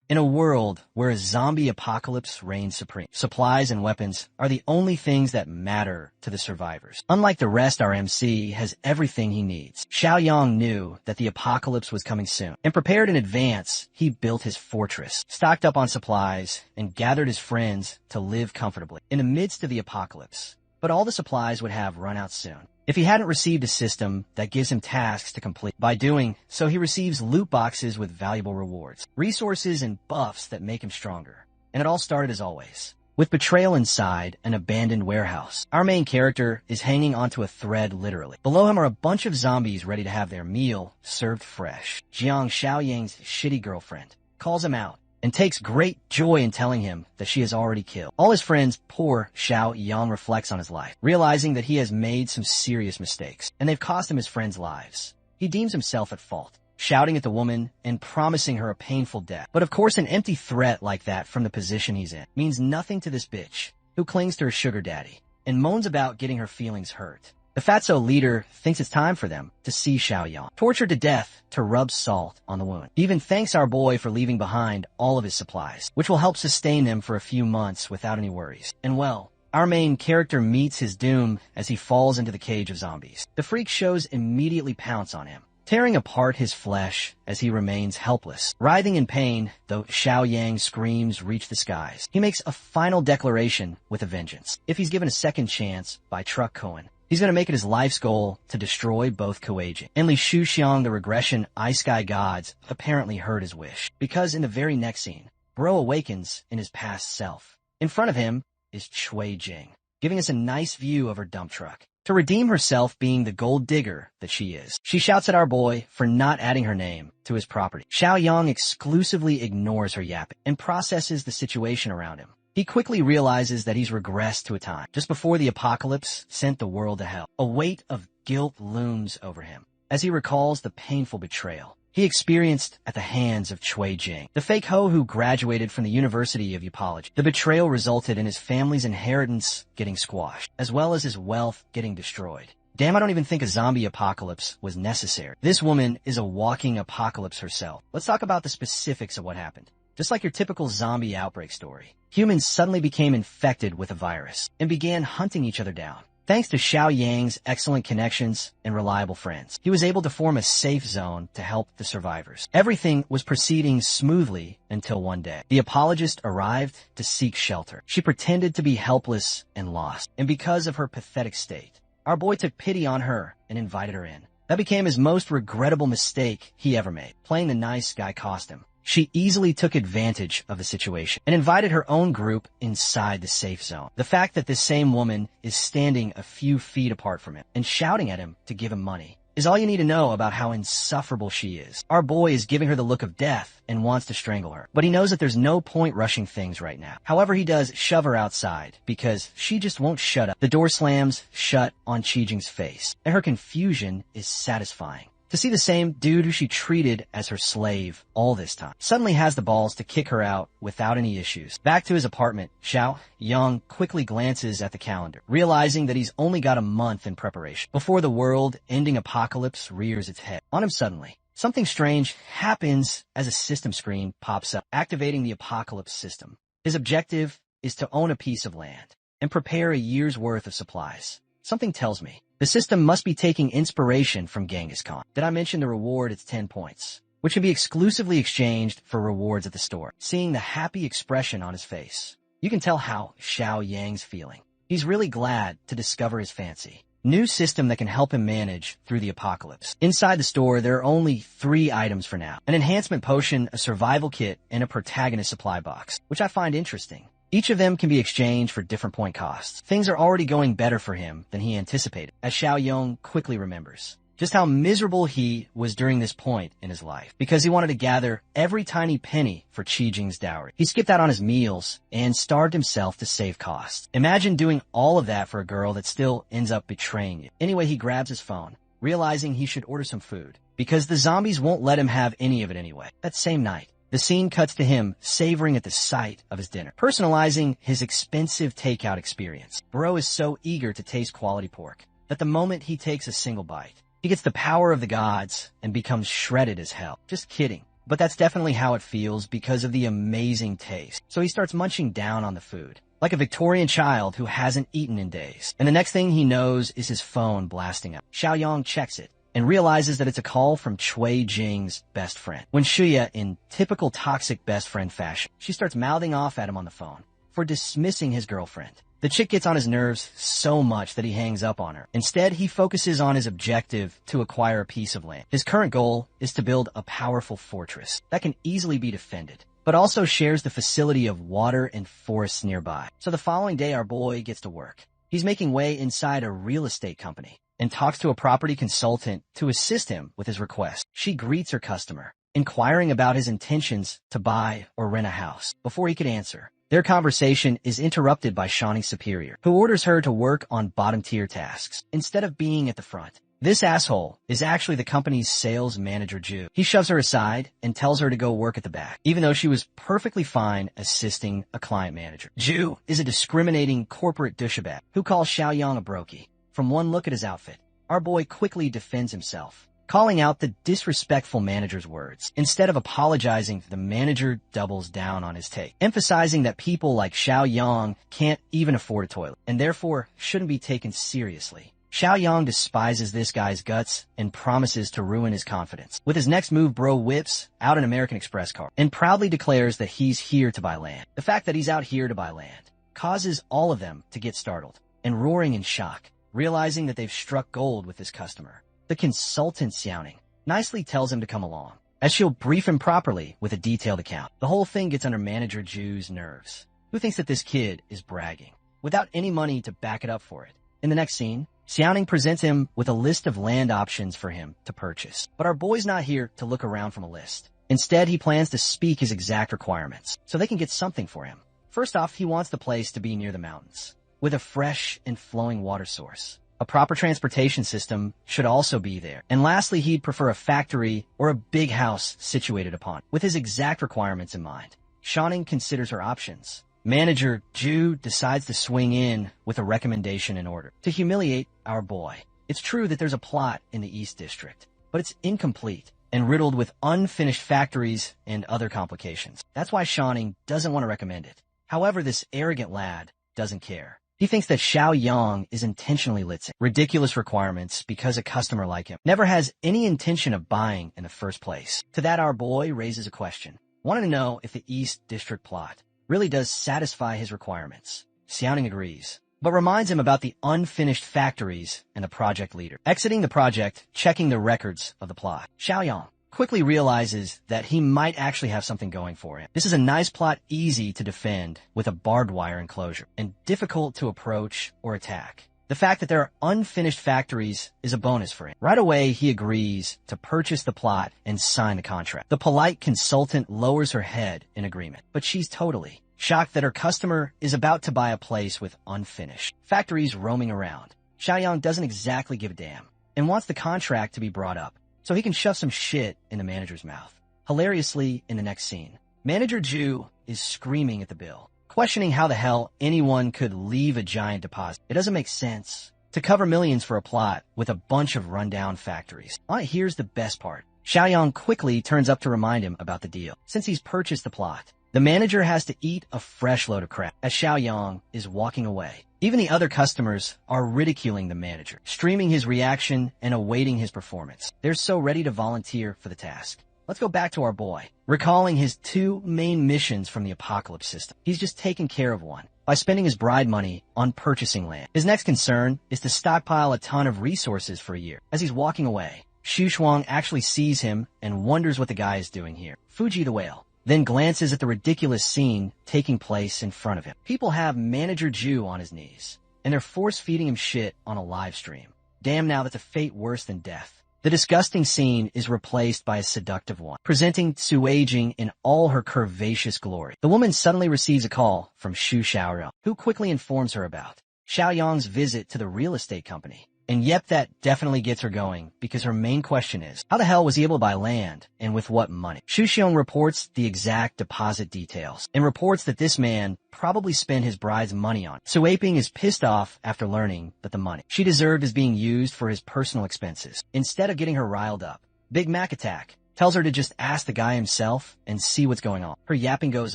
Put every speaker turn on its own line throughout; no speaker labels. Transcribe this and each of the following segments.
In a world where a zombie apocalypse reigns supreme, supplies and weapons are the only things that matter to the survivors. Unlike the rest, our MC has everything he needs. Xiaoyang knew that the apocalypse was coming soon, and prepared in advance, he built his fortress, stocked up on supplies, and gathered his friends to live comfortably in the midst of the apocalypse. But all the supplies would have run out soon if he hadn't received a system that gives him tasks to complete. By doing so, he receives loot boxes with valuable rewards, resources, and buffs that make him stronger. And it all started as always, with betrayal inside an abandoned warehouse. Our main character is hanging onto a thread literally. Below him are a bunch of zombies ready to have their meal served fresh. Jiang, Xiaoyang's shitty girlfriend, calls him out and takes great joy in telling him that she has already killed all his friends. Poor Xiao Yang reflects on his life, realizing that he has made some serious mistakes, and they've cost him his friends' lives. He deems himself at fault, shouting at the woman and promising her a painful death. But of course, an empty threat like that from the position he's in means nothing to this bitch, who clings to her sugar daddy and moans about getting her feelings hurt. The Fatso leader thinks it's time for them to see Xiaoyang tortured to death to rub salt on the wound. He even thanks our boy for leaving behind all of his supplies, which will help sustain them for a few months without any worries. And well, our main character meets his doom as he falls into the cage of zombies. The freak shows immediately pounce on him, tearing apart his flesh as he remains helpless, writhing in pain. Though Xiaoyang's screams reach the skies, he makes a final declaration with a vengeance. If he's given a second chance by Truck Cohen, he's going to make it his life's goal to destroy both Kueijing and Li Shuxiang. The Regression Ice Sky gods apparently heard his wish, because in the very next scene, Bro awakens in his past self. In front of him is Cui Jing, giving us a nice view of her dump truck. To redeem herself being the gold digger that she is, she shouts at our boy for not adding her name to his property. Xiaoyang exclusively ignores her yapping and processes the situation around him. He quickly realizes that he's regressed to a time just before the apocalypse sent the world to hell. A weight of guilt looms over him as he recalls the painful betrayal he experienced at the hands of Cui Jing, the fake hoe who graduated from the University of Upology. The betrayal resulted in his family's inheritance getting squashed, as well as his wealth getting destroyed. Damn, I don't even think a zombie apocalypse was necessary. This woman is a walking apocalypse herself. Let's talk about the specifics of what happened. Just like your typical zombie outbreak story, humans suddenly became infected with a virus and began hunting each other down. Thanks to Xiaoyang's excellent connections and reliable friends, he was able to form a safe zone to help the survivors. Everything was proceeding smoothly until one day. The apologist arrived to seek shelter. She pretended to be helpless and lost, and because of her pathetic state, our boy took pity on her and invited her in. That became his most regrettable mistake he ever made. Playing the nice guy cost him. She easily took advantage of the situation and invited her own group inside the safe zone. The fact that this same woman is standing a few feet apart from him and shouting at him to give him money is all you need to know about how insufferable she is. Our boy is giving her the look of death and wants to strangle her, but he knows that there's no point rushing things right now. However, he does shove her outside because she just won't shut up. The door slams shut on Qijing's face, and her confusion is satisfying. To see the same dude who she treated as her slave all this time suddenly has the balls to kick her out without any issues. Back to his apartment, Xiao Yang quickly glances at the calendar, realizing that he's only got a month in preparation before the world-ending apocalypse rears its head on him suddenly. Something strange happens as a system screen pops up, activating the apocalypse system. His objective is to own a piece of land and prepare a year's worth of supplies. Something tells me the system must be taking inspiration from Genghis Khan. Did I mention the reward? It's 10 points, which can be exclusively exchanged for rewards at the store. Seeing the happy expression on his face, you can tell how Xiao Yang's feeling. He's really glad to discover his fancy new system that can help him manage through the apocalypse. Inside the store, there are only 3 items for now: an enhancement potion, a survival kit, and a protagonist supply box, which I find interesting. Each of them can be exchanged for different point costs. Things are already going better for him than he anticipated, as Xiao Yong quickly remembers just how miserable he was during this point in his life, because he wanted to gather every tiny penny for Qijing's dowry. He skipped out on his meals and starved himself to save costs. Imagine doing all of that for a girl that still ends up betraying you. Anyway, he grabs his phone, realizing he should order some food, because the zombies won't let him have any of it anyway. That same night, the scene cuts to him savoring at the sight of his dinner, personalizing his expensive takeout experience. Bro is so eager to taste quality pork that the moment he takes a single bite, he gets the power of the gods and becomes shredded as hell. Just kidding. but that's definitely how it feels because of the amazing taste. So he starts munching down on the food, like a Victorian child who hasn't eaten in days. And the next thing he knows is his phone blasting up. Xiaoyang checks it and realizes that it's a call from Cui Jing's best friend. When Shuya, in typical toxic best friend fashion, she starts mouthing off at him on the phone for dismissing his girlfriend. The chick gets on his nerves so much that he hangs up on her. Instead, he focuses on his objective to acquire a piece of land. His current goal is to build a powerful fortress that can easily be defended, but also shares the facility of water and forests nearby. So the following day, our boy gets to work. He's making way inside a real estate company and talks to a property consultant to assist him with his request. She greets her customer, inquiring about his intentions to buy or rent a house. Before he could answer, their conversation is interrupted by Shawnee's superior, who orders her to work on bottom-tier tasks instead of being at the front. This asshole is actually the company's sales manager, Ju. He shoves her aside and tells her to go work at the back, even though she was perfectly fine assisting a client manager. Ju is a discriminating corporate douchebag who calls Xiaoyang a brokey. From one look at his outfit, our boy quickly defends himself, calling out the disrespectful manager's words. Instead of apologizing, the manager doubles down on his take, emphasizing that people like Xiaoyang can't even afford a toilet and therefore shouldn't be taken seriously. Xiaoyang despises this guy's guts and promises to ruin his confidence. With his next move, bro whips out an American Express card and proudly declares that he's here to buy land. The fact that he's out here to buy land causes all of them to get startled and roaring in shock, realizing that they've struck gold with this customer. The consultant, Xiaoning, nicely tells him to come along, as she'll brief him properly with a detailed account. The whole thing gets under manager Ju's nerves, who thinks that this kid is bragging, without any money to back it up for it. In the next scene, Xiaoning presents him with a list of land options for him to purchase. But our boy's not here to look around from a list. Instead, he plans to speak his exact requirements, so they can get something for him. First off, he wants the place to be near the mountains, with a fresh and flowing water source. A proper transportation system should also be there. And lastly, he'd prefer a factory or a big house situated upon it, with his exact requirements in mind. Xiaoning considers her options. Manager Ju decides to swing in with a recommendation in order to humiliate our boy. It's true that there's a plot in the East District, but it's incomplete and riddled with unfinished factories and other complications. That's why Xiaoning doesn't want to recommend it. However, this arrogant lad doesn't care. He thinks that Xiaoyang is intentionally listing ridiculous requirements because a customer like him never has any intention of buying in the first place. To that, our boy raises a question, wanting to know if the East District plot really does satisfy his requirements. Xiaoning agrees, but reminds him about the unfinished factories and the project leader. Exiting the project, checking the records of the plot, Xiaoyang quickly realizes that he might actually have something going for him. This is a nice plot, easy to defend with a barbed wire enclosure, and difficult to approach or attack. The fact that there are unfinished factories is a bonus for him. Right away, he agrees to purchase the plot and sign the contract. The polite consultant lowers her head in agreement, but she's totally shocked that her customer is about to buy a place with unfinished factories roaming around. Xiaoyang doesn't exactly give a damn and wants the contract to be brought up so he can shove some shit in the manager's mouth. Hilariously, in the next scene, Manager Ju is screaming at the bill, questioning how the hell anyone could leave a giant deposit. It doesn't make sense to cover millions for a plot with a bunch of rundown factories. Here's the best part. Xiaoyang quickly turns up to remind him about the deal. Since he's purchased the plot, the manager has to eat a fresh load of crap as Xiaoyang is walking away. Even the other customers are ridiculing the manager, streaming his reaction and awaiting his performance. They're so ready to volunteer for the task. Let's go back to our boy, recalling his two main missions from the apocalypse system. He's just taken care of one by spending his bride money on purchasing land. His next concern is to stockpile a ton of resources for a year. As he's walking away, Xu Shuang actually sees him and wonders what the guy is doing here. Fuji the whale then glances at the ridiculous scene taking place in front of him. People have Manager Ju on his knees, and they're force-feeding him shit on a live stream. Damn, now that's a fate worse than death. The disgusting scene is replaced by a seductive one, presenting Cui Jing in all her curvaceous glory. The woman suddenly receives a call from Xu Xiaoyang, who quickly informs her about Xiaoyang's visit to the real estate company. And yep, that definitely gets her going, because her main question is, how the hell was he able to buy land, and with what money? Xu Xiong reports the exact deposit details, and reports that this man probably spent his bride's money on it. Cui Ping is pissed off after learning that the money she deserved is being used for his personal expenses. Instead of getting her riled up, Big Mac attack tells her to just ask the guy himself and see what's going on. Her yapping goes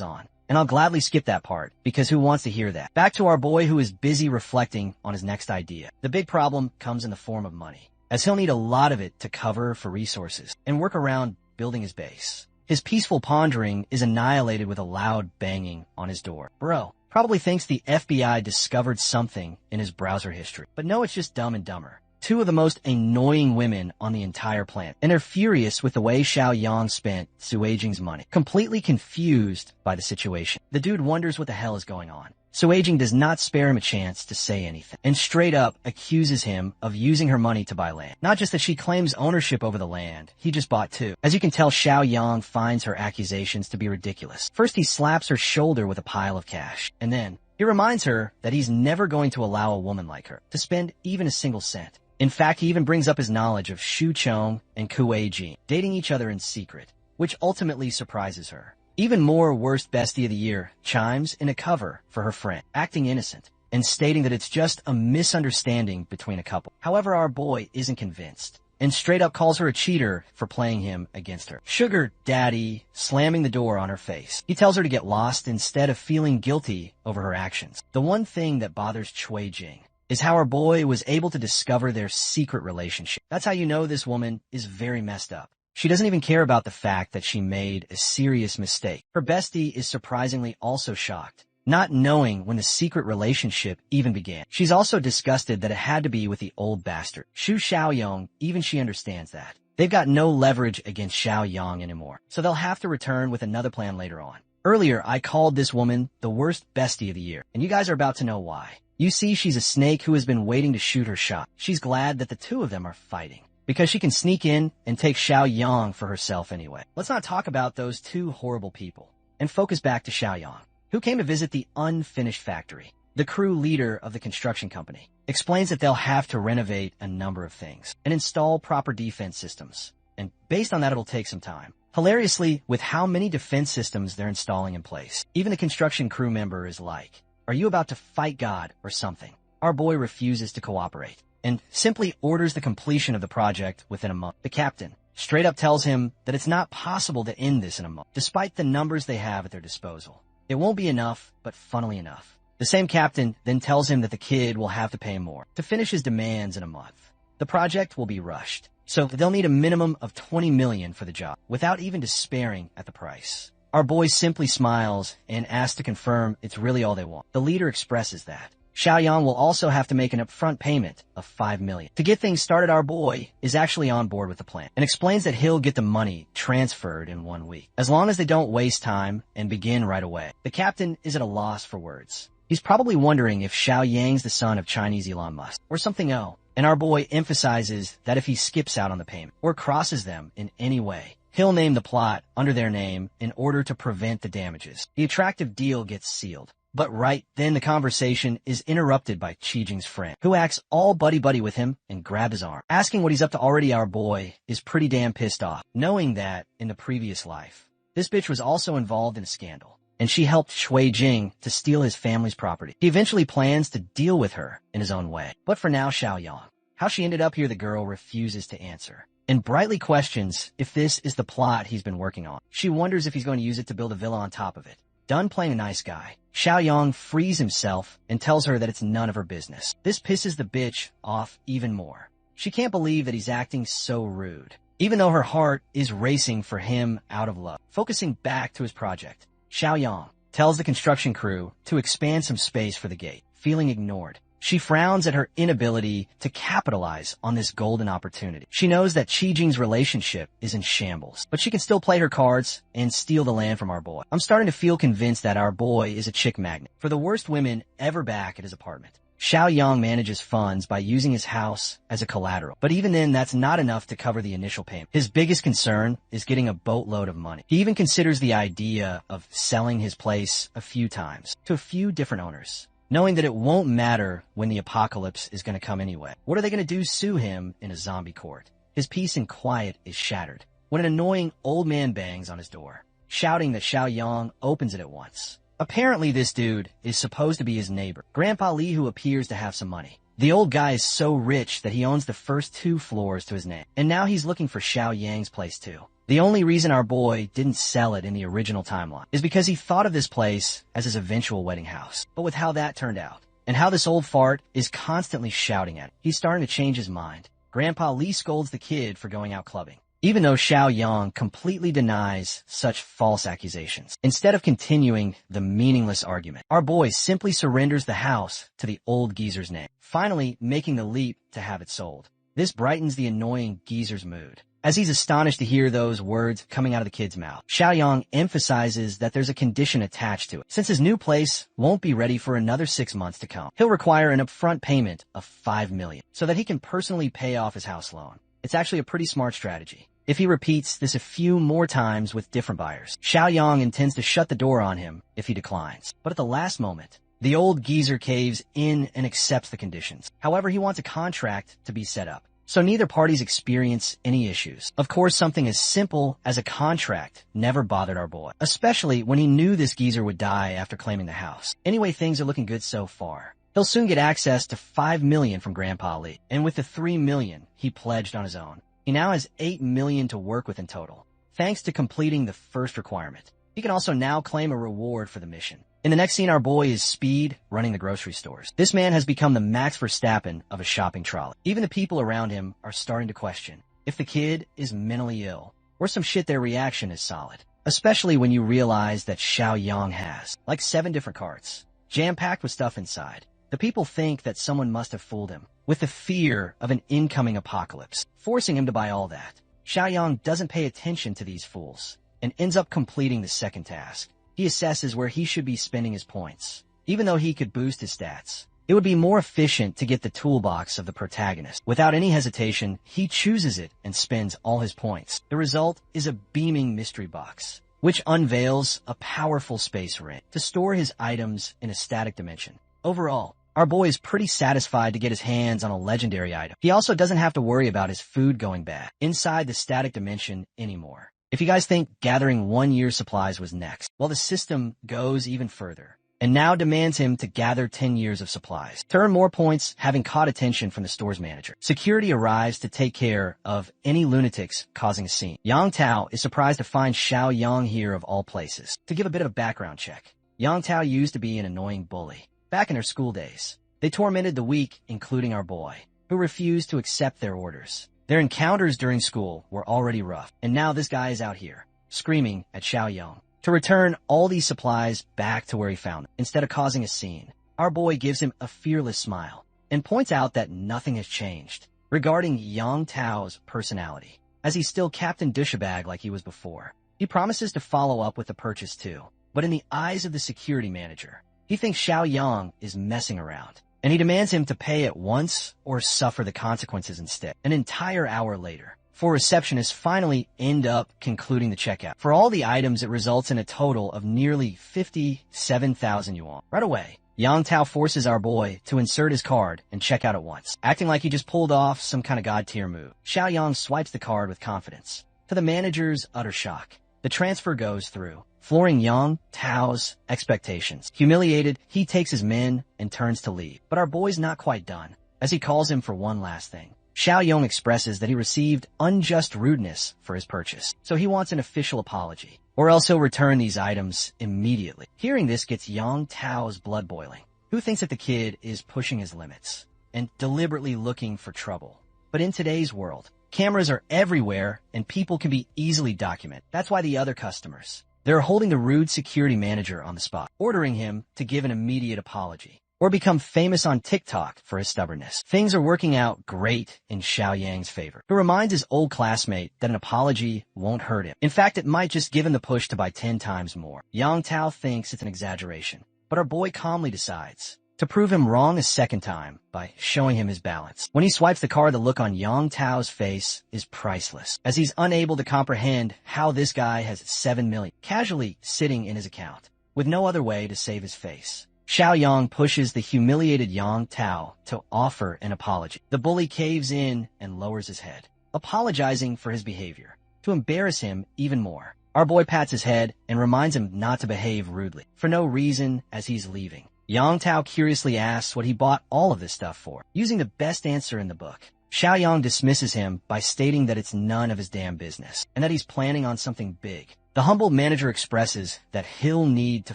on, and I'll gladly skip that part, because who wants to hear that? Back to our boy who is busy reflecting on his next idea. The big problem comes in the form of money, as he'll need a lot of it to cover for resources and work around building his base. His peaceful pondering is annihilated with a loud banging on his door. Bro probably thinks the FBI discovered something in his browser history, but no, it's just Dumb and Dumber, two of the most annoying women on the entire planet, and they're furious with the way Xiaoyang spent Suijing's money, completely confused by the situation. The dude wonders what the hell is going on. Suijing does not spare him a chance to say anything, and straight up accuses him of using her money to buy land. Not just that she claims ownership over the land, he just bought too. As you can tell, Xiaoyang finds her accusations to be ridiculous. First, he slaps her shoulder with a pile of cash, and then he reminds her that he's never going to allow a woman like her to spend even a single cent. In fact, he even brings up his knowledge of Xu Chong and Kuei Jin dating each other in secret, which ultimately surprises her. Even more worst bestie of the year chimes in a cover for her friend, acting innocent and stating that it's just a misunderstanding between a couple. However, our boy isn't convinced and straight up calls her a cheater for playing him against her. Sugar daddy slamming the door on her face. He tells her to get lost instead of feeling guilty over her actions. The one thing that bothers Cui Jing is how our boy was able to discover their secret relationship. That's how you know this woman is very messed up. She doesn't even care about the fact that she made a serious mistake. Her bestie is surprisingly also shocked, not knowing when the secret relationship even began. She's also disgusted that it had to be with the old bastard. Xu Xiaoyong, even she understands that. They've got no leverage against Xiaoyang anymore, so they'll have to return with another plan later on. Earlier, I called this woman the worst bestie of the year, and you guys are about to know why. You see, she's a snake who has been waiting to shoot her shot. She's glad that the two of them are fighting, because she can sneak in and take Xiaoyang for herself anyway. Let's not talk about those two horrible people, and focus back to Xiaoyang, who came to visit the unfinished factory. The crew leader of the construction company explains that they'll have to renovate a number of things and install proper defense systems, and based on that, it'll take some time. Hilariously, with how many defense systems they're installing in place, even the construction crew member is like, "Are you about to fight God or something?" Our boy refuses to cooperate and simply orders the completion of the project within a month. The captain straight up tells him that it's not possible to end this in a month, despite the numbers they have at their disposal. It won't be enough, but funnily enough, the same captain then tells him that the kid will have to pay more to finish his demands in a month. The project will be rushed, so they'll need a minimum of 20 million for the job, without even despairing at the price. Our boy simply smiles and asks to confirm it's really all they want. The leader expresses that Xiaoyang will also have to make an upfront payment of 5 million. To get things started, our boy is actually on board with the plan and explains that he'll get the money transferred in 1 week, as long as they don't waste time and begin right away. The captain is at a loss for words. He's probably wondering if Xiaoyang's the son of Chinese Elon Musk or something else, and our boy emphasizes that if he skips out on the payment or crosses them in any way, he'll name the plot under their name in order to prevent the damages. The attractive deal gets sealed. But right then the conversation is interrupted by Qijing's friend, who acts all buddy-buddy with him and grabs his arm. Asking what he's up to already, our boy is pretty damn pissed off, knowing that in the previous life, this bitch was also involved in a scandal, and she helped Shui Jing to steal his family's property. He eventually plans to deal with her in his own way. But for now, Xiaoyang, how she ended up here, the girl refuses to answer, and brightly questions if this is the plot he's been working on. She wonders if he's going to use it to build a villa on top of it. Done playing a nice guy, Xiaoyang frees himself and tells her that it's none of her business. This pisses the bitch off even more. She can't believe that he's acting so rude, even though her heart is racing for him out of love. Focusing back to his project, Xiaoyang tells the construction crew to expand some space for the gate. Feeling ignored, she frowns at her inability to capitalize on this golden opportunity. She knows that Qijing's relationship is in shambles, but she can still play her cards and steal the land from our boy. I'm starting to feel convinced that our boy is a chick magnet for the worst women ever back at his apartment. Xiaoyang manages funds by using his house as a collateral, but even then that's not enough to cover the initial payment. His biggest concern is getting a boatload of money. He even considers the idea of selling his place a few times to a few different owners, knowing that it won't matter when the apocalypse is going to come anyway. What are they going to do, sue him in a zombie court? His peace and quiet is shattered when an annoying old man bangs on his door, shouting that Xiaoyang opens it at once. Apparently this dude is supposed to be his neighbor, Grandpa Lee, who appears to have some money. The old guy is so rich that he owns the first 2 floors to his name, and now he's looking for Xiaoyang's place too. The only reason our boy didn't sell it in the original timeline is because he thought of this place as his eventual wedding house. But with how that turned out, and how this old fart is constantly shouting at him, he's starting to change his mind. Grandpa Lee scolds the kid for going out clubbing, even though Xiao Yang completely denies such false accusations. Instead of continuing the meaningless argument, our boy simply surrenders the house to the old geezer's name, finally making the leap to have it sold. This brightens the annoying geezer's mood. As he's astonished to hear those words coming out of the kid's mouth, Xiao Yang emphasizes that there's a condition attached to it. Since his new place won't be ready for another 6 months to come, he'll require an upfront payment of 5 million so that he can personally pay off his house loan. It's actually a pretty smart strategy. If he repeats this a few more times with different buyers, Xiao Yang intends to shut the door on him if he declines. But at the last moment, the old geezer caves in and accepts the conditions. However, he wants a contract to be set up, so neither parties experience any issues. Of course, something as simple as a contract never bothered our boy, especially when he knew this geezer would die after claiming the house. Anyway, things are looking good so far. He'll soon get access to 5 million from Grandpa Lee, and with the 3 million he pledged on his own, he now has 8 million to work with in total, thanks to completing the first requirement. He can also now claim a reward for the mission. In the next scene, our boy is Speed running the grocery stores. This man has become the Max Verstappen of a shopping trolley. Even the people around him are starting to question if the kid is mentally ill or some shit. Their reaction is solid, especially when you realize that Xiao Yang has like 7 different carts, jam-packed with stuff inside. The people think that someone must have fooled him with the fear of an incoming apocalypse, forcing him to buy all that. Xiao Yang doesn't pay attention to these fools and ends up completing the second task. He assesses where he should be spending his points. Even though he could boost his stats, it would be more efficient to get the toolbox of the protagonist. Without any hesitation, he chooses it and spends all his points. The result is a beaming mystery box, which unveils a powerful space ring to store his items in a static dimension. Overall, our boy is pretty satisfied to get his hands on a legendary item. He also doesn't have to worry about his food going bad inside the static dimension anymore. If you guys think gathering 1 year's supplies was next, well, the system goes even further and now demands him to gather 10 years of supplies to earn more points, having caught attention from the store's manager. Security arrives to take care of any lunatics causing a scene. Yang Tao is surprised to find Xiao Yang here of all places. To give a bit of a background check, Yang Tao used to be an annoying bully back in her school days. They tormented the weak, including our boy, who refused to accept their orders. Their encounters during school were already rough, and now this guy is out here, screaming at Xiao Yang to return all these supplies back to where he found them. Instead of causing a scene, our boy gives him a fearless smile and points out that nothing has changed regarding Yang Tao's personality, as he's still Captain Douchebag like he was before. He promises to follow up with the purchase too, but in the eyes of the security manager, he thinks Xiao Yang is messing around, and he demands him to pay at once or suffer the consequences instead. An entire hour later, 4 receptionists finally end up concluding the checkout. For all the items, it results in a total of nearly 57,000 yuan. Right away, Yang Tao forces our boy to insert his card and check out at once, acting like he just pulled off some kind of god-tier move. Xiao Yang swipes the card with confidence. To the manager's utter shock, the transfer goes through, flooring Yang Tao's expectations. Humiliated, he takes his men and turns to leave. But our boy's not quite done, as he calls him for one last thing. Xiao Yang expresses that he received unjust rudeness for his purchase, so he wants an official apology, or else he'll return these items immediately. Hearing this gets Yang Tao's blood boiling, who thinks that the kid is pushing his limits and deliberately looking for trouble. But in today's world, cameras are everywhere and people can be easily documented. That's why the other customers, they're holding the rude security manager on the spot, ordering him to give an immediate apology or become famous on TikTok for his stubbornness. Things are working out great in Xiao Yang's favor, who reminds his old classmate that an apology won't hurt him. In fact, it might just give him the push to buy 10 times more. Yang Tao thinks it's an exaggeration, but our boy calmly decides to prove him wrong a second time by showing him his balance. When he swipes the card, the look on Yang Tao's face is priceless, as he's unable to comprehend how this guy has 7 million casually sitting in his account, with no other way to save his face. Xiao Yang pushes the humiliated Yang Tao to offer an apology. The bully caves in and lowers his head, apologizing for his behavior, to embarrass him even more. Our boy pats his head and reminds him not to behave rudely, for no reason as he's leaving. Yang Tao curiously asks what he bought all of this stuff for, using the best answer in the book. Xiaoyang dismisses him by stating that it's none of his damn business, and that he's planning on something big. The humble manager expresses that he'll need to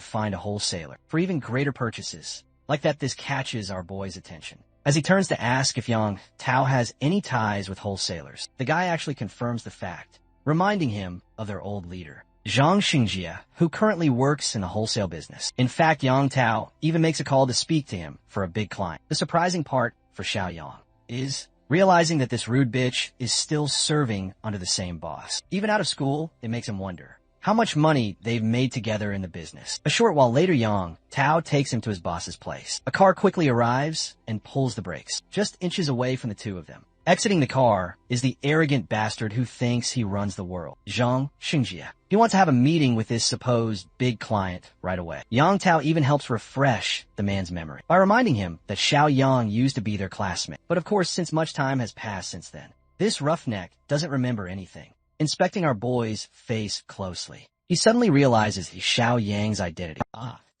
find a wholesaler for even greater purchases, like that this catches our boy's attention. As he turns to ask if Yang Tao has any ties with wholesalers, the guy actually confirms the fact, reminding him of their old leader, Zhang Xingjie, who currently works in the wholesale business. In fact, Yang Tao even makes a call to speak to him for a big client. The surprising part for Xiaoyang is realizing that this rude bitch is still serving under the same boss. Even out of school, it makes him wonder how much money they've made together in the business. A short while later, Yang Tao takes him to his boss's place. A car quickly arrives and pulls the brakes, just inches away from the two of them. Exiting the car is the arrogant bastard who thinks he runs the world, Zhang Xingjie. He wants to have a meeting with his supposed big client right away. Yang Tao even helps refresh the man's memory by reminding him that Xiaoyang used to be their classmate. But of course, since much time has passed since then, this roughneck doesn't remember anything. Inspecting our boy's face closely, he suddenly realizes he's Xiaoyang's identity.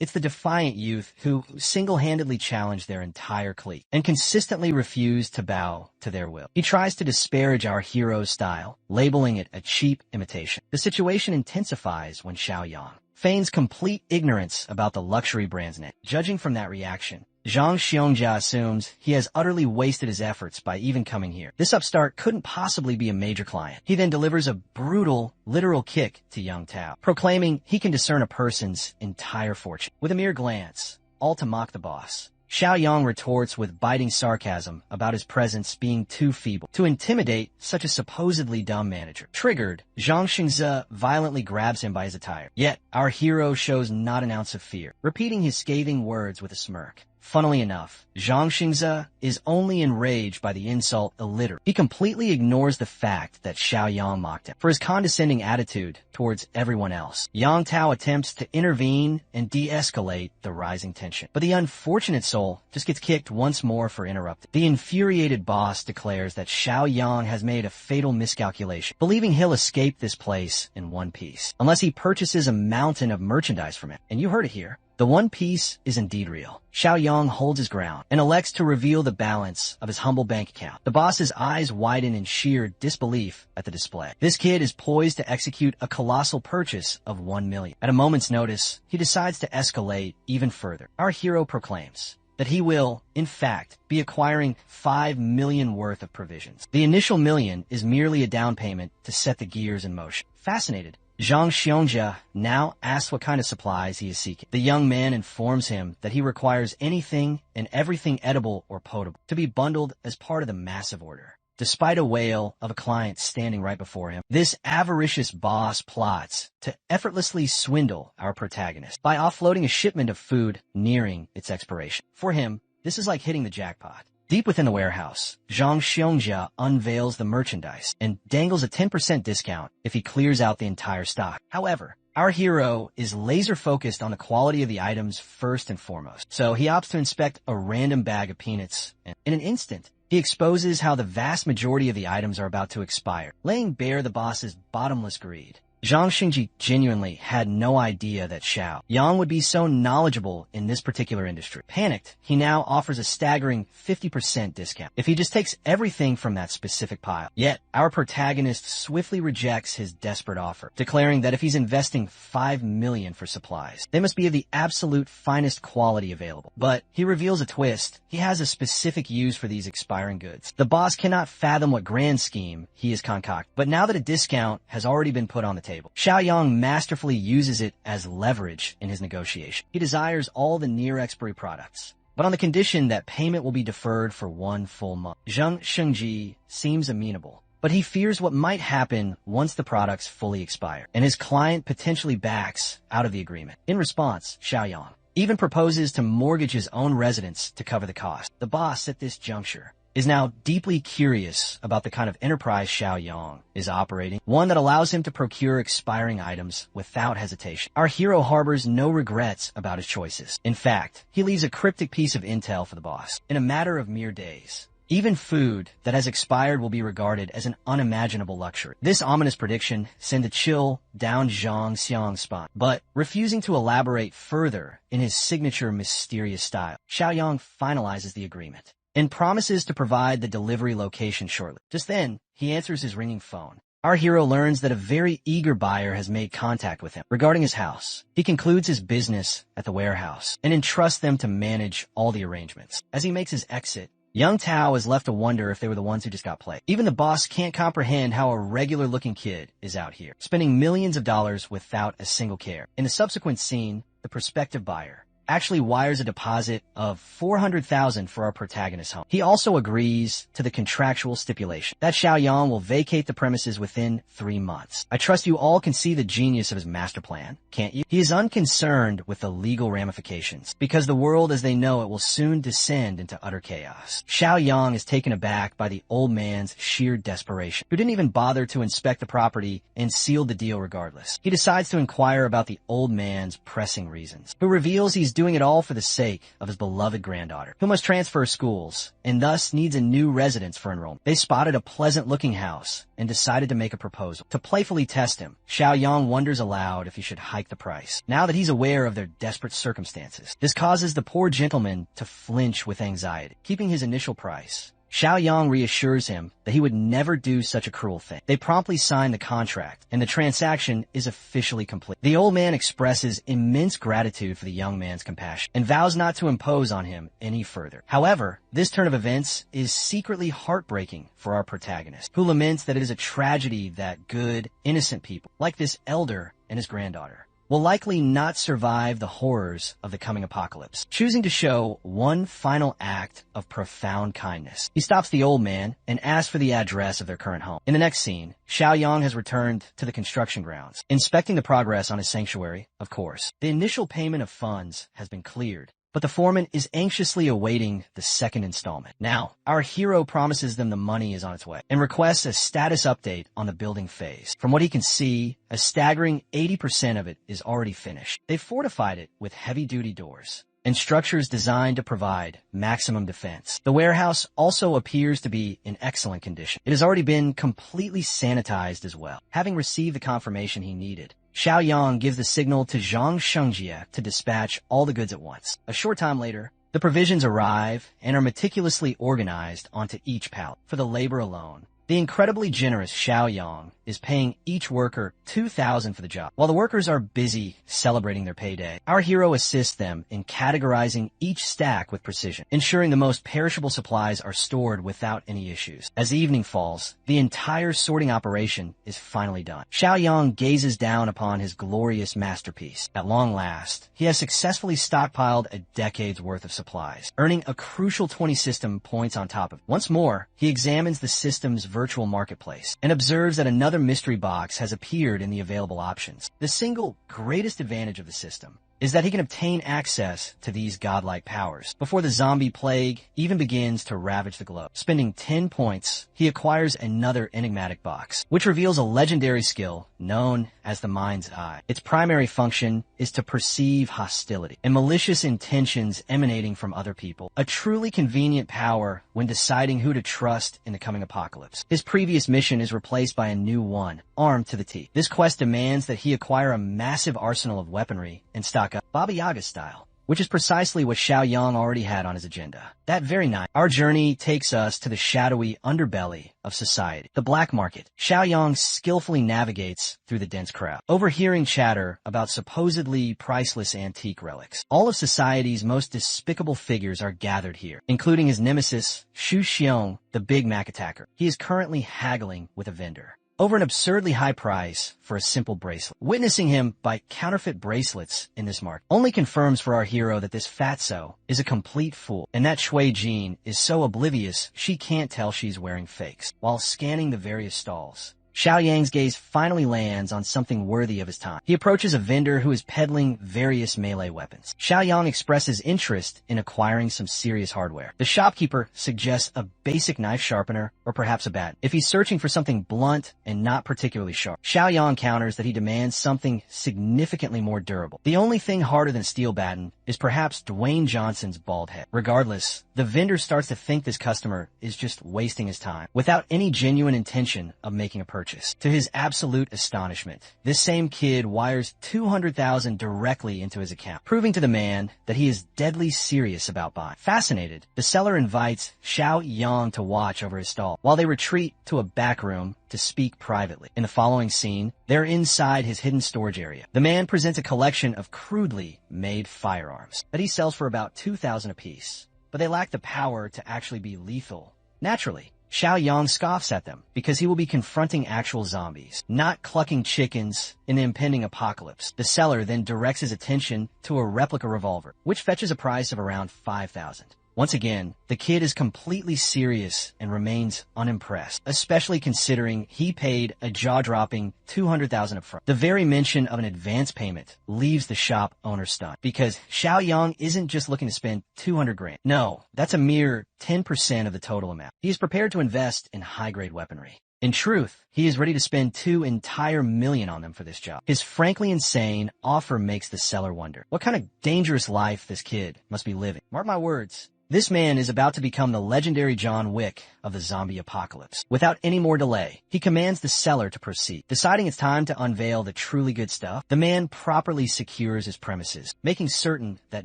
It's the defiant youth who single-handedly challenged their entire clique and consistently refused to bow to their will. He tries to disparage our hero's style, labeling it a cheap imitation. The situation intensifies when Xiaoyang feigns complete ignorance about the luxury brand's name. Judging from that reaction, Zhang Xingjie assumes he has utterly wasted his efforts by even coming here. This upstart couldn't possibly be a major client. He then delivers a brutal, literal kick to Yang Tao, proclaiming he can discern a person's entire fortune with a mere glance, all to mock the boss. Xiaoyang retorts with biting sarcasm about his presence being too feeble to intimidate such a supposedly dumb manager. Triggered, Zhang Xingjie violently grabs him by his attire. Yet, our hero shows not an ounce of fear, repeating his scathing words with a smirk. Funnily enough, Zhang Xingjie is only enraged by the insult illiterate. He completely ignores the fact that Xiaoyang mocked him for his condescending attitude towards everyone else. Yang Tao attempts to intervene and de-escalate the rising tension, but the unfortunate soul just gets kicked once more for interrupting. The infuriated boss declares that Xiaoyang has made a fatal miscalculation, believing he'll escape this place in one piece, unless he purchases a mountain of merchandise from it. And you heard it here. The One Piece is indeed real. Xiaoyang holds his ground and elects to reveal the balance of his humble bank account. The boss's eyes widen in sheer disbelief at the display. This kid is poised to execute a colossal purchase of 1 million. At a moment's notice, he decides to escalate even further. Our hero proclaims that he will, in fact, be acquiring 5 million worth of provisions. The initial million is merely a down payment to set the gears in motion. Fascinated, Zhang Xingjie now asks what kind of supplies he is seeking. The young man informs him that he requires anything and everything edible or potable to be bundled as part of the massive order. Despite a wail of a client standing right before him, this avaricious boss plots to effortlessly swindle our protagonist by offloading a shipment of food nearing its expiration. For him, this is like hitting the jackpot. Deep within the warehouse, Zhang Xingjie unveils the merchandise and dangles a 10% discount if he clears out the entire stock. However, our hero is laser-focused on the quality of the items first and foremost, so he opts to inspect a random bag of peanuts, and in an instant, he exposes how the vast majority of the items are about to expire, laying bare the boss's bottomless greed. Zhang Xingjie genuinely had no idea that Xiaoyang would be so knowledgeable in this particular industry. Panicked, he now offers a staggering 50% discount if he just takes everything from that specific pile. Yet, our protagonist swiftly rejects his desperate offer, declaring that if he's investing 5 million for supplies, they must be of the absolute finest quality available. But he reveals a twist. He has a specific use for these expiring goods. The boss cannot fathom what grand scheme he has concocted, but now that a discount has already been put on the table, Xiaoyang masterfully uses it as leverage in his negotiation. He desires all the near-expiry products, but on the condition that payment will be deferred for 1 full month. Zhang Xingjie seems amenable, but he fears what might happen once the products fully expire, and his client potentially backs out of the agreement. In response, Xiaoyang even proposes to mortgage his own residence to cover the cost. The boss at this juncture is now deeply curious about the kind of enterprise Xiaoyang is operating, one that allows him to procure expiring items without hesitation. Our hero harbors no regrets about his choices. In fact, he leaves a cryptic piece of intel for the boss. In a matter of mere days, even food that has expired will be regarded as an unimaginable luxury. This ominous prediction sent a chill down Zhang Xiang's spine, but refusing to elaborate further in his signature mysterious style, Xiaoyang finalizes the agreement and promises to provide the delivery location shortly. Just then, he answers his ringing phone. Our hero learns that a very eager buyer has made contact with him regarding his house. He concludes his business at the warehouse and entrusts them to manage all the arrangements. As he makes his exit, young Tao is left to wonder if they were the ones who just got played. Even the boss can't comprehend how a regular-looking kid is out here, spending millions of dollars without a single care. In the subsequent scene, the prospective buyer actually wires a deposit of $400,000 for our protagonist's home. He also agrees to the contractual stipulation that Xiaoyang will vacate the premises within 3 months. I trust you all can see the genius of his master plan, can't you? He is unconcerned with the legal ramifications, because the world as they know it will soon descend into utter chaos. Xiaoyang is taken aback by the old man's sheer desperation, who didn't even bother to inspect the property and sealed the deal regardless. He decides to inquire about the old man's pressing reasons, who reveals he's doing it all for the sake of his beloved granddaughter, who must transfer schools and thus needs a new residence for enrollment. They spotted a pleasant-looking house and decided to make a proposal. To playfully test him, Xiaoyang wonders aloud if he should hike the price, now that he's aware of their desperate circumstances. This causes the poor gentleman to flinch with anxiety, keeping his initial price. Xiaoyang reassures him that he would never do such a cruel thing. They promptly sign the contract, and the transaction is officially complete. The old man expresses immense gratitude for the young man's compassion and vows not to impose on him any further. However, this turn of events is secretly heartbreaking for our protagonist, who laments that it is a tragedy that good, innocent people, like this elder and his granddaughter, will likely not survive the horrors of the coming apocalypse, choosing to show one final act of profound kindness. He stops the old man and asks for the address of their current home. In the next scene, Xiaoyang has returned to the construction grounds, inspecting the progress on his sanctuary, of course. The initial payment of funds has been cleared, but the foreman is anxiously awaiting the second installment. Now, our hero promises them the money is on its way and requests a status update on the building phase. From what he can see, a staggering 80% of it is already finished. They've fortified it with heavy-duty doors and structures designed to provide maximum defense. The warehouse also appears to be in excellent condition. It has already been completely sanitized as well. Having received the confirmation he needed, Xiaoyang gives the signal to Zhang Shengjie to dispatch all the goods at once. A short time later, the provisions arrive and are meticulously organized onto each pallet. For the labor alone, the incredibly generous Xiaoyang is paying each worker $2,000 for the job. While the workers are busy celebrating their payday, our hero assists them in categorizing each stack with precision, ensuring the most perishable supplies are stored without any issues. As the evening falls, the entire sorting operation is finally done. Xiaoyang gazes down upon his glorious masterpiece. At long last, he has successfully stockpiled a decade's worth of supplies, earning a crucial 20 system points on top of it. Once more, he examines the system's virtual marketplace and observes that another mystery box has appeared in the available options. The single greatest advantage of the system is that he can obtain access to these godlike powers before the zombie plague even begins to ravage the globe. Spending 10 points, he acquires another enigmatic box, which reveals a legendary skill known as the Mind's Eye. Its primary function is to perceive hostility and malicious intentions emanating from other people, a truly convenient power when deciding who to trust in the coming apocalypse. His previous mission is replaced by a new one, armed to the teeth. This quest demands that he acquire a massive arsenal of weaponry and stock up Baba Yaga style, which is precisely what Xiaoyang already had on his agenda. That very night, our journey takes us to the shadowy underbelly of society, the black market. Xiaoyang skillfully navigates through the dense crowd, overhearing chatter about supposedly priceless antique relics. All of society's most despicable figures are gathered here, including his nemesis, Xu Xiong, the Big Mac attacker. He is currently haggling with a vendor over an absurdly high price for a simple bracelet. Witnessing him buy counterfeit bracelets in this market only confirms for our hero that this fatso is a complete fool, and that Shui Jin is so oblivious she can't tell she's wearing fakes. While scanning the various stalls, Xiaoyang's gaze finally lands on something worthy of his time. He approaches a vendor who is peddling various melee weapons. Xiaoyang expresses interest in acquiring some serious hardware. The shopkeeper suggests a basic knife sharpener or perhaps a bat, if he's searching for something blunt and not particularly sharp. Xiaoyang counters that he demands something significantly more durable. The only thing harder than a steel baton is perhaps Dwayne Johnson's bald head. Regardless, the vendor starts to think this customer is just wasting his time without any genuine intention of making a purchase. To his absolute astonishment, this same kid wires $200,000 directly into his account, proving to the man that he is deadly serious about buying. Fascinated, the seller invites Xiao Yang to watch over his stall while they retreat to a back room to speak privately. In the following scene, they're inside his hidden storage area. The man presents a collection of crudely made firearms that he sells for about $2,000 apiece, but they lack the power to actually be lethal. Naturally, Xiao Yang scoffs at them because he will be confronting actual zombies, not clucking chickens in the impending apocalypse. The seller then directs his attention to a replica revolver, which fetches a price of around $5,000. Once again, the kid is completely serious and remains unimpressed, especially considering he paid a jaw-dropping $200,000 upfront. The very mention of an advance payment leaves the shop owner stunned, because Xiao Yang isn't just looking to spend $200,000. No, that's a mere 10% of the total amount. He is prepared to invest in high-grade weaponry. In truth, he is ready to spend $2 entire million on them for this job. His frankly insane offer makes the seller wonder what kind of dangerous life this kid must be living. Mark my words. This man is about to become the legendary John Wick of the zombie apocalypse. Without any more delay, he commands the seller to proceed. Deciding it's time to unveil the truly good stuff, the man properly secures his premises, making certain that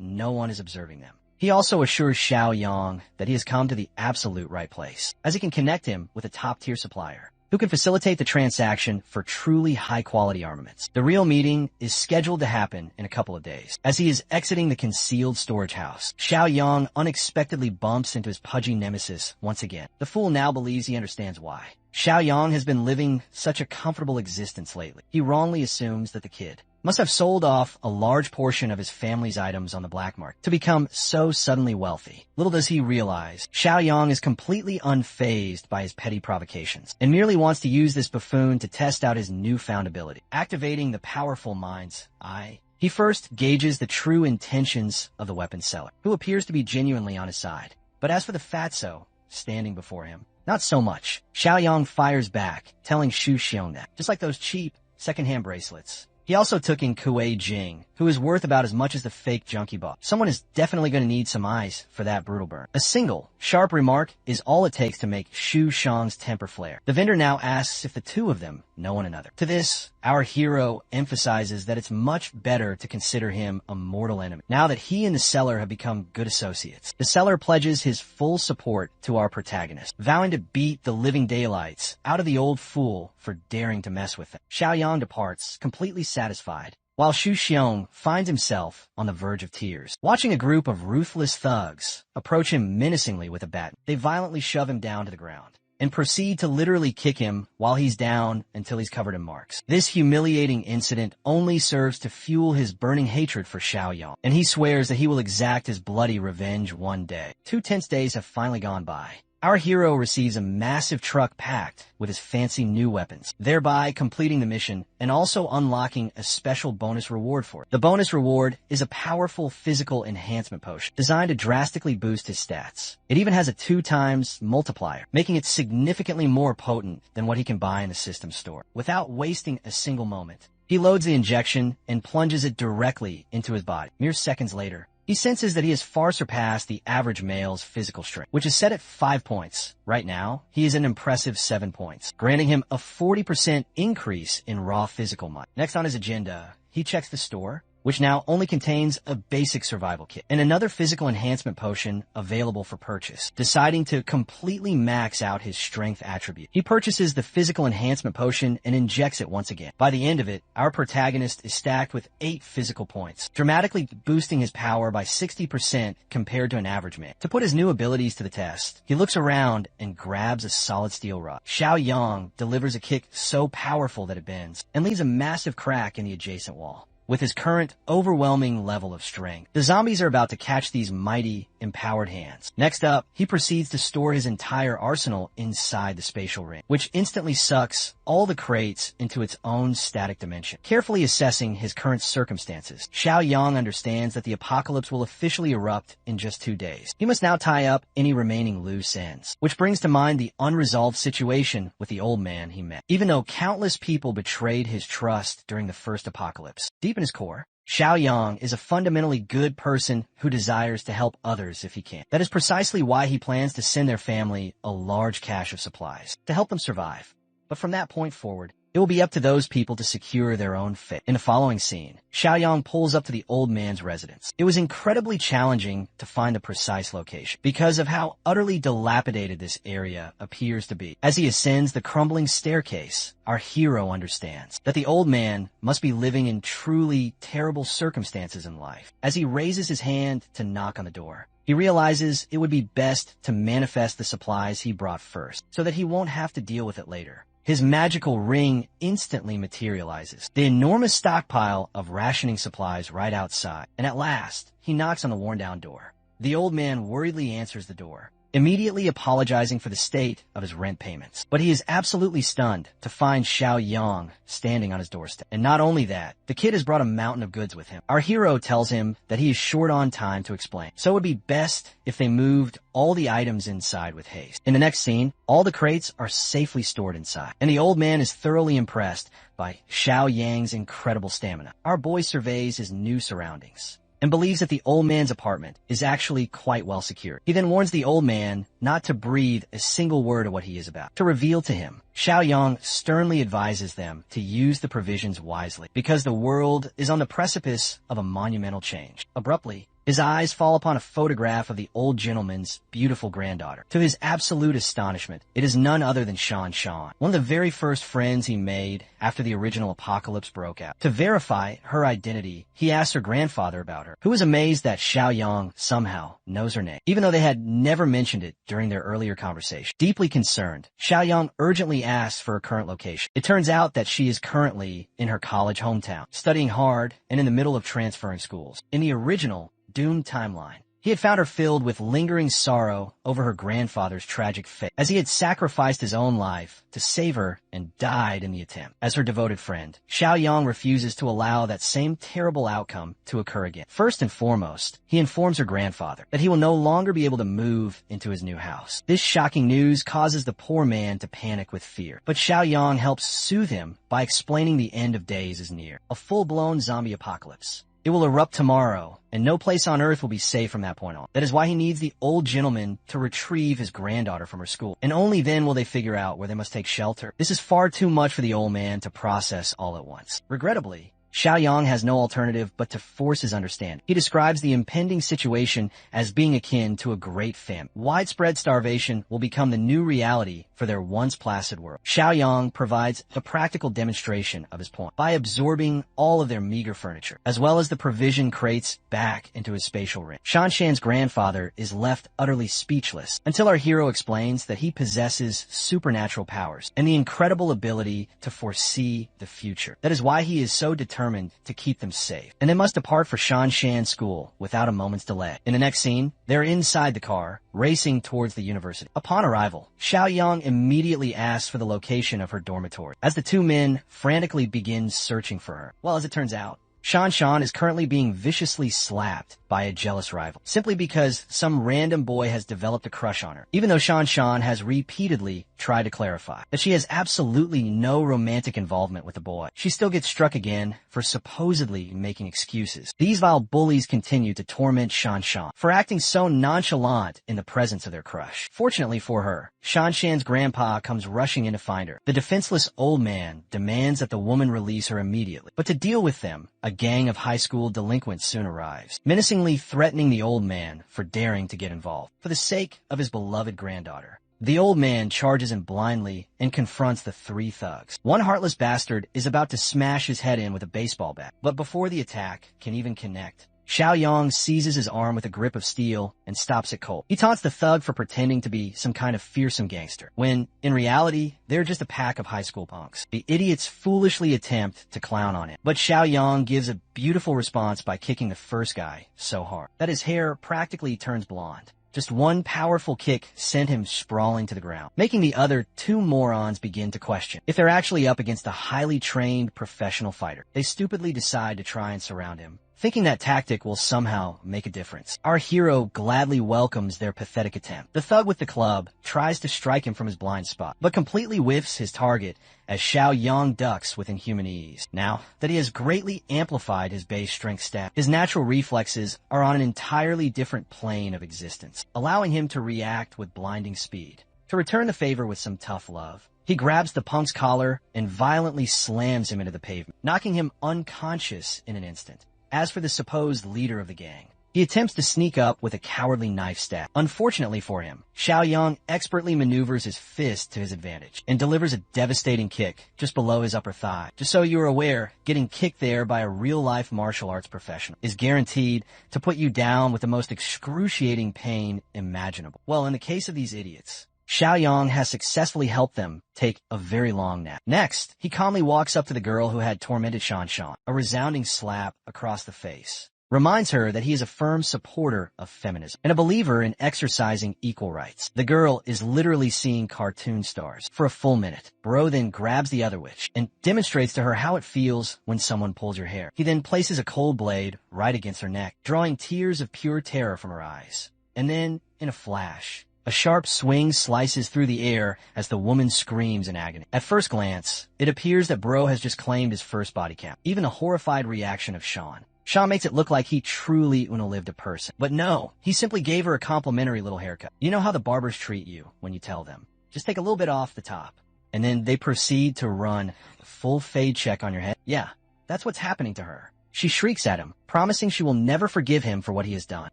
no one is observing them. He also assures Xiao Yang that he has come to the absolute right place, as he can connect him with a top-tier supplier who can facilitate the transaction for truly high-quality armaments. The real meeting is scheduled to happen in a couple of days. As he is exiting the concealed storage house, Xiao Yang unexpectedly bumps into his pudgy nemesis once again. The fool now believes he understands why. Xiao Yang has been living such a comfortable existence lately. He wrongly assumes that the kid must have sold off a large portion of his family's items on the black market to become so suddenly wealthy. Little does he realize, Xiao Yang is completely unfazed by his petty provocations and merely wants to use this buffoon to test out his newfound ability, activating the powerful mind's eye. He first gauges the true intentions of the weapons seller, who appears to be genuinely on his side. But as for the fatso standing before him, not so much. Xiao Yang fires back, telling Xu Xiong that, just like those cheap secondhand bracelets, he also took in Kuei Jing, who is worth about as much as the fake junkie bought. Someone is definitely going to need some eyes for that brutal burn. A single, sharp remark is all it takes to make Xu Xiong's temper flare. The vendor now asks if the two of them know one another. To this, our hero emphasizes that it's much better to consider him a mortal enemy, now that he and the seller have become good associates. The seller pledges his full support to our protagonist, vowing to beat the living daylights out of the old fool for daring to mess with him. Xiao Yang departs, completely satisfied, while Xu Xiong finds himself on the verge of tears. Watching a group of ruthless thugs approach him menacingly with a bat, they violently shove him down to the ground and proceed to literally kick him while he's down until he's covered in marks. This humiliating incident only serves to fuel his burning hatred for Xiao Yang, and he swears that he will exact his bloody revenge one day. 2 tense days have finally gone by. Our hero receives a massive truck packed with his fancy new weapons, thereby completing the mission and also unlocking a special bonus reward for it. The bonus reward is a powerful physical enhancement potion designed to drastically boost his stats. It even has a 2x multiplier, making it significantly more potent than what he can buy in the system store. Without wasting a single moment, he loads the injection and plunges it directly into his body. Mere seconds later, he senses that he has far surpassed the average male's physical strength, which is set at 5 points. Right now, he is an impressive 7 points, granting him a 40% increase in raw physical might. Next on his agenda, he checks the store, which now only contains a basic survival kit and another physical enhancement potion available for purchase. Deciding to completely max out his strength attribute, he purchases the physical enhancement potion and injects it once again. By the end of it, our protagonist is stacked with 8 physical points, dramatically boosting his power by 60% compared to an average man. To put his new abilities to the test, he looks around and grabs a solid steel rod. Xiao Yang delivers a kick so powerful that it bends and leaves a massive crack in the adjacent wall. With his current overwhelming level of strength, the zombies are about to catch these mighty, empowered hands. Next up, he proceeds to store his entire arsenal inside the spatial ring, which instantly sucks all the crates into its own static dimension. Carefully assessing his current circumstances, Xiao Yang understands that the apocalypse will officially erupt in just 2 days. He must now tie up any remaining loose ends, which brings to mind the unresolved situation with the old man he met. Even though countless people betrayed his trust during the first apocalypse, deep in his core, Xiaoyang is a fundamentally good person who desires to help others if he can. That is precisely why he plans to send their family a large cache of supplies to help them survive. But from that point forward, it will be up to those people to secure their own fate. In the following scene, Xiaoyang pulls up to the old man's residence. It was incredibly challenging to find the precise location because of how utterly dilapidated this area appears to be. As he ascends the crumbling staircase, our hero understands that the old man must be living in truly terrible circumstances in life. As he raises his hand to knock on the door, he realizes it would be best to manifest the supplies he brought first so that he won't have to deal with it later. His magical ring instantly materializes, the enormous stockpile of rationing supplies right outside, and at last, he knocks on the worn-down door. The old man worriedly answers the door, immediately apologizing for the state of his rent payments. But he is absolutely stunned to find Xiaoyang standing on his doorstep. And not only that, the kid has brought a mountain of goods with him. Our hero tells him that he is short on time to explain, so it would be best if they moved all the items inside with haste. In the next scene, all the crates are safely stored inside, and the old man is thoroughly impressed by Xiaoyang's incredible stamina. Our boy surveys his new surroundings and believes that the old man's apartment is actually quite well secured. He then warns the old man not to breathe a single word of what he is about to reveal to him. Xiaoyang sternly advises them to use the provisions wisely because the world is on the precipice of a monumental change. Abruptly, his eyes fall upon a photograph of the old gentleman's beautiful granddaughter. To his absolute astonishment, it is none other than Shan, one of the very first friends he made after the original apocalypse broke out. To verify her identity, he asks her grandfather about her, who is amazed that Xiaoyang somehow knows her name, even though they had never mentioned it during their earlier conversation. Deeply concerned, Xiaoyang urgently asks for her current location. It turns out that she is currently in her college hometown, studying hard and in the middle of transferring schools. In the original doomed timeline, he had found her filled with lingering sorrow over her grandfather's tragic fate, as he had sacrificed his own life to save her and died in the attempt. As her devoted friend, Xiaoyang refuses to allow that same terrible outcome to occur again. First and foremost, he informs her grandfather that he will no longer be able to move into his new house. This shocking news causes the poor man to panic with fear, but Xiaoyang helps soothe him by explaining the end of days is near, a full-blown zombie apocalypse. It will erupt tomorrow, and no place on Earth will be safe from that point on. That is why he needs the old gentleman to retrieve his granddaughter from her school, and only then will they figure out where they must take shelter. This is far too much for the old man to process all at once. Regrettably, Xiaoyang has no alternative but to force his understanding. He describes the impending situation as being akin to a great famine. Widespread starvation will become the new reality for their once placid world. Xiaoyang provides a practical demonstration of his point by absorbing all of their meager furniture, as well as the provision crates, back into his spatial ring. Shanshan's grandfather is left utterly speechless until our hero explains that he possesses supernatural powers and the incredible ability to foresee the future. That is why he is so determined to keep them safe, and they must depart for Shanshan school without a moment's delay. In the next scene, they're inside the car, racing towards the university. Upon arrival, Xiaoyang immediately asks for the location of her dormitory, as the two men frantically begin searching for her. Well, as it turns out, Shanshan is currently being viciously slapped by a jealous rival, simply because some random boy has developed a crush on her, even though Shanshan has repeatedly tried to clarify that she has absolutely no romantic involvement with the boy. She still gets struck again for supposedly making excuses. These vile bullies continue to torment Shanshan for acting so nonchalant in the presence of their crush. Fortunately for her, Shanshan's grandpa comes rushing in to find her. The defenseless old man demands that the woman release her immediately, but to deal with them, a gang of high school delinquents soon arrives, menacingly threatening the old man for daring to get involved. For the sake of his beloved granddaughter, the old man charges him blindly and confronts the three thugs. One heartless bastard is about to smash his head in with a baseball bat, but before the attack can even connect, Xiaoyang seizes his arm with a grip of steel and stops it cold. He taunts the thug for pretending to be some kind of fearsome gangster, when, in reality, they're just a pack of high school punks. The idiots foolishly attempt to clown on him, but Xiaoyang gives a beautiful response by kicking the first guy so hard that his hair practically turns blonde. Just one powerful kick sent him sprawling to the ground, making the other two morons begin to question if they're actually up against a highly trained professional fighter. They stupidly decide to try and surround him, thinking that tactic will somehow make a difference. Our hero gladly welcomes their pathetic attempt. The thug with the club tries to strike him from his blind spot, but completely whiffs his target as Xiaoyang ducks with inhuman ease. Now that he has greatly amplified his base strength stat, his natural reflexes are on an entirely different plane of existence, allowing him to react with blinding speed. To return the favor with some tough love, he grabs the punk's collar and violently slams him into the pavement, knocking him unconscious in an instant. As for the supposed leader of the gang, he attempts to sneak up with a cowardly knife stab. Unfortunately for him, Xiaoyang expertly maneuvers his fist to his advantage and delivers a devastating kick just below his upper thigh. Just so you are aware, getting kicked there by a real-life martial arts professional is guaranteed to put you down with the most excruciating pain imaginable. Well, in the case of these idiots, Xiaoyang has successfully helped them take a very long nap. Next, he calmly walks up to the girl who had tormented Shan. A resounding slap across the face reminds her that he is a firm supporter of feminism and a believer in exercising equal rights. The girl is literally seeing cartoon stars for a full minute. Bro then grabs the other witch and demonstrates to her how it feels when someone pulls your hair. He then places a cold blade right against her neck, drawing tears of pure terror from her eyes. And then, in a flash, a sharp swing slices through the air as the woman screams in agony. At first glance, it appears that Bro has just claimed his first body count. Even a horrified reaction of Sean makes it look like he truly unalived a person. But no, he simply gave her a complimentary little haircut. You know how the barbers treat you when you tell them, just take a little bit off the top. And then they proceed to run a full fade check on your head. Yeah, that's what's happening to her. She shrieks at him, promising she will never forgive him for what he has done.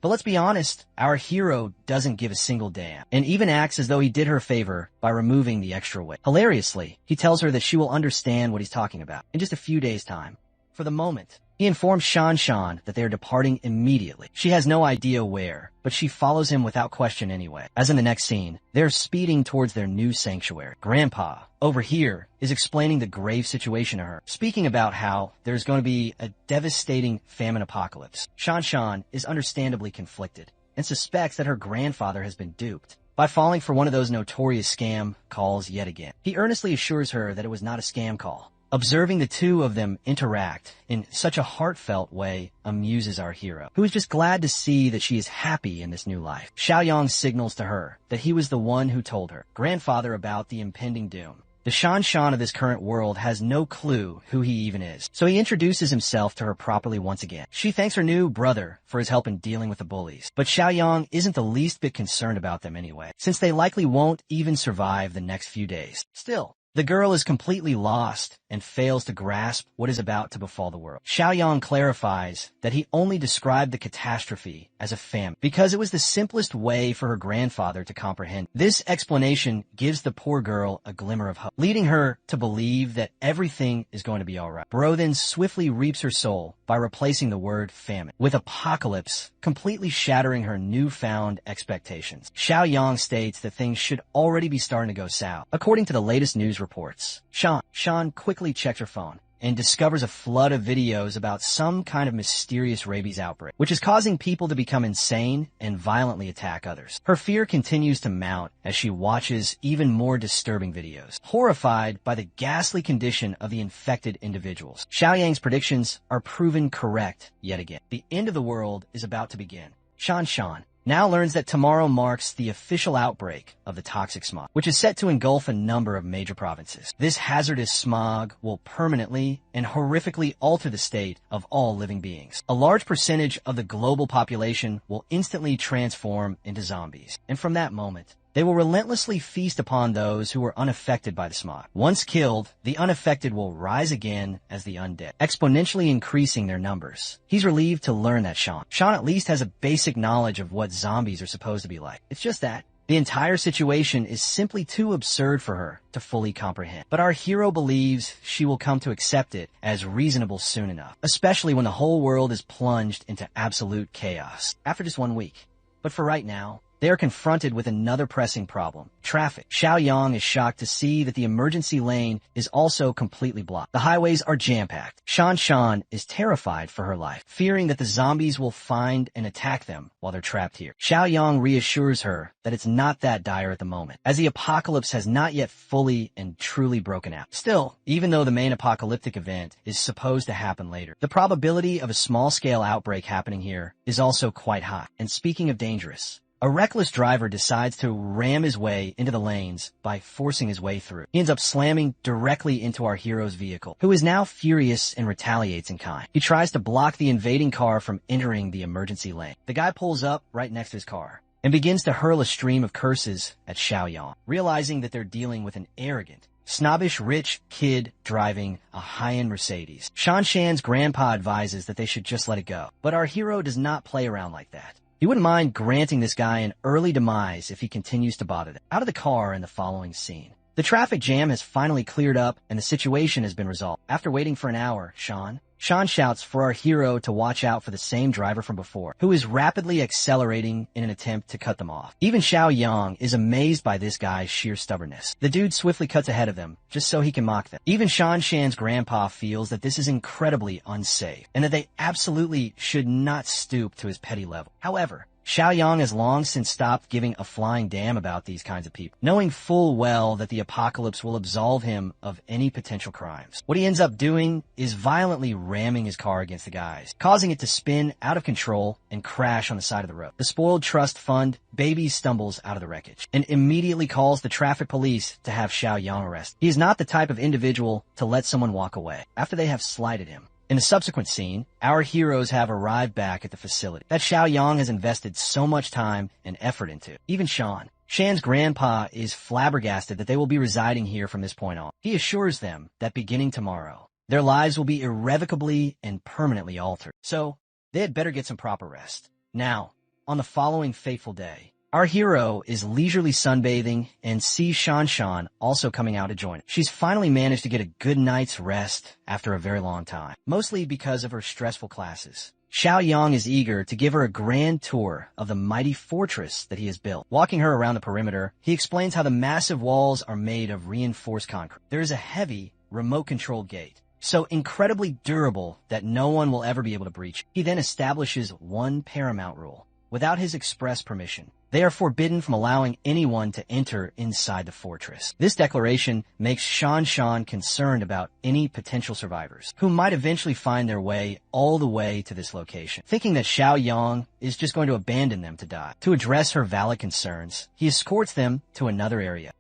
But let's be honest, our hero doesn't give a single damn, and even acts as though he did her a favor by removing the extra weight. Hilariously, he tells her that she will understand what he's talking about in just a few days' time. For the moment, he informs Shan that they are departing immediately. She has no idea where, but she follows him without question anyway. As in the next scene, they're speeding towards their new sanctuary. Grandpa, over here, is explaining the grave situation to her, speaking about how there's going to be a devastating famine apocalypse. Shan is understandably conflicted and suspects that her grandfather has been duped by falling for one of those notorious scam calls yet again. He earnestly assures her that it was not a scam call. Observing the two of them interact in such a heartfelt way amuses our hero, who is just glad to see that she is happy in this new life. Xiaoyang signals to her that he was the one who told her grandfather about the impending doom. The Shan of this current world has no clue who he even is, so he introduces himself to her properly once again. She thanks her new brother for his help in dealing with the bullies, but Xiaoyang isn't the least bit concerned about them anyway, since they likely won't even survive the next few days. Still, the girl is completely lost and fails to grasp what is about to befall the world. Xiaoyang clarifies that he only described the catastrophe as a famine because it was the simplest way for her grandfather to comprehend. This explanation gives the poor girl a glimmer of hope, leading her to believe that everything is going to be all right. Bro then swiftly reaps her soul by replacing the word famine with apocalypse, completely shattering her newfound expectations. Xiaoyang states that things should already be starting to go south. According to the latest news reports, Shan quickly checks her phone and discovers a flood of videos about some kind of mysterious rabies outbreak, which is causing people to become insane and violently attack others. Her fear continues to mount as she watches even more disturbing videos, horrified by the ghastly condition of the infected individuals. Xiaoyang's predictions are proven correct yet again. The end of the world is about to begin. Shan now learns that tomorrow marks the official outbreak of the toxic smog, which is set to engulf a number of major provinces. This hazardous smog will permanently and horrifically alter the state of all living beings. A large percentage of the global population will instantly transform into zombies, and from that moment, they will relentlessly feast upon those who are unaffected by the smog. Once killed, the unaffected will rise again as the undead, exponentially increasing their numbers. He's relieved to learn that Shan at least has a basic knowledge of what zombies are supposed to be like. It's just that the entire situation is simply too absurd for her to fully comprehend. But our hero believes she will come to accept it as reasonable soon enough, especially when the whole world is plunged into absolute chaos after just 1 week. But for right now, they are confronted with another pressing problem: traffic. Xiaoyang is shocked to see that the emergency lane is also completely blocked. The highways are jam-packed. Shan is terrified for her life, fearing that the zombies will find and attack them while they're trapped here. Xiaoyang reassures her that it's not that dire at the moment, as the apocalypse has not yet fully and truly broken out. Still, even though the main apocalyptic event is supposed to happen later, the probability of a small-scale outbreak happening here is also quite high. And speaking of dangerous, a reckless driver decides to ram his way into the lanes by forcing his way through. He ends up slamming directly into our hero's vehicle, who is now furious and retaliates in kind. He tries to block the invading car from entering the emergency lane. The guy pulls up right next to his car and begins to hurl a stream of curses at Xiaoyang, realizing that they're dealing with an arrogant, snobbish rich kid driving a high-end Mercedes. Shan's grandpa advises that they should just let it go, but our hero does not play around like that. He wouldn't mind granting this guy an early demise if he continues to bother them. Out of the car in the following scene. The traffic jam has finally cleared up and the situation has been resolved. After waiting for an hour, Sean shouts for our hero to watch out for the same driver from before, who is rapidly accelerating in an attempt to cut them off. Even Xiaoyang is amazed by this guy's sheer stubbornness. The dude swiftly cuts ahead of them, just so he can mock them. Even Shan's grandpa feels that this is incredibly unsafe, and that they absolutely should not stoop to his petty level. However, Xiaoyang has long since stopped giving a flying damn about these kinds of people, knowing full well that the apocalypse will absolve him of any potential crimes. What he ends up doing is violently ramming his car against the guys, causing it to spin out of control and crash on the side of the road. The spoiled trust fund baby stumbles out of the wreckage and immediately calls the traffic police to have Xiaoyang arrested. He is not the type of individual to let someone walk away after they have slighted him. In the subsequent scene, our heroes have arrived back at the facility that Xiaoyang has invested so much time and effort into. Even Shan's grandpa is flabbergasted that they will be residing here from this point on. He assures them that beginning tomorrow, their lives will be irrevocably and permanently altered. So, they had better get some proper rest. Now, on the following fateful day, our hero is leisurely sunbathing and sees Shan also coming out to join it. She's finally managed to get a good night's rest after a very long time, mostly because of her stressful classes. Xiaoyang is eager to give her a grand tour of the mighty fortress that he has built. Walking her around the perimeter, he explains how the massive walls are made of reinforced concrete. There is a heavy, remote-controlled gate, so incredibly durable that no one will ever be able to breach it. He then establishes one paramount rule. Without his express permission, they are forbidden from allowing anyone to enter inside the fortress. This declaration makes Shan concerned about any potential survivors, who might eventually find their way all the way to this location, thinking that Xiaoyang is just going to abandon them to die. To address her valid concerns, he escorts them to another area.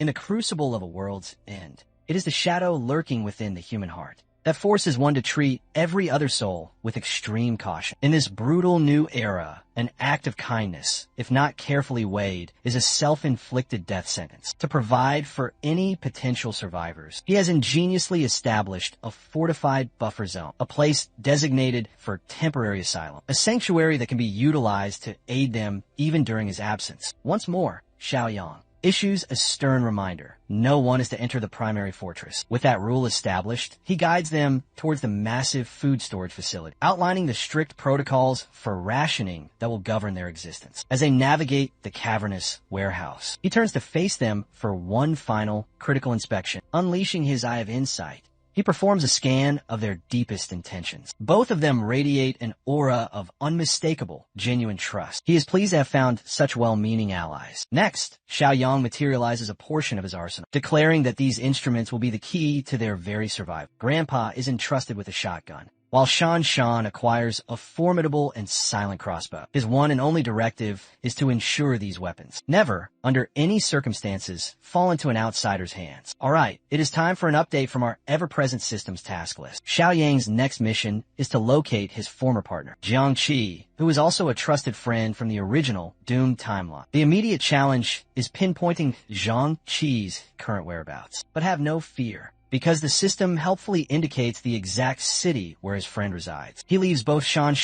In the crucible of a world's end, it is the shadow lurking within the human heart that forces one to treat every other soul with extreme caution. In this brutal new era, an act of kindness, if not carefully weighed, is a self-inflicted death sentence. To provide for any potential survivors, he has ingeniously established a fortified buffer zone, a place designated for temporary asylum, a sanctuary that can be utilized to aid them even during his absence. Once more, Xiaoyang issues a stern reminder. No one is to enter the primary fortress. With that rule established, he guides them towards the massive food storage facility, outlining the strict protocols for rationing that will govern their existence. As they navigate the cavernous warehouse, he turns to face them for one final critical inspection. Unleashing his eye of insight, he performs a scan of their deepest intentions. Both of them radiate an aura of unmistakable, genuine trust. He is pleased to have found such well-meaning allies. Next, Xiaoyang materializes a portion of his arsenal, declaring that these instruments will be the key to their very survival. Grandpa is entrusted with a shotgun, while Shan acquires a formidable and silent crossbow. His one and only directive is to ensure these weapons never, under any circumstances, fall into an outsider's hands. Alright, it is time for an update from our ever-present systems task list. Xiaoyang's next mission is to locate his former partner, Jiang Qi, who is also a trusted friend from the original Doom timeline. The immediate challenge is pinpointing Jiang Qi's current whereabouts. But have no fear, because the system helpfully indicates the exact city where his friend resides. He leaves both Shan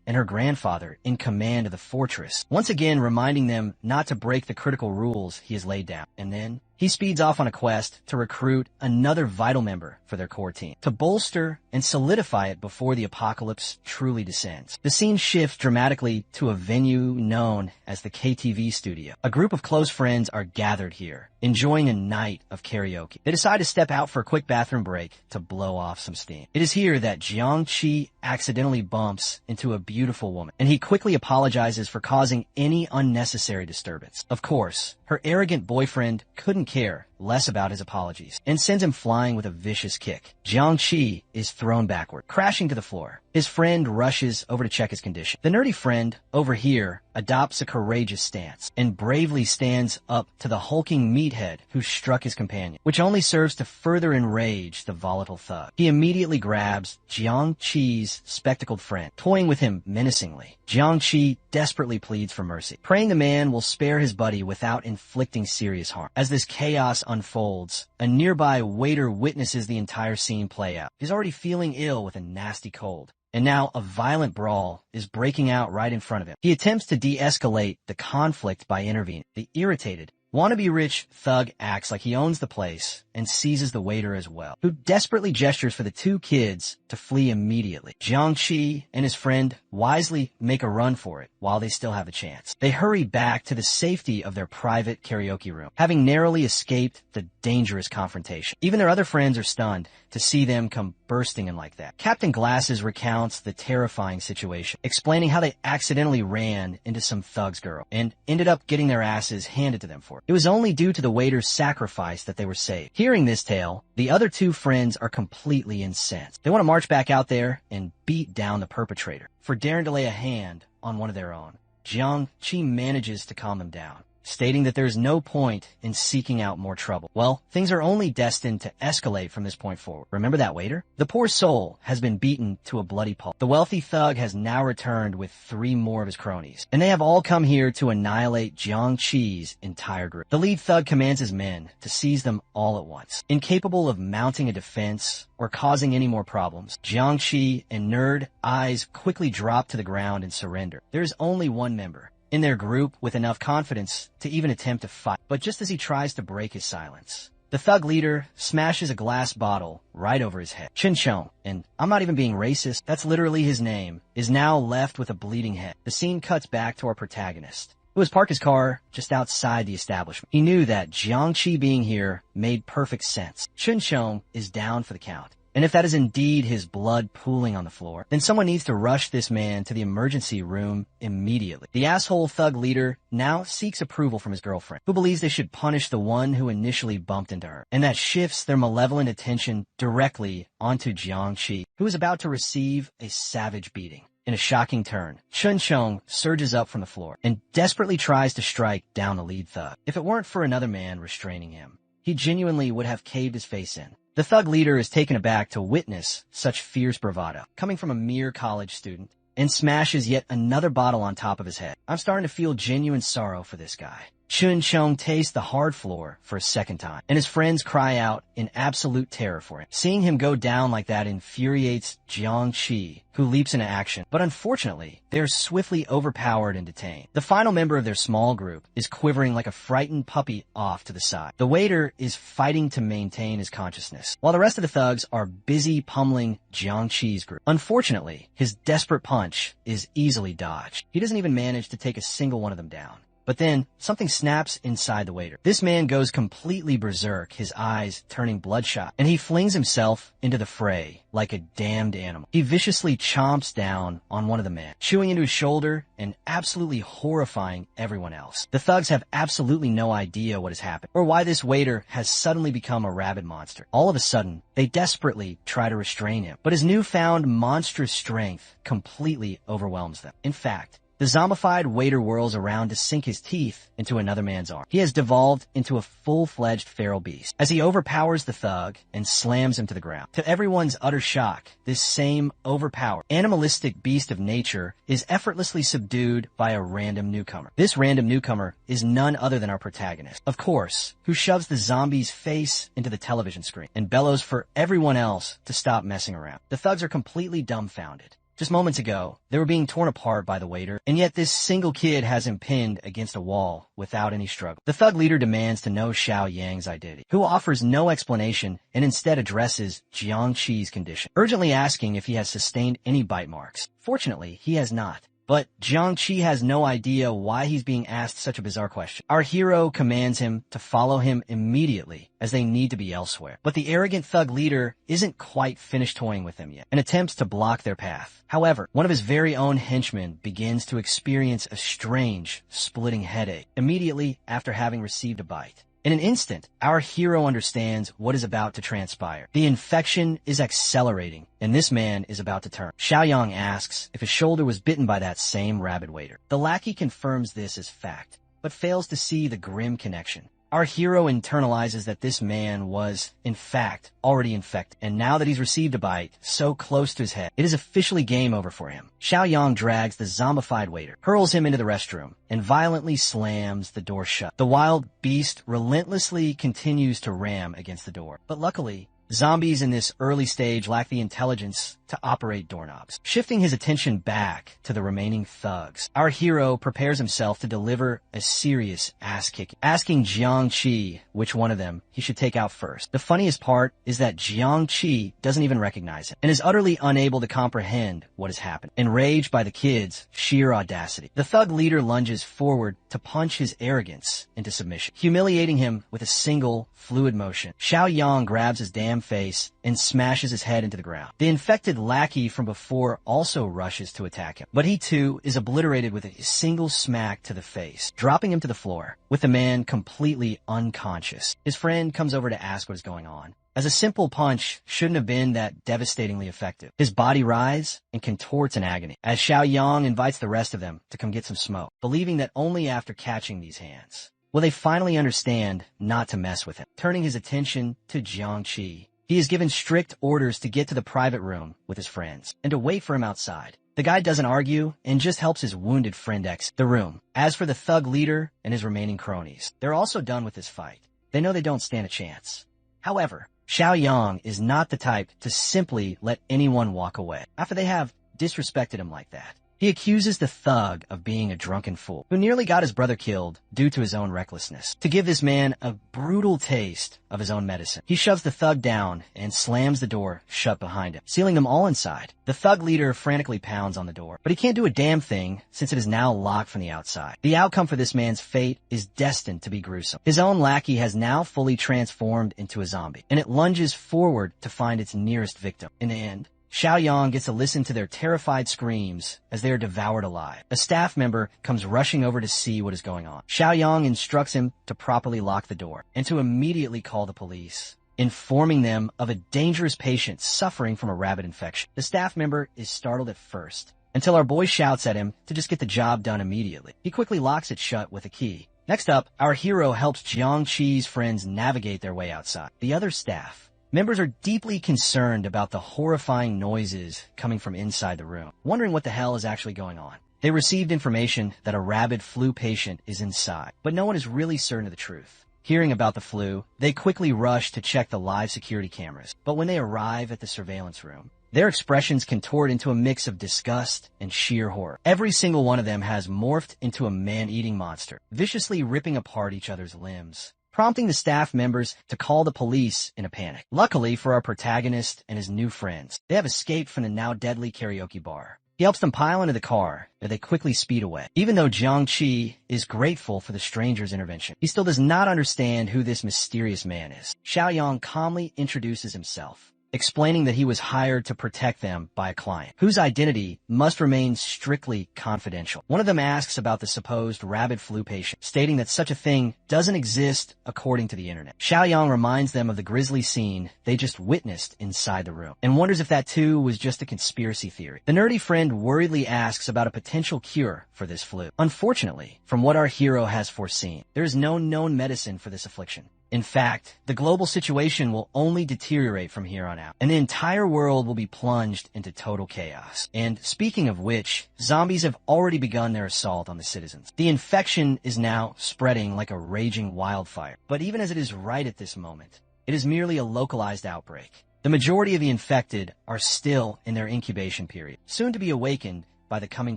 and her grandfather in command of the fortress, once again reminding them not to break the critical rules he has laid down. And then he speeds off on a quest to recruit another vital member for their core team, to bolster and solidify it before the apocalypse truly descends. The scene shifts dramatically to a venue known as the KTV studio. A group of close friends are gathered here, enjoying a night of karaoke. They decide to step out for a quick bathroom break to blow off some steam. It is here that Jiangqi accidentally bumps into a beautiful woman, and he quickly apologizes for causing any unnecessary disturbance. Of course, her arrogant boyfriend couldn't care less about his apologies and sends him flying with a vicious kick. Jiangqi is thrown backward, crashing to the floor. His friend rushes over to check his condition. The nerdy friend, over here, adopts a courageous stance and bravely stands up to the hulking meathead who struck his companion, which only serves to further enrage the volatile thug. He immediately grabs Jiangqi's spectacled friend, toying with him menacingly. Jiangqi desperately pleads for mercy, praying the man will spare his buddy without inflicting serious harm. As this chaos unfolds, a nearby waiter witnesses the entire scene play out. He's already feeling ill with a nasty cold, and now a violent brawl is breaking out right in front of him. He attempts to de-escalate the conflict by intervening. The irritated, wannabe rich thug acts like he owns the place and seizes the waiter as well, who desperately gestures for the two kids to flee immediately. Jiangqi and his friend wisely make a run for it while they still have a chance. They hurry back to the safety of their private karaoke room, having narrowly escaped the dangerous confrontation. Even their other friends are stunned to see them come bursting in like that. Captain Glasses recounts the terrifying situation, explaining how they accidentally ran into some thug's girl and ended up getting their asses handed to them for it. It was only due to the waiter's sacrifice that they were saved. Hearing this tale, the other two friends are completely incensed. They want to march back out there and beat down the perpetrator for daring to lay a hand on one of their own. Jiangqi manages to calm them down, stating that there is no point in seeking out more trouble. Well, things are only destined to escalate from this point forward. Remember that waiter? The poor soul has been beaten to a bloody pulp. The wealthy thug has now returned with 3 more of his cronies, and they have all come here to annihilate Jiangqi's entire group. The lead thug commands his men to seize them all at once. Incapable of mounting a defense or causing any more problems, Jiangqi and Nerd Eyes quickly drop to the ground and surrender. There is only one member in their group with enough confidence to even attempt to fight. But just as he tries to break his silence, the thug leader smashes a glass bottle right over his head. Chun, and I'm not even being racist, that's literally his name, is now left with a bleeding head. The scene cuts back to our protagonist, who has parked his car just outside the establishment. He knew that Jiangqi being here made perfect sense. Chun is down for the count. And if that is indeed his blood pooling on the floor, then someone needs to rush this man to the emergency room immediately. The asshole thug leader now seeks approval from his girlfriend, who believes they should punish the one who initially bumped into her. And that shifts their malevolent attention directly onto Jiangqi, who is about to receive a savage beating. In a shocking turn, Chun surges up from the floor and desperately tries to strike down the lead thug. If it weren't for another man restraining him, he genuinely would have caved his face in. The thug leader is taken aback to witness such fierce bravado coming from a mere college student and smashes yet another bottle on top of his head. I'm starting to feel genuine sorrow for this guy. Chun tastes the hard floor for a second time, and his friends cry out in absolute terror for him. Seeing him go down like that infuriates Jiangqi, who leaps into action. But unfortunately, they are swiftly overpowered and detained. The final member of their small group is quivering like a frightened puppy off to the side. The waiter is fighting to maintain his consciousness, while the rest of the thugs are busy pummeling Jiangqi's group. Unfortunately, his desperate punch is easily dodged. He doesn't even manage to take a single one of them down. But then, something snaps inside the waiter. This man goes completely berserk, his eyes turning bloodshot, and he flings himself into the fray like a damned animal. He viciously chomps down on one of the men, chewing into his shoulder and absolutely horrifying everyone else. The thugs have absolutely no idea what has happened, or why this waiter has suddenly become a rabid monster. All of a sudden, they desperately try to restrain him, but his newfound monstrous strength completely overwhelms them. In fact, the zombified waiter whirls around to sink his teeth into another man's arm. He has devolved into a full-fledged feral beast as he overpowers the thug and slams him to the ground. To everyone's utter shock, this same overpowered, animalistic beast of nature is effortlessly subdued by a random newcomer. This random newcomer is none other than our protagonist, of course, who shoves the zombie's face into the television screen and bellows for everyone else to stop messing around. The thugs are completely dumbfounded. Just moments ago, they were being torn apart by the waiter, and yet this single kid has him pinned against a wall without any struggle. The thug leader demands to know Xiao Yang's identity, who offers no explanation and instead addresses Jiangqi's condition, urgently asking if he has sustained any bite marks. Fortunately, he has not. But Jiangqi has no idea why he's being asked such a bizarre question. Our hero commands him to follow him immediately, as they need to be elsewhere. But the arrogant thug leader isn't quite finished toying with them yet, and attempts to block their path. However, one of his very own henchmen begins to experience a strange, splitting headache immediately after having received a bite. In an instant, our hero understands what is about to transpire. The infection is accelerating, and this man is about to turn. Xiaoyang asks if his shoulder was bitten by that same rabid waiter. The lackey confirms this as fact, but fails to see the grim connection. Our hero internalizes that this man was, in fact, already infected, and now that he's received a bite so close to his head, it is officially game over for him. Xiaoyang drags the zombified waiter, hurls him into the restroom, and violently slams the door shut. The wild beast relentlessly continues to ram against the door, but luckily, zombies in this early stage lack the intelligence to operate doorknobs. Shifting his attention back to the remaining thugs, our hero prepares himself to deliver a serious ass-kicking, asking Jiangqi which one of them he should take out first. The funniest part is that Jiangqi doesn't even recognize him and is utterly unable to comprehend what has happened. Enraged by the kid's sheer audacity, the thug leader lunges forward to punch his arrogance into submission, humiliating him with a single fluid motion. Xiaoyang grabs his damn face and smashes his head into the ground. The infected lackey from before also rushes to attack him, but he too is obliterated with a single smack to the face, dropping him to the floor, with the man completely unconscious. His friend comes over to ask what is going on, as a simple punch shouldn't have been that devastatingly effective. His body writhes and contorts in agony, as Xiaoyang invites the rest of them to come get some smoke, believing that only after catching these hands will they finally understand not to mess with him. Turning his attention to Jiangqi, he is given strict orders to get to the private room with his friends and to wait for him outside. The guy doesn't argue and just helps his wounded friend exit the room. As for the thug leader and his remaining cronies, they're also done with this fight. They know they don't stand a chance. However, Xiaoyang is not the type to simply let anyone walk away after they have disrespected him like that. He accuses the thug of being a drunken fool who nearly got his brother killed due to his own recklessness. To give this man a brutal taste of his own medicine, he shoves the thug down and slams the door shut behind him, sealing them all inside. The thug leader frantically pounds on the door, but he can't do a damn thing since it is now locked from the outside. The outcome for this man's fate is destined to be gruesome. His own lackey has now fully transformed into a zombie, and it lunges forward to find its nearest victim. In the end, Xiaoyang gets to listen to their terrified screams as they are devoured alive. A staff member comes rushing over to see what is going on. Xiaoyang instructs him to properly lock the door and to immediately call the police, informing them of a dangerous patient suffering from a rabid infection. The staff member is startled at first, until our boy shouts at him to just get the job done immediately. He quickly locks it shut with a key. Next up, our hero helps Jiangqi's friends navigate their way outside. The other staff members are deeply concerned about the horrifying noises coming from inside the room, wondering what the hell is actually going on. They received information that a rabid flu patient is inside, but no one is really certain of the truth. Hearing about the flu, they quickly rush to check the live security cameras, but when they arrive at the surveillance room, their expressions contort into a mix of disgust and sheer horror. Every single one of them has morphed into a man-eating monster, viciously ripping apart each other's limbs, prompting the staff members to call the police in a panic. Luckily for our protagonist and his new friends, they have escaped from the now deadly karaoke bar. He helps them pile into the car, and they quickly speed away. Even though Jiangqi is grateful for the stranger's intervention, he still does not understand who this mysterious man is. Xiaoyang calmly introduces himself, explaining that he was hired to protect them by a client, whose identity must remain strictly confidential. One of them asks about the supposed rabid flu patient, stating that such a thing doesn't exist according to the internet. Xiaoyang reminds them of the grisly scene they just witnessed inside the room, and wonders if that too was just a conspiracy theory. The nerdy friend worriedly asks about a potential cure for this flu. Unfortunately, from what our hero has foreseen, there is no known medicine for this affliction. In fact, the global situation will only deteriorate from here on out, and the entire world will be plunged into total chaos. And speaking of which, zombies have already begun their assault on the citizens. The infection is now spreading like a raging wildfire. But even as it is right at this moment, it is merely a localized outbreak. The majority of the infected are still in their incubation period, soon to be awakened by the coming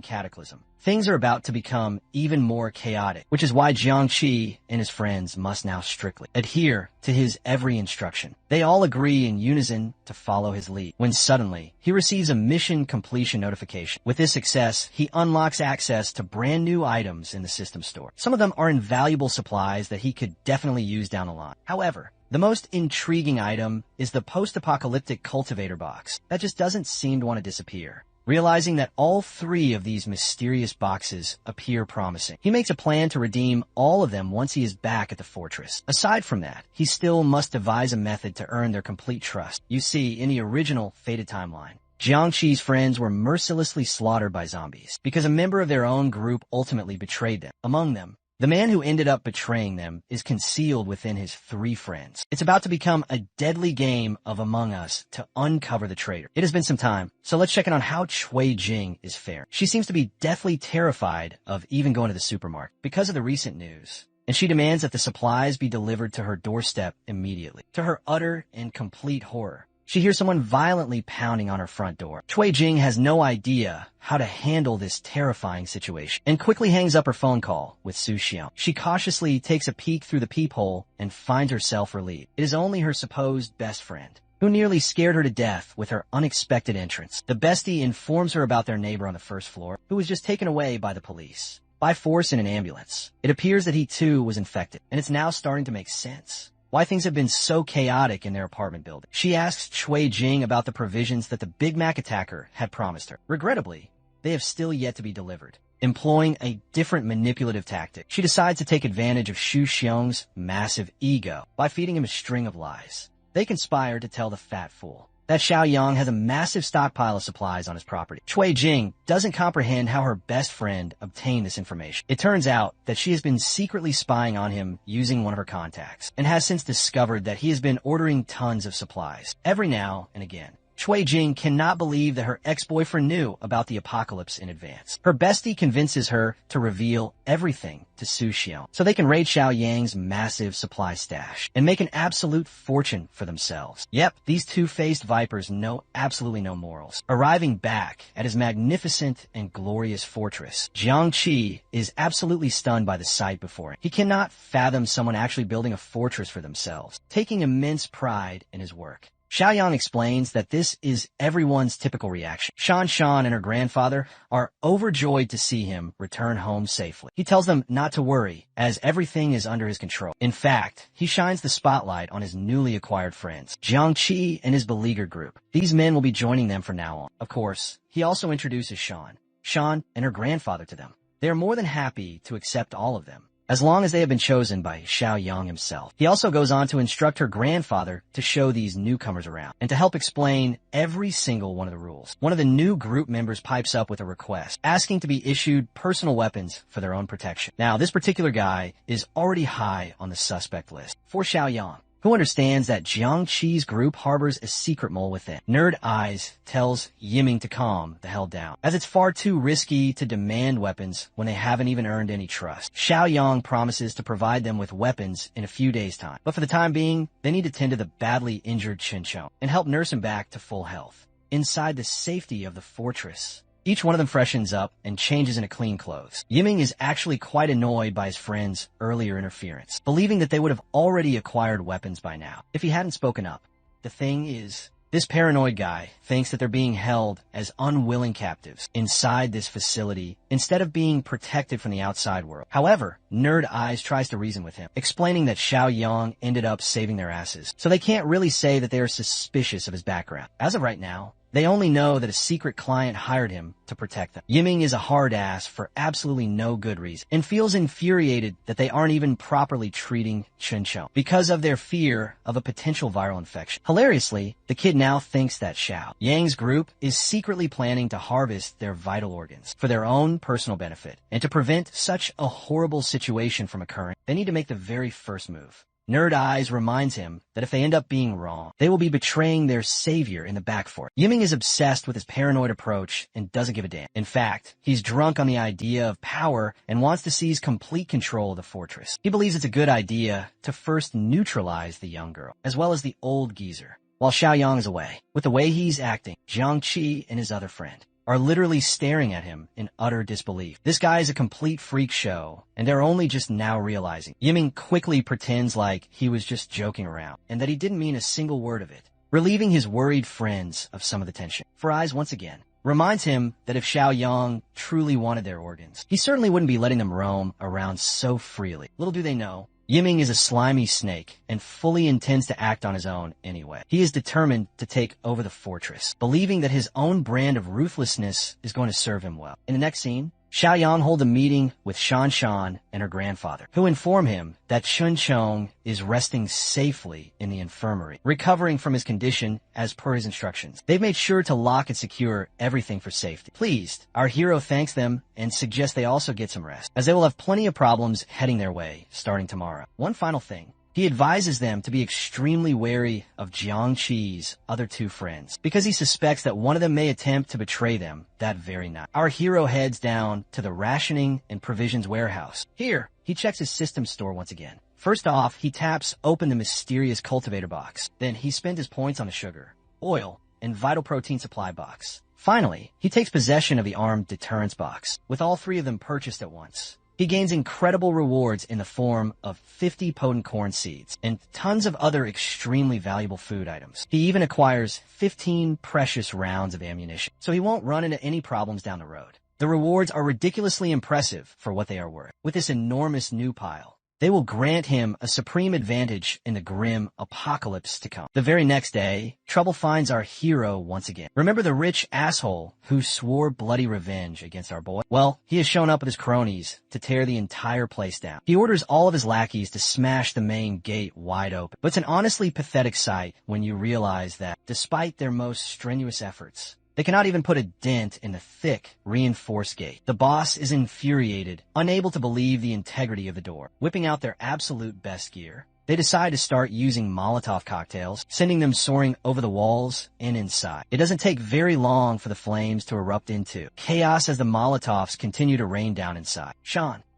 cataclysm. Things are about to become even more chaotic, which is why Jiangqi and his friends must now strictly adhere to his every instruction. They all agree in unison to follow his lead, when suddenly he receives a mission completion notification. With this success, he unlocks access to brand new items in the system store. Some of them are invaluable supplies that he could definitely use down the line. However, the most intriguing item is the post-apocalyptic cultivator box that just doesn't seem to want to disappear. Realizing that all 3 of these mysterious boxes appear promising, he makes a plan to redeem all of them once he is back at the fortress. Aside from that, he still must devise a method to earn their complete trust. You see, in the original Fated timeline, Jiangqi's friends were mercilessly slaughtered by zombies because a member of their own group ultimately betrayed them. Among them, the man who ended up betraying them is concealed within his 3 friends. It's about to become a deadly game of Among Us to uncover the traitor. It has been some time, so let's check in on how Cui Jing is faring. She seems to be deathly terrified of even going to the supermarket because of the recent news, and she demands that the supplies be delivered to her doorstep immediately. To her utter and complete horror, she hears someone violently pounding on her front door. Cui Jing has no idea how to handle this terrifying situation and quickly hangs up her phone call with Su Xiao. She cautiously takes a peek through the peephole and finds herself relieved. It is only her supposed best friend, who nearly scared her to death with her unexpected entrance. The bestie informs her about their neighbor on the first floor, who was just taken away by the police, by force in an ambulance. It appears that he too was infected, and it's now starting to make sense why things have been so chaotic in their apartment building. She asks Cui Jing about the provisions that the Big Mac attacker had promised her. Regrettably, they have still yet to be delivered. Employing a different manipulative tactic, she decides to take advantage of Xu Xiong's massive ego by feeding him a string of lies. They conspire to tell the fat fool that Xiaoyang has a massive stockpile of supplies on his property. Cui Jing doesn't comprehend how her best friend obtained this information. It turns out that she has been secretly spying on him using one of her contacts, and has since discovered that he has been ordering tons of supplies every now and again. Cui Jing cannot believe that her ex-boyfriend knew about the apocalypse in advance. Her bestie convinces her to reveal everything to Su Xiao so they can raid Xiaoyang's massive supply stash and make an absolute fortune for themselves. Yep, these two-faced vipers know absolutely no morals. Arriving back at his magnificent and glorious fortress, Jiangqi is absolutely stunned by the sight before him. He cannot fathom someone actually building a fortress for themselves, taking immense pride in his work. Xiaoyang explains that this is everyone's typical reaction. Shan and her grandfather are overjoyed to see him return home safely. He tells them not to worry, as everything is under his control. In fact, he shines the spotlight on his newly acquired friends, Jiangqi and his beleaguered group. These men will be joining them from now on. Of course, he also introduces Shan and her grandfather to them. They are more than happy to accept all of them, as long as they have been chosen by Xiaoyang himself. He also goes on to instruct her grandfather to show these newcomers around and to help explain every single one of the rules. One of the new group members pipes up with a request, asking to be issued personal weapons for their own protection. Now, this particular guy is already high on the suspect list for Xiaoyang, who understands that Jiangqi's group harbors a secret mole within. Nerd Eyes tells Yiming to calm the hell down, as it's far too risky to demand weapons when they haven't even earned any trust. Xiaoyang promises to provide them with weapons in a few days' time, but for the time being, they need to tend to the badly injured Chinchou and help nurse him back to full health. Inside the safety of the fortress, each one of them freshens up and changes into clean clothes. Yiming is actually quite annoyed by his friend's earlier interference, believing that they would have already acquired weapons by now if he hadn't spoken up. The thing is, this paranoid guy thinks that they're being held as unwilling captives inside this facility instead of being protected from the outside world. However, Nerd Eyes tries to reason with him, explaining that Xiaoyang ended up saving their asses, so they can't really say that they are suspicious of his background. As of right now, they only know that a secret client hired him to protect them. Yiming is a hard ass for absolutely no good reason and feels infuriated that they aren't even properly treating Chinchou because of their fear of a potential viral infection. Hilariously, the kid now thinks that Xiaoyang's group is secretly planning to harvest their vital organs for their own personal benefit, and to prevent such a horrible situation from occurring, they need to make the very first move. Nerd Eyes reminds him that if they end up being wrong, they will be betraying their savior in the backfort. Yiming is obsessed with his paranoid approach and doesn't give a damn. In fact, he's drunk on the idea of power and wants to seize complete control of the fortress. He believes it's a good idea to first neutralize the young girl, as well as the old geezer, while Xiaoyang is away. With the way he's acting, Jiangqi and his other friend are literally staring at him in utter disbelief. This guy is a complete freak show, and they're only just now realizing. Yiming quickly pretends like he was just joking around, and that he didn't mean a single word of it, relieving his worried friends of some of the tension. Fries, once again, reminds him that if Xiaoyang truly wanted their organs, he certainly wouldn't be letting them roam around so freely. Little do they know, Yiming is a slimy snake and fully intends to act on his own anyway. He is determined to take over the fortress, believing that his own brand of ruthlessness is going to serve him well. In the next scene, Xiaoyang holds a meeting with Shan Shan and her grandfather, who inform him that Chun Chong is resting safely in the infirmary, recovering from his condition as per his instructions. They've made sure to lock and secure everything for safety. Pleased, our hero thanks them and suggests they also get some rest, as they will have plenty of problems heading their way starting tomorrow. One final thing. He advises them to be extremely wary of Jiangqi's other two friends, because he suspects that one of them may attempt to betray them that very night. Our hero heads down to the rationing and provisions warehouse. Here, he checks his system store once again. First off, he taps open the mysterious cultivator box. Then he spends his points on the sugar, oil, and vital protein supply box. Finally, he takes possession of the armed deterrence box, with all three of them purchased at once. He gains incredible rewards in the form of 50 potent corn seeds and tons of other extremely valuable food items. He even acquires 15 precious rounds of ammunition, so he won't run into any problems down the road. The rewards are ridiculously impressive for what they are worth. With this enormous new pile, they will grant him a supreme advantage in the grim apocalypse to come. The very next day, trouble finds our hero once again. Remember the rich asshole who swore bloody revenge against our boy? Well, he has shown up with his cronies to tear the entire place down. He orders all of his lackeys to smash the main gate wide open. But it's an honestly pathetic sight when you realize that, despite their most strenuous efforts, they cannot even put a dent in the thick, reinforced gate. The boss is infuriated, unable to believe the integrity of the door. Whipping out their absolute best gear, they decide to start using Molotov cocktails, sending them soaring over the walls and inside. It doesn't take very long for the flames to erupt into chaos as the Molotovs continue to rain down inside.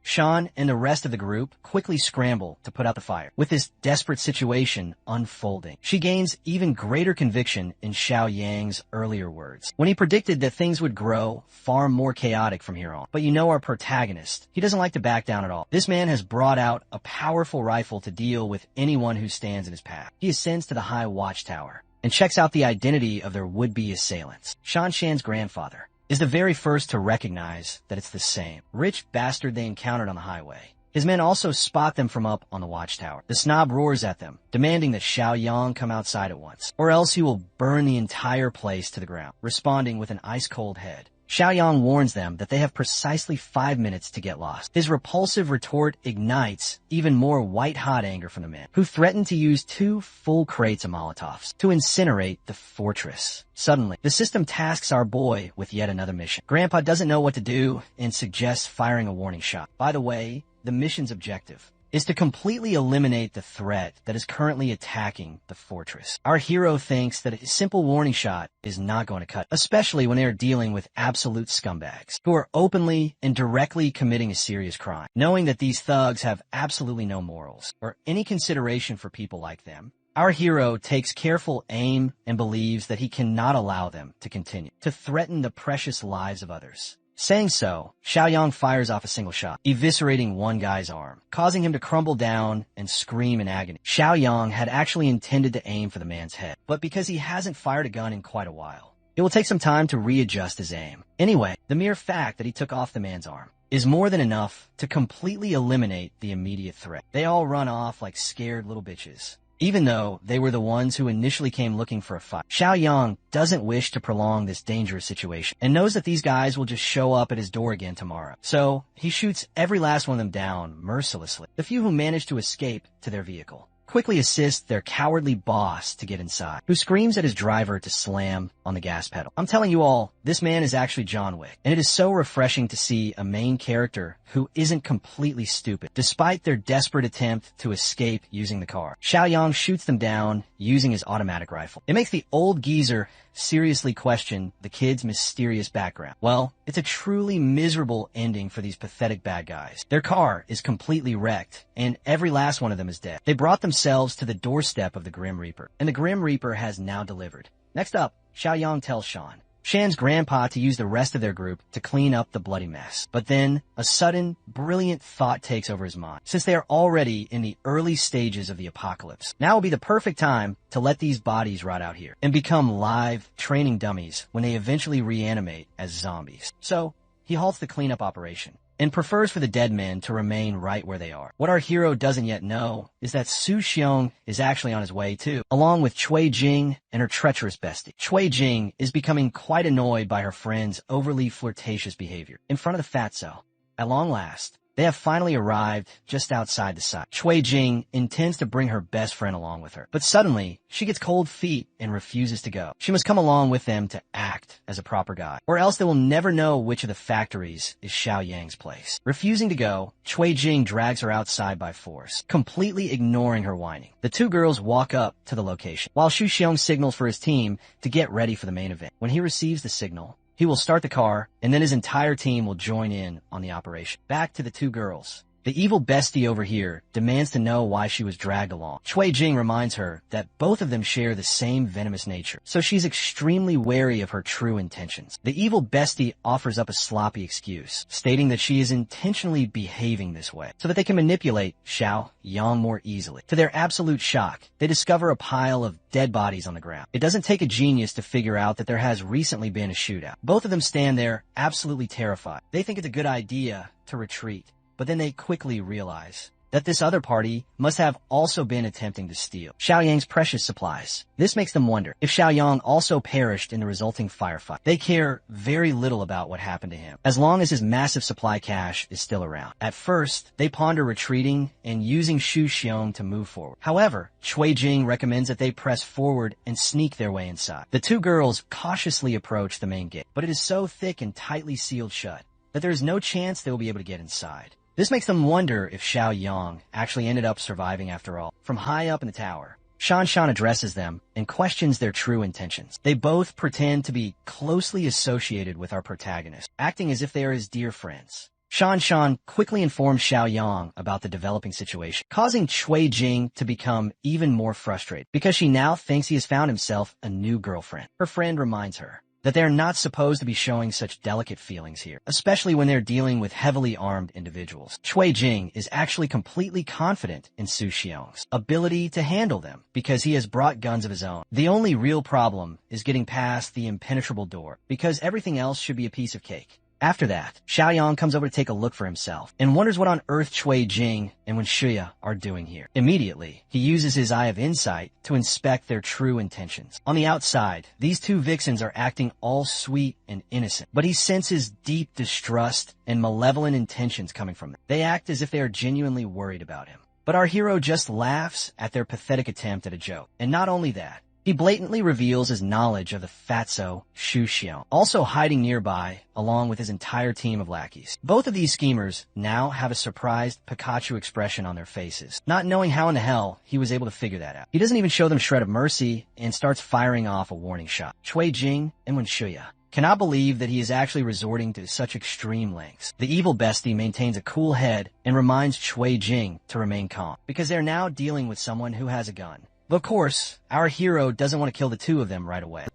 Sean and the rest of the group quickly scramble to put out the fire, with this desperate situation unfolding. She gains even greater conviction in Xiaoyang's earlier words, when he predicted that things would grow far more chaotic from here on. But you know our protagonist, he doesn't like to back down at all. This man has brought out a powerful rifle to deal with anyone who stands in his path. He ascends to the high watchtower and checks out the identity of their would-be assailants. Shan Shan's grandfather is the very first to recognize that it's the same rich bastard they encountered on the highway. His men also spot them from up on the watchtower. The snob roars at them, demanding that Xiaoyang come outside at once, or else he will burn the entire place to the ground, responding with an ice-cold head. Xiaoyang warns them that they have precisely 5 minutes to get lost. His repulsive retort ignites even more white-hot anger from the men, who threaten to use 2 full crates of Molotovs to incinerate the fortress. Suddenly, the system tasks our boy with yet another mission. Grandpa doesn't know what to do and suggests firing a warning shot. By the way, the mission's objective is to completely eliminate the threat that is currently attacking the fortress. Our hero thinks that a simple warning shot is not going to cut, especially when they are dealing with absolute scumbags who are openly and directly committing a serious crime. Knowing that these thugs have absolutely no morals or any consideration for people like them, our hero takes careful aim and believes that he cannot allow them to continue to threaten the precious lives of others. Saying so, Xiaoyang fires off a single shot, eviscerating one guy's arm, causing him to crumble down and scream in agony. Xiaoyang had actually intended to aim for the man's head, but because he hasn't fired a gun in quite a while, it will take some time to readjust his aim. Anyway, the mere fact that he took off the man's arm is more than enough to completely eliminate the immediate threat. They all run off like scared little bitches, even though they were the ones who initially came looking for a fight. Xiaoyang doesn't wish to prolong this dangerous situation and knows that these guys will just show up at his door again tomorrow. So he shoots every last one of them down mercilessly. The few who manage to escape to their vehicle quickly assist their cowardly boss to get inside, who screams at his driver to slam on the gas pedal. I'm telling you all, this man is actually John Wick, and it is so refreshing to see a main character who isn't completely stupid, despite their desperate attempt to escape using the car. Xiaoyang shoots them down using his automatic rifle. It makes the old geezer seriously question the kid's mysterious background. Well, it's a truly miserable ending for these pathetic bad guys. Their car is completely wrecked, and every last one of them is dead. They brought themselves to the doorstep of the Grim Reaper, and the Grim Reaper has now delivered. Next up, Xiaoyang tells Shan's grandpa to use the rest of their group to clean up the bloody mess. But then, a sudden, brilliant thought takes over his mind. Since they are already in the early stages of the apocalypse, now will be the perfect time to let these bodies rot out here and become live training dummies when they eventually reanimate as zombies. So, he halts the cleanup operation and prefers for the dead men to remain right where they are. What our hero doesn't yet know is that Su Xiong is actually on his way too, along with Cui Jing and her treacherous bestie. Cui Jing is becoming quite annoyed by her friend's overly flirtatious behavior in front of the fatso. At long last, they have finally arrived just outside the site. Cui Jing intends to bring her best friend along with her, but suddenly, she gets cold feet and refuses to go. She must come along with them to act as a proper guy, or else they will never know which of the factories is Xiao Yang's place. Refusing to go, Cui Jing drags her outside by force, completely ignoring her whining. The two girls walk up to the location, while Xu Xiong signals for his team to get ready for the main event. When he receives the signal, he will start the car, and then his entire team will join in on the operation. Back to the two girls. The evil bestie over here demands to know why she was dragged along. Cui Jing reminds her that both of them share the same venomous nature, so she's extremely wary of her true intentions. The evil bestie offers up a sloppy excuse, stating that she is intentionally behaving this way, so that they can manipulate Xiao Yang more easily. To their absolute shock, they discover a pile of dead bodies on the ground. It doesn't take a genius to figure out that there has recently been a shootout. Both of them stand there absolutely terrified. They think it's a good idea to retreat, but then they quickly realize that this other party must have also been attempting to steal Xiao Yang's precious supplies. This makes them wonder if Xiao Yang also perished in the resulting firefight. They care very little about what happened to him, as long as his massive supply cache is still around. At first, they ponder retreating and using Xu Xiong to move forward. However, Cui Jing recommends that they press forward and sneak their way inside. The two girls cautiously approach the main gate, but it is so thick and tightly sealed shut that there is no chance they will be able to get inside. This makes them wonder if Xiao Yang actually ended up surviving after all. From high up in the tower, Shan addresses them and questions their true intentions. They both pretend to be closely associated with our protagonist, acting as if they are his dear friends. Shan quickly informs Xiao Yang about the developing situation, causing Cui Jing to become even more frustrated because she now thinks he has found himself a new girlfriend. Her friend reminds her that they are not supposed to be showing such delicate feelings here, especially when they're dealing with heavily armed individuals. Cui Jing is actually completely confident in Su Xiong's ability to handle them because he has brought guns of his own. The only real problem is getting past the impenetrable door, because everything else should be a piece of cake. After that, Xiao Yang comes over to take a look for himself and wonders what on earth Cui Jing and Shuya are doing here. Immediately, he uses his eye of insight to inspect their true intentions. On the outside, these two vixens are acting all sweet and innocent, but he senses deep distrust and malevolent intentions coming from them. They act as if they are genuinely worried about him. But our hero just laughs at their pathetic attempt at a joke. And not only that, he blatantly reveals his knowledge of the fatso Xu Xiong, also hiding nearby along with his entire team of lackeys. Both of these schemers now have a surprised Pikachu expression on their faces, not knowing how in the hell he was able to figure that out. He doesn't even show them a shred of mercy and starts firing off a warning shot. Cui Jing and Shuya cannot believe that he is actually resorting to such extreme lengths. The evil bestie maintains a cool head and reminds Cui Jing to remain calm, because they're now dealing with someone who has a gun. But of course, our hero doesn't want to kill the two of them right away.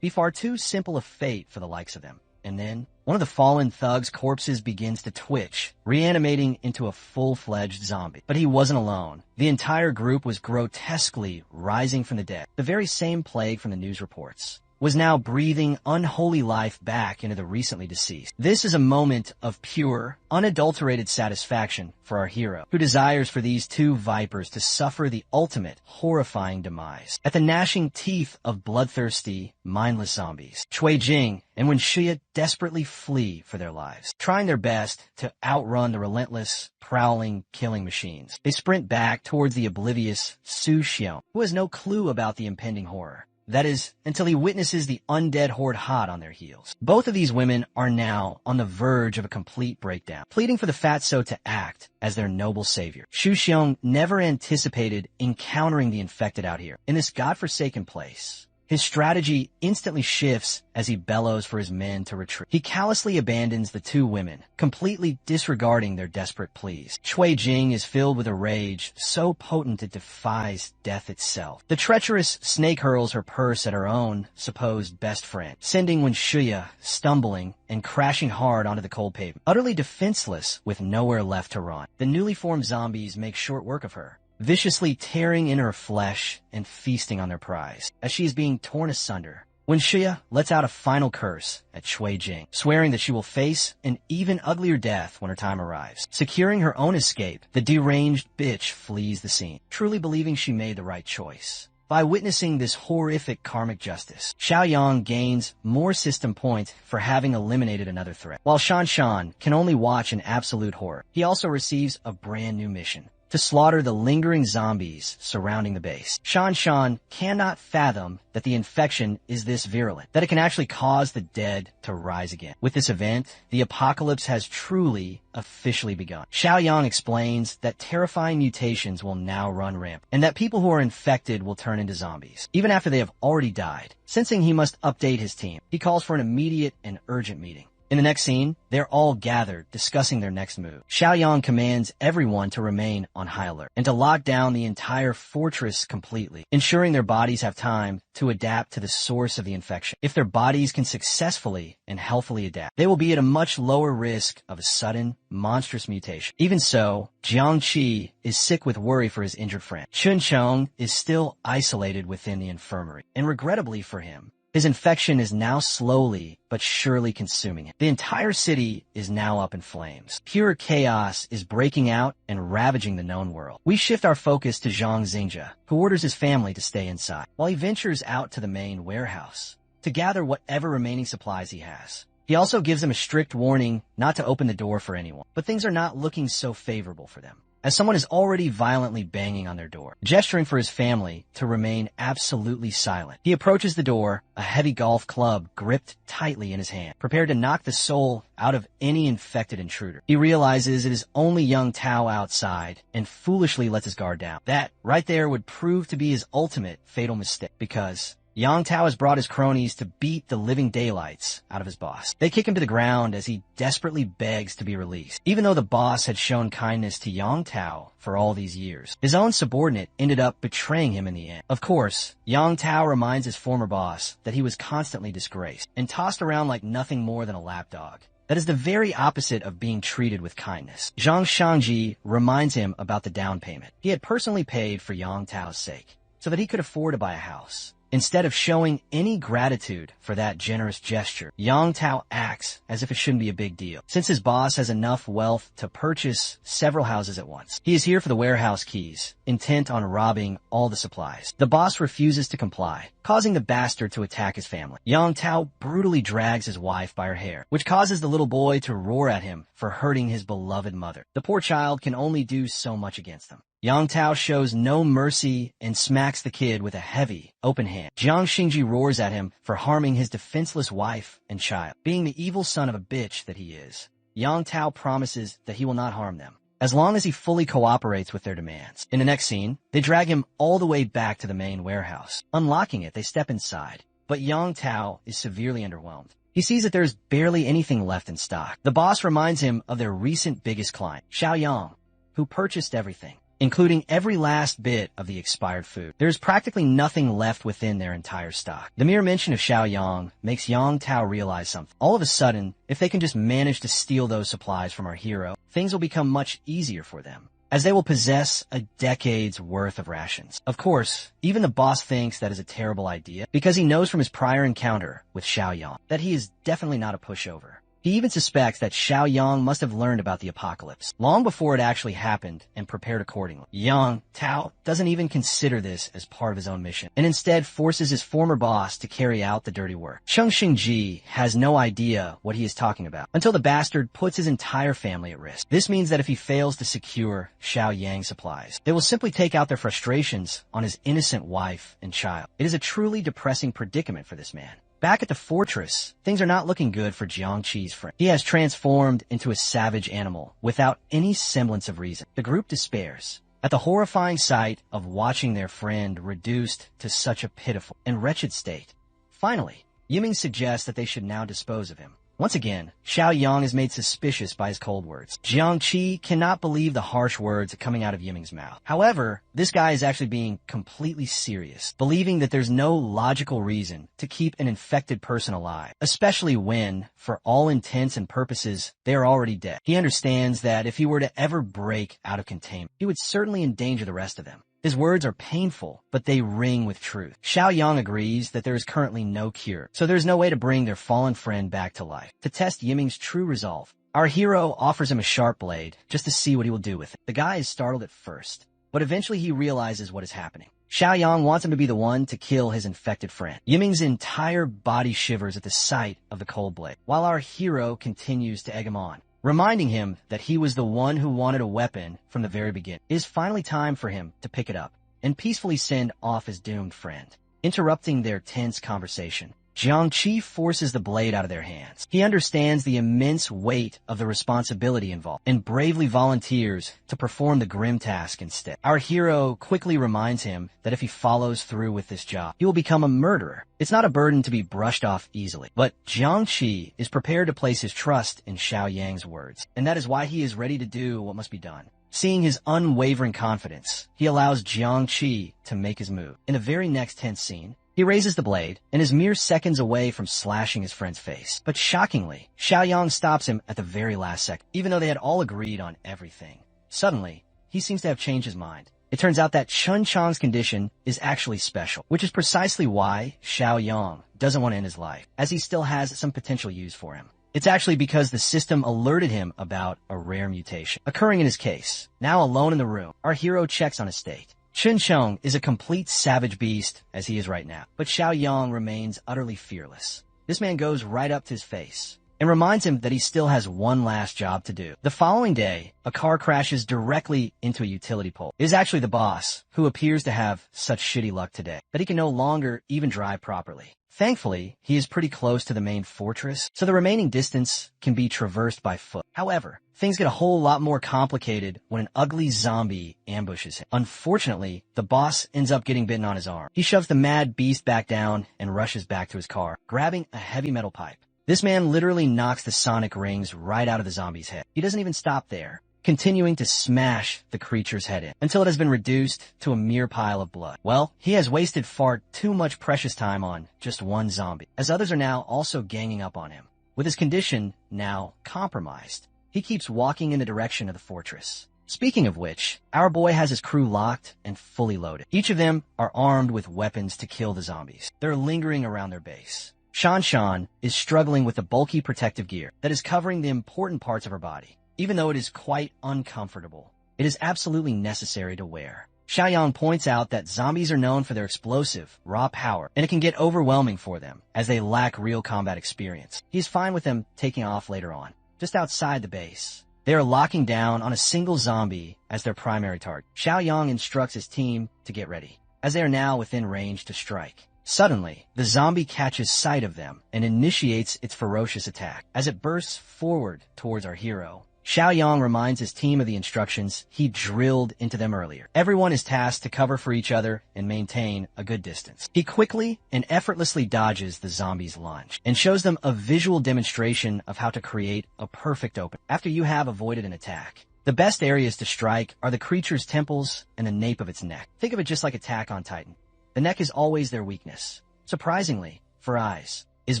Be far too simple a fate for the likes of them. And then, one of the fallen thugs' corpses begins to twitch, reanimating into a full-fledged zombie. But he wasn't alone. The entire group was grotesquely rising from the dead. The very same plague from the news reports was now breathing unholy life back into the recently deceased. This is a moment of pure, unadulterated satisfaction for our hero, who desires for these two vipers to suffer the ultimate, horrifying demise. At the gnashing teeth of bloodthirsty, mindless zombies, Cui Jing and Shuya desperately flee for their lives, trying their best to outrun the relentless, prowling, killing machines. They sprint back towards the oblivious Su Xiong, who has no clue about the impending horror. That is, until he witnesses the undead horde hot on their heels. Both of these women are now on the verge of a complete breakdown, pleading for the fatso to act as their noble savior. Xu Xiong never anticipated encountering the infected out here, in this godforsaken place. His strategy instantly shifts as he bellows for his men to retreat. He callously abandons the two women, completely disregarding their desperate pleas. Shui Jing is filled with a rage so potent it defies death itself. The treacherous snake hurls her purse at her own supposed best friend, sending Wen Shuya stumbling and crashing hard onto the cold pavement. Utterly defenseless with nowhere left to run, the newly formed zombies make short work of her, viciously tearing in her flesh and feasting on their prize. As she is being torn asunder, Wen Shuya lets out a final curse at Shui Jing, swearing that she will face an even uglier death when her time arrives. Securing her own escape, the deranged bitch flees the scene, truly believing she made the right choice. By witnessing this horrific karmic justice, Xiaoyang gains more system points for having eliminated another threat. While Shan Shan can only watch in absolute horror, he also receives a brand new mission: to slaughter the lingering zombies surrounding the base. Shan Shan cannot fathom that the infection is this virulent, that it can actually cause the dead to rise again. With this event, the apocalypse has truly officially begun. Xiaoyang explains that terrifying mutations will now run rampant, and that people who are infected will turn into zombies, even after they have already died. Sensing he must update his team, he calls for an immediate and urgent meeting. In the next scene, they're all gathered, discussing their next move. Xiaoyang commands everyone to remain on high alert and to lock down the entire fortress completely, ensuring their bodies have time to adapt to the source of the infection. If their bodies can successfully and healthily adapt, they will be at a much lower risk of a sudden, monstrous mutation. Even so, Jiang Qi is sick with worry for his injured friend. Chun Chong is still isolated within the infirmary, and regrettably for him, his infection is now slowly but surely consuming him. The entire city is now up in flames. Pure chaos is breaking out and ravaging the known world. We shift our focus to Zhang Xingja, who orders his family to stay inside, while he ventures out to the main warehouse to gather whatever remaining supplies he has. He also gives them a strict warning not to open the door for anyone, but things are not looking so favorable for them, as someone is already violently banging on their door. Gesturing for his family to remain absolutely silent, he approaches the door, a heavy golf club gripped tightly in his hand, prepared to knock the soul out of any infected intruder. He realizes it is only young Tao outside and foolishly lets his guard down. That, right there, would prove to be his ultimate fatal mistake, because Yang Tao has brought his cronies to beat the living daylights out of his boss. They kick him to the ground as he desperately begs to be released. Even though the boss had shown kindness to Yang Tao for all these years, his own subordinate ended up betraying him in the end. Of course, Yang Tao reminds his former boss that he was constantly disgraced and tossed around like nothing more than a lapdog. That is the very opposite of being treated with kindness. Zhang Shangji reminds him about the down payment he had personally paid for Yang Tao's sake, so that he could afford to buy a house. Instead of showing any gratitude for that generous gesture, Yang Tao acts as if it shouldn't be a big deal, since his boss has enough wealth to purchase several houses at once. He is here for the warehouse keys, intent on robbing all the supplies. The boss refuses to comply, causing the bastard to attack his family. Yang Tao brutally drags his wife by her hair, which causes the little boy to roar at him for hurting his beloved mother. The poor child can only do so much against them. Yang Tao shows no mercy and smacks the kid with a heavy, open hand. Jiang Xingji roars at him for harming his defenseless wife and child. Being the evil son of a bitch that he is, Yang Tao promises that he will not harm them, as long as he fully cooperates with their demands. In the next scene, they drag him all the way back to the main warehouse. Unlocking it, they step inside, but Yang Tao is severely underwhelmed. He sees that there's barely anything left in stock. The boss reminds him of their recent biggest client, Xiaoyang, who purchased everything, including every last bit of the expired food. There is practically nothing left within their entire stock. The mere mention of Xiaoyang makes Yang Tao realize something. All of a sudden, if they can just manage to steal those supplies from our hero, things will become much easier for them, as they will possess a decade's worth of rations. Of course, even the boss thinks that is a terrible idea, because he knows from his prior encounter with Xiaoyang that he is definitely not a pushover. He even suspects that Xiaoyang must have learned about the apocalypse long before it actually happened and prepared accordingly. Yang Tao doesn't even consider this as part of his own mission, and instead forces his former boss to carry out the dirty work. Cheng Xingji has no idea what he is talking about until the bastard puts his entire family at risk. This means that if he fails to secure Xiaoyang's supplies, they will simply take out their frustrations on his innocent wife and child. It is a truly depressing predicament for this man. Back at the fortress, things are not looking good for Jiang Qi's friend. He has transformed into a savage animal without any semblance of reason. The group despairs, At the horrifying sight of watching their friend reduced to such a pitiful and wretched state. Finally, Yiming suggests that they should now dispose of him. Once again, Xiaoyang is made suspicious by his cold words. Jiangqi cannot believe the harsh words coming out of Yiming's mouth. However, this guy is actually being completely serious, believing that there's no logical reason to keep an infected person alive, especially when, for all intents and purposes, they are already dead. He understands that if he were to ever break out of containment, he would certainly endanger the rest of them. His words are painful, but they ring with truth. Xiaoyang agrees that there is currently no cure, so there's no way to bring their fallen friend back to life. To test Yiming's true resolve, our hero offers him a sharp blade just to see what he will do with it. The guy is startled at first, but eventually he realizes what is happening. Xiaoyang wants him to be the one to kill his infected friend. Yiming's entire body shivers at the sight of the cold blade, while our hero continues to egg him on, reminding him that he was the one who wanted a weapon from the very beginning. It is finally time for him to pick it up and peacefully send off his doomed friend. Interrupting their tense conversation, Jiangqi forces the blade out of their hands. He understands the immense weight of the responsibility involved and bravely volunteers to perform the grim task instead. Our hero quickly reminds him that if he follows through with this job, he will become a murderer. It's not a burden to be brushed off easily, but Jiangqi is prepared to place his trust in Xiaoyang's words, and that is why he is ready to do what must be done. Seeing his unwavering confidence, he allows Jiangqi to make his move. In the very next tense scene, he raises the blade and is mere seconds away from slashing his friend's face. But shockingly, Xiaoyang stops him at the very last second, even though they had all agreed on everything. Suddenly, he seems to have changed his mind. It turns out that Chun Chang's condition is actually special, which is precisely why Xiaoyang doesn't want to end his life, as he still has some potential use for him. It's actually because the system alerted him about a rare mutation occurring in his case. Now alone in the room, our hero checks on his state. Chun Chang is a complete savage beast, as he is right now, but Xiaoyang remains utterly fearless. This man goes right up to his face and reminds him that he still has one last job to do. The following day, a car crashes directly into a utility pole. It is actually the boss, who appears to have such shitty luck today that he can no longer even drive properly. Thankfully, he is pretty close to the main fortress, so the remaining distance can be traversed by foot. However, things get a whole lot more complicated when an ugly zombie ambushes him. Unfortunately, the boss ends up getting bitten on his arm. He shoves the mad beast back down and rushes back to his car, grabbing a heavy metal pipe. This man literally knocks the sonic rings right out of the zombie's head. He doesn't even stop there, continuing to smash the creature's head in until it has been reduced to a mere pile of blood. Well, he has wasted far too much precious time on just one zombie, as others are now also ganging up on him. With his condition now compromised, he keeps walking in the direction of the fortress. Speaking of which, our boy has his crew locked and fully loaded. Each of them are armed with weapons to kill the zombies. They're lingering around their base. Shan Shan is struggling with the bulky protective gear that is covering the important parts of her body. Even though it is quite uncomfortable, it is absolutely necessary to wear. Xiaoyang points out that zombies are known for their explosive, raw power, and it can get overwhelming for them, as they lack real combat experience. He's fine with them taking off later on, just outside the base. They are locking down on a single zombie as their primary target. Xiaoyang instructs his team to get ready, as they are now within range to strike. Suddenly, the zombie catches sight of them and initiates its ferocious attack. As it bursts forward towards our hero, Xiaoyang reminds his team of the instructions he drilled into them earlier. Everyone is tasked to cover for each other and maintain a good distance. He quickly and effortlessly dodges the zombie's lunge and shows them a visual demonstration of how to create a perfect opening after you have avoided an attack. The best areas to strike are the creature's temples and the nape of its neck. Think of it just like Attack on Titan. The neck is always their weakness. Surprisingly, for Eyes is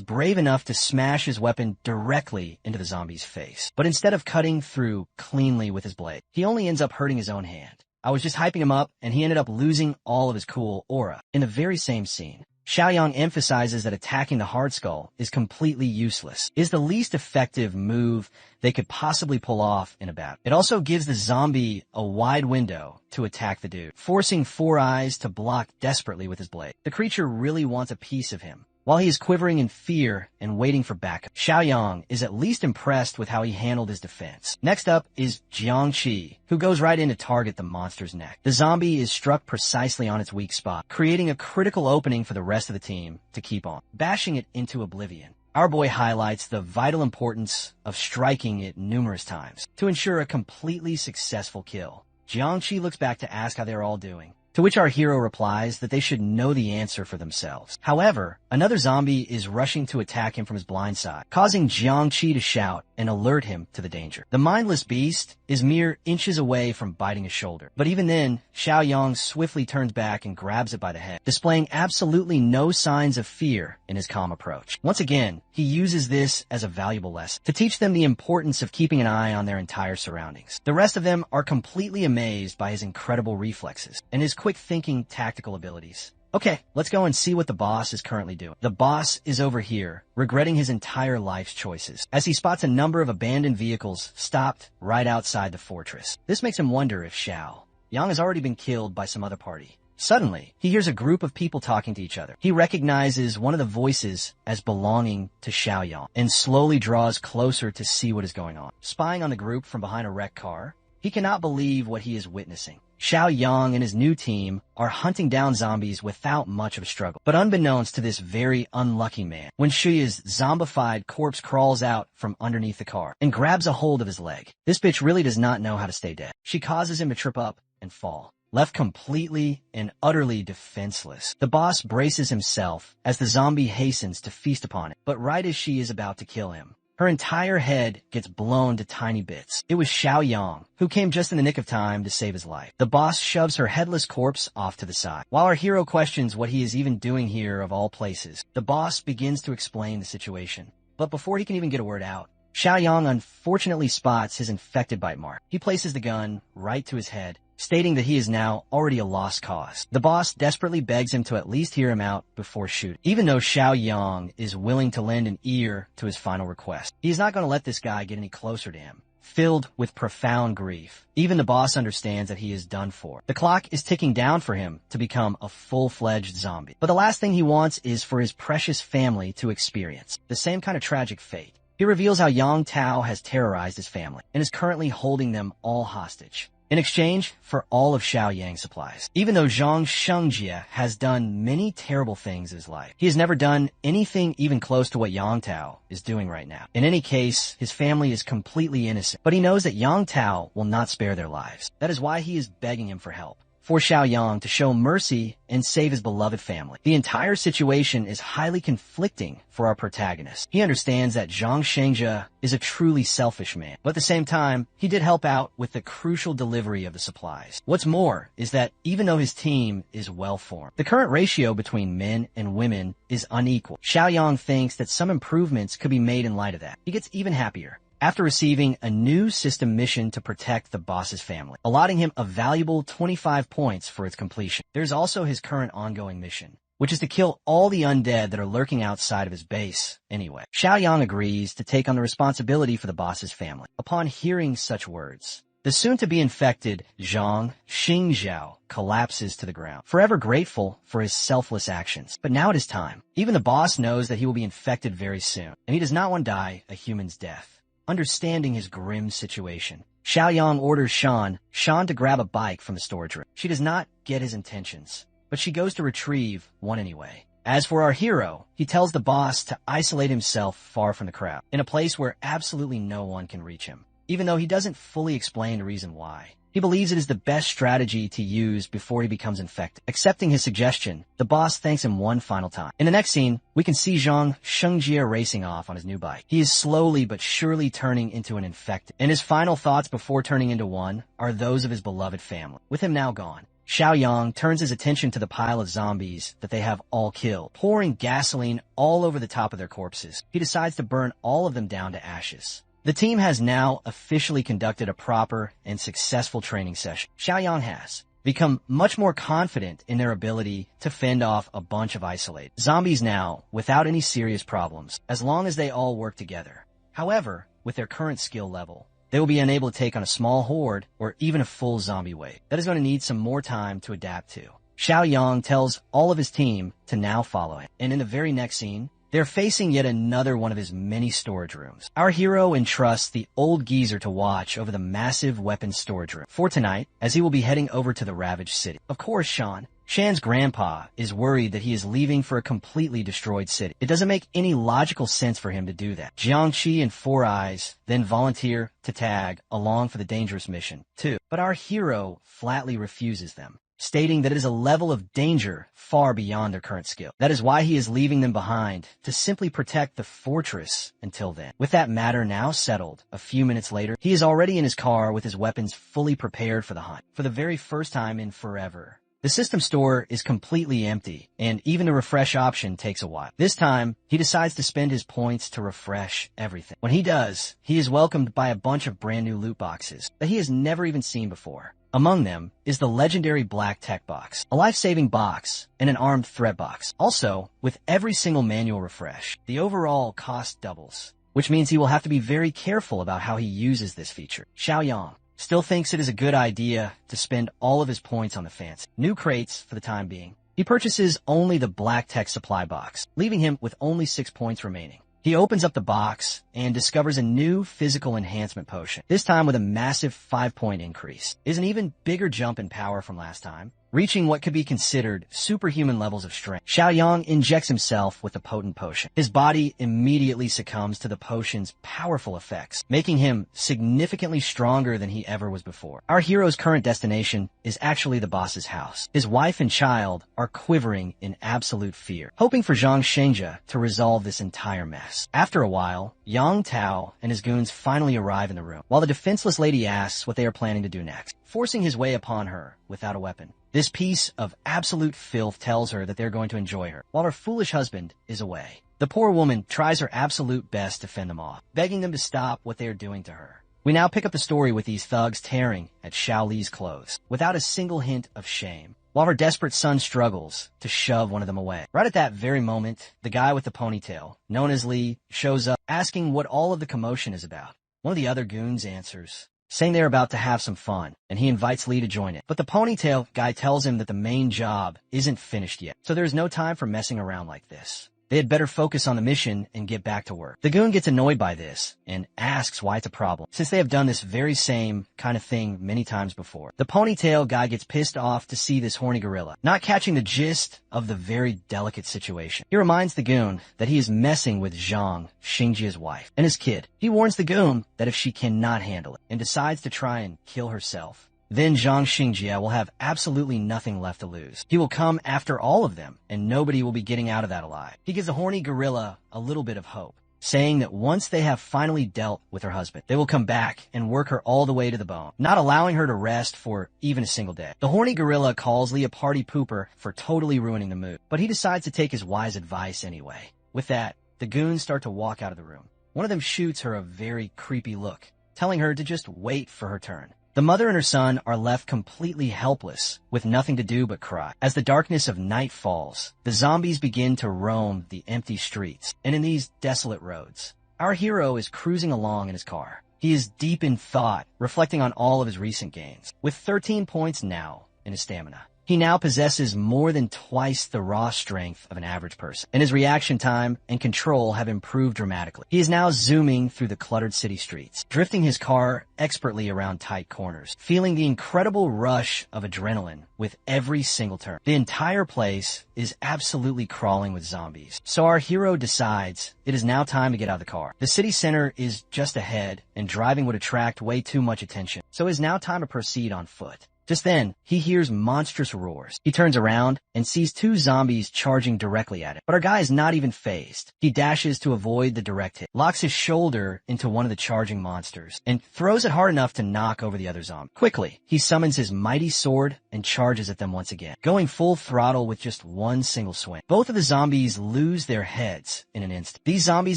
brave enough to smash his weapon directly into the zombie's face. But instead of cutting through cleanly with his blade, he only ends up hurting his own hand. I was just hyping him up, and he ended up losing all of his cool aura. In the very same scene, Xiaoyang emphasizes that attacking the hard skull is completely useless. It is the least effective move they could possibly pull off in a battle. It also gives the zombie a wide window to attack the dude, forcing Four Eyes to block desperately with his blade. The creature really wants a piece of him. While he is quivering in fear and waiting for backup, Xiaoyang is at least impressed with how he handled his defense. Next up is Jiangqi, who goes right in to target the monster's neck. The zombie is struck precisely on its weak spot, creating a critical opening for the rest of the team to keep on, bashing it into oblivion. Our boy highlights the vital importance of striking it numerous times to ensure a completely successful kill. Jiangqi looks back to ask how they're all doing, to which our hero replies that they should know the answer for themselves. However, another zombie is rushing to attack him from his blind side, causing Jiangqi to shout and alert him to the danger. The mindless beast is mere inches away from biting his shoulder, but even then, Xiaoyang swiftly turns back and grabs it by the head, displaying absolutely no signs of fear in his calm approach. Once again, he uses this as a valuable lesson to teach them the importance of keeping an eye on their entire surroundings. The rest of them are completely amazed by his incredible reflexes and his quick thinking tactical abilities. Okay, let's go and see what the boss is currently doing. The boss is over here, regretting his entire life's choices, as he spots a number of abandoned vehicles stopped right outside the fortress. This makes him wonder if Xiao Yang has already been killed by some other party. Suddenly, he hears a group of people talking to each other. He recognizes one of the voices as belonging to Xiaoyang and slowly draws closer to see what is going on. Spying on the group from behind a wrecked car, he cannot believe what he is witnessing. Xiaoyang and his new team are hunting down zombies without much of a struggle. But unbeknownst to this very unlucky man, when Shia's zombified corpse crawls out from underneath the car and grabs a hold of his leg. This bitch really does not know how to stay dead. She causes him to trip up and fall, left completely and utterly defenseless. The boss braces himself as the zombie hastens to feast upon it, but right as she is about to kill him, her entire head gets blown to tiny bits. It was Xiaoyang, who came just in the nick of time to save his life. The boss shoves her headless corpse off to the side. While our hero questions what he is even doing here of all places, the boss begins to explain the situation. But before he can even get a word out, Xiaoyang unfortunately spots his infected bite mark. He places the gun right to his head, stating that he is now already a lost cause. The boss desperately begs him to at least hear him out before shooting, even though Xiaoyang is willing to lend an ear to his final request. He is not going to let this guy get any closer to him. Filled with profound grief, even the boss understands that he is done for. The clock is ticking down for him to become a full-fledged zombie. But the last thing he wants is for his precious family to experience the same kind of tragic fate. He reveals how Yang Tao has terrorized his family and is currently holding them all hostage in exchange for all of Xiaoyang's supplies. Even though Zhang Shengjie has done many terrible things in his life, he has never done anything even close to what Yang Tao is doing right now. In any case, his family is completely innocent, but he knows that Yang Tao will not spare their lives. That is why he is begging him for help, for Xiaoyang to show mercy and save his beloved family. The entire situation is highly conflicting for our protagonist. He understands that Zhang Shengjie is a truly selfish man, but at the same time, he did help out with the crucial delivery of the supplies. What's more is that even though his team is well-formed, the current ratio between men and women is unequal. Xiaoyang thinks that some improvements could be made in light of that. He gets even happier after receiving a new system mission to protect the boss's family, allotting him a valuable 25 points for its completion. There's also his current ongoing mission, which is to kill all the undead that are lurking outside of his base anyway. Xiaoyang agrees to take on the responsibility for the boss's family. Upon hearing such words, the soon-to-be infected Zhang Xingzhao collapses to the ground, forever grateful for his selfless actions. But now it is time. Even the boss knows that he will be infected very soon, and he does not want to die a human's death. Understanding his grim situation, Xiaoyang orders Shan to grab a bike from the storage room. She does not get his intentions, but she goes to retrieve one anyway. As for our hero, he tells the boss to isolate himself far from the crowd, in a place where absolutely no one can reach him, even though he doesn't fully explain the reason why. He believes it is the best strategy to use before he becomes infected. Accepting his suggestion, the boss thanks him one final time. In the next scene, we can see Zhang Shengjie racing off on his new bike. He is slowly but surely turning into an infected, and his final thoughts before turning into one are those of his beloved family. With him now gone, Xiaoyang turns his attention to the pile of zombies that they have all killed, pouring gasoline all over the top of their corpses. He decides to burn all of them down to ashes. The team has now officially conducted a proper and successful training session. Xiaoyang has become much more confident in their ability to fend off a bunch of isolated zombies now without any serious problems, as long as they all work together. However, with their current skill level, they will be unable to take on a small horde or even a full zombie wave. That is going to need some more time to adapt to. Xiaoyang tells all of his team to now follow him, and in the very next scene, they're facing yet another one of his many storage rooms. Our hero entrusts the old geezer to watch over the massive weapons storage room for tonight, as he will be heading over to the ravaged city. Of course, Sean Shan's grandpa is worried that he is leaving for a completely destroyed city. It doesn't make any logical sense for him to do that. Jiangqi and Four Eyes then volunteer to tag along for the dangerous mission, too. But our hero flatly refuses them, stating that it is a level of danger far beyond their current skill. That is why he is leaving them behind to simply protect the fortress until then. With that matter now settled, a few minutes later, he is already in his car with his weapons fully prepared for the hunt. For the very first time in forever, the system store is completely empty, and even the refresh option takes a while. This time, he decides to spend his points to refresh everything. When he does, he is welcomed by a bunch of brand new loot boxes that he has never even seen before. Among them is the legendary black tech box, a life-saving box, and an armed threat box. Also, with every single manual refresh, the overall cost doubles, which means he will have to be very careful about how he uses this feature. Xiaoyang still thinks it is a good idea to spend all of his points on the fancy new crates for the time being. He purchases only the black tech supply box, leaving him with only 6 points remaining. He opens up the box and discovers a new physical enhancement potion, this time with a massive 5-point increase. It is an even bigger jump in power from last time, reaching what could be considered superhuman levels of strength. Xiaoyang injects himself with the potent potion. His body immediately succumbs to the potion's powerful effects, making him significantly stronger than he ever was before. Our hero's current destination is actually the boss's house. His wife and child are quivering in absolute fear, hoping for Zhang Shenjia to resolve this entire mess. After a while, Yang Tao and his goons finally arrive in the room, while the defenseless lady asks what they are planning to do next, forcing his way upon her without a weapon. This piece of absolute filth tells her that they're going to enjoy her, while her foolish husband is away. The poor woman tries her absolute best to fend them off, begging them to stop what they are doing to her. We now pick up the story with these thugs tearing at Xiao Li's clothes, without a single hint of shame, while her desperate son struggles to shove one of them away. Right at that very moment, the guy with the ponytail, known as Li, shows up, asking what all of the commotion is about. One of the other goons answers, saying they're about to have some fun, and he invites Lee to join it. But the ponytail guy tells him that the main job isn't finished yet, so there's no time for messing around like this. They had better focus on the mission and get back to work. The goon gets annoyed by this and asks why it's a problem, since they have done this very same kind of thing many times before. The ponytail guy gets pissed off to see this horny gorilla, not catching the gist of the very delicate situation. He reminds the goon that he is messing with Zhang, Xingjia's wife, and his kid. He warns the goon that if she cannot handle it and decides to try and kill herself, then Zhang Xingjia will have absolutely nothing left to lose. He will come after all of them, and nobody will be getting out of that alive. He gives the horny gorilla a little bit of hope, saying that once they have finally dealt with her husband, they will come back and work her all the way to the bone, not allowing her to rest for even a single day. The horny gorilla calls Lee a party pooper for totally ruining the mood, but he decides to take his wise advice anyway. With that, the goons start to walk out of the room. One of them shoots her a very creepy look, telling her to just wait for her turn. The mother and her son are left completely helpless, with nothing to do but cry. As the darkness of night falls, the zombies begin to roam the empty streets, and in these desolate roads, our hero is cruising along in his car. He is deep in thought, reflecting on all of his recent gains. With 13 points now in his stamina, he now possesses more than twice the raw strength of an average person, and his reaction time and control have improved dramatically. He is now zooming through the cluttered city streets, drifting his car expertly around tight corners, feeling the incredible rush of adrenaline with every single turn. The entire place is absolutely crawling with zombies, so our hero decides it is now time to get out of the car. The city center is just ahead, and driving would attract way too much attention, so it is now time to proceed on foot. Just then, he hears monstrous roars. He turns around and sees 2 zombies charging directly at him. But our guy is not even fazed. He dashes to avoid the direct hit, locks his shoulder into one of the charging monsters, and throws it hard enough to knock over the other zombie. Quickly, he summons his mighty sword and charges at them once again, going full throttle with just one single swing. Both of the zombies lose their heads in an instant. These zombies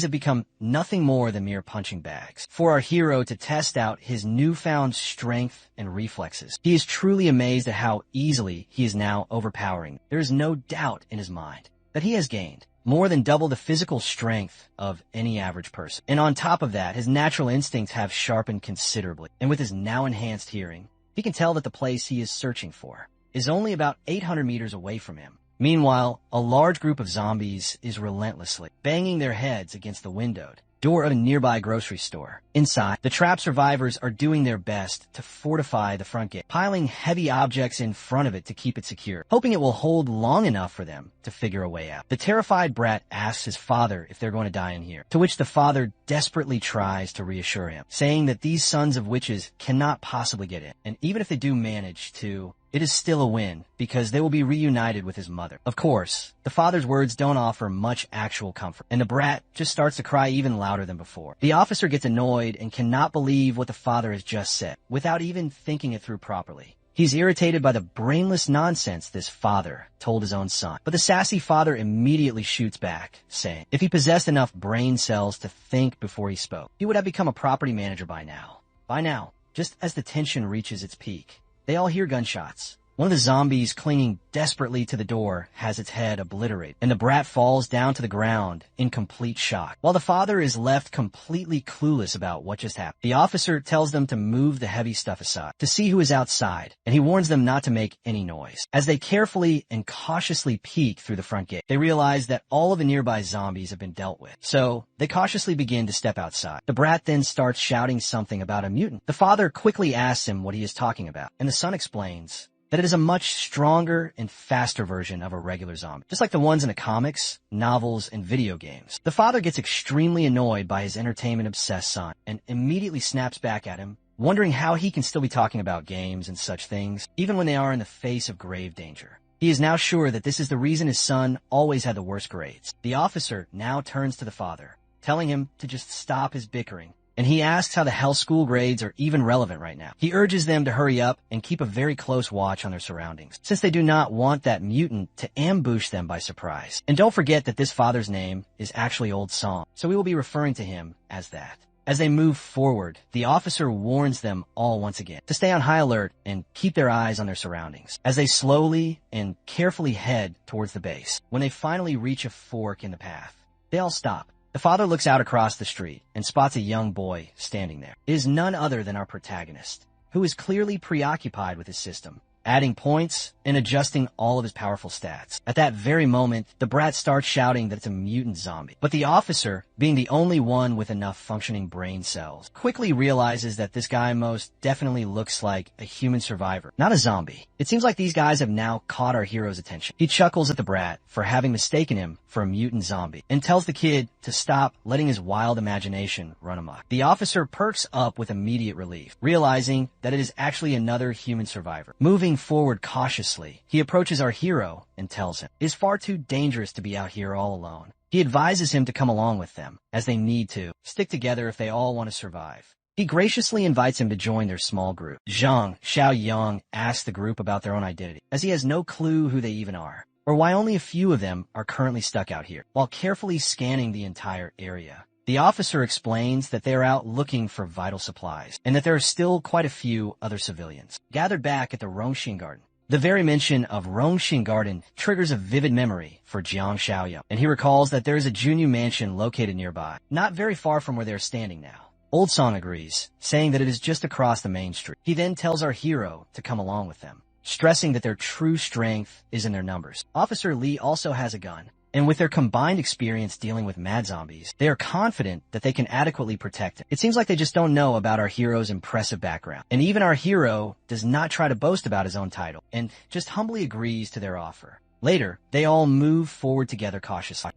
have become nothing more than mere punching bags for our hero to test out his newfound strength and reflexes. He is truly amazed at how easily he is now overpowering. There is no doubt in his mind that he has gained more than double the physical strength of any average person. And on top of that, his natural instincts have sharpened considerably. And with his now enhanced hearing, he can tell that the place he is searching for is only about 800 meters away from him. Meanwhile, a large group of zombies is relentlessly banging their heads against the windowed door of a nearby grocery store. Inside, the trapped survivors are doing their best to fortify the front gate, piling heavy objects in front of it to keep it secure, hoping it will hold long enough for them to figure a way out. The terrified brat asks his father if they're going to die in here, to which the father desperately tries to reassure him, saying that these sons of witches cannot possibly get in, and even if they do manage to, it is still a win, because they will be reunited with his mother. Of course, the father's words don't offer much actual comfort, and the brat just starts to cry even louder than before. The officer gets annoyed and cannot believe what the father has just said, without even thinking it through properly. He's irritated by the brainless nonsense this father told his own son. But the sassy father immediately shoots back, saying if he possessed enough brain cells to think before he spoke, he would have become a property manager by now. By now, just as the tension reaches its peak, they all hear gunshots. One of the zombies clinging desperately to the door has its head obliterated, and the brat falls down to the ground in complete shock, while the father is left completely clueless about what just happened. The officer tells them to move the heavy stuff aside, to see who is outside, and he warns them not to make any noise. As they carefully and cautiously peek through the front gate, they realize that all of the nearby zombies have been dealt with, so they cautiously begin to step outside. The brat then starts shouting something about a mutant. The father quickly asks him what he is talking about, and the son explains that it is a much stronger and faster version of a regular zombie, just like the ones in the comics, novels, and video games. The father gets extremely annoyed by his entertainment-obsessed son and immediately snaps back at him, wondering how he can still be talking about games and such things, even when they are in the face of grave danger. He is now sure that this is the reason his son always had the worst grades. The officer now turns to the father, telling him to just stop his bickering, and he asks how the hell school grades are even relevant right now. He urges them to hurry up and keep a very close watch on their surroundings, since they do not want that mutant to ambush them by surprise. And don't forget that this father's name is actually Old Song, so we will be referring to him as that. As they move forward, the officer warns them all once again to stay on high alert and keep their eyes on their surroundings as they slowly and carefully head towards the base. When they finally reach a fork in the path, they all stop. The father looks out across the street and spots a young boy standing there. It is none other than our protagonist, who is clearly preoccupied with his system, adding points and adjusting all of his powerful stats. At that very moment, the brat starts shouting that it's a mutant zombie. But the officer, being the only one with enough functioning brain cells, quickly realizes that this guy most definitely looks like a human survivor, not a zombie. It seems like these guys have now caught our hero's attention. He chuckles at the brat for having mistaken him for a mutant zombie and tells the kid to stop letting his wild imagination run amok. The officer perks up with immediate relief, realizing that it is actually another human survivor. Moving forward cautiously, he approaches our hero and tells him it is far too dangerous to be out here all alone. He advises him to come along with them, as they need to stick together if they all want to survive. He graciously invites him to join their small group. Zhang Xiaoyang asks the group about their own identity, as he has no clue who they even are, or why only a few of them are currently stuck out here, while carefully scanning the entire area. The officer explains that they are out looking for vital supplies, and that there are still quite a few other civilians gathered back at the Rongxin Garden. The very mention of Rongxin Garden triggers a vivid memory for Jiang Xiaoyang, and he recalls that there is a Junyu mansion located nearby, not very far from where they are standing now. Old Song agrees, saying that it is just across the main street. He then tells our hero to come along with them, stressing that their true strength is in their numbers. Officer Lee also has a gun, and with their combined experience dealing with mad zombies, they are confident that they can adequately protect him. It seems like they just don't know about our hero's impressive background. And even our hero does not try to boast about his own title, and just humbly agrees to their offer. Later, they all move forward together cautiously.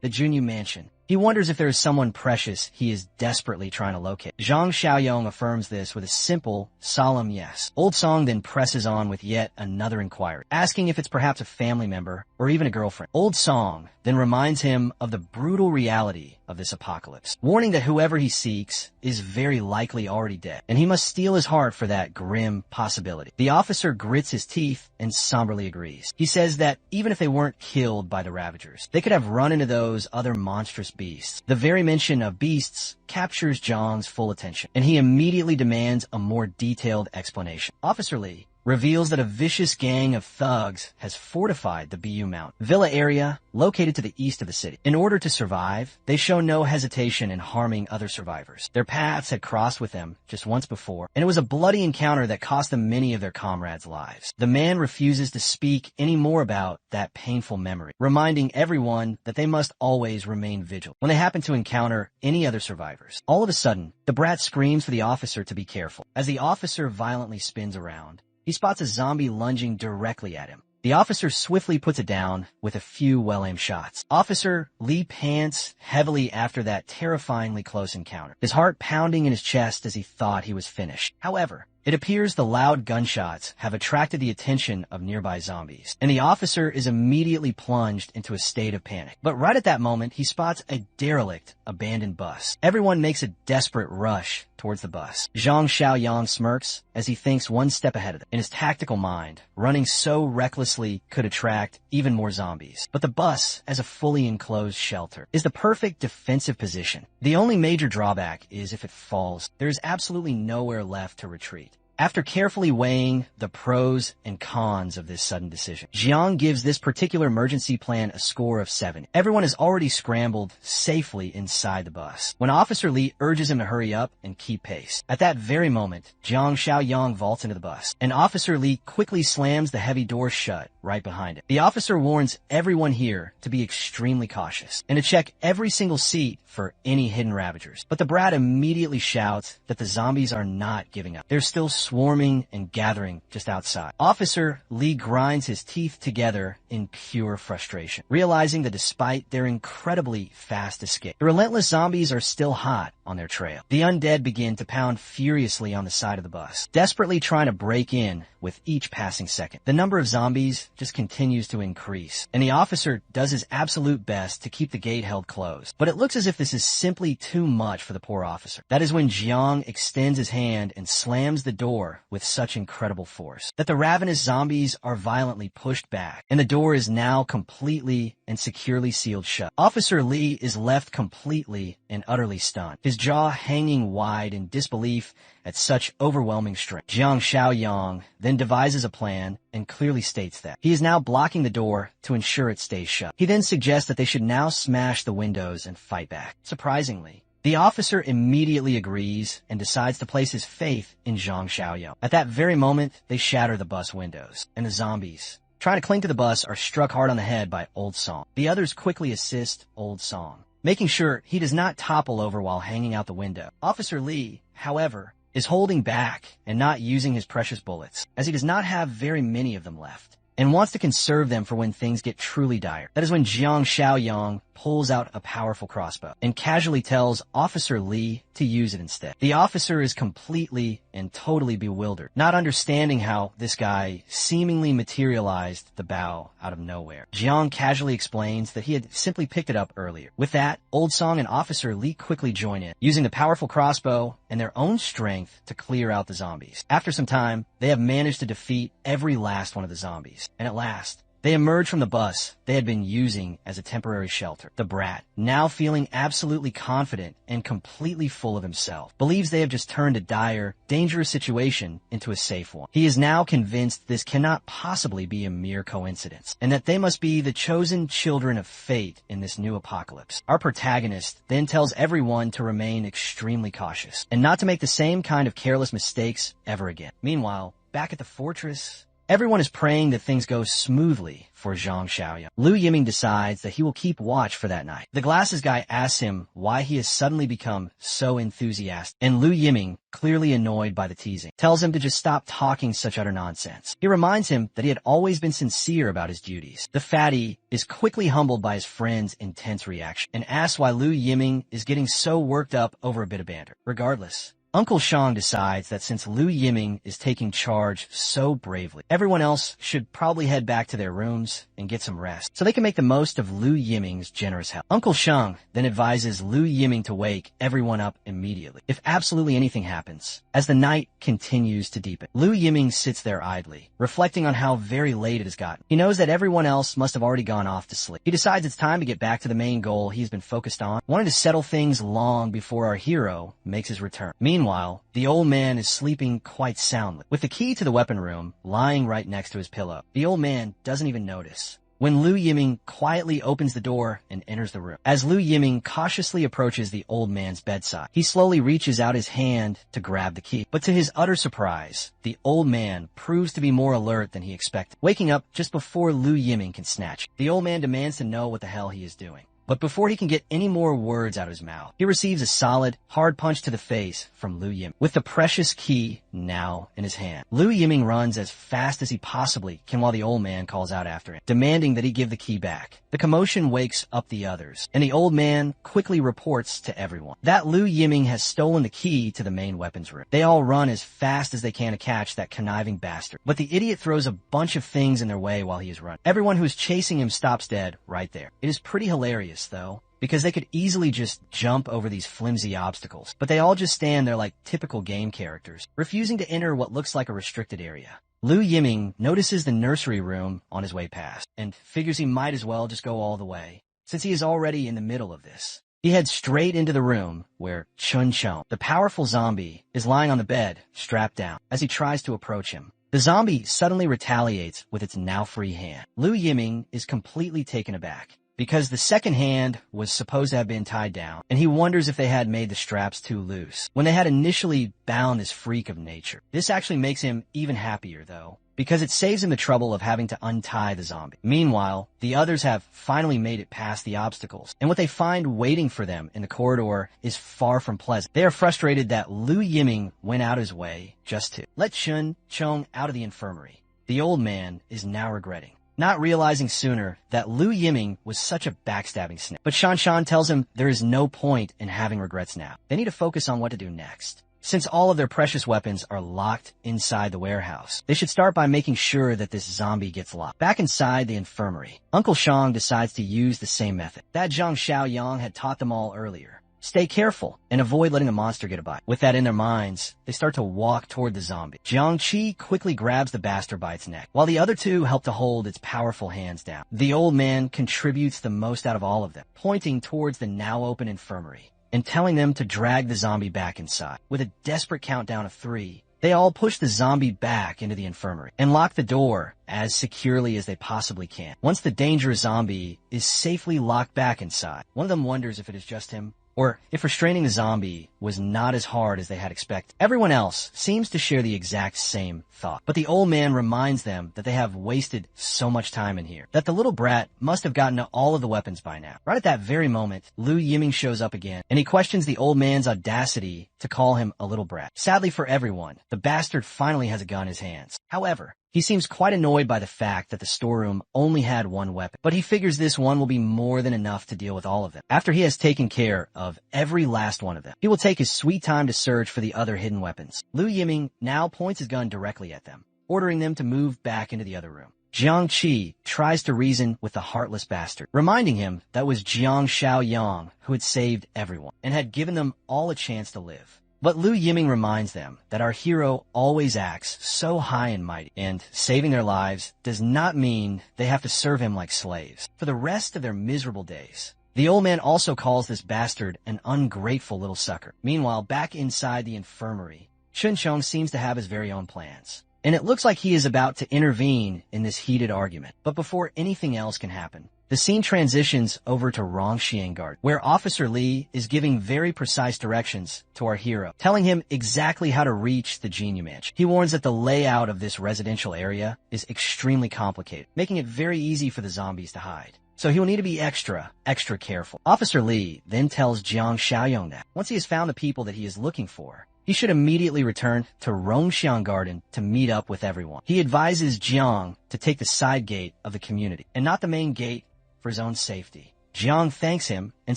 The Junyu Mansion. He wonders if there is someone precious he is desperately trying to locate. Zhang Xiaoyong affirms this with a simple, solemn yes. Old Song then presses on with yet another inquiry, asking if it's perhaps a family member or even a girlfriend. Old Song then reminds him of the brutal reality of this apocalypse, warning that whoever he seeks is very likely already dead, and he must steel his heart for that grim possibility. The officer grits his teeth and somberly agrees. He says that even if they weren't killed by the Ravagers, they could have run into those other monstrous beasts. The very mention of beasts captures Zhang's full attention, and he immediately demands a more detailed explanation. Officer Lee reveals that a vicious gang of thugs has fortified the BU Mountain Villa area located to the east of the city. In order to survive, they show no hesitation in harming other survivors. Their paths had crossed with them just once before, and it was a bloody encounter that cost them many of their comrades' lives. The man refuses to speak any more about that painful memory, reminding everyone that they must always remain vigilant when they happen to encounter any other survivors. All of a sudden, the brat screams for the officer to be careful. As the officer violently spins around, he spots a zombie lunging directly at him. The officer swiftly puts it down with a few well-aimed shots. Officer Lee pants heavily after that terrifyingly close encounter, his heart pounding in his chest as he thought he was finished. However, it appears the loud gunshots have attracted the attention of nearby zombies, and the officer is immediately plunged into a state of panic. But right at that moment, he spots a derelict, abandoned bus. Everyone makes a desperate rush towards the bus. Zhang Xiaoyang smirks as he thinks one step ahead of them. In his tactical mind, running so recklessly could attract even more zombies. But the bus, as a fully enclosed shelter, is the perfect defensive position. The only major drawback is if it falls, there is absolutely nowhere left to retreat. After carefully weighing the pros and cons of this sudden decision, Jiang gives this particular emergency plan a score of 7. Everyone has already scrambled safely inside the bus, when Officer Li urges him to hurry up and keep pace. At that very moment, Jiang Xiaoyang vaults into the bus, and Officer Li quickly slams the heavy door shut right behind him. The officer warns everyone here to be extremely cautious, and to check every single seat for any hidden ravagers. But the brat immediately shouts that the zombies are not giving up. They're still swarming and gathering just outside. Officer Lee grinds his teeth together in pure frustration, realizing that despite their incredibly fast escape, the relentless zombies are still hot on their trail. The undead begin to pound furiously on the side of the bus, desperately trying to break in with each passing second. The number of zombies just continues to increase, and the officer does his absolute best to keep the gate held closed. But it looks as if this is simply too much for the poor officer. That is when Jiang extends his hand and slams the door with such incredible force that the ravenous zombies are violently pushed back, and the door is now completely and securely sealed shut. Officer Lee is left completely and utterly stunned, his jaw hanging wide in disbelief at such overwhelming strength. Jiang Xiaoyang then devises a plan and clearly states that he is now blocking the door to ensure it stays shut. He then suggests that they should now smash the windows and fight back. Surprisingly, the officer immediately agrees and decides to place his faith in Zhang Xiaoyang. At that very moment, they shatter the bus windows, and the zombies trying to cling to the bus are struck hard on the head by Old Song. The others quickly assist Old Song, making sure he does not topple over while hanging out the window. Officer Lee, however, is holding back and not using his precious bullets, as he does not have very many of them left, and wants to conserve them for when things get truly dire. That is when Jiang Xiaoyang pulls out a powerful crossbow and casually tells Officer Lee to use it instead. The officer is completely and totally bewildered, not understanding how this guy seemingly materialized the bow out of nowhere. Jiang casually explains that he had simply picked it up earlier. With that, Old Song and Officer Lee quickly join in, using the powerful crossbow and their own strength to clear out the zombies. After some time, they have managed to defeat every last one of the zombies, and at last, they emerge from the bus they had been using as a temporary shelter. The brat, now feeling absolutely confident and completely full of himself, believes they have just turned a dire, dangerous situation into a safe one. He is now convinced this cannot possibly be a mere coincidence, and that they must be the chosen children of fate in this new apocalypse. Our protagonist then tells everyone to remain extremely cautious, and not to make the same kind of careless mistakes ever again. Meanwhile, back at the fortress, everyone is praying that things go smoothly for Zhang Xiaoyang. Lu Yiming decides that he will keep watch for that night. The glasses guy asks him why he has suddenly become so enthusiastic, and Lu Yiming, clearly annoyed by the teasing, tells him to just stop talking such utter nonsense. He reminds him that he had always been sincere about his duties. The fatty is quickly humbled by his friend's intense reaction, and asks why Lu Yiming is getting so worked up over a bit of banter. Regardless, Uncle Shang decides that since Lu Yiming is taking charge so bravely, everyone else should probably head back to their rooms and get some rest, so they can make the most of Lu Yiming's generous help. Uncle Shang then advises Lu Yiming to wake everyone up immediately, if absolutely anything happens. As the night continues to deepen, Lu Yiming sits there idly, reflecting on how very late it has gotten. He knows that everyone else must have already gone off to sleep. He decides it's time to get back to the main goal he's been focused on, wanting to settle things long before our hero makes his return. Meanwhile, Meanwhile, the old man is sleeping quite soundly, with the key to the weapon room lying right next to his pillow. The old man doesn't even notice when Liu Yiming quietly opens the door and enters the room. As Liu Yiming cautiously approaches the old man's bedside, he slowly reaches out his hand to grab the key. But to his utter surprise, the old man proves to be more alert than he expected, waking up just before Liu Yiming can snatch it. The old man demands to know what the hell he is doing. But before he can get any more words out of his mouth, he receives a solid, hard punch to the face from Liu Yiming, with the precious key now in his hand. Liu Yiming runs as fast as he possibly can while the old man calls out after him, demanding that he give the key back. The commotion wakes up the others, and the old man quickly reports to everyone that Liu Yiming has stolen the key to the main weapons room. They all run as fast as they can to catch that conniving bastard, but the idiot throws a bunch of things in their way while he is running. Everyone who is chasing him stops dead right there. It is pretty hilarious, though, because they could easily just jump over these flimsy obstacles, but they all just stand there like typical game characters, refusing to enter what looks like a restricted area. Liu Yiming notices the nursery room on his way past, and figures he might as well just go all the way, since he is already in the middle of this. He heads straight into the room where Chun Chong, the powerful zombie, is lying on the bed, strapped down, as he tries to approach him. The zombie suddenly retaliates with its now free hand. Liu Yiming is completely taken aback, because the second hand was supposed to have been tied down, and he wonders if they had made the straps too loose when they had initially bound this freak of nature. This actually makes him even happier, though, because it saves him the trouble of having to untie the zombie. Meanwhile, the others have finally made it past the obstacles, and what they find waiting for them in the corridor is far from pleasant. They are frustrated that Liu Yiming went out his way just to let Chun Chong out of the infirmary. The old man is now regretting not realizing sooner that Liu Yiming was such a backstabbing snake. But Shan Shan tells him there is no point in having regrets now. They need to focus on what to do next. Since all of their precious weapons are locked inside the warehouse, they should start by making sure that this zombie gets locked. Back inside the infirmary, Uncle Shang decides to use the same method that Zhang Xiaoyang had taught them all earlier. Stay careful and avoid letting the monster get a bite. With that in their minds, they start to walk toward the zombie. Jiang Qi quickly grabs the bastard by its neck, while the other two help to hold its powerful hands down. The old man contributes the most out of all of them, pointing towards the now open infirmary and telling them to drag the zombie back inside. With a desperate countdown of 3, they all push the zombie back into the infirmary and lock the door as securely as they possibly can. Once the dangerous zombie is safely locked back inside, one of them wonders if it is just him, or if restraining the zombie was not as hard as they had expected. Everyone else seems to share the exact same thought, but the old man reminds them that they have wasted so much time in here, that the little brat must have gotten to all of the weapons by now. Right at that very moment, Liu Yiming shows up again, and he questions the old man's audacity to call him a little brat. Sadly for everyone, the bastard finally has a gun in his hands. However, he seems quite annoyed by the fact that the storeroom only had one weapon, but he figures this one will be more than enough to deal with all of them. After he has taken care of every last one of them, he will take his sweet time to search for the other hidden weapons. Liu Yiming now points his gun directly at them, ordering them to move back into the other room. Jiang Qi tries to reason with the heartless bastard, reminding him that was Jiang Xiaoyang who had saved everyone and had given them all a chance to live. But Liu Yiming reminds them that our hero always acts so high and mighty, and saving their lives does not mean they have to serve him like slaves for the rest of their miserable days. The old man also calls this bastard an ungrateful little sucker. Meanwhile, back inside the infirmary, Chun Chong seems to have his very own plans, and it looks like he is about to intervene in this heated argument. But before anything else can happen, the scene transitions over to Rongxian Garden, where Officer Li is giving very precise directions to our hero, telling him exactly how to reach the Genie Mansion. He warns that the layout of this residential area is extremely complicated, making it very easy for the zombies to hide. So he will need to be extra careful. Officer Li then tells Jiang Xiaoyong that once he has found the people that he is looking for, he should immediately return to Rongxian Garden to meet up with everyone. He advises Jiang to take the side gate of the community and not the main gate for his own safety. Jiang thanks him and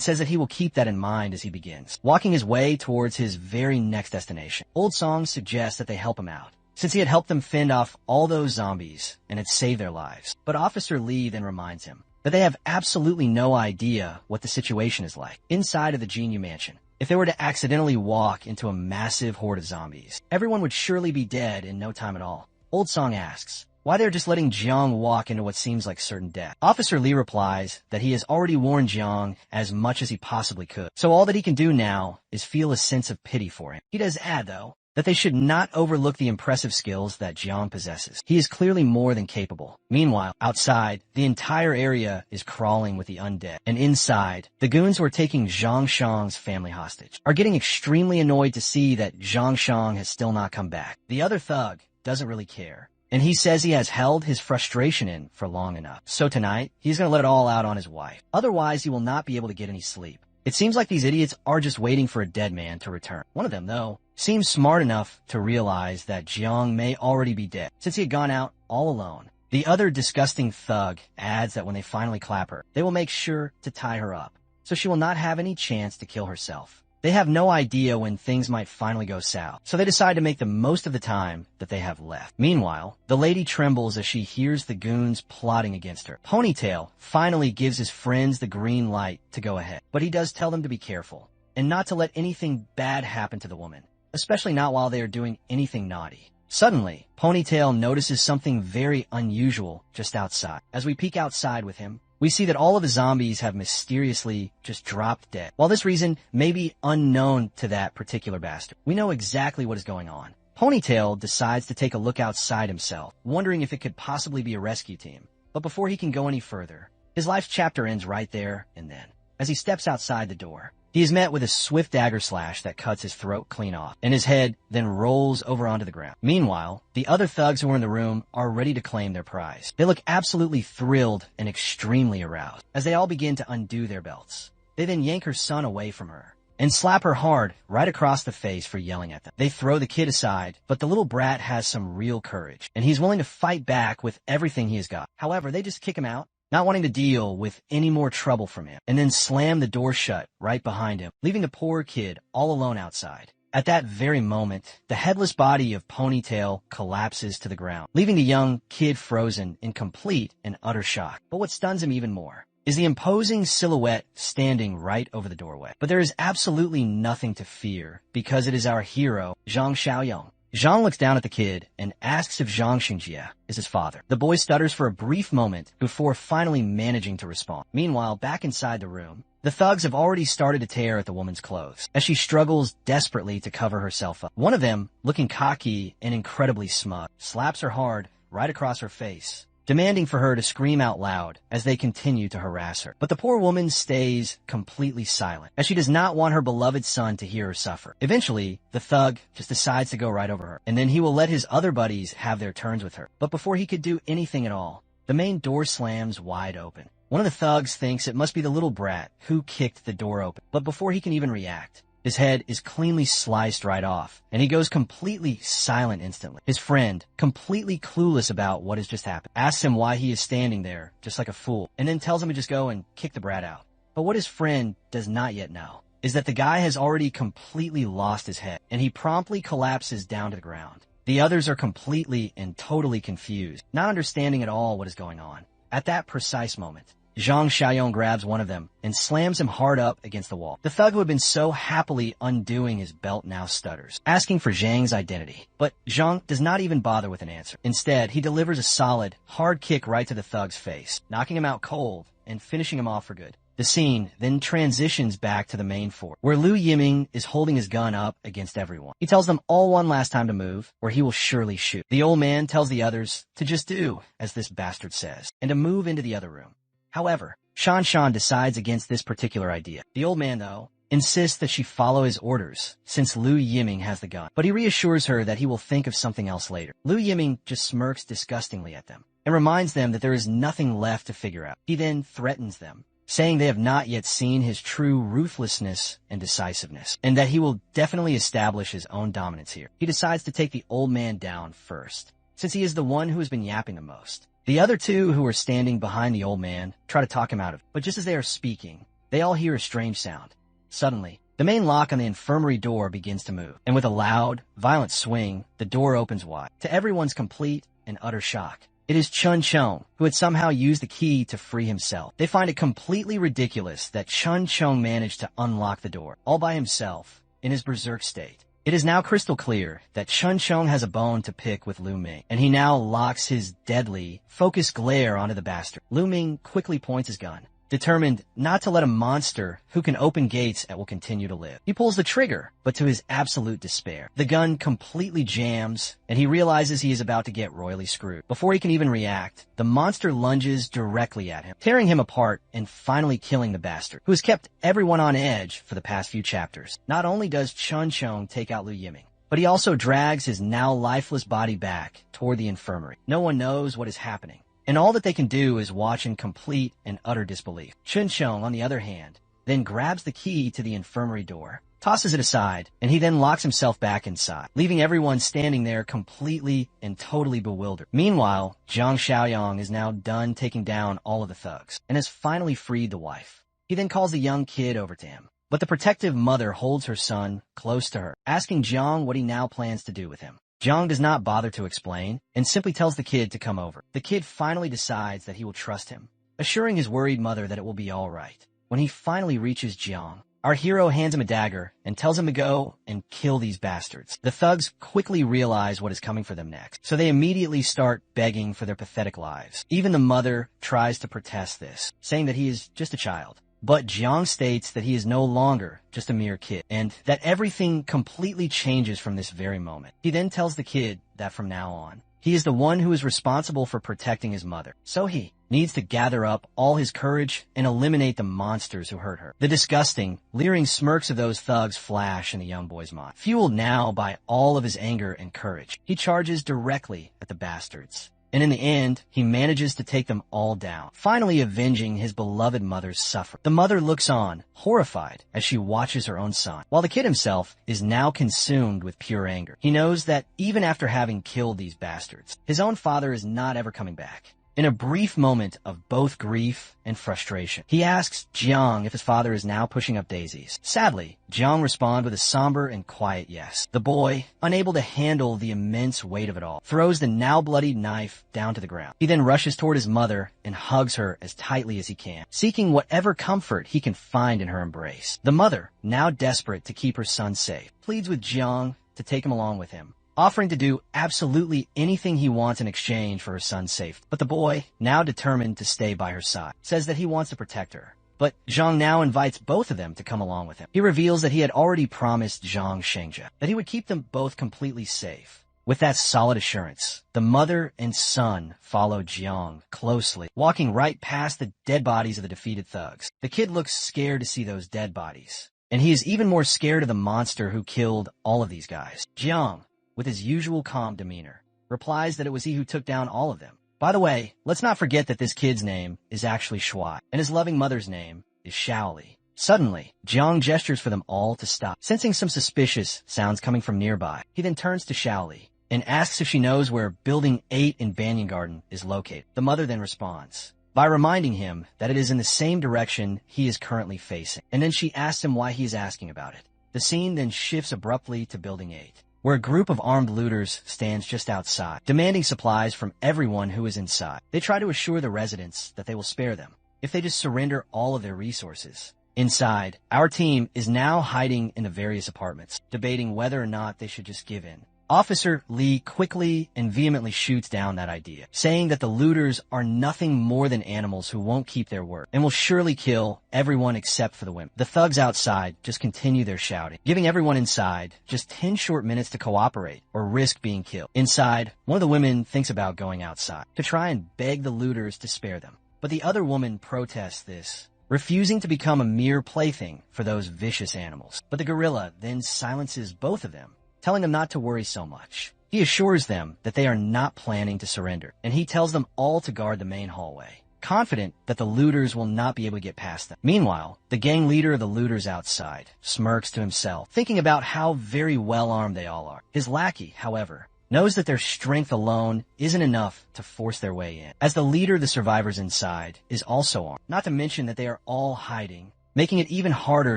says that he will keep that in mind as he begins, walking his way towards his very next destination. Old Song suggests that they help him out, since he had helped them fend off all those zombies and had saved their lives. But Officer Li then reminds him that they have absolutely no idea what the situation is like inside of the Genie Mansion. If they were to accidentally walk into a massive horde of zombies, everyone would surely be dead in no time at all. Old Song asks, why they're just letting Jiang walk into what seems like certain death. Officer Lee replies that he has already warned Jiang as much as he possibly could, so all that he can do now is feel a sense of pity for him. He does add, though, that they should not overlook the impressive skills that Jiang possesses. He is clearly more than capable. Meanwhile, outside, the entire area is crawling with the undead, and inside, the goons who are taking Zhang Shang's family hostage are getting extremely annoyed to see that Zhang Shang has still not come back. The other thug doesn't really care, and he says he has held his frustration in for long enough. So tonight, he's gonna let it all out on his wife. Otherwise, he will not be able to get any sleep. It seems like these idiots are just waiting for a dead man to return. One of them, though, seems smart enough to realize that Jiang may already be dead, since he had gone out all alone. The other disgusting thug adds that when they finally clap her, they will make sure to tie her up, so she will not have any chance to kill herself. They have no idea when things might finally go south, so they decide to make the most of the time that they have left. Meanwhile, the lady trembles as she hears the goons plotting against her. Ponytail finally gives his friends the green light to go ahead, but he does tell them to be careful and not to let anything bad happen to the woman, especially not while they are doing anything naughty. Suddenly, Ponytail notices something very unusual just outside. As we peek outside with him, we see that all of the zombies have mysteriously just dropped dead. While this reason may be unknown to that particular bastard, we know exactly what is going on. Ponytail decides to take a look outside himself, wondering if it could possibly be a rescue team. But before he can go any further, his life's chapter ends right there and then. As he steps outside the door, he is met with a swift dagger slash that cuts his throat clean off, and his head then rolls over onto the ground. Meanwhile, the other thugs who are in the room are ready to claim their prize. They look absolutely thrilled and extremely aroused as they all begin to undo their belts. They then yank her son away from her and slap her hard right across the face for yelling at them. They throw the kid aside, but the little brat has some real courage, and he's willing to fight back with everything he has got. However, they just kick him out, not wanting to deal with any more trouble from him, and then slam the door shut right behind him, leaving the poor kid all alone outside. At that very moment, the headless body of Ponytail collapses to the ground, leaving the young kid frozen in complete and utter shock. But what stuns him even more is the imposing silhouette standing right over the doorway. But there is absolutely nothing to fear, because it is our hero, Zhang Xiaoyong. Zhang looks down at the kid and asks if Zhang Xinjie is his father. The boy stutters for a brief moment before finally managing to respond. Meanwhile, back inside the room, the thugs have already started to tear at the woman's clothes as she struggles desperately to cover herself up. One of them, looking cocky and incredibly smug, slaps her hard right across her face, demanding for her to scream out loud as they continue to harass her. But the poor woman stays completely silent, as she does not want her beloved son to hear her suffer. Eventually, the thug just decides to go right over her, and then he will let his other buddies have their turns with her. But before he could do anything at all, the main door slams wide open. One of the thugs thinks it must be the little brat who kicked the door open, but before he can even react, his head is cleanly sliced right off, and he goes completely silent instantly. His friend, completely clueless about what has just happened, asks him why he is standing there just like a fool, and then tells him to just go and kick the brat out. But what his friend does not yet know is that the guy has already completely lost his head, and he promptly collapses down to the ground. The others are completely and totally confused, not understanding at all what is going on. At that precise moment, Zhang Xiaoyong grabs one of them and slams him hard up against the wall. The thug who had been so happily undoing his belt now stutters, asking for Zhang's identity. But Zhang does not even bother with an answer. Instead, he delivers a solid, hard kick right to the thug's face, knocking him out cold and finishing him off for good. The scene then transitions back to the main fort, where Liu Yiming is holding his gun up against everyone. He tells them all one last time to move, or he will surely shoot. The old man tells the others to just do as this bastard says, and to move into the other room. However, Shan Shan decides against this particular idea. The old man, though, insists that she follow his orders, since Liu Yiming has the gun, but he reassures her that he will think of something else later. Liu Yiming just smirks disgustingly at them, and reminds them that there is nothing left to figure out. He then threatens them, saying they have not yet seen his true ruthlessness and decisiveness, and that he will definitely establish his own dominance here. He decides to take the old man down first, since he is the one who has been yapping the most. The other two who are standing behind the old man try to talk him out of it, but just as they are speaking, they all hear a strange sound. Suddenly, the main lock on the infirmary door begins to move, and with a loud, violent swing, the door opens wide. To everyone's complete and utter shock, it is Chun Chong, who had somehow used the key to free himself. They find it completely ridiculous that Chun Chong managed to unlock the door, all by himself, in his berserk state. It is now crystal clear that Chun Chong has a bone to pick with Lu Ming, and he now locks his deadly, focused glare onto the bastard. Lu Ming quickly points his gun, determined not to let a monster who can open gates and will continue to live. He pulls the trigger, but to his absolute despair, the gun completely jams, and he realizes he is about to get royally screwed. Before he can even react, the monster lunges directly at him, tearing him apart and finally killing the bastard, who has kept everyone on edge for the past few chapters. Not only does Chun Chong take out Lu Yiming, but he also drags his now lifeless body back toward the infirmary. No one knows what is happening, and all that they can do is watch in complete and utter disbelief. Chun Chong, on the other hand, then grabs the key to the infirmary door, tosses it aside, and he then locks himself back inside, leaving everyone standing there completely and totally bewildered. Meanwhile, Zhang Xiaoyang is now done taking down all of the thugs, and has finally freed the wife. He then calls the young kid over to him, but the protective mother holds her son close to her, asking Zhang what he now plans to do with him. Zhang does not bother to explain, and simply tells the kid to come over. The kid finally decides that he will trust him, assuring his worried mother that it will be all right. When he finally reaches Zhang, our hero hands him a dagger and tells him to go and kill these bastards. The thugs quickly realize what is coming for them next, so they immediately start begging for their pathetic lives. Even the mother tries to protest this, saying that he is just a child. But Jiang states that he is no longer just a mere kid, and that everything completely changes from this very moment. He then tells the kid that from now on, he is the one who is responsible for protecting his mother. So he needs to gather up all his courage and eliminate the monsters who hurt her. The disgusting, leering smirks of those thugs flash in the young boy's mind. Fueled now by all of his anger and courage, he charges directly at the bastards. And in the end, he manages to take them all down, finally avenging his beloved mother's suffering. The mother looks on, horrified, as she watches her own son, while the kid himself is now consumed with pure anger. He knows that even after having killed these bastards, his own father is not ever coming back. In a brief moment of both grief and frustration, he asks Jiang if his father is now pushing up daisies. Sadly, Jiang responds with a somber and quiet yes. The boy, unable to handle the immense weight of it all, throws the now bloodied knife down to the ground. He then rushes toward his mother and hugs her as tightly as he can, seeking whatever comfort he can find in her embrace. The mother, now desperate to keep her son safe, pleads with Jiang to take him along with him, offering to do absolutely anything he wants in exchange for her son's safety. But the boy, now determined to stay by her side, says that he wants to protect her. But Zhang now invites both of them to come along with him. He reveals that he had already promised Zhang Shengjia that he would keep them both completely safe. With that solid assurance, the mother and son follow Jiang closely, walking right past the dead bodies of the defeated thugs. The kid looks scared to see those dead bodies, and he is even more scared of the monster who killed all of these guys. Jiang, with his usual calm demeanor, replies that it was he who took down all of them. By the way, let's not forget that this kid's name is actually Shuai, and his loving mother's name is Shaoli. Suddenly, Jiang gestures for them all to stop, sensing some suspicious sounds coming from nearby. He then turns to Shaoli and asks if she knows where Building 8 in Banyan Garden is located. The mother then responds by reminding him that it is in the same direction he is currently facing, and then she asks him why he is asking about it. The scene then shifts abruptly to Building 8, where a group of armed looters stands just outside, demanding supplies from everyone who is inside. They try to assure the residents that they will spare them if they just surrender all of their resources. Inside, our team is now hiding in the various apartments, debating whether or not they should just give in. Officer Lee quickly and vehemently shoots down that idea, saying that the looters are nothing more than animals who won't keep their word and will surely kill everyone except for the women. The thugs outside just continue their shouting, giving everyone inside just 10 short minutes to cooperate or risk being killed. Inside, one of the women thinks about going outside to try and beg the looters to spare them, but the other woman protests this, refusing to become a mere plaything for those vicious animals. But the gorilla then silences both of them, telling them not to worry so much. He assures them that they are not planning to surrender, and he tells them all to guard the main hallway, confident that the looters will not be able to get past them. Meanwhile, the gang leader of the looters outside smirks to himself, thinking about how very well armed they all are. His lackey, however, knows that their strength alone isn't enough to force their way in, as the leader of the survivors inside is also armed, not to mention that they are all hiding, making it even harder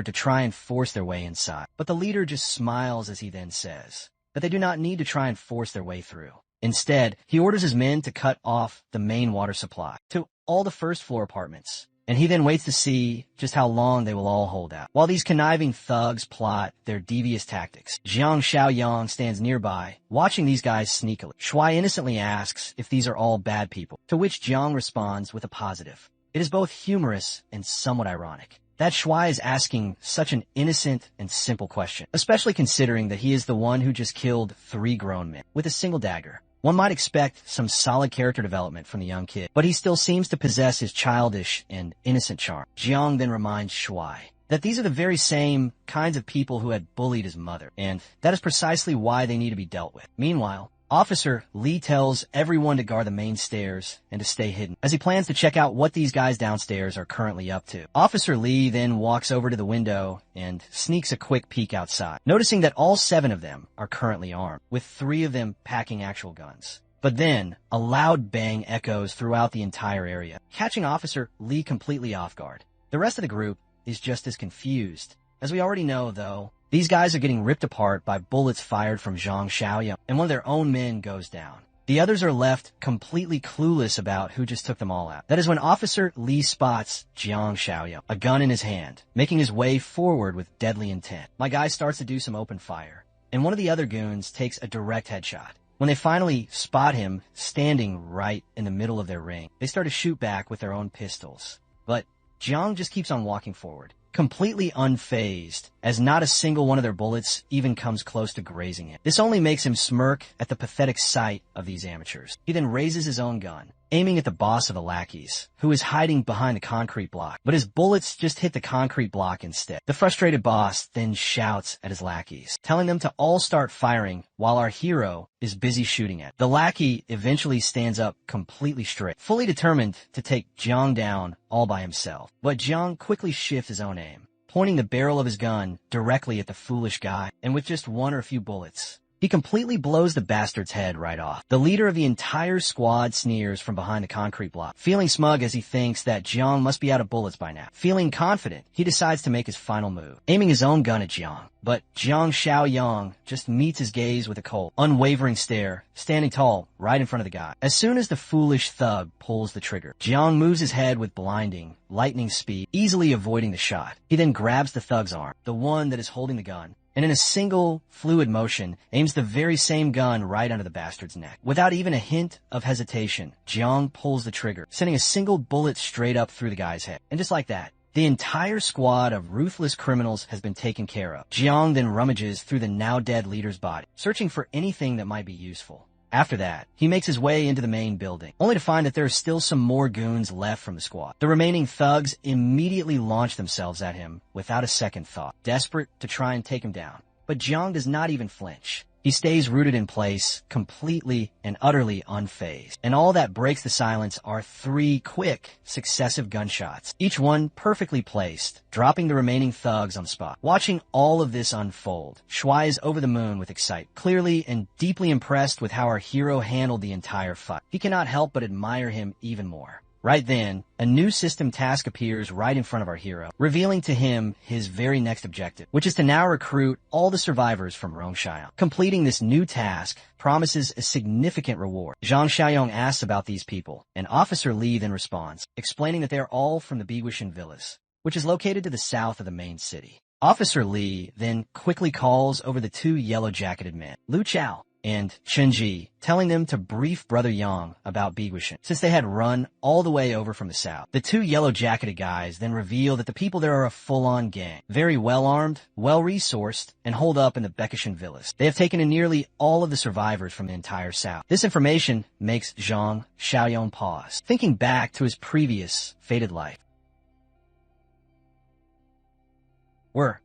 to try and force their way inside. But the leader just smiles as he then says that they do not need to try and force their way through. Instead, he orders his men to cut off the main water supply to all the first floor apartments, and he then waits to see just how long they will all hold out. While these conniving thugs plot their devious tactics, Jiang Xiaoyang stands nearby, watching these guys sneakily. Shuai innocently asks if these are all bad people, to which Jiang responds with a positive. It is both humorous and somewhat ironic that Shuai is asking such an innocent and simple question, especially considering that he is the one who just killed 3 grown men with a single dagger. One might expect some solid character development from the young kid, but he still seems to possess his childish and innocent charm. Jiang then reminds Shuai that these are the very same kinds of people who had bullied his mother, and that is precisely why they need to be dealt with. Meanwhile, Officer Lee tells everyone to guard the main stairs and to stay hidden, as he plans to check out what these guys downstairs are currently up to. Officer Lee then walks over to the window and sneaks a quick peek outside, noticing that all 7 of them are currently armed, with 3 of them packing actual guns. But then, a loud bang echoes throughout the entire area, catching Officer Lee completely off guard. The rest of the group is just as confused. As we already know, though, these guys are getting ripped apart by bullets fired from Zhang Xiaoyang, and one of their own men goes down. The others are left completely clueless about who just took them all out. That is when Officer Lee spots Jiang Xiaoyang, a gun in his hand, making his way forward with deadly intent. My guy starts to do some open fire, and one of the other goons takes a direct headshot. When they finally spot him standing right in the middle of their ring, they start to shoot back with their own pistols. But Jiang just keeps on walking forward, completely unfazed, as not a single one of their bullets even comes close to grazing him. This only makes him smirk at the pathetic sight of these amateurs. He then raises his own gun, aiming at the boss of the lackeys, who is hiding behind the concrete block, but his bullets just hit the concrete block instead. The frustrated boss then shouts at his lackeys, telling them to all start firing while our hero is busy shooting at. The lackey eventually stands up completely straight, fully determined to take Jiang down all by himself. But Jiang quickly shifts his own aim, pointing the barrel of his gun directly at the foolish guy, and with just 1 or a few bullets, he completely blows the bastard's head right off. The leader of the entire squad sneers from behind the concrete block, feeling smug as he thinks that Jiang must be out of bullets by now. Feeling confident, he decides to make his final move, aiming his own gun at Jiang. But Jiang Xiaoyang just meets his gaze with a cold, unwavering stare, standing tall right in front of the guy. As soon as the foolish thug pulls the trigger, Jiang moves his head with blinding, lightning speed, easily avoiding the shot. He then grabs the thug's arm, the one that is holding the gun, and in a single, fluid motion, aims the very same gun right under the bastard's neck. Without even a hint of hesitation, Jiang pulls the trigger, sending a single bullet straight up through the guy's head. And just like that, the entire squad of ruthless criminals has been taken care of. Jiang then rummages through the now-dead leader's body, searching for anything that might be useful. After that, he makes his way into the main building, only to find that there are still some more goons left from the squad. The remaining thugs immediately launch themselves at him without a second thought, desperate to try and take him down. But Jiang does not even flinch. He stays rooted in place, completely and utterly unfazed. And all that breaks the silence are 3 quick, successive gunshots, each one perfectly placed, dropping the remaining thugs on the spot. Watching all of this unfold, Shuai is over the moon with excitement, clearly and deeply impressed with how our hero handled the entire fight. He cannot help but admire him even more. Right then, a new system task appears right in front of our hero, revealing to him his very next objective, which is to now recruit all the survivors from Rongshan. Completing this new task promises a significant reward. Zhang Xiaoyang asks about these people, and Officer Lee then responds, explaining that they are all from the Biguishan Villas, which is located to the south of the main city. Officer Lee then quickly calls over the 2 yellow-jacketed men, Lu Chao and Chen Ji, telling them to brief Brother Yang about Biguishan, since they had run all the way over from the south. The 2 yellow-jacketed guys then reveal that the people there are a full-on gang, very well-armed, well-resourced, and holed up in the Biguishan Villas. They have taken in nearly all of the survivors from the entire south. This information makes Zhang Xiaoyang pause, thinking back to his previous fated life.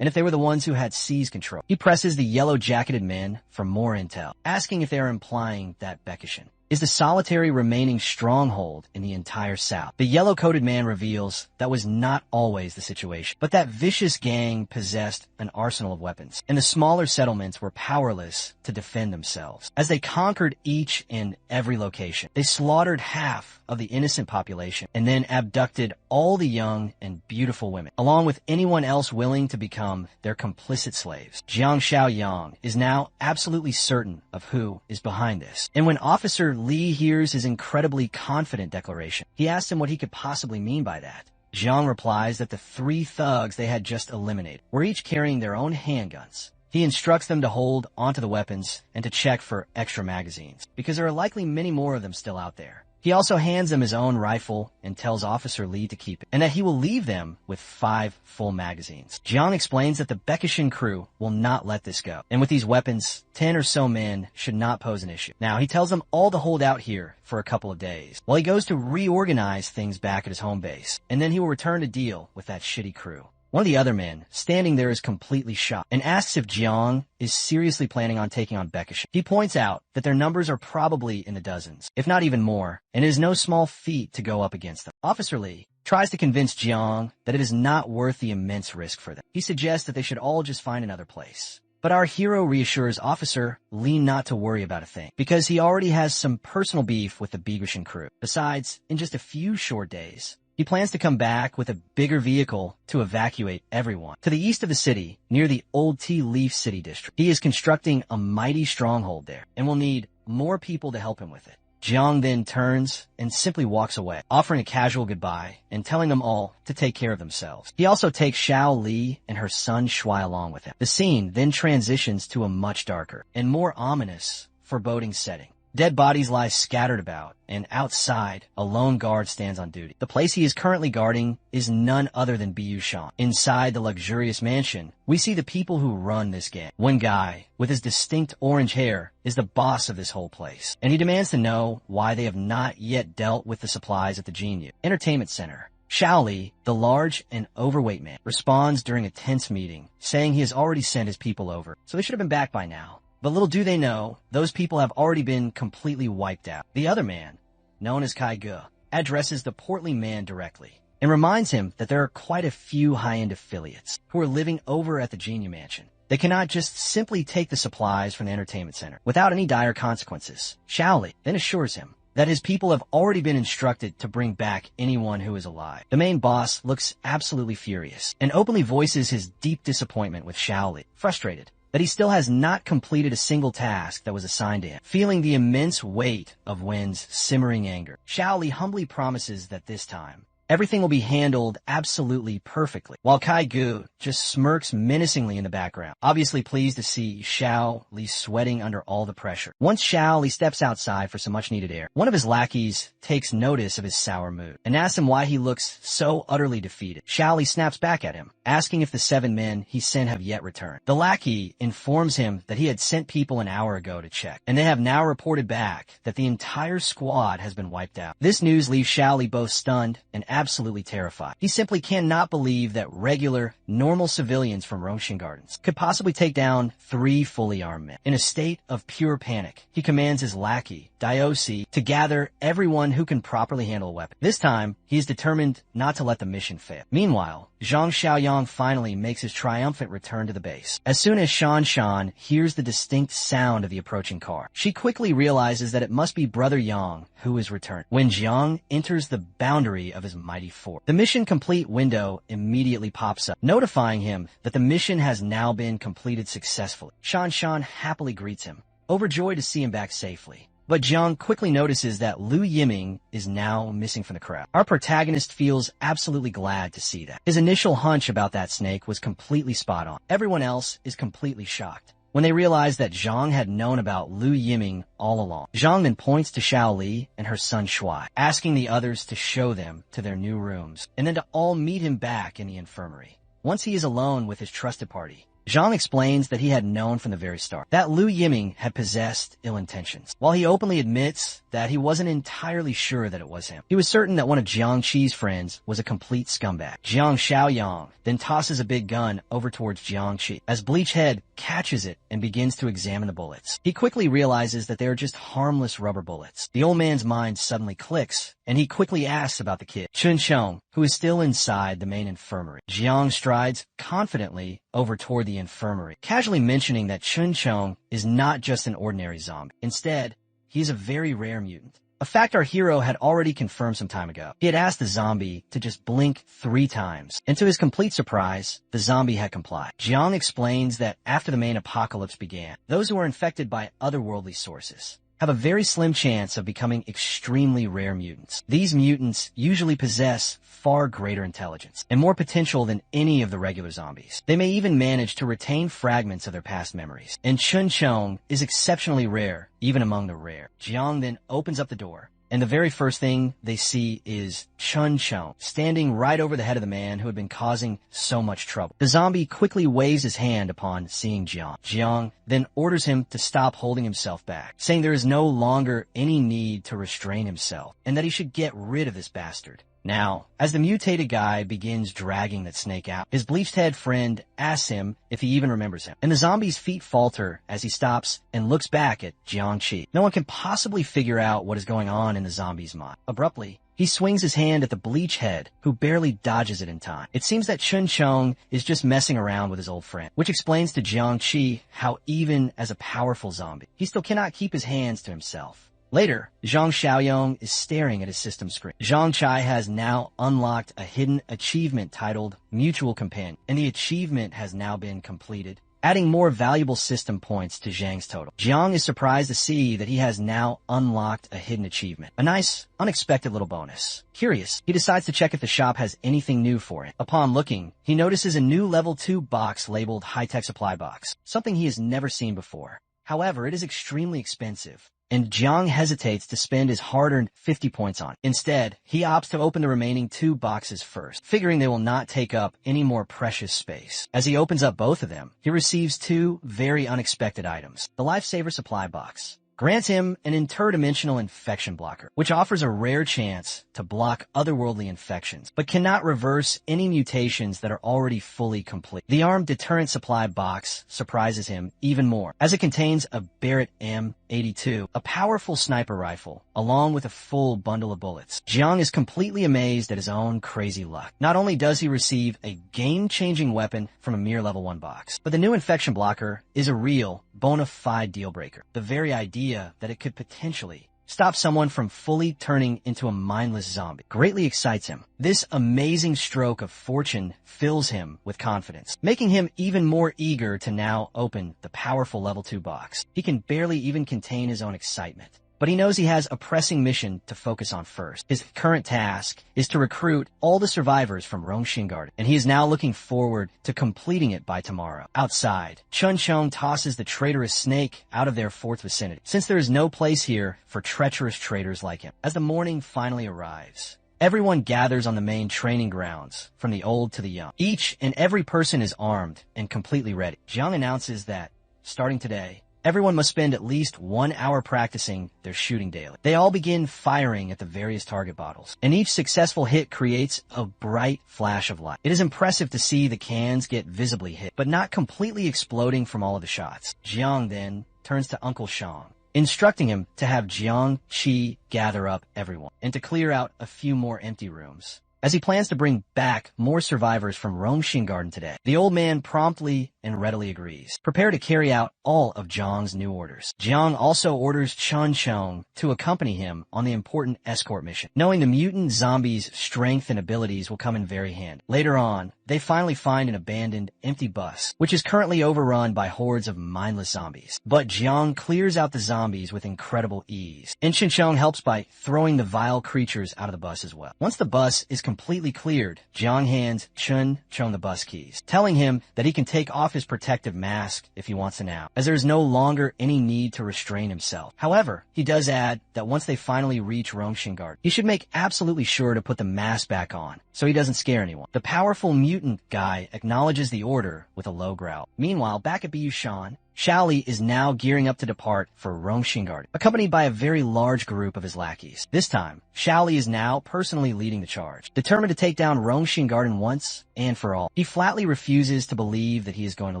And if they were the ones who had seized control. He presses the yellow-jacketed men for more intel, asking if they are implying that Biguishan is the solitary remaining stronghold in the entire south. The yellow-coated man reveals that was not always the situation, but that vicious gang possessed an arsenal of weapons, and the smaller settlements were powerless to defend themselves. As they conquered each and every location, they slaughtered half of the innocent population and then abducted all the young and beautiful women, along with anyone else willing to become their complicit slaves. Jiang Xiaoyang is now absolutely certain of who is behind this, and when Officer Lee hears his incredibly confident declaration, he asks him what he could possibly mean by that. Jiang replies that the 3 thugs they had just eliminated were each carrying their own handguns. He instructs them to hold onto the weapons and to check for extra magazines, because there are likely many more of them still out there. He also hands them his own rifle and tells Officer Lee to keep it, and that he will leave them with 5 full magazines. Jiang explains that the Baekishin crew will not let this go, and with these weapons, 10 or so men should not pose an issue. Now, he tells them all to hold out here for a couple of days, while he goes to reorganize things back at his home base, and then he will return to deal with that shitty crew. One of the other men, standing there, is completely shocked and asks if Jiang is seriously planning on taking on Baekishin. He points out that their numbers are probably in the dozens, if not even more, and it is no small feat to go up against them. Officer Lee tries to convince Jiang that it is not worth the immense risk for them. He suggests that they should all just find another place. But our hero reassures Officer Lee not to worry about a thing, because he already has some personal beef with the Baekishin crew. Besides, in just a few short days, he plans to come back with a bigger vehicle to evacuate everyone. To the east of the city, near the Old Tea Leaf City District, he is constructing a mighty stronghold there and will need more people to help him with it. Jiang then turns and simply walks away, offering a casual goodbye and telling them all to take care of themselves. He also takes Xiao Li and her son Shui along with him. The scene then transitions to a much darker and more ominous, foreboding setting. Dead bodies lie scattered about, and outside, a lone guard stands on duty. The place he is currently guarding is none other than Bu Shan. Inside the luxurious mansion, we see the people who run this gang. One guy, with his distinct orange hair, is the boss of this whole place, and he demands to know why they have not yet dealt with the supplies at the Genu Entertainment Center. Shaoli, the large and overweight man, responds during a tense meeting, saying he has already sent his people over, so they should have been back by now. But little do they know, those people have already been completely wiped out. The other man, known as Kai Ge, addresses the portly man directly and reminds him that there are quite a few high-end affiliates who are living over at the Genu Mansion. They cannot just simply take the supplies from the entertainment center without any dire consequences. Shaoli then assures him that his people have already been instructed to bring back anyone who is alive. The main boss looks absolutely furious and openly voices his deep disappointment with Shaoli, frustrated that he still has not completed a single task that was assigned to him. Feeling the immense weight of Wen's simmering anger, Shaoli humbly promises that this time, everything will be handled absolutely perfectly, while Kai Ge just smirks menacingly in the background, obviously pleased to see Xiao Li sweating under all the pressure. Once Xiao Li steps outside for some much-needed air, one of his lackeys takes notice of his sour mood and asks him why he looks so utterly defeated. Xiao Li snaps back at him, asking if the 7 men he sent have yet returned. The lackey informs him that he had sent people an hour ago to check, and they have now reported back that the entire squad has been wiped out. This news leaves Xiao Li both stunned and absolutely terrified. He simply cannot believe that regular, normal civilians from Roshin Gardens could possibly take down 3 fully armed men. In a state of pure panic, he commands his lackey, Diosi, to gather everyone who can properly handle a weapon. This time, he is determined not to let the mission fail. Meanwhile, Zhang Xiaoyang finally makes his triumphant return to the base. As soon as Shan Shan hears the distinct sound of the approaching car, she quickly realizes that it must be Brother Yang who is returned. When Jiang enters the boundary of his mighty fort, the mission complete window immediately pops up, notifying him that the mission has now been completed successfully. Shan Shan happily greets him, overjoyed to see him back safely. But Jiang quickly notices that Lu Yiming is now missing from the crowd. Our protagonist feels absolutely glad to see that. His initial hunch about that snake was completely spot on. Everyone else is completely shocked when they realize that Zhang had known about Lu Yiming all along. Zhang then points to Xiao Li and her son Shui, asking the others to show them to their new rooms, and then to all meet him back in the infirmary. Once he is alone with his trusted party, Zhang explains that he had known from the very start that Lu Yiming had possessed ill intentions. While he openly admits that he wasn't entirely sure that it was him, he was certain that one of Jiang Qi's friends was a complete scumbag. Jiang Xiaoyang then tosses a big gun over towards Jiang Qi as Bleachhead catches it and begins to examine the bullets. He quickly realizes that they are just harmless rubber bullets. The old man's mind suddenly clicks, and he quickly asks about the kid, Chun Chong, who is still inside the main infirmary. Jiang strides confidently over toward the infirmary, casually mentioning that Chun Chong is not just an ordinary zombie. Instead, he is a very rare mutant, a fact our hero had already confirmed some time ago. He had asked the zombie to just blink 3 times, and to his complete surprise, the zombie had complied. Jiang explains that after the main apocalypse began, those who were infected by otherworldly sources have a very slim chance of becoming extremely rare mutants. These mutants usually possess far greater intelligence and more potential than any of the regular zombies. They may even manage to retain fragments of their past memories. And Chun Chong is exceptionally rare, even among the rare. Jiang then opens up the door, and the very first thing they see is Chun Chong standing right over the head of the man who had been causing so much trouble. The zombie quickly waves his hand upon seeing Jiang. Jiang then orders him to stop holding himself back, saying there is no longer any need to restrain himself and that he should get rid of this bastard. Now, as the mutated guy begins dragging that snake out, his bleached-head friend asks him if he even remembers him, and the zombie's feet falter as he stops and looks back at Jiang Qi. No one can possibly figure out what is going on in the zombie's mind. Abruptly, he swings his hand at the bleach head, who barely dodges it in time. It seems that Chun Chong is just messing around with his old friend, which explains to Jiang Qi how even as a powerful zombie, he still cannot keep his hands to himself. Later, Zhang Xiaoyong is staring at his system screen. Zhang Chai has now unlocked a hidden achievement titled Mutual Companion, and the achievement has now been completed, adding more valuable system points to Zhang's total. Jiang is surprised to see that he has now unlocked a hidden achievement. A nice, unexpected little bonus. Curious, he decides to check if the shop has anything new for it. Upon looking, he notices a new level 2 box labeled High-Tech Supply Box, something he has never seen before. However, it is extremely expensive, and Jiang hesitates to spend his hard-earned 50 points on it. Instead, he opts to open the remaining 2 boxes first, figuring they will not take up any more precious space. As he opens up both of them, he receives 2 very unexpected items. The Lifesaver Supply Box grants him an interdimensional infection blocker, which offers a rare chance to block otherworldly infections, but cannot reverse any mutations that are already fully complete. The Armed Deterrent Supply Box surprises him even more, as it contains a Barrett M82, a powerful sniper rifle, along with a full bundle of bullets. Jiang is completely amazed at his own crazy luck. Not only does he receive a game-changing weapon from a mere level 1 box, but the new infection blocker is a real, bona fide deal breaker. The very idea that it could potentially stop someone from fully turning into a mindless zombie greatly excites him. This amazing stroke of fortune fills him with confidence, making him even more eager to now open the powerful level 2 box. He can barely even contain his own excitement. But he knows he has a pressing mission to focus on first. His current task is to recruit all the survivors from Rongxin Garden, and he is now looking forward to completing it by tomorrow. Outside, Chun Chong tosses the traitorous snake out of their fort's vicinity, since there is no place here for treacherous traitors like him. As the morning finally arrives, everyone gathers on the main training grounds, from the old to the young. Each and every person is armed and completely ready. Jiang announces that, starting today, everyone must spend at least 1 hour practicing their shooting daily. They all begin firing at the various target bottles, and each successful hit creates a bright flash of light. It is impressive to see the cans get visibly hit, but not completely exploding from all of the shots. Jiang then turns to Uncle Shang, instructing him to have Jiang Qi gather up everyone, and to clear out a few more empty rooms, as he plans to bring back more survivors from Rongxin Garden today. The old man promptly and readily agrees, prepare to carry out all of Jiang's new orders. Jiang also orders Chun Chong to accompany him on the important escort mission, knowing the mutant zombie's strength and abilities will come in very handy. Later on, they finally find an abandoned, empty bus, which is currently overrun by hordes of mindless zombies. But Jiang clears out the zombies with incredible ease, and Chun Chong helps by throwing the vile creatures out of the bus as well. Once the bus is completely cleared, Jiang hands Chun Chong the bus keys, telling him that he can take off his protective mask if he wants to now, as there is no longer any need to restrain himself. However, he does add that once they finally reach Rongxin Garden, he should make absolutely sure to put the mask back on, so he doesn't scare anyone. The powerful mutant guy acknowledges the order with a low growl. Meanwhile, back at Biyushan, Shaoli is now gearing up to depart for Rongxin Garden, accompanied by a very large group of his lackeys. This time, Shaoli is now personally leading the charge, determined to take down Rongxin Garden once and for all. He flatly refuses to believe that he is going to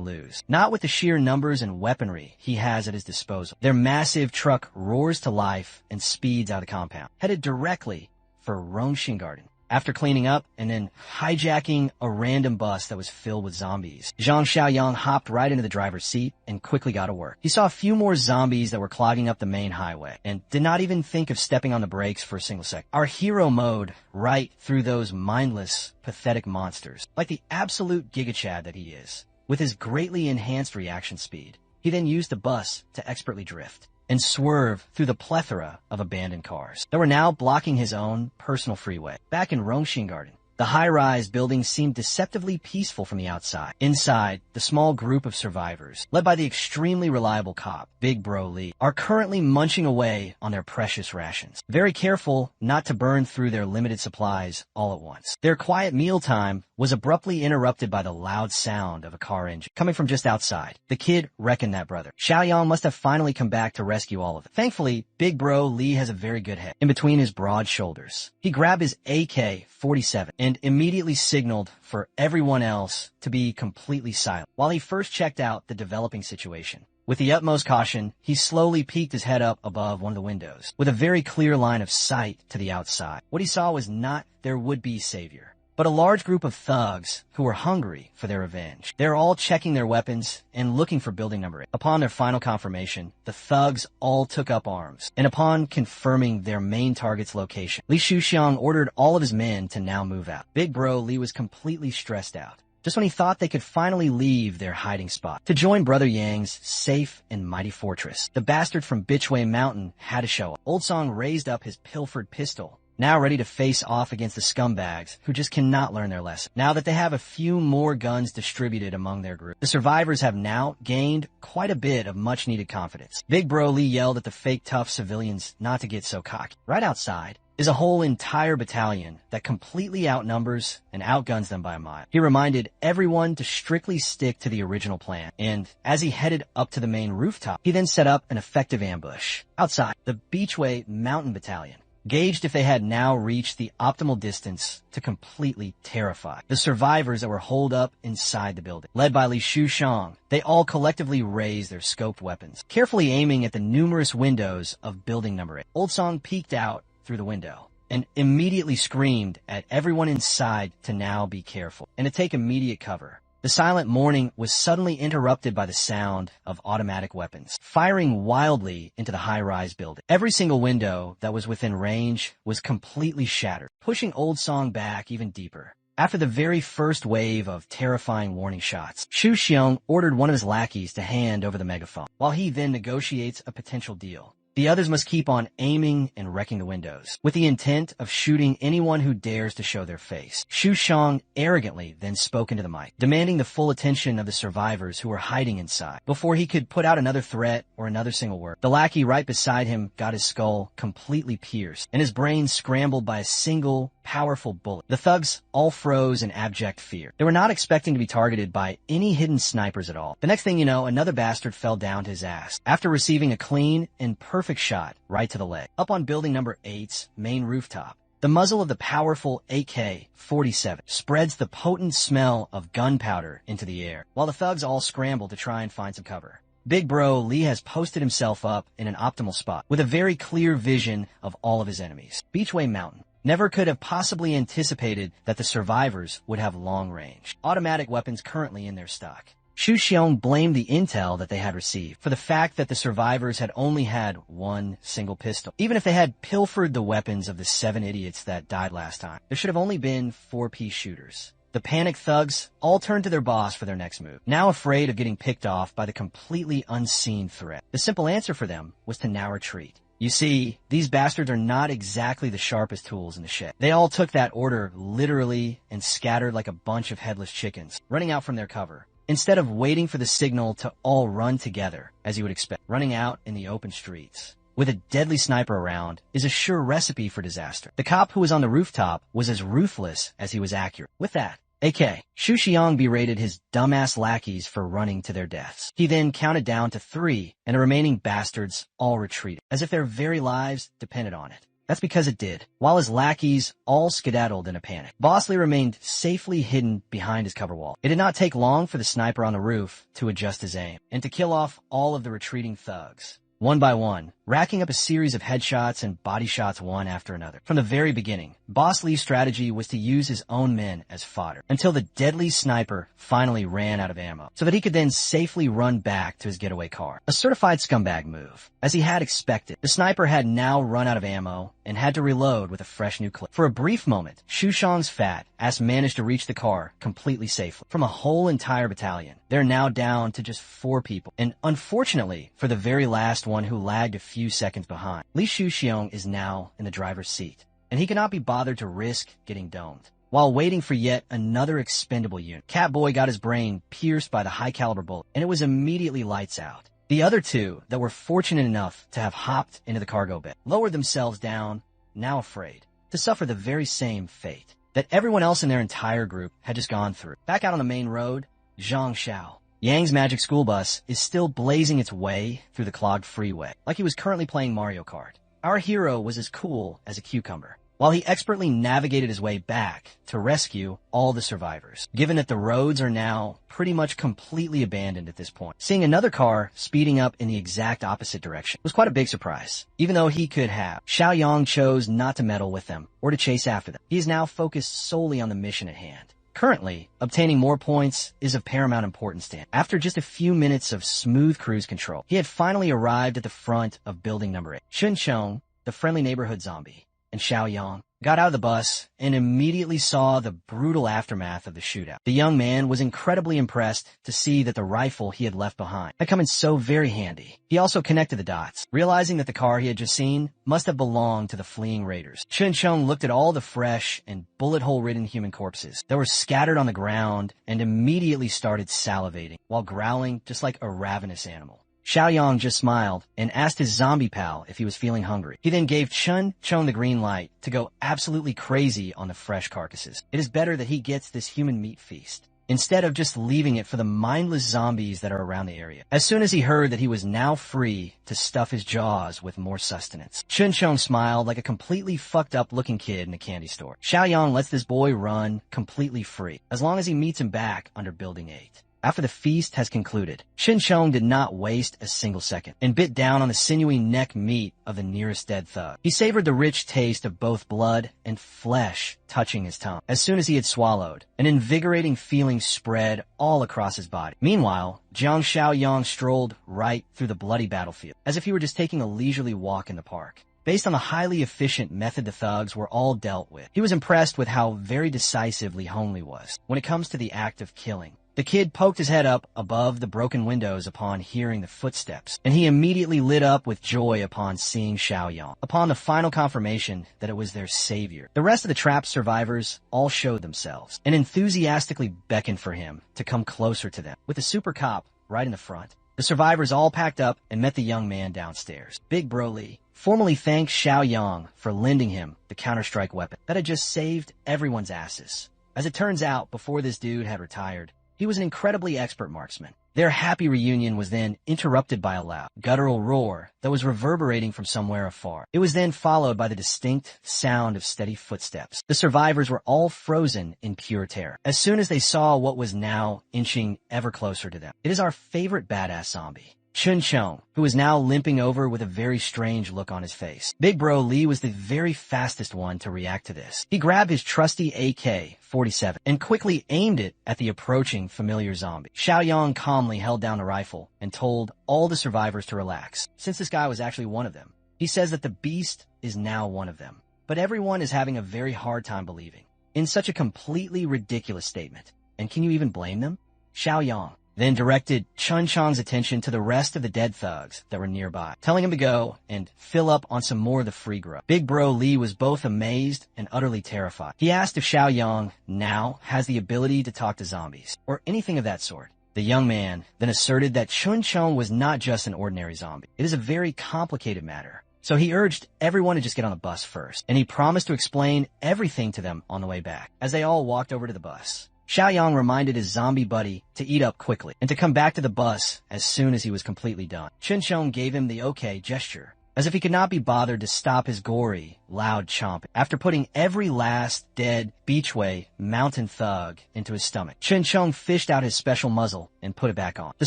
lose, not with the sheer numbers and weaponry he has at his disposal. Their massive truck roars to life and speeds out of the compound, headed directly for Rongxin Garden. After cleaning up and then hijacking a random bus that was filled with zombies, Zhang Xiaoyang hopped right into the driver's seat and quickly got to work. He saw a few more zombies that were clogging up the main highway and did not even think of stepping on the brakes for a single second. Our hero mode right through those mindless, pathetic monsters, like the absolute gigachad that he is. With his greatly enhanced reaction speed, he then used the bus to expertly drift, and swerve through the plethora of abandoned cars that were now blocking his own personal freeway. Back in Garden, the high-rise building seemed deceptively peaceful from the outside. Inside, the small group of survivors, led by the extremely reliable cop, Big Bro Lee, are currently munching away on their precious rations, very careful not to burn through their limited supplies all at once. Their quiet mealtime was abruptly interrupted by the loud sound of a car engine coming from just outside. The kid reckoned that brother. Xiaoyang must have finally come back to rescue all of them. Thankfully, Big Bro Lee has a very good head in between his broad shoulders. He grabbed his AK-47 and immediately signaled for everyone else to be completely silent while he first checked out the developing situation. With the utmost caution, he slowly peeked his head up above one of the windows, with a very clear line of sight to the outside. What he saw was not their would-be savior, but a large group of thugs who were hungry for their revenge. They were all checking their weapons and looking for building number 8. Upon their final confirmation, the thugs all took up arms, and upon confirming their main target's location, Li Shuxiang ordered all of his men to now move out. Big Bro Li was completely stressed out, just when he thought they could finally leave their hiding spot to join Brother Yang's safe and mighty fortress. The bastard from Bitchway Mountain had to show up. Old Song raised up his pilfered pistol, now ready to face off against the scumbags who just cannot learn their lesson. Now that they have a few more guns distributed among their group, the survivors have now gained quite a bit of much-needed confidence. Big Bro Lee yelled at the fake tough civilians not to get so cocky. Right outside is a whole entire battalion that completely outnumbers and outguns them by a mile. He reminded everyone to strictly stick to the original plan, and as he headed up to the main rooftop, he then set up an effective ambush. Outside, the Beachway Mountain Battalion gauged if they had now reached the optimal distance to completely terrify the survivors that were holed up inside the building. Led by Li Shuxiang, they all collectively raised their scoped weapons, carefully aiming at the numerous windows of building number 8. Old Song peeked out through the window and immediately screamed at everyone inside to now be careful and to take immediate cover. The silent morning was suddenly interrupted by the sound of automatic weapons, firing wildly into the high-rise building. Every single window that was within range was completely shattered, pushing Old Song back even deeper. After the very first wave of terrifying warning shots, Xu Xiong ordered one of his lackeys to hand over the megaphone, while he then negotiates a potential deal. The others must keep on aiming and wrecking the windows, with the intent of shooting anyone who dares to show their face. Xu Xiong arrogantly then spoke into the mic, demanding the full attention of the survivors who were hiding inside. Before he could put out another threat or another single word, the lackey right beside him got his skull completely pierced, and his brain scrambled by a single powerful bullet. The thugs all froze in abject fear. They were not expecting to be targeted by any hidden snipers at all. The next thing you know, another bastard fell down to his ass, after receiving a clean and perfect shot right to the leg. Up on building number 8's main rooftop, the muzzle of the powerful AK-47 spreads the potent smell of gunpowder into the air, while the thugs all scramble to try and find some cover. Big Bro Lee has posted himself up in an optimal spot, with a very clear vision of all of his enemies. Beachway Mountain never could have possibly anticipated that the survivors would have long-range automatic weapons currently in their stock. Xu Xiong blamed the intel that they had received for the fact that the survivors had only had one single pistol. Even if they had pilfered the weapons of the 7 idiots that died last time, there should have only been 4-piece shooters. The panicked thugs all turned to their boss for their next move, now afraid of getting picked off by the completely unseen threat. The simple answer for them was to now retreat. You see, these bastards are not exactly the sharpest tools in the shed. They all took that order literally and scattered like a bunch of headless chickens, running out from their cover, instead of waiting for the signal to all run together, as you would expect. Running out in the open streets with a deadly sniper around is a sure recipe for disaster. The cop who was on the rooftop was as ruthless as he was accurate. With that, Xu Xiong berated his dumbass lackeys for running to their deaths. He then counted down to 3, and the remaining bastards all retreated, as if their very lives depended on it. That's because it did, while his lackeys all skedaddled in a panic. Bosley remained safely hidden behind his cover wall. It did not take long for the sniper on the roof to adjust his aim, and to kill off all of the retreating thugs. One by one, racking up a series of headshots and body shots one after another. From the very beginning, Boss Lee's strategy was to use his own men as fodder, until the deadly sniper finally ran out of ammo, so that he could then safely run back to his getaway car. A certified scumbag move. As he had expected, the sniper had now run out of ammo and had to reload with a fresh new clip. For a brief moment, Shu Shang's fat ass managed to reach the car completely safely. From a whole entire battalion, they're now down to just 4 people. And unfortunately, for the very last one who lagged a few seconds behind, Li Shuxiong is now in the driver's seat, and he cannot be bothered to risk getting domed. While waiting for yet another expendable unit, Catboy got his brain pierced by the high-caliber bullet, and it was immediately lights out. The other 2 that were fortunate enough to have hopped into the cargo bay lowered themselves down, now afraid, to suffer the very same fate that everyone else in their entire group had just gone through. Back out on the main road, Zhang Xiao, Yang's magic school bus, is still blazing its way through the clogged freeway, like he was currently playing Mario Kart. Our hero was as cool as a cucumber, while he expertly navigated his way back to rescue all the survivors, given that the roads are now pretty much completely abandoned at this point. Seeing another car speeding up in the exact opposite direction was quite a big surprise. Even though he could have, Xiao Yang chose not to meddle with them or to chase after them. He is now focused solely on the mission at hand. Currently, obtaining more points is of paramount importance to him. After just a few minutes of smooth cruise control, he had finally arrived at the front of building number 8. Chun Chong, the friendly neighborhood zombie, and Xiao Yang got out of the bus and immediately saw the brutal aftermath of the shootout. The young man was incredibly impressed to see that the rifle he had left behind had come in so very handy. He also connected the dots, realizing that the car he had just seen must have belonged to the fleeing raiders. Chun Chung looked at all the fresh and bullet hole-ridden human corpses that were scattered on the ground and immediately started salivating while growling just like a ravenous animal. Xiao Yang just smiled and asked his zombie pal if he was feeling hungry. He then gave Chun Chung the green light to go absolutely crazy on the fresh carcasses. It is better that he gets this human meat feast, instead of just leaving it for the mindless zombies that are around the area. As soon as he heard that he was now free to stuff his jaws with more sustenance, Chun Chung smiled like a completely fucked up looking kid in a candy store. Xiao Yang lets this boy run completely free, as long as he meets him back under Building 8. After the feast has concluded, Chun Chung did not waste a single second and bit down on the sinewy neck meat of the nearest dead thug. He savored the rich taste of both blood and flesh touching his tongue. As soon as he had swallowed, an invigorating feeling spread all across his body. Meanwhile, Jiang Xiao Yang strolled right through the bloody battlefield, as if he were just taking a leisurely walk in the park. Based on the highly efficient method the thugs were all dealt with, he was impressed with how very decisive Li Hongli was when it comes to the act of killing. The kid poked his head up above the broken windows upon hearing the footsteps, and he immediately lit up with joy upon seeing Xiao Yang, upon the final confirmation that it was their savior. The rest of the trapped survivors all showed themselves, and enthusiastically beckoned for him to come closer to them. With the super cop right in the front, the survivors all packed up and met the young man downstairs. Big Bro Lee formally thanked Xiao Yang for lending him the Counter-Strike weapon that had just saved everyone's asses. As it turns out, before this dude had retired, he was an incredibly expert marksman. Their happy reunion was then interrupted by a loud, guttural roar that was reverberating from somewhere afar. It was then followed by the distinct sound of steady footsteps. The survivors were all frozen in pure terror as soon as they saw what was now inching ever closer to them. It is our favorite badass zombie, Chun Chung, who was now limping over with a very strange look on his face. Big Bro Lee was the very fastest one to react to this. He grabbed his trusty AK-47 and quickly aimed it at the approaching familiar zombie. Xiao Yang calmly held down the rifle and told all the survivors to relax, since this guy was actually one of them. He says that the beast is now one of them, but everyone is having a very hard time believing in such a completely ridiculous statement. And can you even blame them? Xiao Yang then directed Chun Chong's attention to the rest of the dead thugs that were nearby, telling him to go and fill up on some more of the free grub. Big Bro Lee was both amazed and utterly terrified. He asked if Xiao Yang now has the ability to talk to zombies, or anything of that sort. The young man then asserted that Chun Chung was not just an ordinary zombie. It is a very complicated matter. So he urged everyone to just get on the bus first, and he promised to explain everything to them on the way back. As they all walked over to the bus, Xiao Yang reminded his zombie buddy to eat up quickly and to come back to the bus as soon as he was completely done. Chun Chung gave him the okay gesture as if he could not be bothered to stop his gory, loud chomping. After putting every last dead beachway mountain thug into his stomach, Chun-Chung fished out his special muzzle and put it back on. The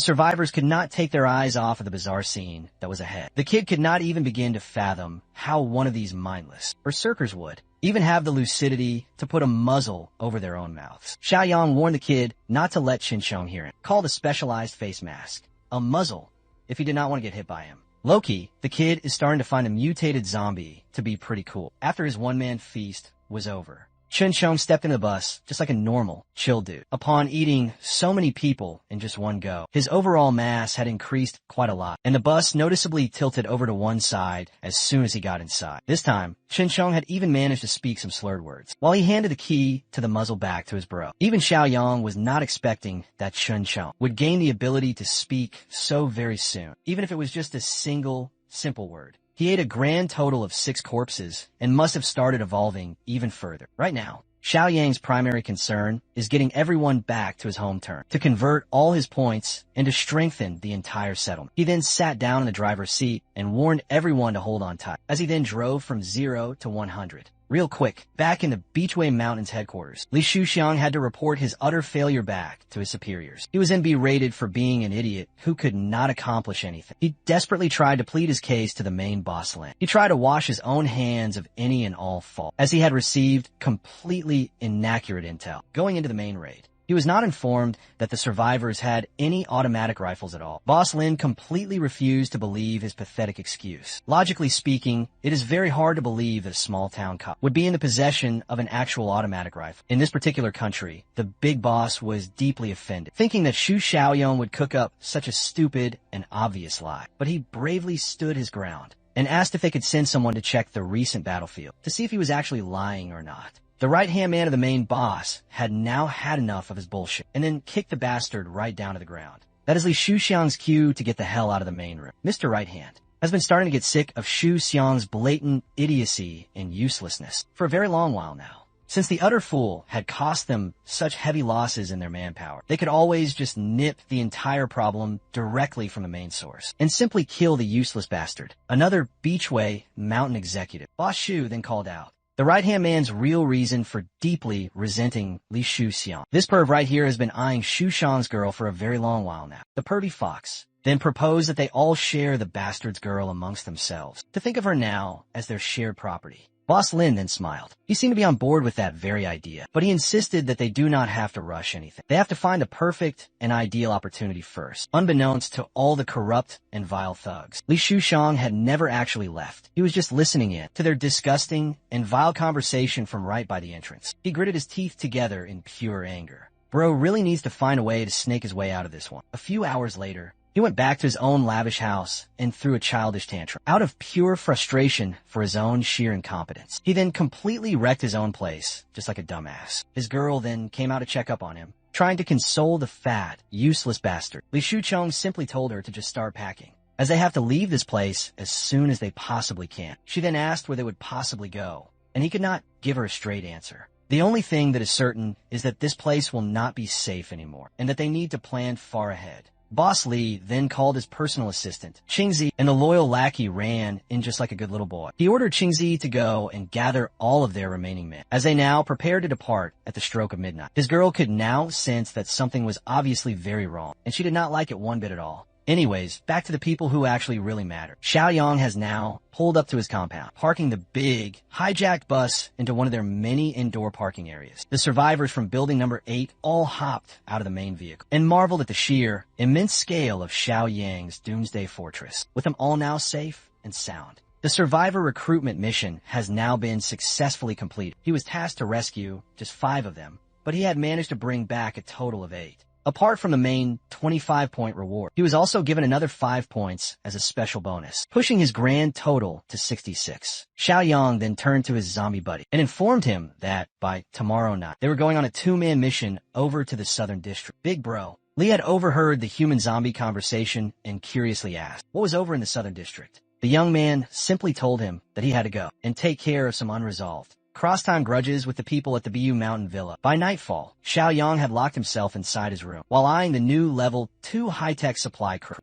survivors could not take their eyes off of the bizarre scene that was ahead. The kid could not even begin to fathom how one of these mindless berserkers would even have the lucidity to put a muzzle over their own mouths. Xiaoyang warned the kid not to let Chun-Chung hear it, called a specialized face mask a muzzle if he did not want to get hit by him. Loki, the kid, is starting to find a mutated zombie to be pretty cool. After his one-man feast was over, Chun-Chung stepped in the bus just like a normal, chill dude. Upon eating so many people in just one go, his overall mass had increased quite a lot, and the bus noticeably tilted over to one side as soon as he got inside. This time, Chun-Chung had even managed to speak some slurred words, while he handed the key to the muzzle back to his bro. Even Xiaoyang was not expecting that Chun-Chung would gain the ability to speak so very soon, even if it was just a single, simple word. He ate a grand total of 6 corpses and must have started evolving even further. Right now, Xiaoyang's primary concern is getting everyone back to his home turn, to convert all his points and to strengthen the entire settlement. He then sat down in the driver's seat and warned everyone to hold on tight, as he then drove from 0 to 100. Real quick, back in the Beachway Mountains headquarters, Li Shuxiang had to report his utter failure back to his superiors. He was then berated for being an idiot who could not accomplish anything. He desperately tried to plead his case to the main boss Lin. He tried to wash his own hands of any and all fault, as he had received completely inaccurate intel going into the main raid. He was not informed that the survivors had any automatic rifles at all. Boss Lin completely refused to believe his pathetic excuse. Logically speaking, it is very hard to believe that a small-town cop would be in the possession of an actual automatic rifle. In this particular country, the big boss was deeply offended, thinking that Xu Xiaoyang would cook up such a stupid and obvious lie. But he bravely stood his ground and asked if they could send someone to check the recent battlefield to see if he was actually lying or not. The right-hand man of the main boss had now had enough of his bullshit and then kicked the bastard right down to the ground. That is Li Shuxiang's cue to get the hell out of the main room. Mr. Right Hand has been starting to get sick of Xu Xiang's blatant idiocy and uselessness for a very long while now. Since the utter fool had cost them such heavy losses in their manpower, they could always just nip the entire problem directly from the main source and simply kill the useless bastard. Another Beachway Mountain executive, Boss Xu, then called out the right-hand man's real reason for deeply resenting Li Shuxiang. This perv right here has been eyeing Xu Xiang's girl for a very long while now. The pervy fox then proposed that they all share the bastard's girl amongst themselves, to think of her now as their shared property. Boss Lin then smiled. He seemed to be on board with that very idea, but he insisted that they do not have to rush anything. They have to find a perfect and ideal opportunity first, unbeknownst to all the corrupt and vile thugs. Li Shuxiang had never actually left. He was just listening in to their disgusting and vile conversation from right by the entrance. He gritted his teeth together in pure anger. Bro really needs to find a way to snake his way out of this one. A few hours later, he went back to his own lavish house and threw a childish tantrum, out of pure frustration for his own sheer incompetence. He then completely wrecked his own place, just like a dumbass. His girl then came out to check up on him, trying to console the fat, useless bastard. Li Shuxiang simply told her to just start packing, as they have to leave this place as soon as they possibly can. She then asked where they would possibly go, and he could not give her a straight answer. The only thing that is certain is that this place will not be safe anymore, and that they need to plan far ahead. Boss Li then called his personal assistant, Qingzi, and the loyal lackey ran in just like a good little boy. He ordered Qingzi to go and gather all of their remaining men, as they now prepared to depart at the stroke of midnight. His girl could now sense that something was obviously very wrong, and she did not like it one bit at all. Anyways, back to the people who actually really matter. Xiaoyang has now pulled up to his compound, parking the big, hijacked bus into one of their many indoor parking areas. The survivors from building number 8 all hopped out of the main vehicle and marveled at the sheer, immense scale of Xiaoyang's doomsday fortress, with them all now safe and sound. The survivor recruitment mission has now been successfully completed. He was tasked to rescue just 5 of them, but he had managed to bring back a total of 8. Apart from the main 25-point reward, he was also given another 5 points as a special bonus, pushing his grand total to 66. Xiaoyang then turned to his zombie buddy and informed him that by tomorrow night, they were going on a 2-man mission over to the Southern District. Big bro, Li had overheard the human-zombie conversation and curiously asked what was over in the Southern District. The young man simply told him that he had to go and take care of some unresolved cross-time grudges with the people at the Bu Mountain Villa. By nightfall, Xiaoyang had locked himself inside his room, while eyeing the new level 2 high-tech supply crew.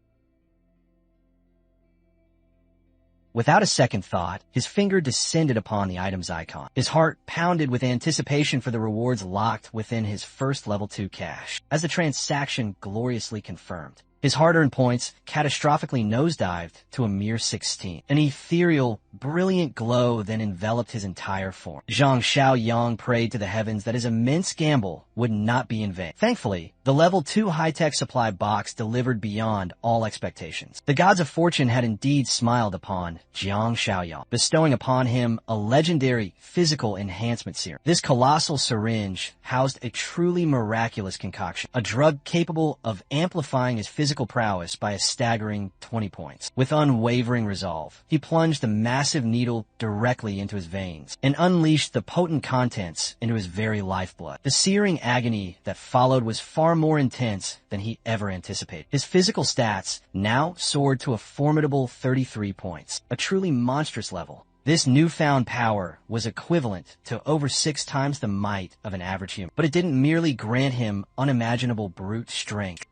Without a second thought, his finger descended upon the item's icon. His heart pounded with anticipation for the rewards locked within his first level 2 cache. As the transaction gloriously confirmed, his hard-earned points catastrophically nosedived to a mere 16. An ethereal, brilliant glow then enveloped his entire form. Zhang Xiaoyang prayed to the heavens that his immense gamble would not be in vain. Thankfully, the level 2 high-tech supply box delivered beyond all expectations. The gods of fortune had indeed smiled upon Zhang Xiaoyang, bestowing upon him a legendary physical enhancement serum. This colossal syringe housed a truly miraculous concoction, a drug capable of amplifying his physical prowess by a staggering 20 points. With unwavering resolve, he plunged the massive needle directly into his veins and unleashed the potent contents into his very lifeblood. The searing agony that followed was far more intense than he ever anticipated. His physical stats now soared to a formidable 33 points, a truly monstrous level. This newfound power was equivalent to over 6 times the might of an average human, but it didn't merely grant him unimaginable brute strength.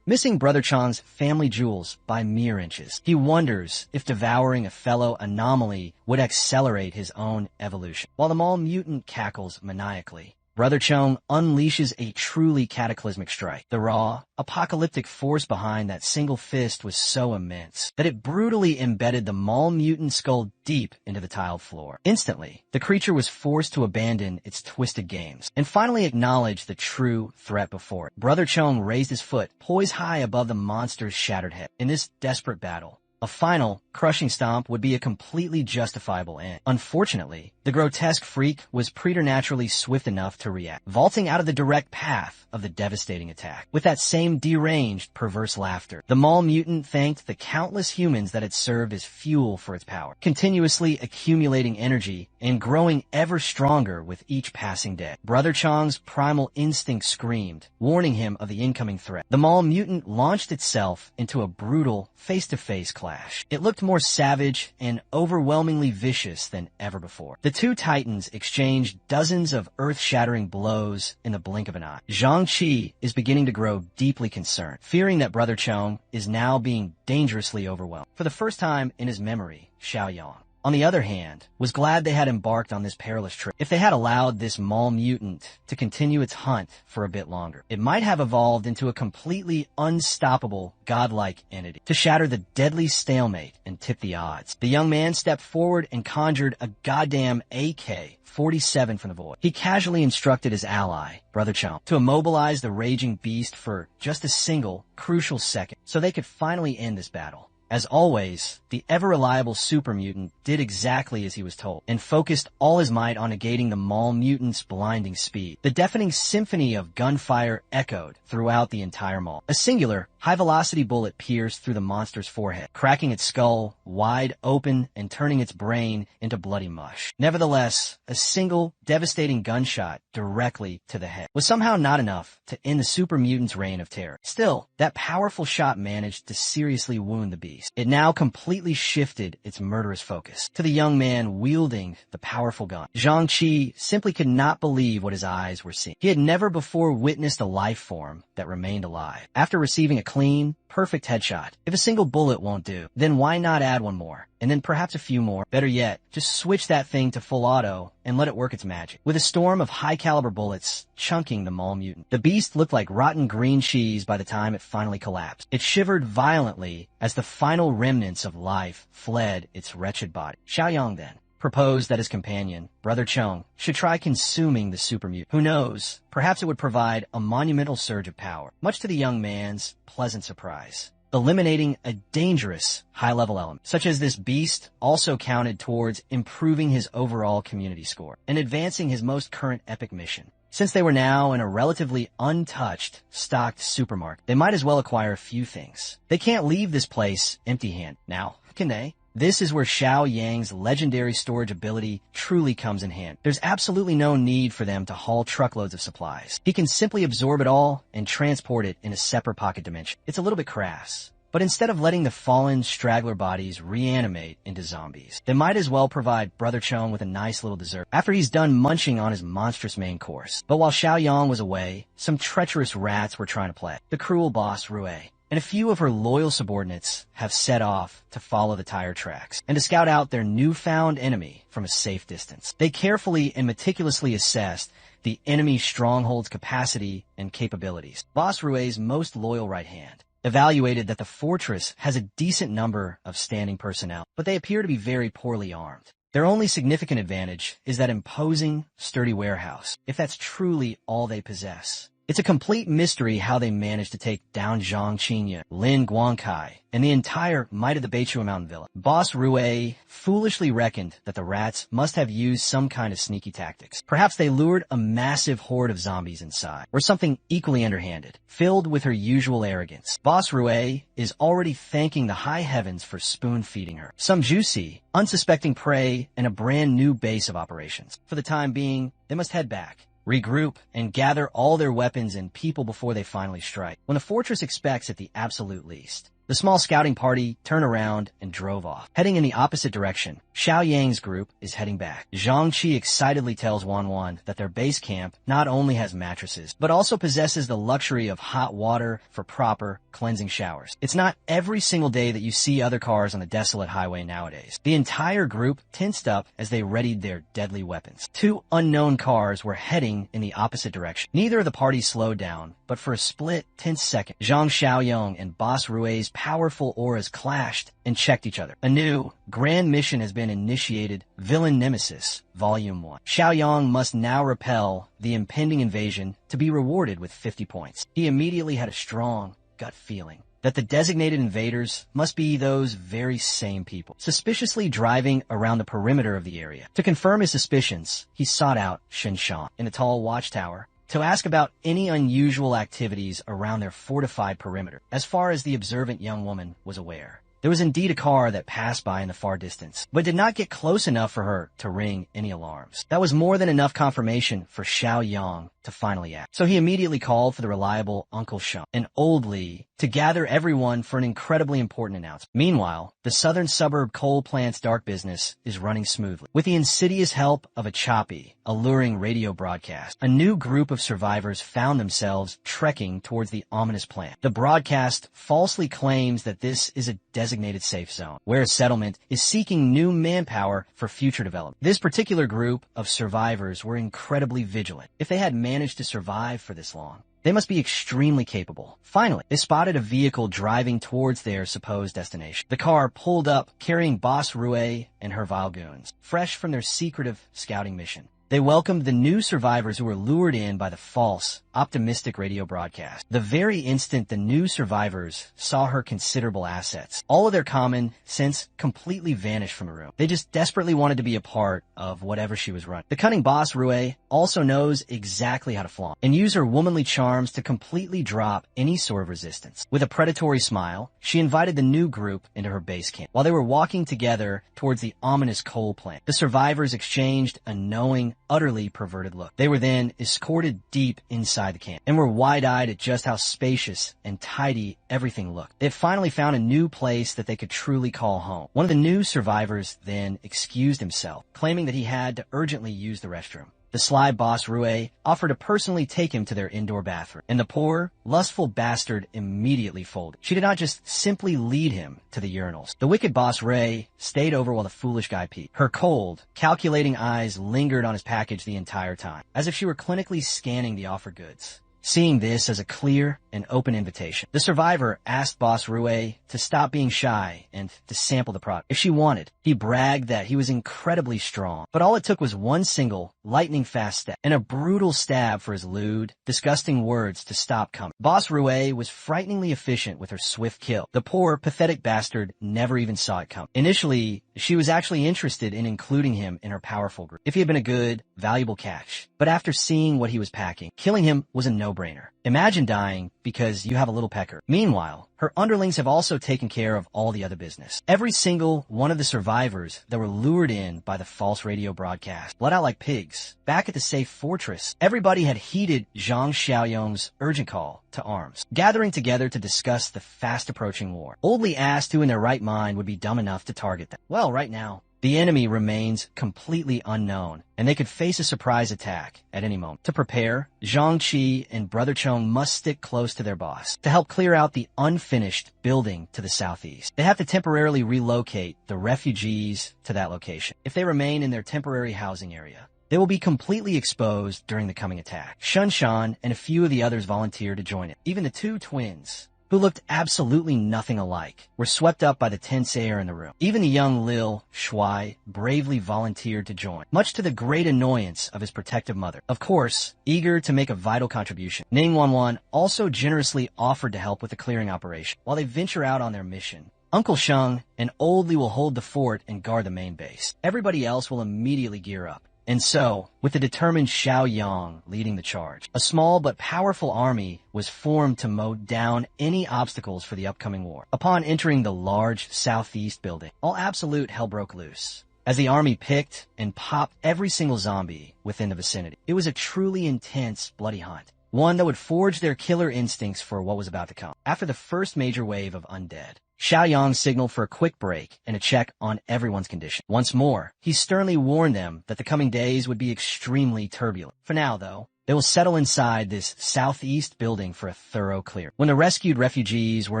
Missing Brother Chang's family jewels by mere inches, he wonders if devouring a fellow anomaly would accelerate his own evolution. While the mall mutant cackles maniacally, Brother Chong unleashes a truly cataclysmic strike. The raw, apocalyptic force behind that single fist was so immense that it brutally embedded the mall mutant skull deep into the tiled floor. Instantly, the creature was forced to abandon its twisted games and finally acknowledge the true threat before it. Brother Chong raised his foot, poised high above the monster's shattered head. In this desperate battle, a final, crushing stomp would be a completely justifiable end. Unfortunately, the grotesque freak was preternaturally swift enough to react, vaulting out of the direct path of the devastating attack. With that same deranged, perverse laughter, the mall mutant thanked the countless humans that had served as fuel for its power, continuously accumulating energy and growing ever stronger with each passing day. Brother Chong's primal instinct screamed, warning him of the incoming threat. The mall mutant launched itself into a brutal, face-to-face clash. It looked more savage and overwhelmingly vicious than ever before. The two titans exchanged dozens of earth-shattering blows in the blink of an eye. Zhang Qi is beginning to grow deeply concerned, fearing that Brother Chong is now being dangerously overwhelmed. For the first time in his memory, Xiaoyang, on the other hand, was glad they had embarked on this perilous trip. If they had allowed this mall mutant to continue its hunt for a bit longer, it might have evolved into a completely unstoppable, godlike entity to shatter the deadly stalemate and tip the odds. The young man stepped forward and conjured a goddamn AK-47 from the void. He casually instructed his ally, Brother Chong, to immobilize the raging beast for just a single, crucial second so they could finally end this battle. As always, the ever-reliable super mutant did exactly as he was told, and focused all his might on negating the mall mutant's blinding speed. The deafening symphony of gunfire echoed throughout the entire mall. A singular, high-velocity bullet pierced through the monster's forehead, cracking its skull wide open and turning its brain into bloody mush. Nevertheless, a single, devastating gunshot directly to the head was somehow not enough to end the super mutant's reign of terror. Still, that powerful shot managed to seriously wound the beast. It now completely shifted its murderous focus to the young man wielding the powerful gun. Zhang Qi simply could not believe what his eyes were seeing. He had never before witnessed a life form that remained alive. After receiving a clean, perfect headshot, if a single bullet won't do, then why not add one more? And then perhaps a few more. Better yet, just switch that thing to full auto and let it work its magic. With a storm of high-caliber bullets chunking the mall mutant, the beast looked like rotten green cheese by the time it finally collapsed. It shivered violently as the final remnants of life fled its wretched body. Xiaoyang then proposed that his companion, Brother Chong, should try consuming the super mutant. Who knows, perhaps it would provide a monumental surge of power, much to the young man's pleasant surprise. Eliminating a dangerous high-level element, such as this beast, also counted towards improving his overall community score and advancing his most current epic mission. Since they were now in a relatively untouched, stocked supermarket, they might as well acquire a few things. They can't leave this place empty-handed. Now, can they? This is where Xiao Yang's legendary storage ability truly comes in hand. There's absolutely no need for them to haul truckloads of supplies. He can simply absorb it all and transport it in a separate pocket dimension. It's a little bit crass. But instead of letting the fallen straggler bodies reanimate into zombies, they might as well provide Brother Chong with a nice little dessert after he's done munching on his monstrous main course. But while Xiao Yang was away, some treacherous rats were trying to play. The cruel boss, Rue, and a few of her loyal subordinates have set off to follow the tire tracks and to scout out their newfound enemy from a safe distance. They carefully and meticulously assessed the enemy's stronghold's capacity and capabilities. Boss Rue's most loyal right hand evaluated that the fortress has a decent number of standing personnel, but they appear to be very poorly armed. Their only significant advantage is that imposing, sturdy warehouse, if that's truly all they possess. It's a complete mystery how they managed to take down Zhang Qinya, Lin Guangkai, and the entire might of the Beichua Mountain Villa. Boss Rue foolishly reckoned that the rats must have used some kind of sneaky tactics. Perhaps they lured a massive horde of zombies inside, or something equally underhanded. Filled with her usual arrogance, Boss Rue is already thanking the high heavens for spoon-feeding her some juicy, unsuspecting prey and a brand new base of operations. For the time being, they must head back, regroup, and gather all their weapons and people before they finally strike. When the fortress expects at the absolute least, the small scouting party turned around and drove off. Heading in the opposite direction, Xiao Yang's group is heading back. Zhang Qi excitedly tells Wan Wan that their base camp not only has mattresses, but also possesses the luxury of hot water for proper cleansing showers. It's not every single day that you see other cars on the desolate highway nowadays. The entire group tensed up as they readied their deadly weapons. Two unknown cars were heading in the opposite direction. Neither of the parties slowed down, but for a split, tense second, Zhang Xiaoyong and Boss Rue's powerful auras clashed and checked each other. A new, grand mission has been initiated, Villain Nemesis, Volume 1. Xiaoyong must now repel the impending invasion to be rewarded with 50 points. He immediately had a strong gut feeling that the designated invaders must be those very same people, suspiciously driving around the perimeter of the area. To confirm his suspicions, he sought out Shen Shan in a tall watchtower to ask about any unusual activities around their fortified perimeter. As far as the observant young woman was aware, there was indeed a car that passed by in the far distance, but did not get close enough for her to ring any alarms. That was more than enough confirmation for Xiao Yang to finally act. So he immediately called for the reliable Uncle Sheng and Old Li to gather everyone for an incredibly important announcement. Meanwhile, the southern suburb coal plant's dark business is running smoothly. With the insidious help of a choppy, alluring radio broadcast, a new group of survivors found themselves trekking towards the ominous plant. The broadcast falsely claims that this is a designated safe zone, where a settlement is seeking new manpower for future development. This particular group of survivors were incredibly vigilant. If they had managed to survive for this long, they must be extremely capable. Finally, they spotted a vehicle driving towards their supposed destination. The car pulled up, carrying Boss Rue and her vile goons, fresh from their secretive scouting mission. They welcomed the new survivors who were lured in by the false, optimistic radio broadcast. The very instant the new survivors saw her considerable assets, all of their common sense completely vanished from the room. They just desperately wanted to be a part of whatever she was running. The cunning Boss Rue also knows exactly how to flaunt and use her womanly charms to completely drop any sort of resistance. With a predatory smile, she invited the new group into her base camp. While they were walking together towards the ominous coal plant, the survivors exchanged a knowing, utterly perverted look. They were then escorted deep inside the camp and were wide-eyed at just how spacious and tidy everything looked. They had finally found a new place that they could truly call home. One of the new survivors then excused himself, claiming that he had to urgently use the restroom. The sly Boss Rue offered to personally take him to their indoor bathroom, and the poor, lustful bastard immediately folded. She did not just simply lead him to the urinals. The wicked Boss Rue stayed over while the foolish guy peed. Her cold, calculating eyes lingered on his package the entire time, as if she were clinically scanning the offered goods. Seeing this as a clear and open invitation, the survivor asked Boss Rue to stop being shy and to sample the product. If she wanted, he bragged that he was incredibly strong, but all it took was one single, lightning-fast step and a brutal stab for his lewd, disgusting words to stop coming. Boss Rue was frighteningly efficient with her swift kill. The poor, pathetic bastard never even saw it come. Initially, she was actually interested in including him in her powerful group, if he had been a good, valuable catch. But after seeing what he was packing, killing him was a no-brainer. Imagine dying because you have a little pecker. Meanwhile, her underlings have also taken care of all the other business. Every single one of the survivors that were lured in by the false radio broadcast, let out like pigs. Back at the safe fortress, everybody had heeded Zhang Xiaoyong's urgent call to arms, gathering together to discuss the fast-approaching war. Oldly asked who in their right mind would be dumb enough to target them. Well, right now, The enemy remains completely unknown, and they could face a surprise attack at any moment. To prepare, Zhang Qi and Brother Chong must stick close to their boss to help clear out the unfinished building to the southeast. They have to temporarily relocate the refugees to that location. If they remain in their temporary housing area, they will be completely exposed during the coming attack. Shun Shan and a few of the others volunteered to join it. Even the two twins, who looked absolutely nothing alike, were swept up by the tense air in the room. Even the young Lil Shuai bravely volunteered to join, much to the great annoyance of his protective mother. Of course, eager to make a vital contribution, Ning Wanwan also generously offered to help with the clearing operation. While they venture out on their mission, Uncle Sheng and Old Li will hold the fort and guard the main base. Everybody else will immediately gear up. And so, with the determined Xiao Yang leading the charge, a small but powerful army was formed to mow down any obstacles for the upcoming war. Upon entering the large southeast building, all absolute hell broke loose as the army picked and popped every single zombie within the vicinity. It was a truly intense, bloody hunt, one that would forge their killer instincts for what was about to come. After the first major wave of undead, Xiao Yang signaled for a quick break and a check on everyone's condition. Once more, he sternly warned them that the coming days would be extremely turbulent. For now, though, they will settle inside this southeast building for a thorough clear. When the rescued refugees were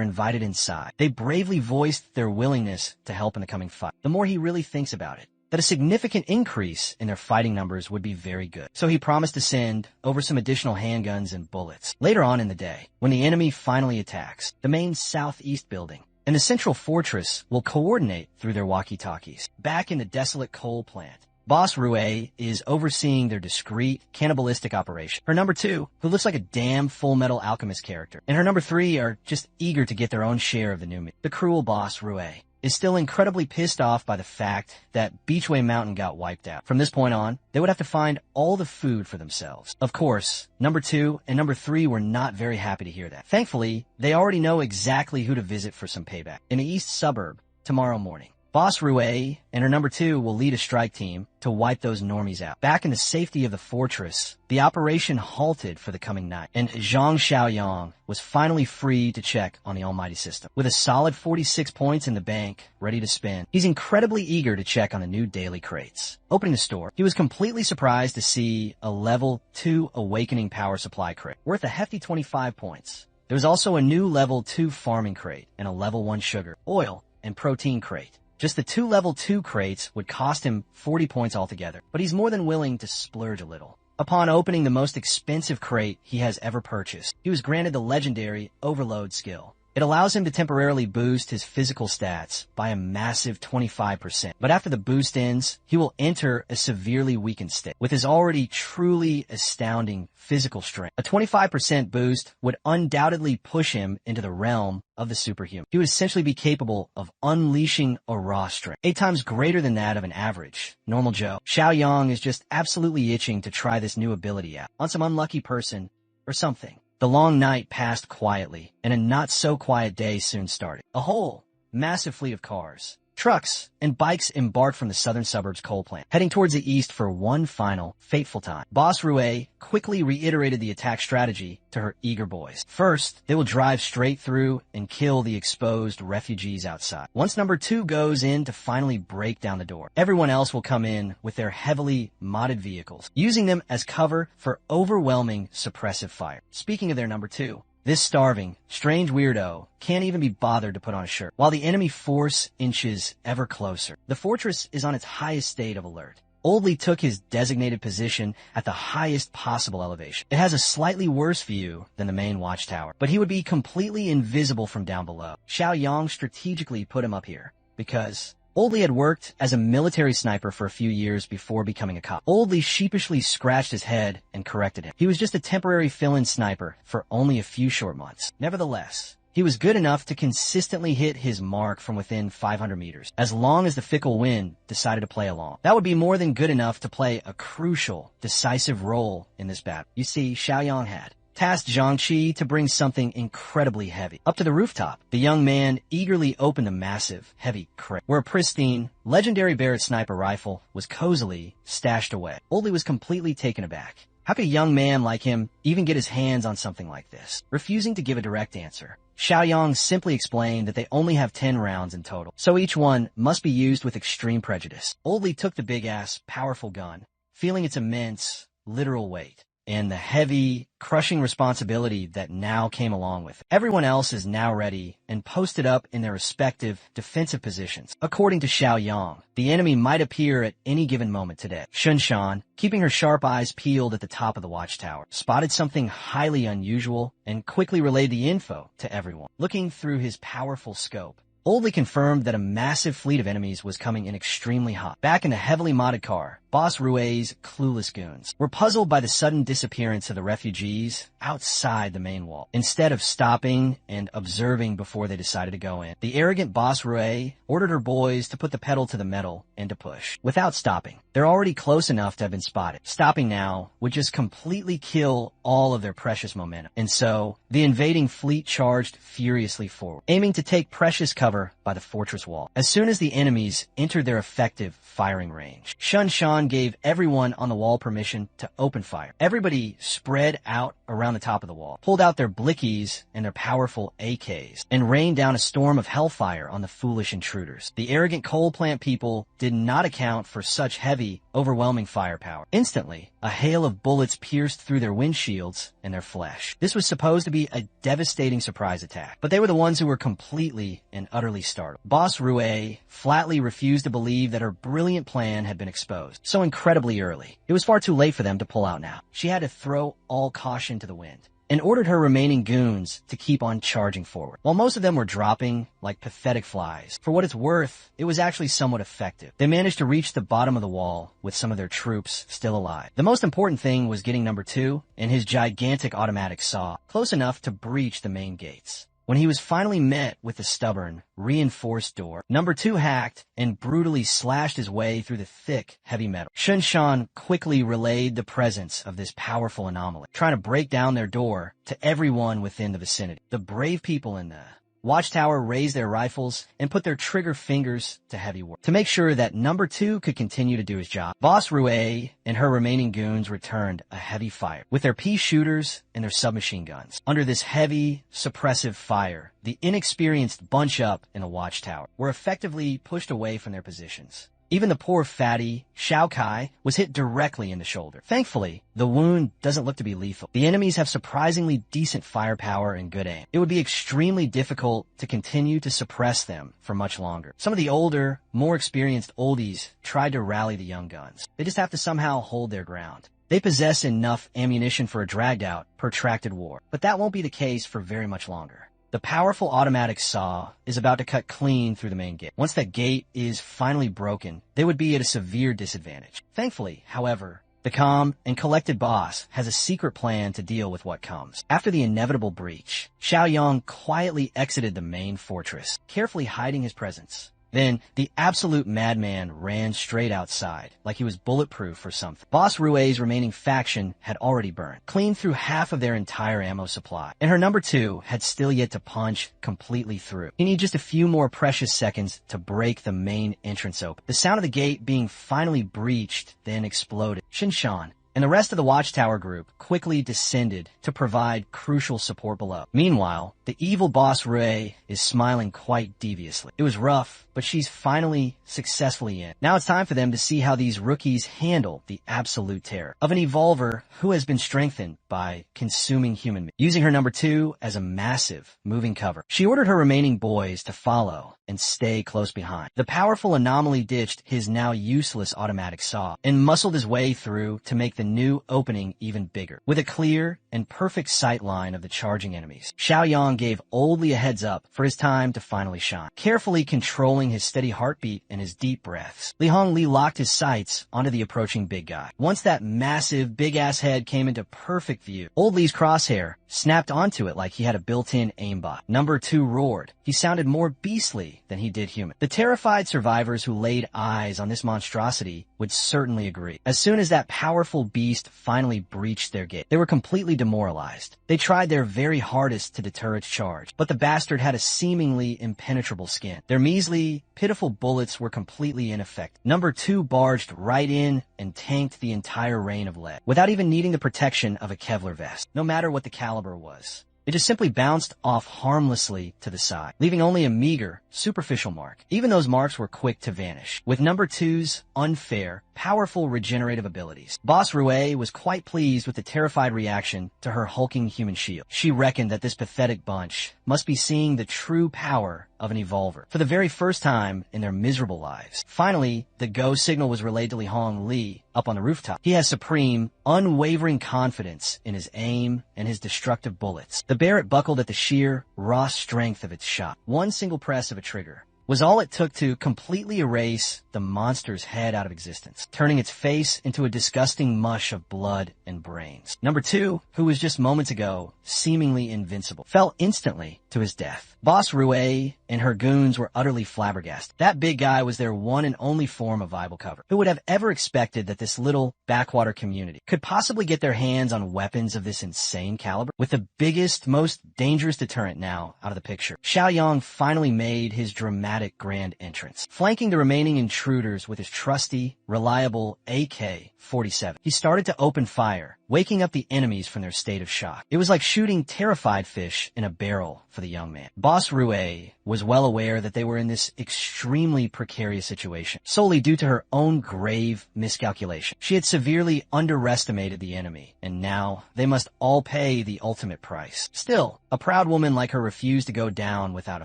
invited inside, they bravely voiced their willingness to help in the coming fight. The more he really thinks about it, that a significant increase in their fighting numbers would be very good. So he promised to send over some additional handguns and bullets. Later on in the day, when the enemy finally attacks the main southeast building, and the central fortress will coordinate through their walkie-talkies. Back in the desolate coal plant, Boss Rue is overseeing their discreet, cannibalistic operation. Her number 2, who looks like a damn Full Metal Alchemist character, and her number 3 are just eager to get their own share of the new meat. The cruel Boss Rue is still incredibly pissed off by the fact that Beachway Mountain got wiped out. From this point on, they would have to find all the food for themselves. Of course, number 2 and number 3 were not very happy to hear that. Thankfully, they already know exactly who to visit for some payback. In the east suburb, tomorrow morning, Boss Rue and her number 2 will lead a strike team to wipe those normies out. Back in the safety of the fortress, the operation halted for the coming night, and Zhang Xiaoyang was finally free to check on the almighty system. With a solid 46 points in the bank, ready to spend, he's incredibly eager to check on the new daily crates. Opening the store, he was completely surprised to see a level 2 awakening power supply crate, worth a hefty 25 points. There was also a new level 2 farming crate and a level 1 sugar, oil, and protein crate. Just the 2 level 2 crates would cost him 40 points altogether, but he's more than willing to splurge a little. Upon opening the most expensive crate he has ever purchased, he was granted the legendary Overload skill. It allows him to temporarily boost his physical stats by a massive 25%. But after the boost ends, he will enter a severely weakened state with his already truly astounding physical strength. A 25% boost would undoubtedly push him into the realm of the superhuman. He would essentially be capable of unleashing a raw strength, 8 times greater than that of an average normal Joe. Xiao Yang is just absolutely itching to try this new ability out on some unlucky person or something. The long night passed quietly, and a not-so-quiet day soon started. A whole massive fleet of cars, trucks, and bikes embarked from the southern suburbs coal plant, heading towards the east for one final, fateful time. Boss Rue quickly reiterated the attack strategy to her eager boys. First, they will drive straight through and kill the exposed refugees outside. Once number 2 goes in to finally break down the door, everyone else will come in with their heavily modded vehicles, using them as cover for overwhelming suppressive fire. Speaking of their number 2, this starving, strange weirdo can't even be bothered to put on a shirt, while the enemy force inches ever closer. The fortress is on its highest state of alert. Oldley took his designated position at the highest possible elevation. It has a slightly worse view than the main watchtower, but he would be completely invisible from down below. Xiao Yang strategically put him up here because Oldley had worked as a military sniper for a few years before becoming a cop. Oldley sheepishly scratched his head and corrected him. He was just a temporary fill-in sniper for only a few short months. Nevertheless, he was good enough to consistently hit his mark from within 500 meters, as long as the fickle wind decided to play along. That would be more than good enough to play a crucial, decisive role in this battle. You see, Xiao Yang had tasked Zhang Qi to bring something incredibly heavy. Up to the rooftop, the young man eagerly opened a massive, heavy crate, where a pristine, legendary Barrett sniper rifle was cozily stashed away. Oldley was completely taken aback. How could a young man like him even get his hands on something like this? Refusing to give a direct answer, Xiaoyang simply explained that they only have 10 rounds in total, so each one must be used with extreme prejudice. Old Li took the big-ass, powerful gun, feeling its immense, literal weight, and the heavy, crushing responsibility that now came along with it. Everyone else is now ready and posted up in their respective defensive positions. According to Xiaoyang, the enemy might appear at any given moment today. Shunshan, keeping her sharp eyes peeled at the top of the watchtower, spotted something highly unusual and quickly relayed the info to everyone. Looking through his powerful scope, Oldly confirmed that a massive fleet of enemies was coming in extremely hot. Back in the heavily modded car, Boss Rue's clueless goons were puzzled by the sudden disappearance of the refugees outside the main wall. Instead of stopping and observing before they decided to go in, the arrogant Boss Rue ordered her boys to put the pedal to the metal and to push. Without stopping, they're already close enough to have been spotted. Stopping now would just completely kill all of their precious momentum. And so, the invading fleet charged furiously forward, aiming to take precious cover by the fortress wall. As soon as the enemies entered their effective firing range, Shunshan gave everyone on the wall permission to open fire. Everybody spread out around the top of the wall, pulled out their blickies and their powerful AKs, and rained down a storm of hellfire on the foolish intruders. The arrogant coal plant people did not account for such heavy, overwhelming firepower. Instantly, a hail of bullets pierced through their windshields and their flesh. This was supposed to be a devastating surprise attack, but they were the ones who were completely and utterly startled. Boss Rue flatly refused to believe that her brilliant plan had been exposed so incredibly early. It was far too late for them to pull out now. She had to throw all caution to the wind and ordered her remaining goons to keep on charging forward. While most of them were dropping like pathetic flies, for what it's worth, it was actually somewhat effective. They managed to reach the bottom of the wall with some of their troops still alive. The most important thing was getting number 2 and his gigantic automatic saw close enough to breach the main gates. When he was finally met with the stubborn, reinforced door, number 2 hacked and brutally slashed his way through the thick, heavy metal. Shunshan quickly relayed the presence of this powerful anomaly, trying to break down their door to everyone within the vicinity. The brave people in the watchtower raised their rifles and put their trigger fingers to heavy work to make sure that number 2 could continue to do his job. Boss Rue and her remaining goons returned a heavy fire with their pea shooters and their submachine guns. Under this heavy, suppressive fire, the inexperienced bunch up in the watchtower were effectively pushed away from their positions. Even the poor fatty, Xiao Kai, was hit directly in the shoulder. Thankfully, the wound doesn't look to be lethal. The enemies have surprisingly decent firepower and good aim. It would be extremely difficult to continue to suppress them for much longer. Some of the older, more experienced oldies tried to rally the young guns. They just have to somehow hold their ground. They possess enough ammunition for a dragged-out, protracted war, but that won't be the case for very much longer. The powerful automatic saw is about to cut clean through the main gate. Once that gate is finally broken, they would be at a severe disadvantage. Thankfully, however, the calm and collected boss has a secret plan to deal with what comes. After the inevitable breach, Xiaoyang quietly exited the main fortress, carefully hiding his presence. Then, the absolute madman ran straight outside, like he was bulletproof or something. Boss Rue's remaining faction had already burned, clean through half of their entire ammo supply, and her number 2 had still yet to punch completely through. He needed just a few more precious seconds to break the main entrance open. The sound of the gate being finally breached then exploded. Shinshan and the rest of the watchtower group quickly descended to provide crucial support below. Meanwhile, the evil Boss Rue is smiling quite deviously. It was rough, but she's finally successfully in. Now it's time for them to see how these rookies handle the absolute terror of an evolver who has been strengthened by consuming human meat. Using her number 2 as a massive moving cover, she ordered her remaining boys to follow and stay close behind. The powerful anomaly ditched his now useless automatic saw and muscled his way through to make the new opening even bigger. With a clear and perfect sight line of the charging enemies, Xiaoyang gave Old Li a heads up for his time to finally shine. Carefully controlling his steady heartbeat and his deep breaths, Li Hongli locked his sights onto the approaching big guy. Once that massive, big-ass head came into perfect view, Old Li's crosshair snapped onto it like he had a built-in aimbot. Number 2 roared. He sounded more beastly than he did human. The terrified survivors who laid eyes on this monstrosity would certainly agree. As soon as that powerful beast finally breached their gate. They were completely demoralized. They tried their very hardest to deter its charge, but the bastard had a seemingly impenetrable skin. Their measly, pitiful bullets were completely ineffective. Number 2 barged right in and tanked the entire rain of lead, without even needing the protection of a Kevlar vest, no matter what the caliber was. It just simply bounced off harmlessly to the side, leaving only a meager, superficial mark. Even those marks were quick to vanish. With number 2's unfair, powerful regenerative abilities, Boss Rue was quite pleased with the terrified reaction to her hulking human shield. She reckoned that this pathetic bunch must be seeing the true power of an evolver for the very first time in their miserable lives. Finally, the go signal was relayed to Li Hong Li up on the rooftop. He has supreme, unwavering confidence in his aim and his destructive bullets. The Barrett buckled at the sheer, raw strength of its shot. One single press of a trigger was all it took to completely erase the monster's head out of existence, turning its face into a disgusting mush of blood and brains. Number 2, who was just moments ago seemingly invincible, fell instantly to his death. Boss Rue and her goons were utterly flabbergasted. That big guy was their one and only form of viable cover. Who would have ever expected that this little backwater community could possibly get their hands on weapons of this insane caliber? With the biggest, most dangerous deterrent now out of the picture, Xiaoyang finally made his dramatic grand entrance, flanking the remaining intruders with his trusty, reliable AK-47. He started to open fire, waking up the enemies from their state of shock. It was like shooting terrified fish in a barrel for the young man. Boss Rue was well aware that they were in this extremely precarious situation, solely due to her own grave miscalculation. She had severely underestimated the enemy, and now they must all pay the ultimate price. Still, a proud woman like her refused to go down without a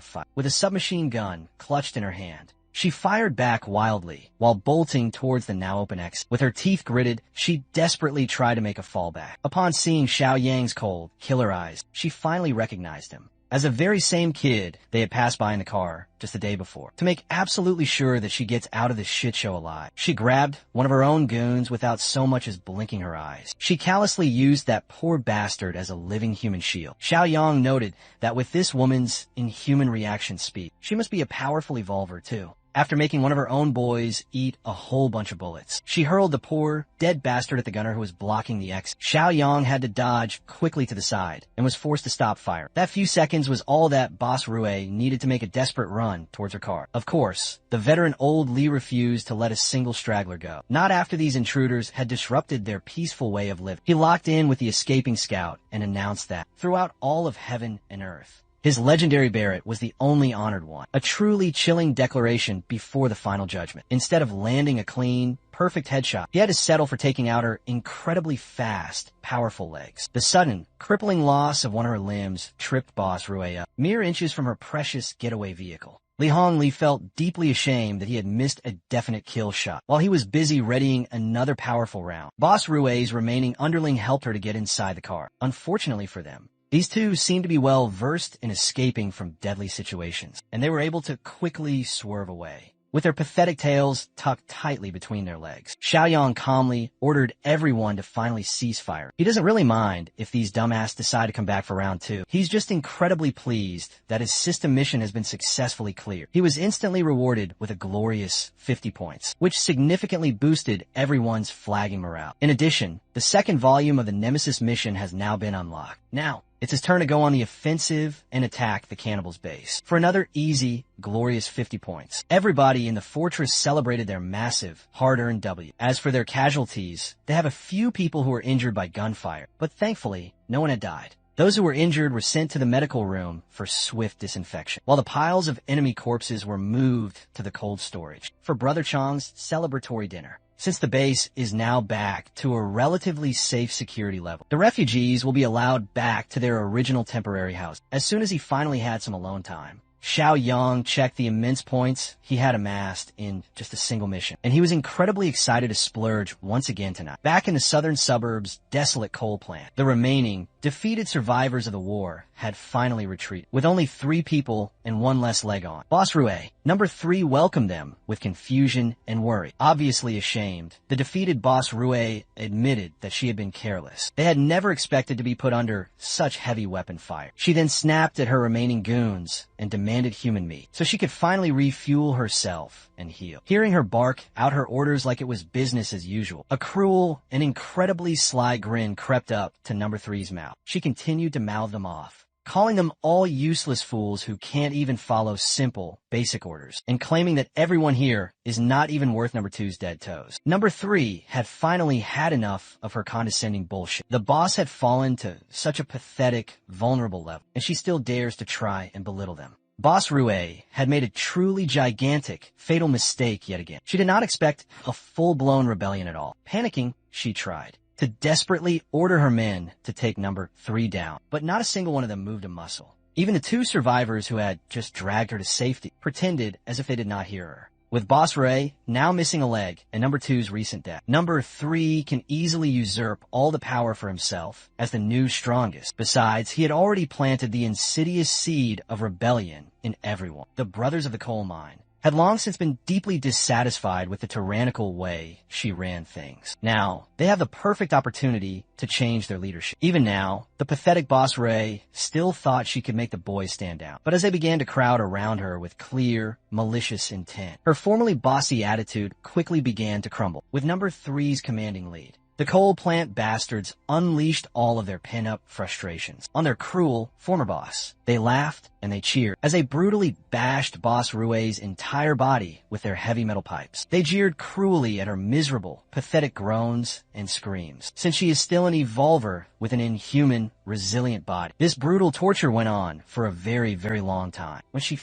fight. With a submachine gun clutched in her hand, she fired back wildly while bolting towards the now open exit. With her teeth gritted, she desperately tried to make a fallback. Upon seeing Xiaoyang's cold, killer eyes, she finally recognized him as the very same kid they had passed by in the car just the day before. To make absolutely sure that she gets out of this shit show alive, she grabbed one of her own goons without so much as blinking her eyes. She callously used that poor bastard as a living human shield. Xiaoyang noted that with this woman's inhuman reaction speed, she must be a powerful evolver too. After making one of her own boys eat a whole bunch of bullets, she hurled the poor, dead bastard at the gunner who was blocking the exit. Xiaoyang had to dodge quickly to the side and was forced to stop fire. That few seconds was all that Boss Rue needed to make a desperate run towards her car. Of course, the veteran old Li refused to let a single straggler go. Not after these intruders had disrupted their peaceful way of living. He locked in with the escaping scout and announced that, throughout all of heaven and earth, his legendary Barrett was the only honored one, a truly chilling declaration before the final judgment. Instead of landing a clean, perfect headshot, he had to settle for taking out her incredibly fast, powerful legs. The sudden, crippling loss of one of her limbs tripped Boss Rue up, mere inches from her precious getaway vehicle. Li Hong Li felt deeply ashamed that he had missed a definite kill shot. While he was busy readying another powerful round, Boss Rue's remaining underling helped her to get inside the car. Unfortunately for them, these two seemed to be well versed in escaping from deadly situations, and they were able to quickly swerve away, with their pathetic tails tucked tightly between their legs. Xiaoyang calmly ordered everyone to finally cease fire. He doesn't really mind if these dumbasses decide to come back for round 2. He's just incredibly pleased that his system mission has been successfully cleared. He was instantly rewarded with a glorious 50 points, which significantly boosted everyone's flagging morale. In addition, the second volume of the Nemesis mission has now been unlocked. Now, it's his turn to go on the offensive and attack the cannibals' base for another easy, glorious 50 points. Everybody in the fortress celebrated their massive, hard-earned W. As for their casualties, they have a few people who were injured by gunfire, but thankfully, no one had died. Those who were injured were sent to the medical room for swift disinfection, while the piles of enemy corpses were moved to the cold storage for Brother Chong's celebratory dinner. Since the base is now back to a relatively safe security level, the refugees will be allowed back to their original temporary house. As soon as he finally had some alone time, Xiaoyang checked the immense points he had amassed in just a single mission, and he was incredibly excited to splurge once again tonight. Back in the southern suburbs' desolate coal plant, the remaining defeated survivors of the war had finally retreated, with only 3 people and 1 less leg on. Boss Rue Number 3 welcomed them with confusion and worry. Obviously ashamed, the defeated boss Rue admitted that she had been careless. They had never expected to be put under such heavy weapon fire. She then snapped at her remaining goons and demanded human meat so she could finally refuel herself and heal. Hearing her bark out her orders like it was business as usual, a cruel and incredibly sly grin crept up to Number 3's mouth. She continued to mouth them off, calling them all useless fools who can't even follow simple, basic orders, and claiming that everyone here is not even worth Number 2's dead toes. Number 3 had finally had enough of her condescending bullshit. The boss had fallen to such a pathetic, vulnerable level, and she still dares to try and belittle them. Boss Rue had made a truly gigantic, fatal mistake yet again. She did not expect a full-blown rebellion at all. Panicking, she tried to desperately order her men to take Number 3 down, but not a single one of them moved a muscle. Even the 2 survivors who had just dragged her to safety pretended as if they did not hear her. With Boss Ray now missing a leg and Number 2's recent death, Number 3 can easily usurp all the power for himself as the new strongest. Besides, he had already planted the insidious seed of rebellion in everyone. The Brothers of the Coal Mine had long since been deeply dissatisfied with the tyrannical way she ran things. Now, they have the perfect opportunity to change their leadership. Even now, the pathetic Boss Ray still thought she could make the boys stand down. But as they began to crowd around her with clear, malicious intent, her formerly bossy attitude quickly began to crumble. With Number 3's commanding lead, the coal plant bastards unleashed all of their pent-up frustrations on their cruel former boss. They laughed and they cheered as they brutally bashed Boss Rue's entire body with their heavy metal pipes. They jeered cruelly at her miserable, pathetic groans and screams, since she is still an evolver with an inhuman, resilient body. This brutal torture went on for a very, very long time. When she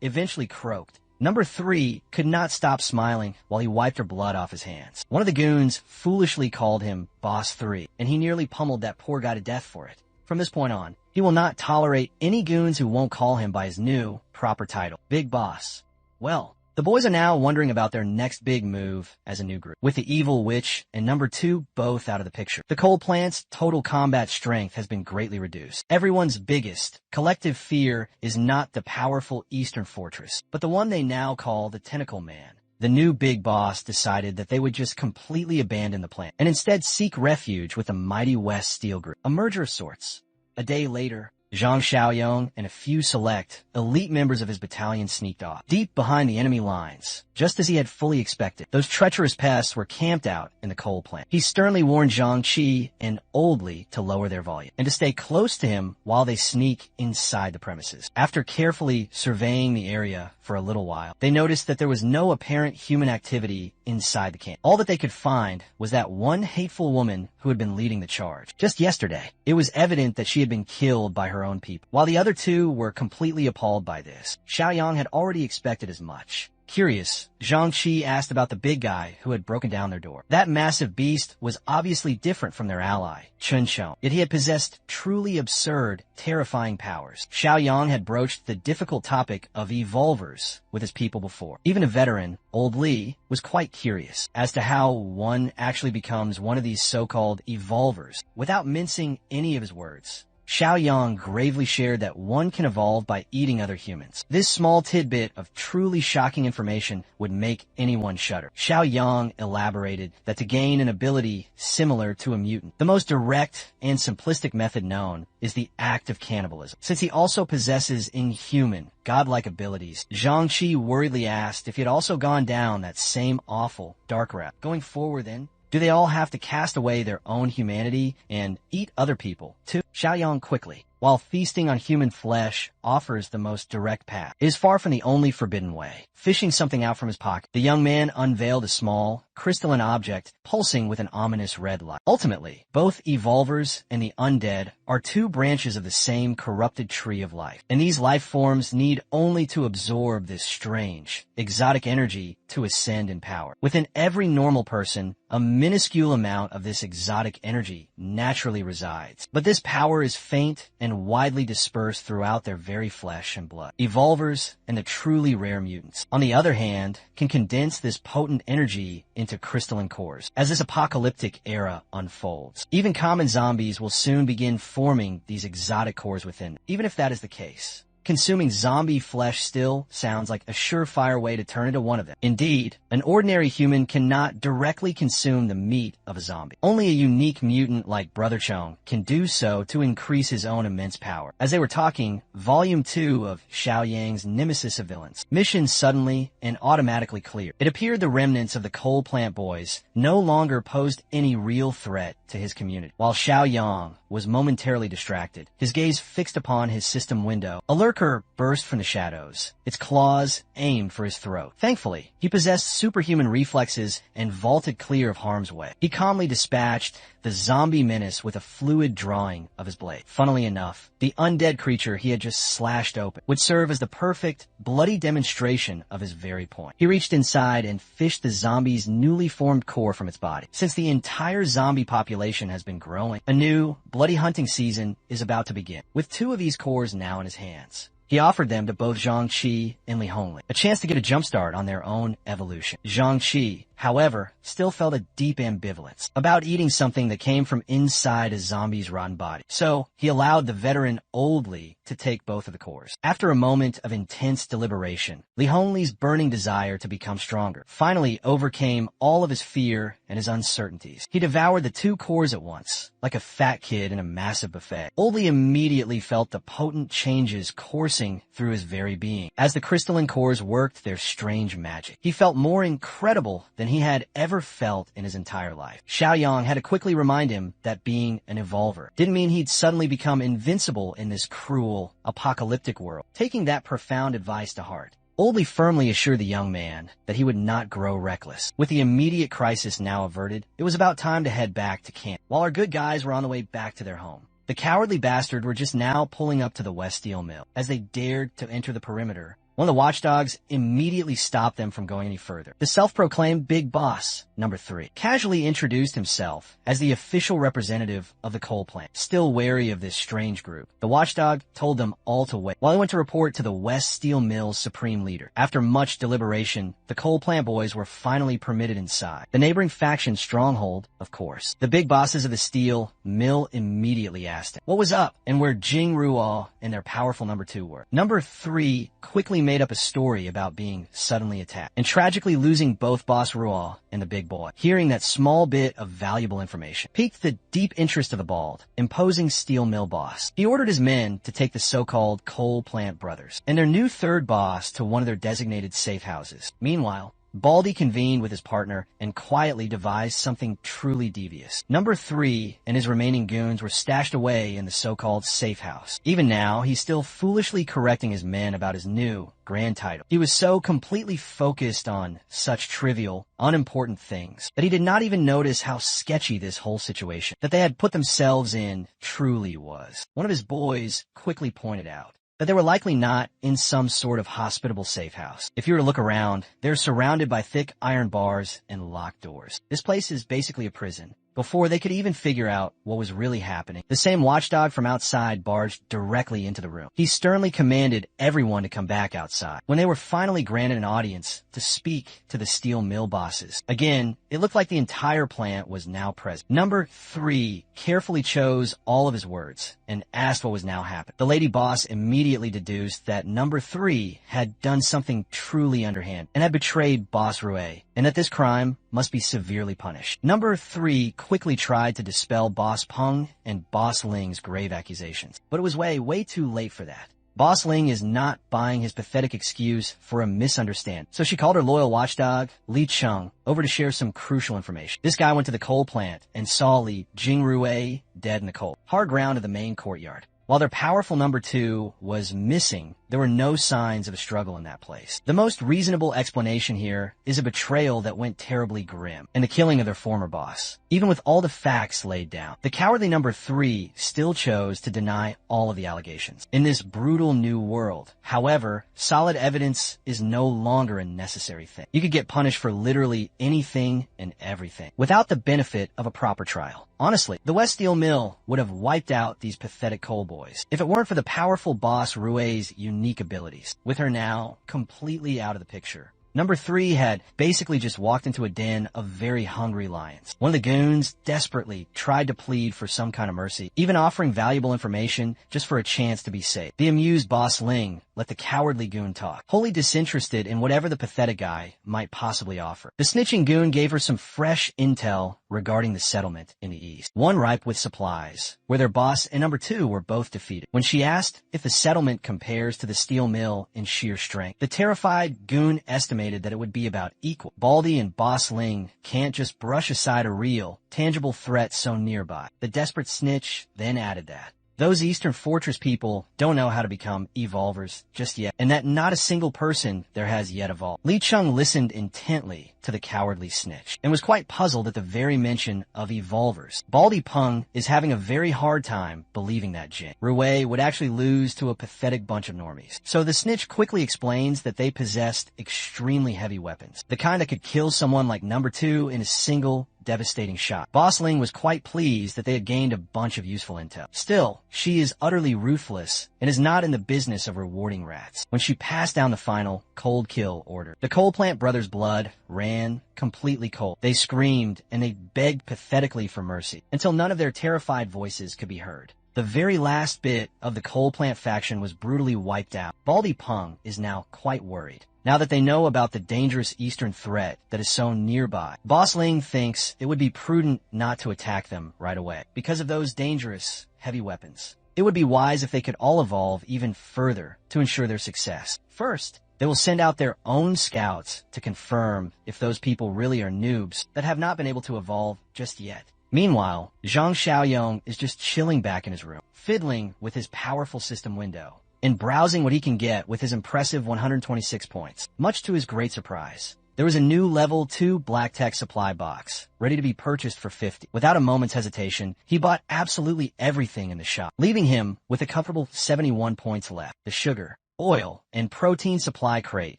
eventually croaked, Number 3 could not stop smiling while he wiped her blood off his hands. One of the goons foolishly called him Boss 3, and he nearly pummeled that poor guy to death for it. From this point on, he will not tolerate any goons who won't call him by his new, proper title, Big Boss. Well, the boys are now wondering about their next big move as a new group, with the evil witch and Number 2 both out of the picture. The coal plant's total combat strength has been greatly reduced. Everyone's biggest collective fear is not the powerful Eastern Fortress, but the one they now call the Tentacle Man. The new big boss decided that they would just completely abandon the plant and instead seek refuge with the mighty West Steel Group, a merger of sorts. A day later, Zhang Xiaoyong and a few select, elite members of his battalion sneaked off, deep behind the enemy lines, just as he had fully expected. Those treacherous pests were camped out in the coal plant. He sternly warned Zhang Qi and Old Li to lower their volume, and to stay close to him while they sneak inside the premises. After carefully surveying the area for a little while, they noticed that there was no apparent human activity inside the camp. All that they could find was that one hateful woman who had been leading the charge. Just yesterday, it was evident that she had been killed by her own people. While the other 2 were completely appalled by this, Xiaoyang had already expected as much. Curious, Zhang Qi asked about the big guy who had broken down their door. That massive beast was obviously different from their ally, Chun Shou, yet he had possessed truly absurd, terrifying powers. Xiaoyang had broached the difficult topic of evolvers with his people before. Even a veteran, Old Li, was quite curious as to how one actually becomes one of these so-called evolvers. Without mincing any of his words, Xiaoyang gravely shared that one can evolve by eating other humans. This small tidbit of truly shocking information would make anyone shudder. Xiaoyang elaborated that to gain an ability similar to a mutant, the most direct and simplistic method known is the act of cannibalism. Since he also possesses inhuman, godlike abilities, Zhang Qi worriedly asked if he had also gone down that same awful, dark route. Going forward then, do they all have to cast away their own humanity and eat other people, too? Xiaoyang quickly, while feasting on human flesh, offers the most direct path. It is far from the only forbidden way. Fishing something out from his pocket, the young man unveiled a small, crystalline object pulsing with an ominous red light. Ultimately, both evolvers and the undead are 2 branches of the same corrupted tree of life, and these life forms need only to absorb this strange, exotic energy to ascend in power. Within every normal person, a minuscule amount of this exotic energy naturally resides, but this power is faint and widely dispersed throughout their very flesh and blood. Evolvers and the truly rare mutants, on the other hand, can condense this potent energy into crystalline cores. As this apocalyptic era unfolds, even common zombies will soon begin forming these exotic cores within. Even if that is the case, consuming zombie flesh still sounds like a surefire way to turn into one of them. Indeed, an ordinary human cannot directly consume the meat of a zombie. Only a unique mutant like Brother Chong can do so to increase his own immense power. As they were talking, Volume 2 of Xiao Yang's Nemesis of Villains mission suddenly and automatically cleared. It appeared the remnants of the coal plant boys no longer posed any real threat to his community. While Xiao Yang was momentarily distracted, his gaze fixed upon his system window, a lurker burst from the shadows, its claws aimed for his throat. Thankfully, he possessed superhuman reflexes and vaulted clear of harm's way. He calmly dispatched the zombie menace with a fluid drawing of his blade. Funnily enough, the undead creature he had just slashed open would serve as the perfect, bloody demonstration of his very point. He reached inside and fished the zombie's newly formed core from its body. Since the entire zombie population has been growing, a new, bloody hunting season is about to begin, with 2 of these cores now in his hands. He offered them to both Zhang Qi and Li Hongli, a chance to get a jumpstart on their own evolution. Zhang Qi, however, still felt a deep ambivalence about eating something that came from inside a zombie's rotten body. So he allowed the veteran Old Li to take both of the cores. After a moment of intense deliberation, Li Hongli's burning desire to become stronger finally overcame all of his fear and his uncertainties. He devoured the 2 cores at once, like a fat kid in a massive buffet. Old Li immediately felt the potent changes coursing through his very being as the crystalline cores worked their strange magic. He felt more incredible than he had ever felt in his entire life. Xiao Yang had to quickly remind him that being an evolver didn't mean he'd suddenly become invincible in this cruel, apocalyptic world. Taking that profound advice to heart, Old Li firmly assured the young man that he would not grow reckless. With the immediate crisis now averted, it was about time to head back to camp. While our good guys were on the way back to their home, the cowardly bastard were just now pulling up to the West Steel Mill. As they dared to enter the perimeter, one of the watchdogs immediately stopped them from going any further. The self-proclaimed Big Boss, number 3, casually introduced himself as the official representative of the coal plant. Still wary of this strange group, the watchdog told them all to wait while he went to report to the West Steel Mill's supreme leader. After much deliberation, the coal plant boys were finally permitted inside. The neighboring faction's stronghold, of course. The big bosses of the steel mill immediately asked him what was up and where Jing Ruo and their powerful number 2 were. Number 3 quickly made up a story about being suddenly attacked and tragically losing both Boss Ruo and the big boy. Hearing that small bit of valuable information piqued the deep interest of the bald, imposing steel mill boss. He ordered his men to take the so-called coal plant brothers and their new 3rd boss to one of their designated safe houses. Meanwhile, Baldy convened with his partner and quietly devised something truly devious. Number 3 and his remaining goons were stashed away in the so-called safe house. Even now, he's still foolishly correcting his men about his new grand title. He was so completely focused on such trivial, unimportant things that he did not even notice how sketchy this whole situation that they had put themselves in truly was. One of his boys quickly pointed out that they were likely not in some sort of hospitable safe house. If you were to look around, they're surrounded by thick iron bars and locked doors. This place is basically a prison. Before they could even figure out what was really happening, the same watchdog from outside barged directly into the room. He sternly commanded everyone to come back outside. When they were finally granted an audience to speak to the steel mill bosses, again, it looked like the entire plant was now present. Number 3 carefully chose all of his words and asked what was now happening. The lady boss immediately deduced that number 3 had done something truly underhand and had betrayed Boss Rue, and that this crime must be severely punished. Number 3 quickly tried to dispel Boss Peng and Boss Ling's grave accusations, but it was way too late for that. Boss Ling is not buying his pathetic excuse for a misunderstanding, so she called her loyal watchdog, Li Cheng, over to share some crucial information. This guy went to the coal plant and saw Li Jingrue dead in the coal, hard ground of the main courtyard. While their powerful number 2 was missing, there were no signs of a struggle in that place. The most reasonable explanation here is a betrayal that went terribly grim, and the killing of their former boss. Even with all the facts laid down, the cowardly number 3 still chose to deny all of the allegations. In this brutal new world, however, solid evidence is no longer a necessary thing. You could get punished for literally anything and everything, without the benefit of a proper trial. Honestly, the West Steel Mill would have wiped out these pathetic coal boys if it weren't for the powerful boss Rue's unique abilities. With her now completely out of the picture, Number 3 had basically just walked into a den of very hungry lions. One of the goons desperately tried to plead for some kind of mercy, even offering valuable information just for a chance to be saved. The amused boss Ling let the cowardly goon talk, wholly disinterested in whatever the pathetic guy might possibly offer. The snitching goon gave her some fresh intel regarding the settlement in the east, one ripe with supplies, where their boss and number 2 were both defeated. When she asked if the settlement compares to the steel mill in sheer strength, the terrified goon estimated that it would be about equal. Baldy and boss Ling can't just brush aside a real, tangible threat so nearby. The desperate snitch then added that those Eastern Fortress people don't know how to become evolvers just yet, and that not a single person there has yet evolved. Li Chung listened intently to the cowardly snitch, and was quite puzzled at the very mention of evolvers. Baldy Peng is having a very hard time believing that Jin Ruwei would actually lose to a pathetic bunch of normies. So the snitch quickly explains that they possessed extremely heavy weapons, the kind that could kill someone like number 2 in a single devastating shot. Boss Ling was quite pleased that they had gained a bunch of useful intel. Still, she is utterly ruthless and is not in the business of rewarding rats. When she passed down the final cold kill order, the coal plant brothers' blood ran completely cold. They screamed and they begged pathetically for mercy until none of their terrified voices could be heard. The very last bit of the coal plant faction was brutally wiped out. Baldy Peng is now quite worried. Now that they know about the dangerous eastern threat that is so nearby, Boss Ling thinks it would be prudent not to attack them right away because of those dangerous heavy weapons. It would be wise if they could all evolve even further to ensure their success. First, they will send out their own scouts to confirm if those people really are noobs that have not been able to evolve just yet. Meanwhile, Zhang Xiaoyong is just chilling back in his room, fiddling with his powerful system window and browsing what he can get with his impressive 126 points. Much to his great surprise, there was a new level 2 black tech supply box, ready to be purchased for 50. Without a moment's hesitation, he bought absolutely everything in the shop, leaving him with a comfortable 71 points left. The sugar, oil, and protein supply crate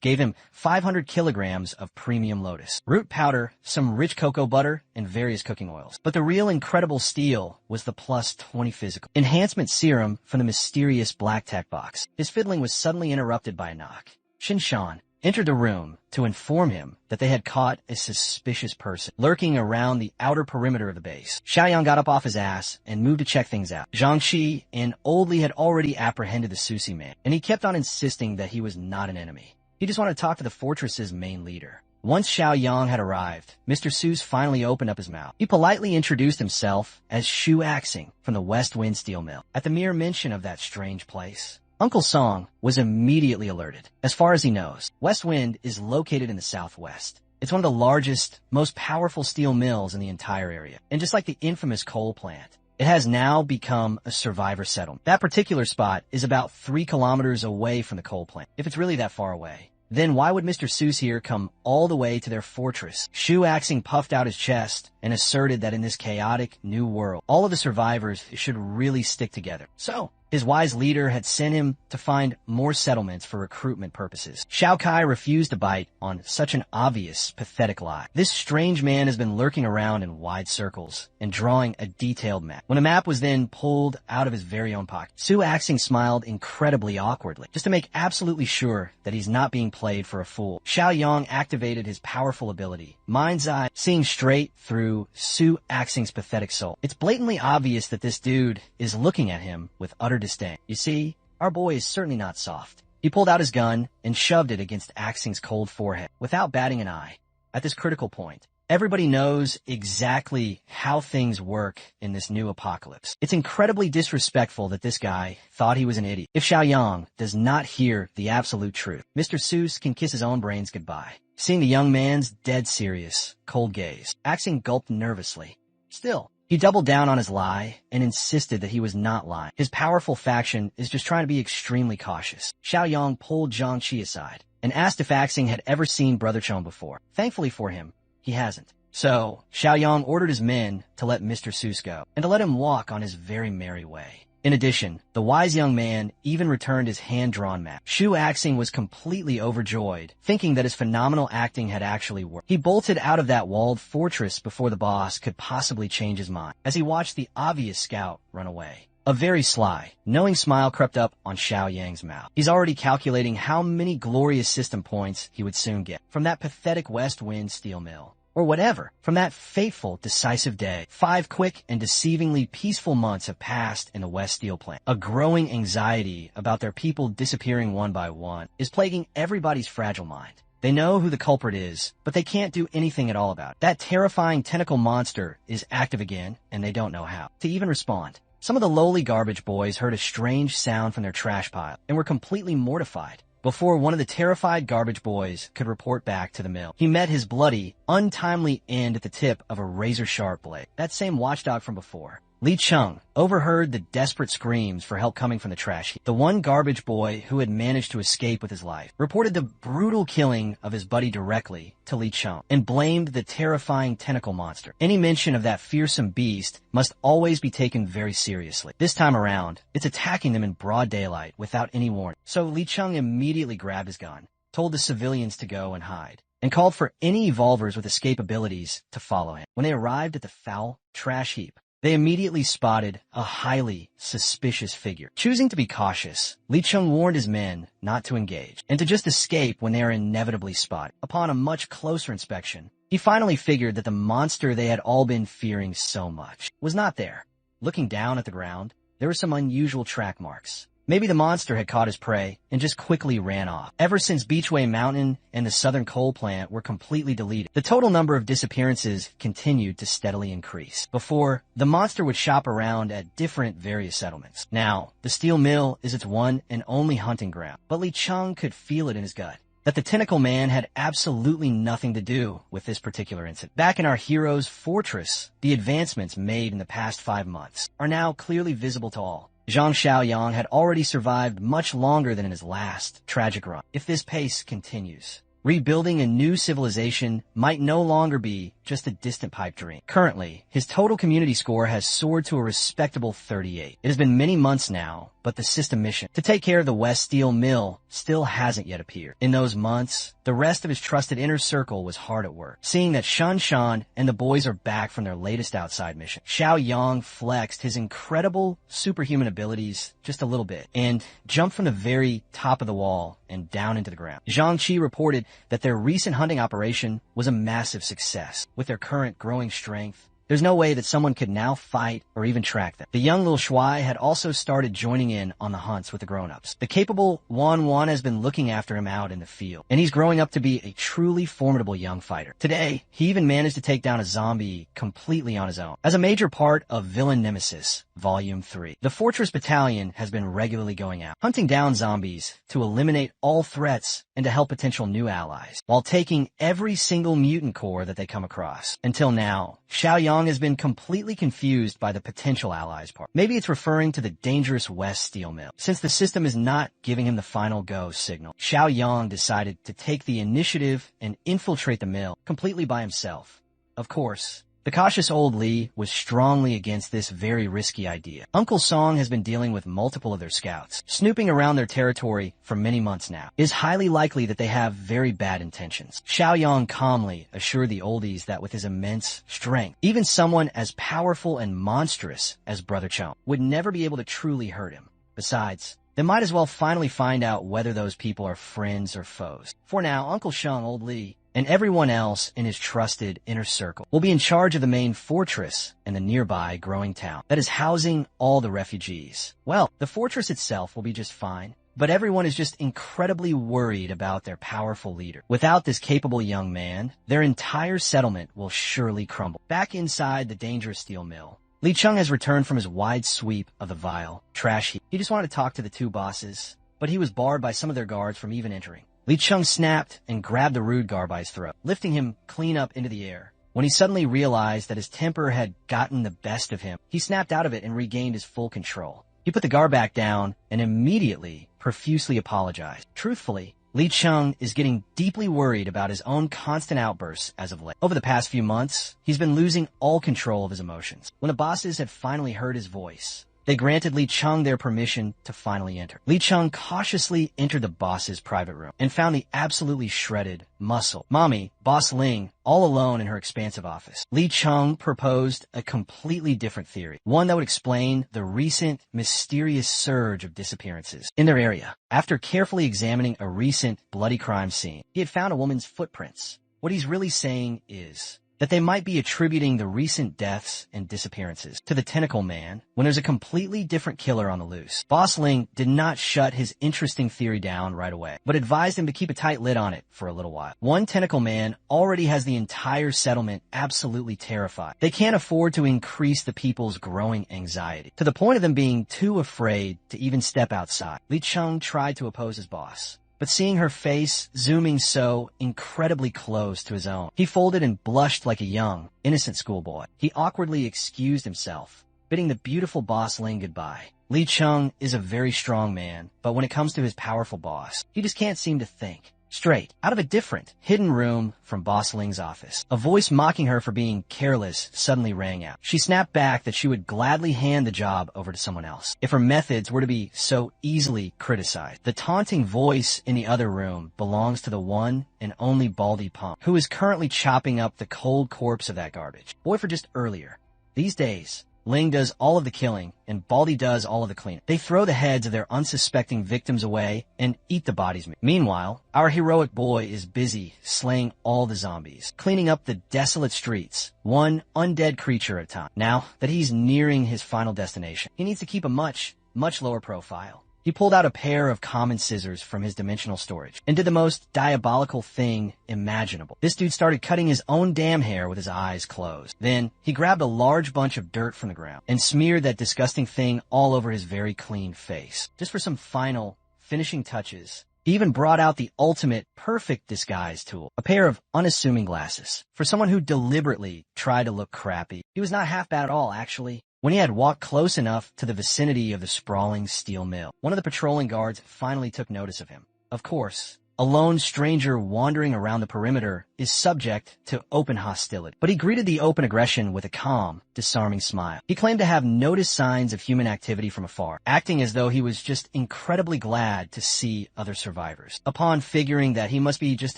gave him 500 kilograms of premium lotus root powder, some rich cocoa butter, and various cooking oils. But the real incredible steal was the plus 20 physical enhancement serum from the mysterious black tech box. His fiddling was suddenly interrupted by a knock. Shinshan entered the room to inform him that they had caught a suspicious person lurking around the outer perimeter of the base. Xiaoyang got up off his ass and moved to check things out. Zhang Qi and Old Li had already apprehended the Susi man, and he kept on insisting that he was not an enemy. He just wanted to talk to the fortress's main leader. Once Xiaoyang had arrived, Mr. Seuss finally opened up his mouth. He politely introduced himself as Shu Axing from the West Wind Steel Mill. At the mere mention of that strange place, Uncle Song was immediately alerted. As far as he knows, West Wind is located in the southwest. It's one of the largest, most powerful steel mills in the entire area. And just like the infamous coal plant, it has now become a survivor settlement. That particular spot is about 3 kilometers away from the coal plant. If it's really that far away, then why would Mr. Seuss here come all the way to their fortress? Shu Axing puffed out his chest and asserted that in this chaotic new world, all of the survivors should really stick together. So, his wise leader had sent him to find more settlements for recruitment purposes. Xiao Kai refused to bite on such an obvious, pathetic lie. This strange man has been lurking around in wide circles and drawing a detailed map. When a map was then pulled out of his very own pocket, Su Axing smiled incredibly awkwardly, just to make absolutely sure that he's not being played for a fool. Xiaoyang activated his powerful ability, Mind's Eye, seeing straight through Su Axing's pathetic soul. It's blatantly obvious that this dude is looking at him with utter disdain. You see, our boy is certainly not soft. He pulled out his gun and shoved it against Axing's cold forehead without batting an eye. At this critical point, everybody knows exactly how things work in this new apocalypse. It's incredibly disrespectful that this guy thought he was an idiot. If Xiaoyang does not hear the absolute truth, Mr. Seuss can kiss his own brains goodbye. Seeing the young man's dead serious, cold gaze, Axing gulped nervously. Still, he doubled down on his lie and insisted that he was not lying. His powerful faction is just trying to be extremely cautious. Xiaoyang pulled Zhang Qi aside and asked if Axing had ever seen Brother Chong before. Thankfully for him, he hasn't. So, Xiaoyang ordered his men to let Mr. Seuss go and to let him walk on his very merry way. In addition, the wise young man even returned his hand-drawn map. Shu Axing was completely overjoyed, thinking that his phenomenal acting had actually worked. He bolted out of that walled fortress before the boss could possibly change his mind, as he watched the obvious scout run away. A very sly, knowing smile crept up on Xiao Yang's mouth. He's already calculating how many glorious system points he would soon get from that pathetic West Wind steel mill. Or whatever, from that fateful, decisive day. 5 quick and deceivingly peaceful months have passed in the West Steel plant. A growing anxiety about their people disappearing one by one is plaguing everybody's fragile mind. They know who the culprit is, but they can't do anything at all about it. That terrifying tentacle monster is active again, and they don't know how to even respond. Some of the lowly garbage boys heard a strange sound from their trash pile and were completely mortified. Before one of the terrified garbage boys could report back to the mill, he met his bloody, untimely end at the tip of a razor-sharp blade. That same watchdog from before. Li Chung overheard the desperate screams for help coming from the trash heap. The one garbage boy who had managed to escape with his life reported the brutal killing of his buddy directly to Li Chung and blamed the terrifying tentacle monster. Any mention of that fearsome beast must always be taken very seriously. This time around, it's attacking them in broad daylight without any warning. So Li Chung immediately grabbed his gun, told the civilians to go and hide, and called for any evolvers with escape abilities to follow him. When they arrived at the foul trash heap, they immediately spotted a highly suspicious figure. Choosing to be cautious, Li Chung warned his men not to engage and to just escape when they are inevitably spotted. Upon a much closer inspection, he finally figured that the monster they had all been fearing so much was not there. Looking down at the ground, there were some unusual track marks. Maybe the monster had caught his prey and just quickly ran off. Ever since Beachway Mountain and the southern coal plant were completely deleted, the total number of disappearances continued to steadily increase. Before, the monster would shop around at different various settlements. Now, the steel mill is its one and only hunting ground. But Li Chung could feel it in his gut, that the tentacle man had absolutely nothing to do with this particular incident. Back in our hero's fortress, the advancements made in the past 5 months are now clearly visible to all. Zhang Xiaoyang had already survived much longer than in his last tragic run. If this pace continues, rebuilding a new civilization might no longer be just a distant pipe dream. Currently, his total community score has soared to a respectable 38. It has been many months now, but the system mission to take care of the West Steel Mill still hasn't yet appeared. In those months, the rest of his trusted inner circle was hard at work. Seeing that Shan Shan and the boys are back from their latest outside mission, Xiao Yang flexed his incredible superhuman abilities just a little bit and jumped from the very top of the wall and down into the ground. Zhang Qi reported that their recent hunting operation was a massive success. With their current growing strength, there's no way that someone could now fight or even track them. The young Lil Shuai had also started joining in on the hunts with the grown-ups. The capable Wan Wan has been looking after him out in the field, and he's growing up to be a truly formidable young fighter. Today, he even managed to take down a zombie completely on his own. As a major part of Villain Nemesis, Volume 3, the Fortress Battalion has been regularly going out, hunting down zombies to eliminate all threats and to help potential new allies, while taking every single mutant core that they come across. Until now, Xiaoyang has been completely confused by the potential allies part. Maybe it's referring to the dangerous West Steel Mill. Since the system is not giving him the final go signal, Xiaoyang decided to take the initiative and infiltrate the mill completely by himself. Of course, the cautious old Li was strongly against this very risky idea. Uncle Song has been dealing with multiple of their scouts, snooping around their territory for many months now. It is highly likely that they have very bad intentions. Xiaoyang calmly assured the oldies that with his immense strength, even someone as powerful and monstrous as Brother Chong would never be able to truly hurt him. Besides, they might as well finally find out whether those people are friends or foes. For now, Uncle Sheng, old Li, and everyone else in his trusted inner circle will be in charge of the main fortress and the nearby growing town that is housing all the refugees. Well, the fortress itself will be just fine, but everyone is just incredibly worried about their powerful leader. Without this capable young man, their entire settlement will surely crumble. Back inside the dangerous steel mill, Li Chung has returned from his wide sweep of the vile trash heap. He just wanted to talk to the two bosses, but he was barred by some of their guards from even entering. Li Chung snapped and grabbed the rude guard by his throat, lifting him clean up into the air. When he suddenly realized that his temper had gotten the best of him, he snapped out of it and regained his full control. He put the guard back down and immediately profusely apologized. Truthfully, Li Chung is getting deeply worried about his own constant outbursts as of late. Over the past few months, he's been losing all control of his emotions. When the bosses had finally heard his voice, They granted Li Cheng their permission to finally enter. Li Cheng cautiously entered the boss's private room and found the absolutely shredded muscle mommy, Boss Ling, all alone in her expansive office. Li Cheng proposed a completely different theory, one that would explain the recent mysterious surge of disappearances in their area. After carefully examining a recent bloody crime scene, he had found a woman's footprints. What he's really saying is that they might be attributing the recent deaths and disappearances to the Tentacle Man when there's a completely different killer on the loose. Boss Ling did not shut his interesting theory down right away, but advised him to keep a tight lid on it for a little while. One Tentacle Man already has the entire settlement absolutely terrified. They can't afford to increase the people's growing anxiety, to the point of them being too afraid to even step outside. Li Cheng tried to oppose his boss, but seeing her face zooming so incredibly close to his own, he folded and blushed like a young, innocent schoolboy. He awkwardly excused himself, bidding the beautiful Boss Ling goodbye. Li Cheng is a very strong man, but when it comes to his powerful boss, he just can't seem to think straight. Out of a different, hidden room from Boss Ling's office, a voice mocking her for being careless suddenly rang out. She snapped back that she would gladly hand the job over to someone else if her methods were to be so easily criticized. The taunting voice in the other room belongs to the one and only Baldy Pump, who is currently chopping up the cold corpse of that garbage. Boy for just earlier. These days, Ling does all of the killing, and Baldy does all of the cleaning. They throw the heads of their unsuspecting victims away and eat the bodies. Meanwhile, our heroic boy is busy slaying all the zombies, cleaning up the desolate streets, one undead creature at a time. Now that he's nearing his final destination, he needs to keep a much lower profile. He pulled out a pair of common scissors from his dimensional storage and did the most diabolical thing imaginable. This dude started cutting his own damn hair with his eyes closed. Then he grabbed a large bunch of dirt from the ground and smeared that disgusting thing all over his very clean face. Just for some final finishing touches, he even brought out the ultimate perfect disguise tool, a pair of unassuming glasses. For someone who deliberately tried to look crappy, he was not half bad at all, actually. When he had walked close enough to the vicinity of the sprawling steel mill, one of the patrolling guards finally took notice of him. Of course, a lone stranger wandering around the perimeter is subject to open hostility, but he greeted the open aggression with a calm, disarming smile. He claimed to have noticed signs of human activity from afar, acting as though he was just incredibly glad to see other survivors. Upon figuring that he must be just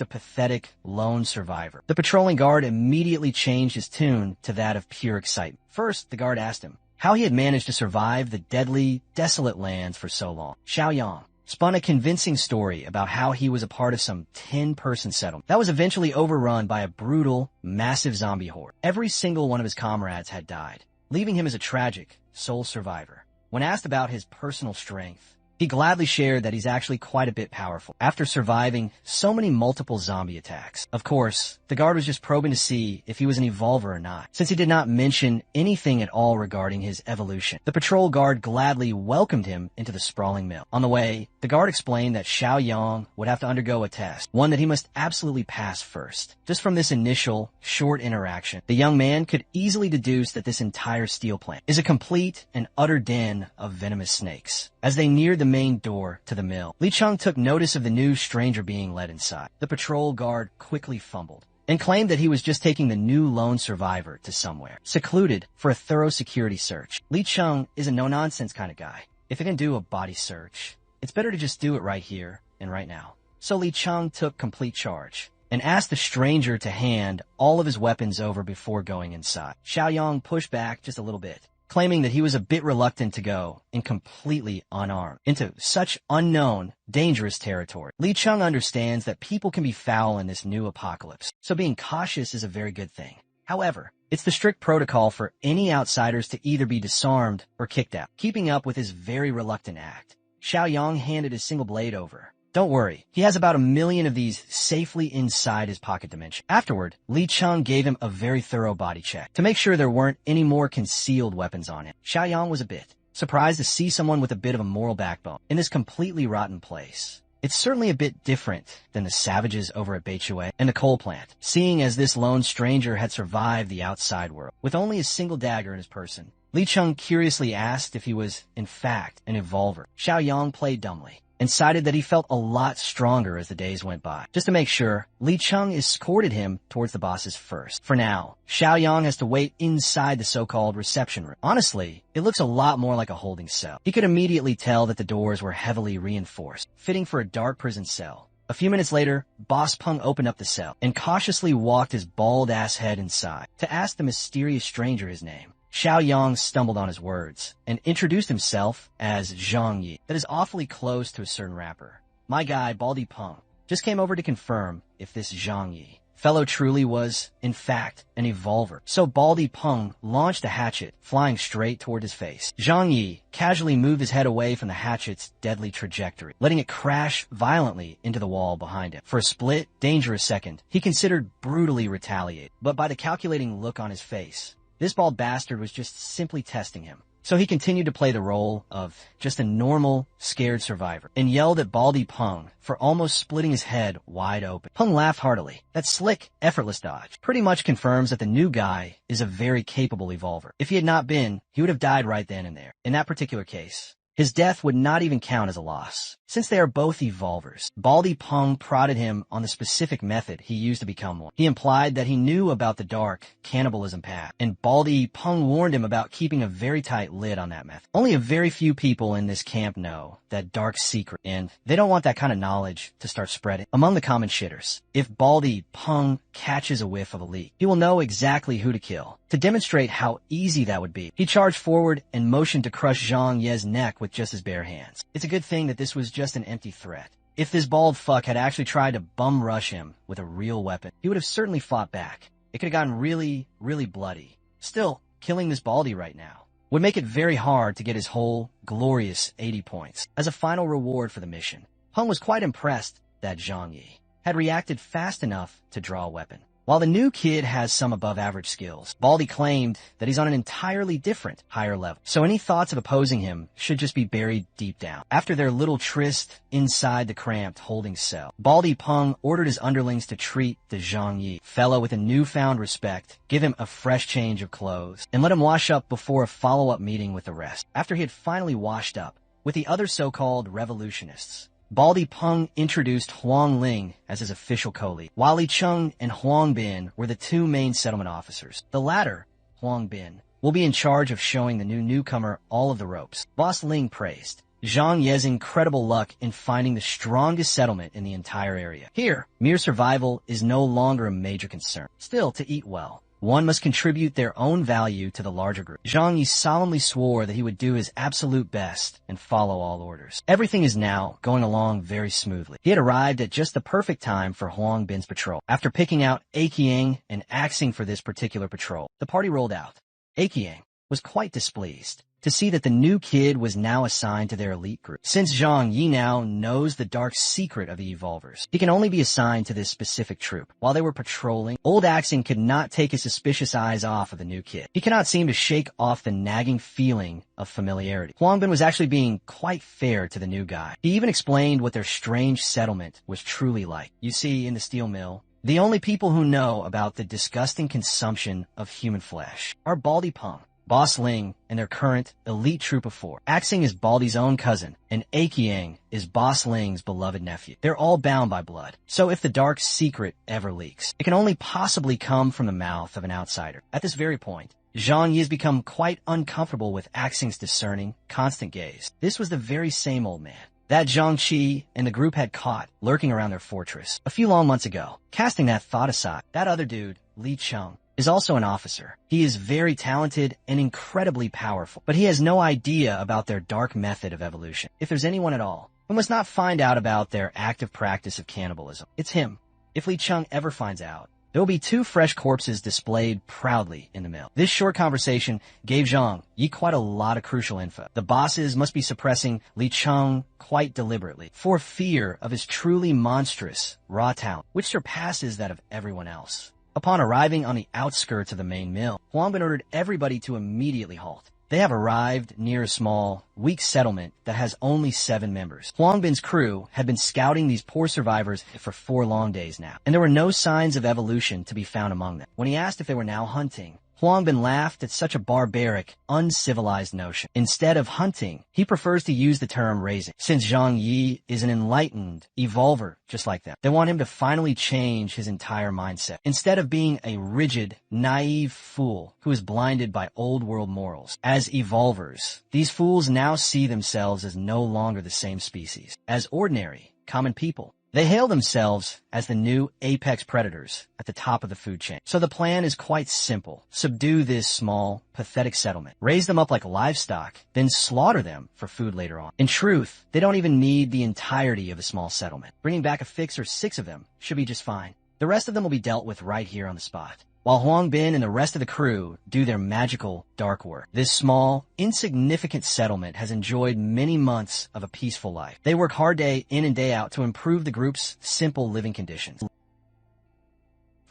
a pathetic lone survivor, the patrolling guard immediately changed his tune to that of pure excitement. First, the guard asked him how he had managed to survive the deadly, desolate lands for so long. Xiaoyang spun a convincing story about how he was a part of some 10-person settlement that was eventually overrun by a brutal, massive zombie horde. Every single one of his comrades had died, leaving him as a tragic, sole survivor. When asked about his personal strength, he gladly shared that he's actually quite a bit powerful after surviving so many multiple zombie attacks. Of course, the guard was just probing to see if he was an evolver or not, since he did not mention anything at all regarding his evolution. The patrol guard gladly welcomed him into the sprawling mill. On the way, the guard explained that Xiaoyang would have to undergo a test, one that he must absolutely pass first. Just from this initial, short interaction, the young man could easily deduce that this entire steel plant is a complete and utter den of venomous snakes. As they neared the main door to the mill, Li Cheng took notice of the new stranger being led inside. The patrol guard quickly fumbled and claimed that he was just taking the new lone survivor to somewhere secluded for a thorough security search. Li Cheng is a no-nonsense kind of guy. If he can do a body search, it's better to just do it right here and right now. So Li Cheng took complete charge and asked the stranger to hand all of his weapons over before going inside. Xiaoyang pushed back just a little bit, claiming that he was a bit reluctant to go and completely unarmed into such unknown, dangerous territory. Li Cheng understands that people can be foul in this new apocalypse, so being cautious is a very good thing. However, it's the strict protocol for any outsiders to either be disarmed or kicked out. Keeping up with his very reluctant act, Xiaoyang handed his single blade over. Don't worry, he has about 1 million of these safely inside his pocket dimension. Afterward, Li Cheng gave him a very thorough body check to make sure there weren't any more concealed weapons on him. Xiaoyang was a bit surprised to see someone with a bit of a moral backbone in this completely rotten place. It's certainly a bit different than the savages over at Beichui and the coal plant, seeing as this lone stranger had survived the outside world with only a single dagger in his person. Li Cheng curiously asked if he was, in fact, an evolver. Xiaoyang played dumbly and cited that he felt a lot stronger as the days went by. Just to make sure, Li Chung escorted him towards the bosses first. For now, Xiaoyang has to wait inside the so-called reception room. Honestly, it looks a lot more like a holding cell. He could immediately tell that the doors were heavily reinforced, fitting for a dark prison cell. A few minutes later, Boss Peng opened up the cell and cautiously walked his bald-ass head inside to ask the mysterious stranger his name. Xiaoyang stumbled on his words and introduced himself as Zhang Yi. That is awfully close to a certain rapper. My guy, Baldy Peng, just came over to confirm if this Zhang Yi fellow truly was, in fact, an evolver. So Baldy Peng launched a hatchet, flying straight toward his face. Zhang Yi casually moved his head away from the hatchet's deadly trajectory, letting it crash violently into the wall behind him. For a split, dangerous second, he considered brutally retaliate, but by the calculating look on his face, this bald bastard was just simply testing him. So he continued to play the role of just a normal, scared survivor and yelled at Baldy Peng for almost splitting his head wide open. Peng laughed heartily. That slick, effortless dodge pretty much confirms that the new guy is a very capable evolver. If he had not been, he would have died right then and there. In that particular case, his death would not even count as a loss, since they are both evolvers. Baldy Peng prodded him on the specific method he used to become one. He implied that he knew about the dark cannibalism path, and Baldy Peng warned him about keeping a very tight lid on that method. Only a very few people in this camp know that dark secret, and they don't want that kind of knowledge to start spreading among the common shitters. If Baldy Peng catches a whiff of a leak, he will know exactly who to kill. To demonstrate how easy that would be, he charged forward and motioned to crush Zhang Ye's neck with just his bare hands. It's a good thing that this was just an empty threat. If this bald fuck had actually tried to bum rush him with a real weapon, he would have certainly fought back. It could have gotten really, really bloody. Still, killing this baldy right now would make it very hard to get his whole glorious 80 points. As a final reward for the mission, Peng was quite impressed that Zhang Yi had reacted fast enough to draw a weapon. While the new kid has some above-average skills, Baldy claimed that he's on an entirely different, higher level. So any thoughts of opposing him should just be buried deep down. After their little tryst inside the cramped holding cell, Baldy Peng ordered his underlings to treat the Zhang Yi fellow with a newfound respect, give him a fresh change of clothes, and let him wash up before a follow-up meeting with the rest. After he had finally washed up with the other so-called revolutionists, Baldy Peng introduced Huang Ling as his official co-lead, while Li Chung and Huang Bin were the two main settlement officers. The latter, Huang Bin, will be in charge of showing the new newcomer all of the ropes. Boss Ling praised Zhang Ye's incredible luck in finding the strongest settlement in the entire area. Here, mere survival is no longer a major concern. Still, to eat well, one must contribute their own value to the larger group. Zhang Yi solemnly swore that he would do his absolute best and follow all orders. Everything is now going along very smoothly. He had arrived at just the perfect time for Huang Bin's patrol. After picking out Akiang and axing for this particular patrol, the party rolled out. Akiang was quite displeased to see that the new kid was now assigned to their elite group. Since Zhang Yi now knows the dark secret of the evolvers, he can only be assigned to this specific troop. While they were patrolling, old Axing could not take his suspicious eyes off of the new kid. He cannot seem to shake off the nagging feeling of familiarity. Huang Bin was actually being quite fair to the new guy. He even explained what their strange settlement was truly like. You see, in the steel mill, the only people who know about the disgusting consumption of human flesh are Baldy Peng, Boss Ling, and their current elite troop of 4. Axing is Baldy's own cousin, and Akiang is Boss Ling's beloved nephew. They're all bound by blood. So if the dark secret ever leaks, it can only possibly come from the mouth of an outsider. At this very point, Zhang Yi has become quite uncomfortable with Axing's discerning, constant gaze. This was the very same old man that Zhang Qi and the group had caught lurking around their fortress a few long months ago. Casting that thought aside, that other dude, Li Chung, is also an officer. He is very talented and incredibly powerful, but he has no idea about their dark method of evolution. If there's anyone at all who must not find out about their active practice of cannibalism, it's him. If Li Chung ever finds out, there will be 2 fresh corpses displayed proudly in the mill. This short conversation gave Zhang Yi quite a lot of crucial info. The bosses must be suppressing Li Chung quite deliberately for fear of his truly monstrous raw talent, which surpasses that of everyone else. Upon arriving on the outskirts of the main mill, Huang Bin ordered everybody to immediately halt. They have arrived near a small, weak settlement that has only 7 members. Huang Bin's crew had been scouting these poor survivors for 4 long days now, and there were no signs of evolution to be found among them. When he asked if they were now hunting, Huangbin laughed at such a barbaric, uncivilized notion. Instead of hunting, he prefers to use the term raising. Since Zhang Yi is an enlightened evolver just like them, they want him to finally change his entire mindset. Instead of being a rigid, naive fool who is blinded by old world morals. As evolvers, these fools now see themselves as no longer the same species, as ordinary, common people. They hail themselves as the new apex predators at the top of the food chain. So the plan is quite simple. Subdue this small, pathetic settlement. Raise them up like livestock, then slaughter them for food later on. In truth, they don't even need the entirety of the small settlement. Bringing back a fix or 6 of them should be just fine. The rest of them will be dealt with right here on the spot, while Huangbin and the rest of the crew do their magical dark work. This small, insignificant settlement has enjoyed many months of a peaceful life. They work hard day in and day out to improve the group's simple living conditions.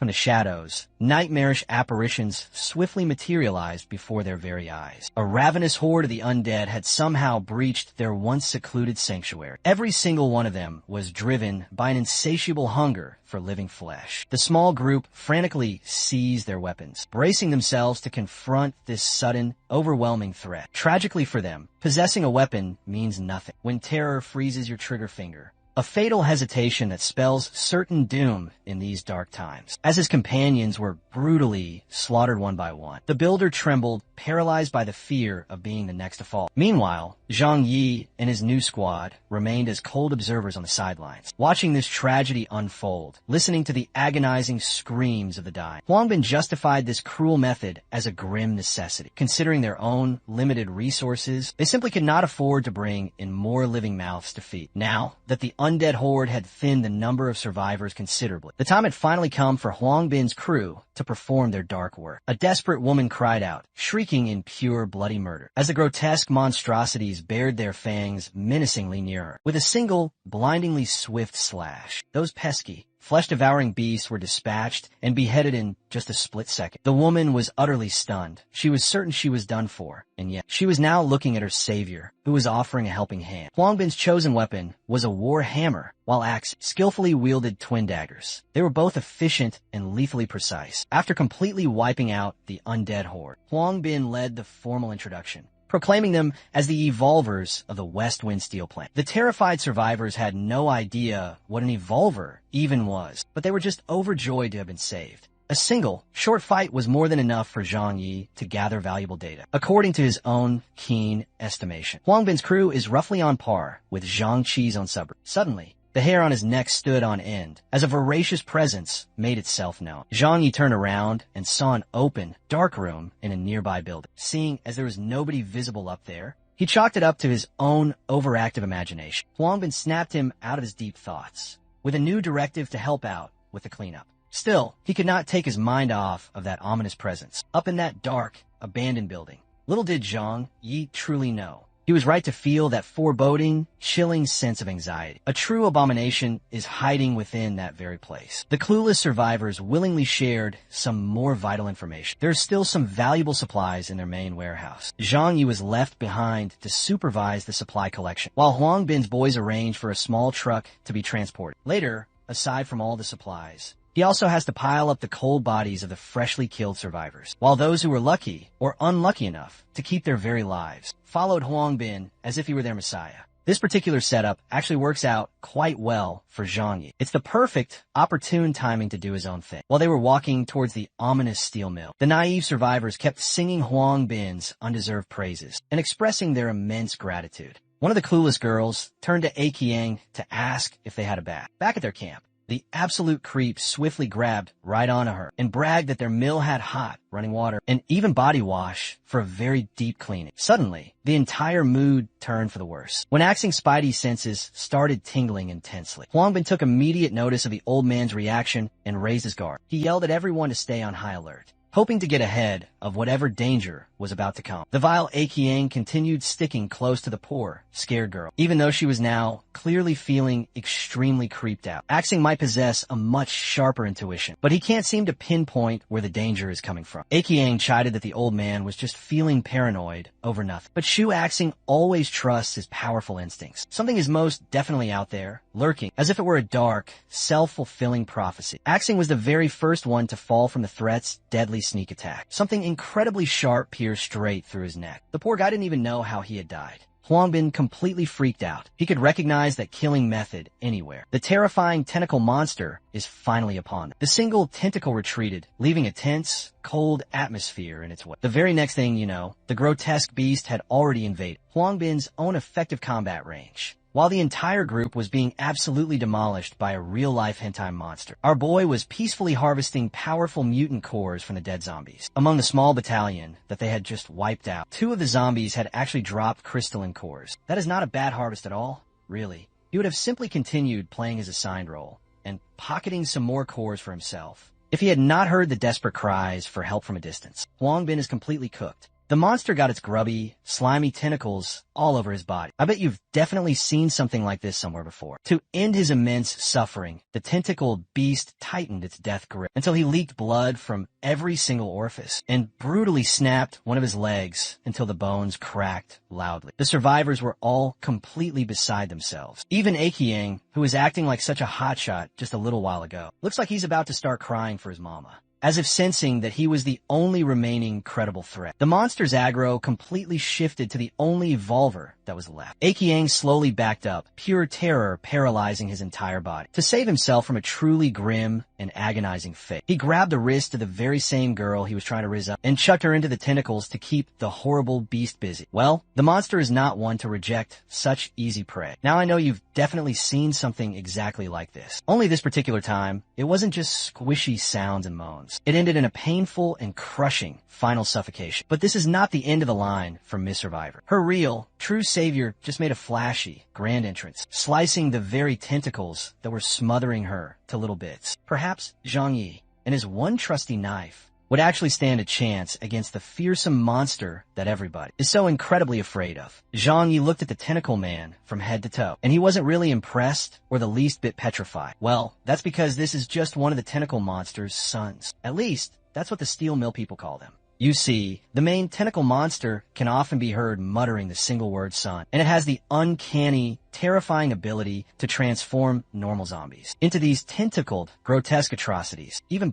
From the shadows, nightmarish apparitions swiftly materialized before their very eyes. A ravenous horde of the undead had somehow breached their once secluded sanctuary. Every single one of them was driven by an insatiable hunger for living flesh. The small group frantically seized their weapons, bracing themselves to confront this sudden, overwhelming threat. Tragically for them, possessing a weapon means nothing when terror freezes your trigger finger. A fatal hesitation that spells certain doom in these dark times. As his companions were brutally slaughtered one by one, the builder trembled, paralyzed by the fear of being the next to fall. Meanwhile, Zhang Yi and his new squad remained as cold observers on the sidelines, watching this tragedy unfold, listening to the agonizing screams of the dying. Huangbin justified this cruel method as a grim necessity. Considering their own limited resources, they simply could not afford to bring in more living mouths to feed. Now that the undead horde had thinned the number of survivors considerably, the time had finally come for Huangbin's crew to perform their dark work. A desperate woman cried out, shrieking in pure bloody murder, as the grotesque monstrosities bared their fangs menacingly near her. With a single, blindingly swift slash, those pesky, flesh-devouring beasts were dispatched and beheaded in just a split second. The woman was utterly stunned. She was certain she was done for, and yet she was now looking at her savior, who was offering a helping hand. Huangbin's chosen weapon was a war hammer, while Axe skillfully wielded twin daggers. They were both efficient and lethally precise. After completely wiping out the undead horde, Huangbin led the formal introduction, proclaiming them as the evolvers of the West Wind Steel Plant. The terrified survivors had no idea what an evolver even was, but they were just overjoyed to have been saved. A single, short fight was more than enough for Zhang Yi to gather valuable data. According to his own keen estimation, Huangbin's crew is roughly on par with Zhang Qi's own suburb. Suddenly, the hair on his neck stood on end as a voracious presence made itself known. Zhang Yi turned around and saw an open, dark room in a nearby building. Seeing as there was nobody visible up there, he chalked it up to his own overactive imagination. Huangbin snapped him out of his deep thoughts with a new directive to help out with the cleanup. Still, he could not take his mind off of that ominous presence up in that dark, abandoned building. Little did Zhang Yi truly know, he was right to feel that foreboding, chilling sense of anxiety. A true abomination is hiding within that very place. The clueless survivors willingly shared some more vital information. There's still some valuable supplies in their main warehouse. Zhang Yi was left behind to supervise the supply collection, while Huangbin's boys arranged for a small truck to be transported. Later, aside from all the supplies, he also has to pile up the cold bodies of the freshly killed survivors, while those who were lucky or unlucky enough to keep their very lives followed Huangbin as if he were their messiah. This particular setup actually works out quite well for Zhang Yi. It's the perfect, opportune timing to do his own thing. While they were walking towards the ominous steel mill, the naive survivors kept singing Huangbin's undeserved praises and expressing their immense gratitude. One of the clueless girls turned to Aqiang to ask if they had a bath. Back at their camp, the absolute creep swiftly grabbed right onto her and bragged that their mill had hot, running water and even body wash for a very deep cleaning. Suddenly, the entire mood turned for the worse. When Axing's spidey senses started tingling intensely, Huangbin took immediate notice of the old man's reaction and raised his guard. He yelled at everyone to stay on high alert, hoping to get ahead of whatever danger was about to come. The vile Aqiang continued sticking close to the poor, scared girl, even though she was now clearly feeling extremely creeped out. Axing might possess a much sharper intuition, but he can't seem to pinpoint where the danger is coming from. Akyang chided that the old man was just feeling paranoid over nothing. But Shu Axing always trusts his powerful instincts. Something is most definitely out there, lurking, as if it were a dark, self-fulfilling prophecy. Axing was the very first one to fall from the threat's deadly sneak attack. Something incredibly sharp pierced straight through his neck. The poor guy didn't even know how he had died. Huangbin completely freaked out. He could recognize that killing method anywhere. The terrifying tentacle monster is finally upon him. The single tentacle retreated, leaving a tense, cold atmosphere in its wake. The very next thing you know, the grotesque beast had already invaded Huangbin's own effective combat range, while the entire group was being absolutely demolished by a real-life hentai monster. Our boy was peacefully harvesting powerful mutant cores from the dead zombies. Among the small battalion that they had just wiped out, 2 of the zombies had actually dropped crystalline cores. That is not a bad harvest at all, really. He would have simply continued playing his assigned role and pocketing some more cores for himself if he had not heard the desperate cries for help from a distance. Huangbin is completely cooked. The monster got its grubby, slimy tentacles all over his body. I bet you've definitely seen something like this somewhere before. To end his immense suffering, the tentacled beast tightened its death grip until he leaked blood from every single orifice and brutally snapped one of his legs until the bones cracked loudly. The survivors were all completely beside themselves. Even Akyang, who was acting like such a hotshot just a little while ago, looks like he's about to start crying for his mama, as if sensing that he was the only remaining credible threat. The monster's aggro completely shifted to the only evolver that was left. Akyang slowly backed up, pure terror paralyzing his entire body. To save himself from a truly grim and agonizing fate, he grabbed the wrist of the very same girl he was trying to rizz up and chucked her into the tentacles to keep the horrible beast busy. Well, the monster is not one to reject such easy prey. Now I know you've definitely seen something exactly like this. Only this particular time, it wasn't just squishy sounds and moans. It ended in a painful and crushing final suffocation. But this is not the end of the line for Miss Survivor. Her real, true savior just made a flashy, grand entrance, slicing the very tentacles that were smothering her to little bits. Perhaps Zhang Yi and his one trusty knife would actually stand a chance against the fearsome monster that everybody is so incredibly afraid of. Zhang Yi looked at the tentacle man from head to toe, and he wasn't really impressed or the least bit petrified. Well, that's because this is just one of the tentacle monster's sons. At least, that's what the steel mill people call them. You see, the main tentacle monster can often be heard muttering the single word son, and it has the uncanny, terrifying ability to transform normal zombies into these tentacled, grotesque atrocities. Even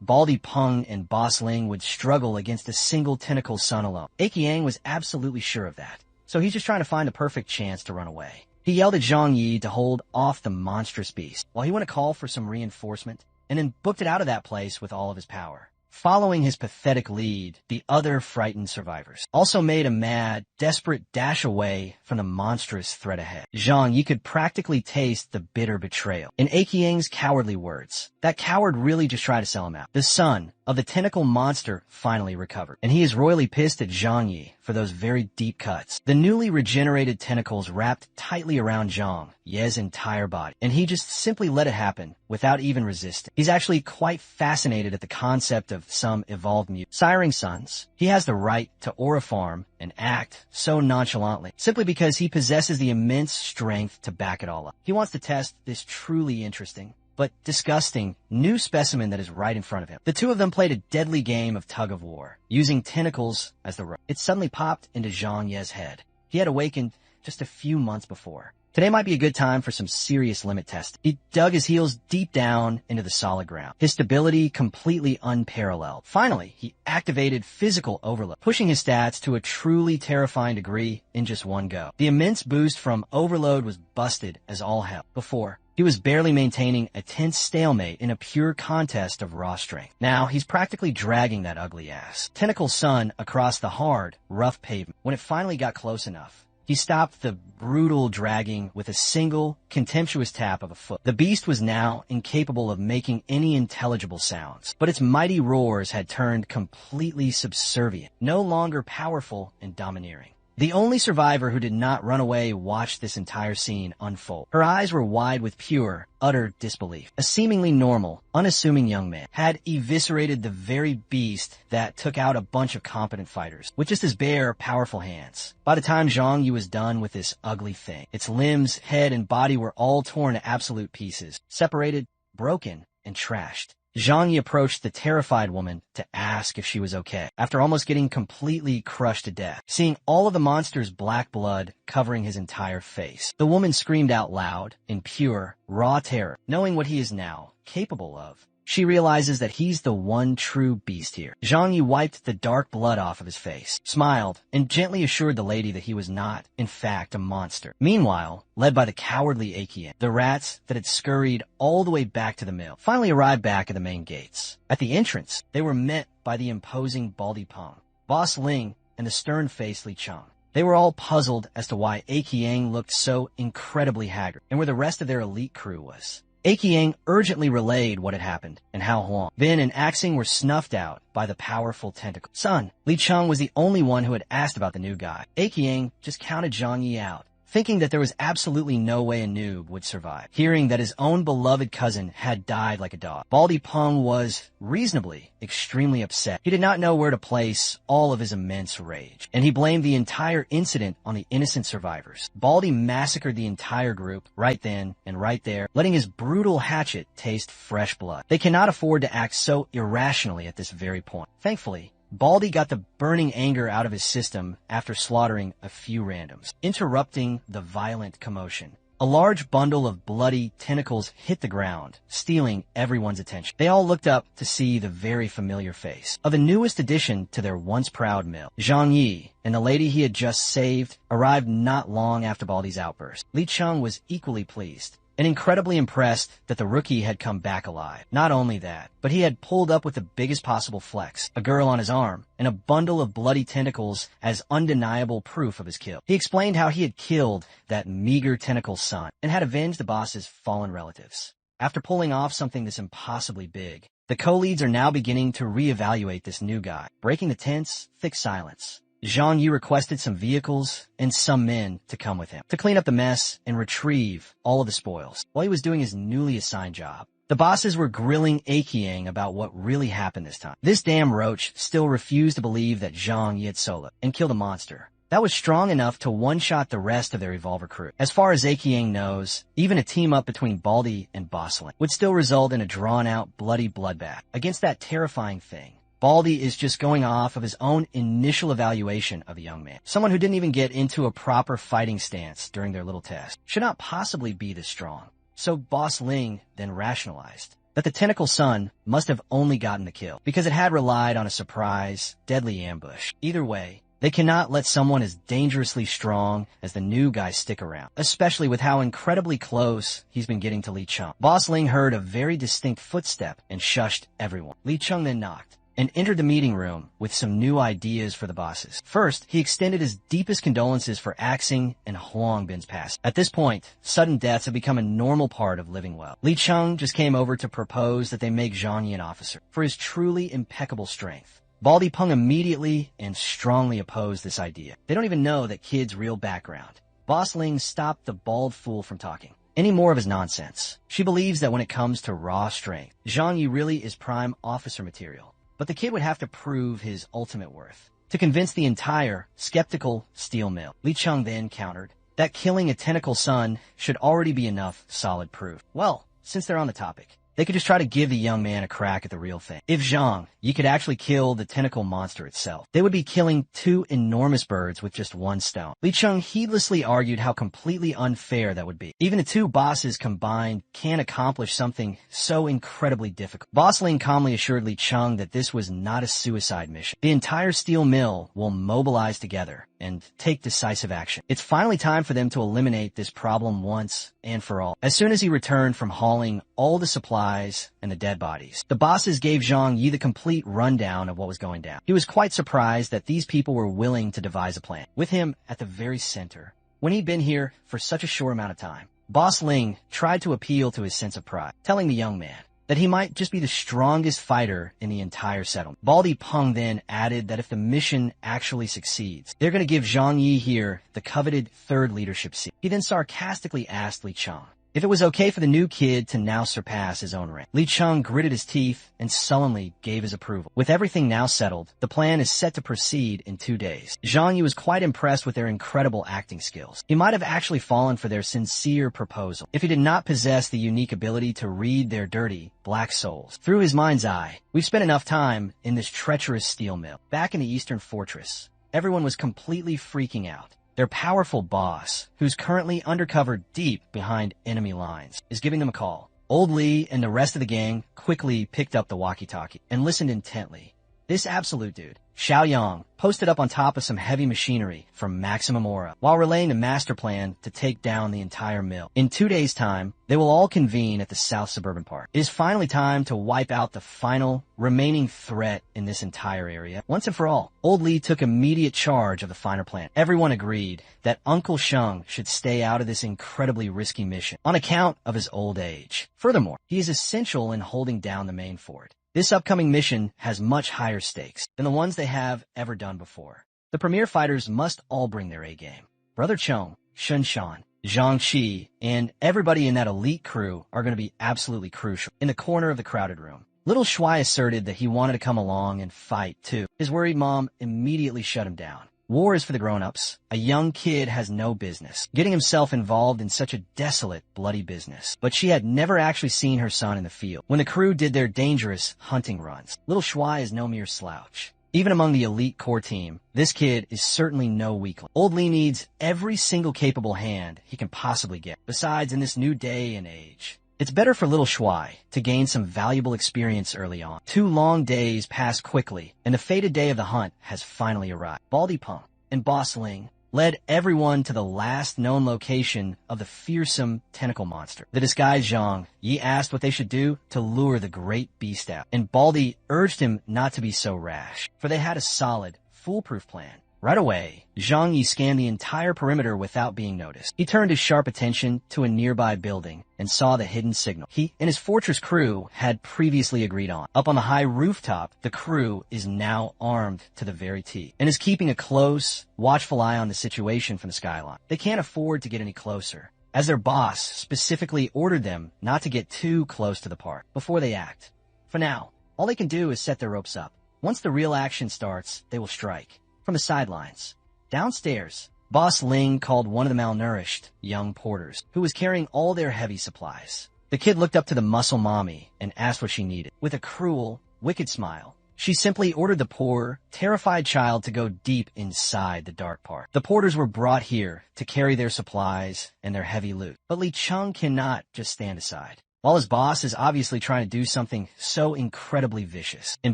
Baldy Peng and Boss Ling would struggle against a single tentacle son alone. Akyang was absolutely sure of that, so he's just trying to find the perfect chance to run away. He yelled at Zhang Yi to hold off the monstrous beast, while he went to call for some reinforcement, and then booked it out of that place with all of his power. Following his pathetic lead, the other frightened survivors also made a mad, desperate dash away from the monstrous threat ahead. Zhang Yi could practically taste the bitter betrayal in Akyang's cowardly words. That coward really just tried to sell him out. The son of the tentacle monster finally recovered, and he is royally pissed at Zhang Yi for those very deep cuts. The newly regenerated tentacles wrapped tightly around Zhang Ye's entire body, and he just simply let it happen without even resisting. He's actually quite fascinated at the concept of some evolved mutant siring sons. He has the right to aura farm and act so nonchalantly, simply because he possesses the immense strength to back it all up. He wants to test this truly interesting but disgusting new specimen that is right in front of him. The two of them played a deadly game of tug-of-war, using tentacles as the rope. It suddenly popped into Zhang Ye's head. He had awakened just a few months before. Today might be a good time for some serious limit testing. He dug his heels deep down into the solid ground, his stability completely unparalleled. Finally, he activated physical overload, pushing his stats to a truly terrifying degree in just one go. The immense boost from overload was busted as all hell. Before, he was barely maintaining a tense stalemate in a pure contest of raw strength. Now, he's practically dragging that ugly ass tentacle son across the hard, rough pavement. When it finally got close enough, he stopped the brutal dragging with a single, contemptuous tap of a foot. The beast was now incapable of making any intelligible sounds, but its mighty roars had turned completely subservient, no longer powerful and domineering. The only survivor who did not run away watched this entire scene unfold. Her eyes were wide with pure, utter disbelief. A seemingly normal, unassuming young man had eviscerated the very beast that took out a bunch of competent fighters with just his bare, powerful hands. By the time Zhang Yi was done with this ugly thing, its limbs, head, and body were all torn to absolute pieces, separated, broken, and trashed. Zhang Yi approached the terrified woman to ask if she was okay, after almost getting completely crushed to death, seeing all of the monster's black blood covering his entire face. The woman screamed out loud in pure, raw terror, knowing what he is now capable of. She realizes that he's the one true beast here. Zhang Yi wiped the dark blood off of his face, smiled, and gently assured the lady that he was not, in fact, a monster. Meanwhile, led by the cowardly Akian, the rats that had scurried all the way back to the mill finally arrived back at the main gates. At the entrance, they were met by the imposing Baldy Peng, Boss Ling, and the stern-faced Li Cheng. They were all puzzled as to why Akiang looked so incredibly haggard, and where the rest of their elite crew was. Akiang urgently relayed what had happened, and how Huang, Bin, and Axing were snuffed out by the powerful tentacle. Son, Li Cheng was the only one who had asked about the new guy. Akiang just counted Zhang Yi out, thinking that there was absolutely no way a noob would survive. Hearing that his own beloved cousin had died like a dog, Baldy Peng was reasonably extremely upset. He did not know where to place all of his immense rage, and he blamed the entire incident on the innocent survivors. Baldy massacred the entire group right then and right there, letting his brutal hatchet taste fresh blood. They cannot afford to act so irrationally at this very point. Thankfully, Baldy got the burning anger out of his system after slaughtering a few randoms, interrupting the violent commotion. A large bundle of bloody tentacles hit the ground, stealing everyone's attention. They all looked up to see the very familiar face of the newest addition to their once proud mill. Zhang Yi and the lady he had just saved arrived not long after Baldy's outburst. Li Cheng was equally pleased and incredibly impressed that the rookie had come back alive. Not only that, but he had pulled up with the biggest possible flex, a girl on his arm, and a bundle of bloody tentacles as undeniable proof of his kill. He explained how he had killed that meager tentacle son and had avenged the boss's fallen relatives. After pulling off something this impossibly big, the co-leads are now beginning to reevaluate this new guy, breaking the tense, thick silence. Zhang Yi requested some vehicles and some men to come with him to clean up the mess and retrieve all of the spoils while he was doing his newly assigned job. The bosses were grilling Akiang about what really happened this time. This damn roach still refused to believe that Zhang Yi had soloed and killed a monster that was strong enough to one-shot the rest of their Evolver crew. As far as Akiang knows, even a team-up between Baldy and Bossling would still result in a drawn-out, bloody bloodbath against that terrifying thing. Baldy is just going off of his own initial evaluation of a young man. Someone who didn't even get into a proper fighting stance during their little test should not possibly be this strong. So Boss Ling then rationalized that the tentacle son must have only gotten the kill because it had relied on a surprise, deadly ambush. Either way, they cannot let someone as dangerously strong as the new guy stick around, especially with how incredibly close he's been getting to Li Cheng. Boss Ling heard a very distinct footstep and shushed everyone. Li Cheng then knocked and entered the meeting room with some new ideas for the bosses. First, he extended his deepest condolences for Axing and Huang Bin's past. At this point, sudden deaths have become a normal part of living well. Li Cheng just came over to propose that they make Zhang Yi an officer for his truly impeccable strength. Baldy Peng immediately and strongly opposed this idea. They don't even know that kid's real background. Boss Ling stopped the bald fool from talking any more of his nonsense. She believes that when it comes to raw strength, Zhang Yi really is prime officer material. But the kid would have to prove his ultimate worth to convince the entire skeptical steel mill. Li Cheng then countered that killing a tentacle son should already be enough solid proof. Well, since they're on the topic, they could just try to give the young man a crack at the real thing. If Zhang Yi could actually kill the tentacle monster itself, they would be killing two enormous birds with just one stone. Li Cheng heedlessly argued how completely unfair that would be. Even the two bosses combined can't accomplish something so incredibly difficult. Boss Ling calmly assured Li Cheng that this was not a suicide mission. The entire steel mill will mobilize together and take decisive action. It's finally time for them to eliminate this problem once and for all. As soon as he returned from hauling all the supplies and the dead bodies, the bosses gave Zhang Yi the complete rundown of what was going down. He was quite surprised that these people were willing to devise a plan, with him at the very center, when he'd been here for such a short amount of time. Boss Ling tried to appeal to his sense of pride, telling the young man that he might just be the strongest fighter in the entire settlement. Baldy Peng then added that if the mission actually succeeds, they're going to give Zhang Yi here the coveted third leadership seat. He then sarcastically asked Li Cheng if it was okay for the new kid to now surpass his own rank. Li Cheng gritted his teeth and sullenly gave his approval. With everything now settled, the plan is set to proceed in 2 days. Zhang Yi was quite impressed with their incredible acting skills. He might have actually fallen for their sincere proposal if he did not possess the unique ability to read their dirty, black souls. Through his mind's eye, we've spent enough time in this treacherous steel mill. Back in the Eastern Fortress, everyone was completely freaking out. Their powerful boss, who's currently undercover deep behind enemy lines, is giving them a call. Old Lee and the rest of the gang quickly picked up the walkie-talkie and listened intently. This absolute dude, Xiao Yang, posted up on top of some heavy machinery from Maximum Aura while relaying the master plan to take down the entire mill. In 2 days' time, they will all convene at the South Suburban Park. It is finally time to wipe out the final remaining threat in this entire area. Once and for all, Old Lee took immediate charge of the finer plan. Everyone agreed that Uncle Sheng should stay out of this incredibly risky mission on account of his old age. Furthermore, he is essential in holding down the main fort. This upcoming mission has much higher stakes than the ones they have ever done before. The premier fighters must all bring their A-game. Brother Chong, Shun Shan, Zhang Qi, and everybody in that elite crew are going to be absolutely crucial. In the corner of the crowded room, little Shuai asserted that he wanted to come along and fight too. His worried mom immediately shut him down. War is for the grown-ups. A young kid has no business getting himself involved in such a desolate, bloody business. But she had never actually seen her son in the field when the crew did their dangerous hunting runs. Little Shuai is no mere slouch. Even among the elite core team, this kid is certainly no weakling. Old Lee needs every single capable hand he can possibly get. Besides, in this new day and age, it's better for little Shuai to gain some valuable experience early on. 2 long days pass quickly, and the fated day of the hunt has finally arrived. Baldy Peng and Boss Ling led everyone to the last known location of the fearsome tentacle monster. The disguised Zhang Yi asked what they should do to lure the great beast out, and Baldy urged him not to be so rash, for they had a solid, foolproof plan. Right away, Zhang Yi scanned the entire perimeter without being noticed. He turned his sharp attention to a nearby building and saw the hidden signal he and his fortress crew had previously agreed on. Up on the high rooftop, the crew is now armed to the very teeth and is keeping a close, watchful eye on the situation from the skyline. They can't afford to get any closer, as their boss specifically ordered them not to get too close to the park before they act. For now, all they can do is set their ropes up. Once the real action starts, they will strike. From the sidelines. Downstairs, Boss Ling called one of the malnourished young porters, who was carrying all their heavy supplies. The kid looked up to the muscle mommy and asked what she needed. With a cruel, wicked smile, she simply ordered the poor, terrified child to go deep inside the dark part. The porters were brought here to carry their supplies and their heavy loot. But Li Cheng cannot just stand aside, while his boss is obviously trying to do something so incredibly vicious. In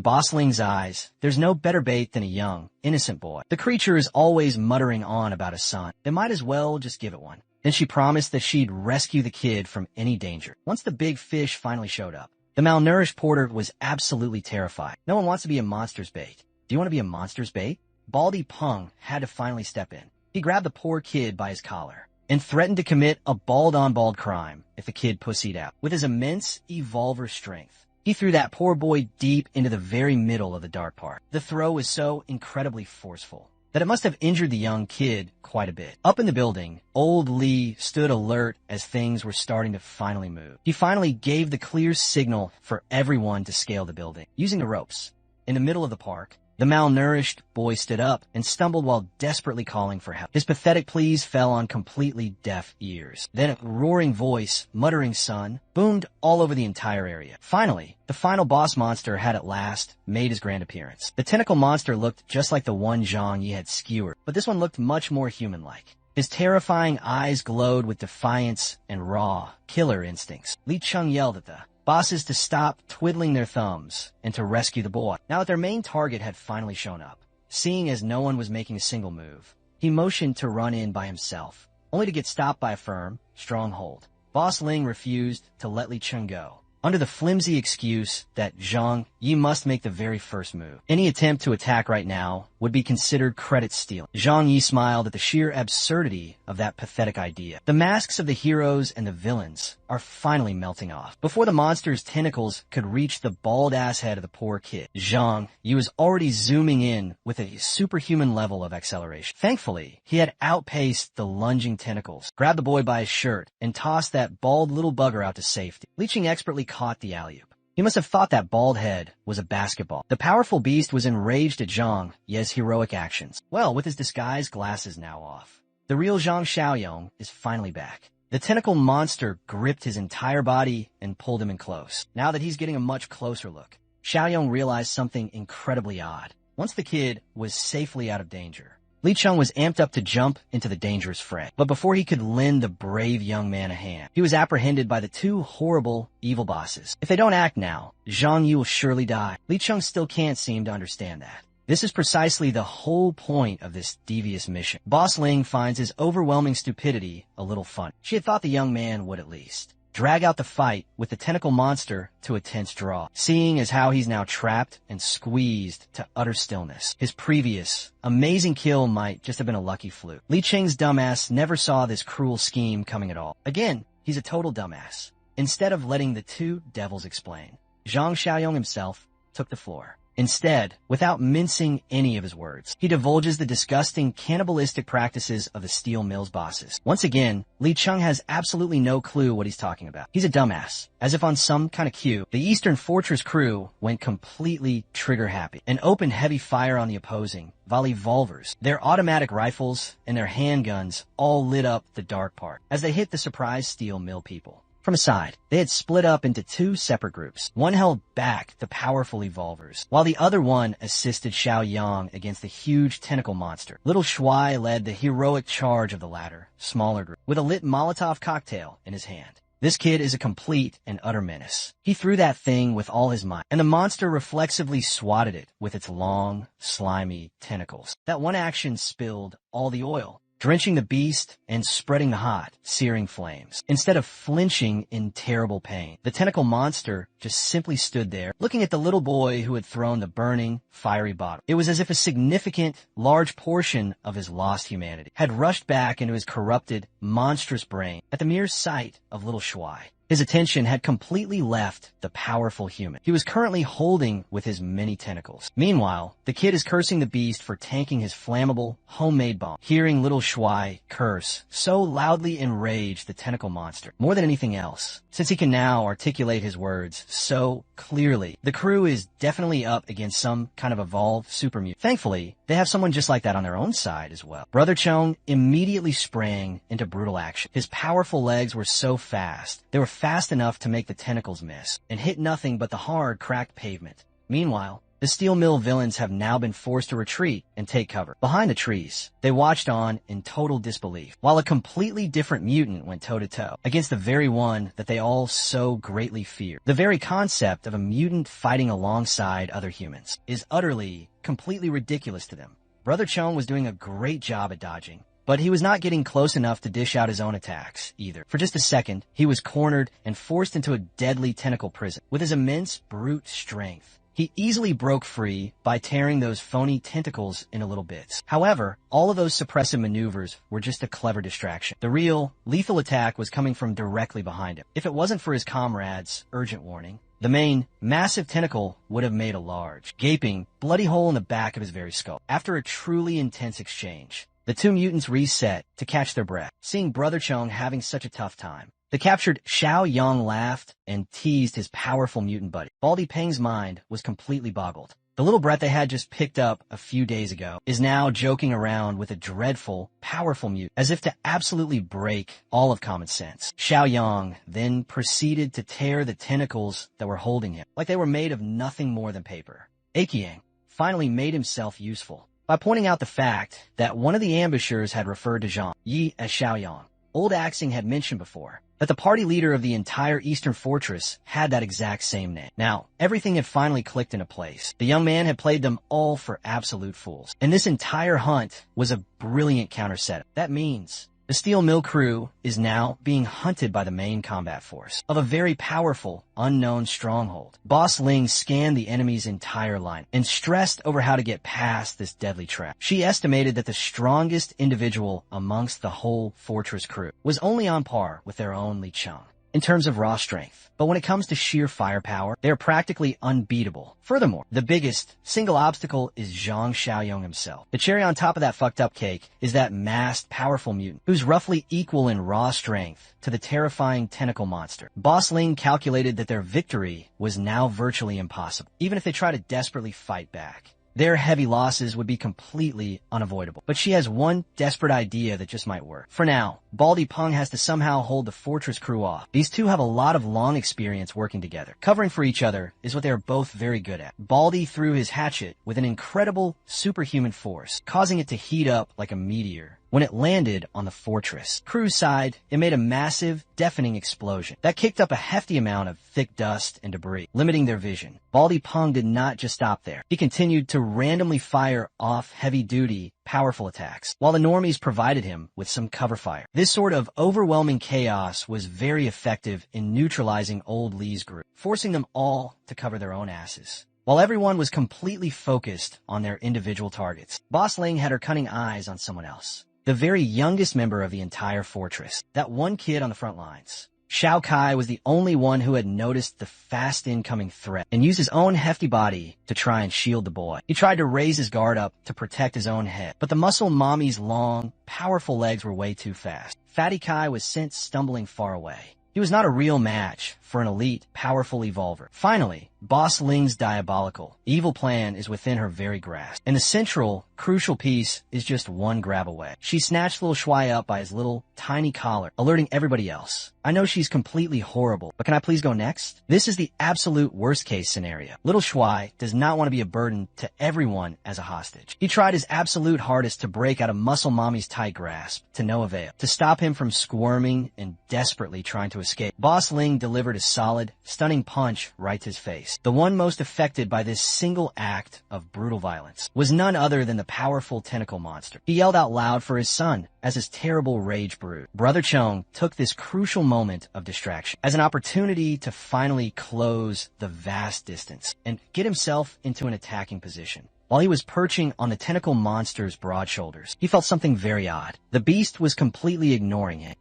Boss Ling's eyes, there's no better bait than a young, innocent boy. The creature is always muttering on about his son. They might as well just give it one. Then she promised that she'd rescue the kid from any danger. Once the big fish finally showed up, the malnourished porter was absolutely terrified. No one wants to be a monster's bait. Do you want to be a monster's bait? Baldy Peng had to finally step in. He grabbed the poor kid by his collar and threatened to commit a bald-on-bald crime if the kid pussied out. With his immense evolver strength, he threw that poor boy deep into the very middle of the dark part. The throw was so incredibly forceful that it must have injured the young kid quite a bit. Up in the building, Old Lee stood alert as things were starting to finally move. He finally gave the clear signal for everyone to scale the building. Using the ropes, in the middle of the park, the malnourished boy stood up and stumbled while desperately calling for help. His pathetic pleas fell on completely deaf ears. Then a roaring voice, muttering "son," boomed all over the entire area. Finally, the final boss monster had at last made his grand appearance. The tentacle monster looked just like the one Zhang Yi had skewered, but this one looked much more human-like. His terrifying eyes glowed with defiance and raw, killer instincts. Li Cheng yelled at the bosses to stop twiddling their thumbs and to rescue the boy. Now that their main target had finally shown up, seeing as no one was making a single move, he motioned to run in by himself, only to get stopped by a firm, strong hold. Boss Ling refused to let Li Cheng go, under the flimsy excuse that Zhang Yi must make the very first move. Any attempt to attack right now would be considered credit stealing. Zhang Yi smiled at the sheer absurdity of that pathetic idea. The masks of the heroes and the villains are finally melting off. Before the monster's tentacles could reach the bald-ass head of the poor kid, Zhang Yu was already zooming in with a superhuman level of acceleration. Thankfully, he had outpaced the lunging tentacles, grabbed the boy by his shirt, and tossed that bald little bugger out to safety. Li Qing expertly caught the alley-oop. He must have thought that bald head was a basketball. The powerful beast was enraged at Zhang Ye's heroic actions. Well, with his disguise glasses now off, the real Zhang Xiaoyong is finally back. The tentacle monster gripped his entire body and pulled him in close. Now that he's getting a much closer look, Xiaoyong realized something incredibly odd. Once the kid was safely out of danger, Li Cheng was amped up to jump into the dangerous fray. But before he could lend the brave young man a hand, he was apprehended by the two horrible, evil bosses. If they don't act now, Zhang Yu will surely die. Li Cheng still can't seem to understand that. This is precisely the whole point of this devious mission. Boss Ling finds his overwhelming stupidity a little funny. She had thought the young man would at least drag out the fight with the tentacle monster to a tense draw, seeing as how he's now trapped and squeezed to utter stillness. His previous amazing kill might just have been a lucky fluke. Li Qing's dumbass never saw this cruel scheme coming at all. Again, he's a total dumbass. Instead of letting the two devils explain, Zhang Xiaoyong himself took the floor. Instead, without mincing any of his words, he divulges the disgusting cannibalistic practices of the steel mill's bosses. Once again, Li Cheng has absolutely no clue what he's talking about. He's a dumbass. As if on some kind of cue, the Eastern Fortress crew went completely trigger-happy and opened heavy fire on the opposing volley-volvers. Their automatic rifles and their handguns all lit up the dark part as they hit the surprised steel mill people. From a side, they had split up into two separate groups. One held back the powerful evolvers, while the other one assisted Xiao Yang against the huge tentacle monster. Little Shuai led the heroic charge of the latter, smaller group, with a lit Molotov cocktail in his hand. This kid is a complete and utter menace. He threw that thing with all his might, and the monster reflexively swatted it with its long, slimy tentacles. That one action spilled all the oil, drenching the beast and spreading the hot, searing flames. Instead of flinching in terrible pain, the tentacle monster just simply stood there, looking at the little boy who had thrown the burning, fiery bottle. It was as if a significant, large portion of his lost humanity had rushed back into his corrupted, monstrous brain at the mere sight of little Shuai. His attention had completely left the powerful human he was currently holding with his many tentacles. Meanwhile, the kid is cursing the beast for tanking his flammable, homemade bomb. Hearing little Shuai curse so loudly enraged the tentacle monster more than anything else, since he can now articulate his words so clearly. The crew is definitely up against some kind of evolved super mutant. Thankfully, they have someone just like that on their own side as well. Brother Chong immediately sprang into brutal action. His powerful legs were so fast, they were fast enough to make the tentacles miss, and hit nothing but the hard, cracked pavement. Meanwhile, the steel mill villains have now been forced to retreat and take cover. Behind the trees, they watched on in total disbelief, while a completely different mutant went toe-to-toe against the very one that they all so greatly feared. The very concept of a mutant fighting alongside other humans is utterly, completely ridiculous to them. Brother Chong was doing a great job at dodging, but he was not getting close enough to dish out his own attacks, either. For just a second, he was cornered and forced into a deadly tentacle prison. With his immense brute strength, he easily broke free by tearing those phony tentacles into little bits. However, all of those suppressive maneuvers were just a clever distraction. The real, lethal attack was coming from directly behind him. If it wasn't for his comrades' urgent warning, the main, massive tentacle would have made a large, gaping, bloody hole in the back of his very skull. After a truly intense exchange, the two mutants reset to catch their breath. Seeing Brother Chong having such a tough time, the captured Xiao Yang laughed and teased his powerful mutant buddy. Baldy Peng's mind was completely boggled. The little brat they had just picked up a few days ago is now joking around with a dreadful, powerful mutant, as if to absolutely break all of common sense. Xiao Yang then proceeded to tear the tentacles that were holding him, like they were made of nothing more than paper. Akiang finally made himself useful by pointing out the fact that one of the ambushers had referred to Zhang Yi as Xiao Yang. Old Axing had mentioned before that the party leader of the entire Eastern Fortress had that exact same name. Now, everything had finally clicked into place. The young man had played them all for absolute fools, and this entire hunt was a brilliant counter setup. That means the steel mill crew is now being hunted by the main combat force of a very powerful, unknown stronghold. Boss Ling scanned the enemy's entire line and stressed over how to get past this deadly trap. She estimated that the strongest individual amongst the whole fortress crew was only on par with their own Li Cheng. in terms of raw strength. But when it comes to sheer firepower, they are practically unbeatable. Furthermore, the biggest single obstacle is Zhang Xiaoyong himself. The cherry on top of that fucked up cake is that masked, powerful mutant, who's roughly equal in raw strength to the terrifying tentacle monster. Boss Ling calculated that their victory was now virtually impossible, even if they try to desperately fight back. Their heavy losses would be completely unavoidable. But she has one desperate idea that just might work. For now, Baldy Peng has to somehow hold the fortress crew off. These two have a lot of long experience working together. Covering for each other is what they are both very good at. Baldy threw his hatchet with an incredible superhuman force, causing it to heat up like a meteor. When it landed on the fortress crew's side, it made a massive, deafening explosion that kicked up a hefty amount of thick dust and debris, limiting their vision. Baldy Peng did not just stop there. He continued to randomly fire off heavy-duty, powerful attacks, while the normies provided him with some cover fire. This sort of overwhelming chaos was very effective in neutralizing old Lee's group, forcing them all to cover their own asses. While everyone was completely focused on their individual targets, Boss Ling had her cunning eyes on someone else. The very youngest member of the entire fortress, that one kid on the front lines. Xiao Kai was the only one who had noticed the fast incoming threat and used his own hefty body to try and shield the boy. He tried to raise his guard up to protect his own head, but the muscle mommy's long, powerful legs were way too fast. Fatty Kai was sent stumbling far away. He was not a real match for an elite, powerful evolver. Finally, Boss Ling's diabolical, evil plan is within her very grasp. And the central, crucial piece is just one grab away. She snatched little Shuai up by his little, tiny collar, alerting everybody else. I know she's completely horrible, but can I please go next? This is the absolute worst-case scenario. Little Shuai does not want to be a burden to everyone as a hostage. He tried his absolute hardest to break out of Muscle Mommy's tight grasp, to no avail. To stop him from squirming and desperately trying to escape, Boss Ling delivered a solid, stunning punch right to his face. The one most affected by this single act of brutal violence was none other than the powerful tentacle monster. He yelled out loud for his son as his terrible rage brewed. Brother Chong took this crucial moment of distraction as an opportunity to finally close the vast distance and get himself into an attacking position. While he was perching on the tentacle monster's broad shoulders, he felt something very odd. The beast was completely ignoring him.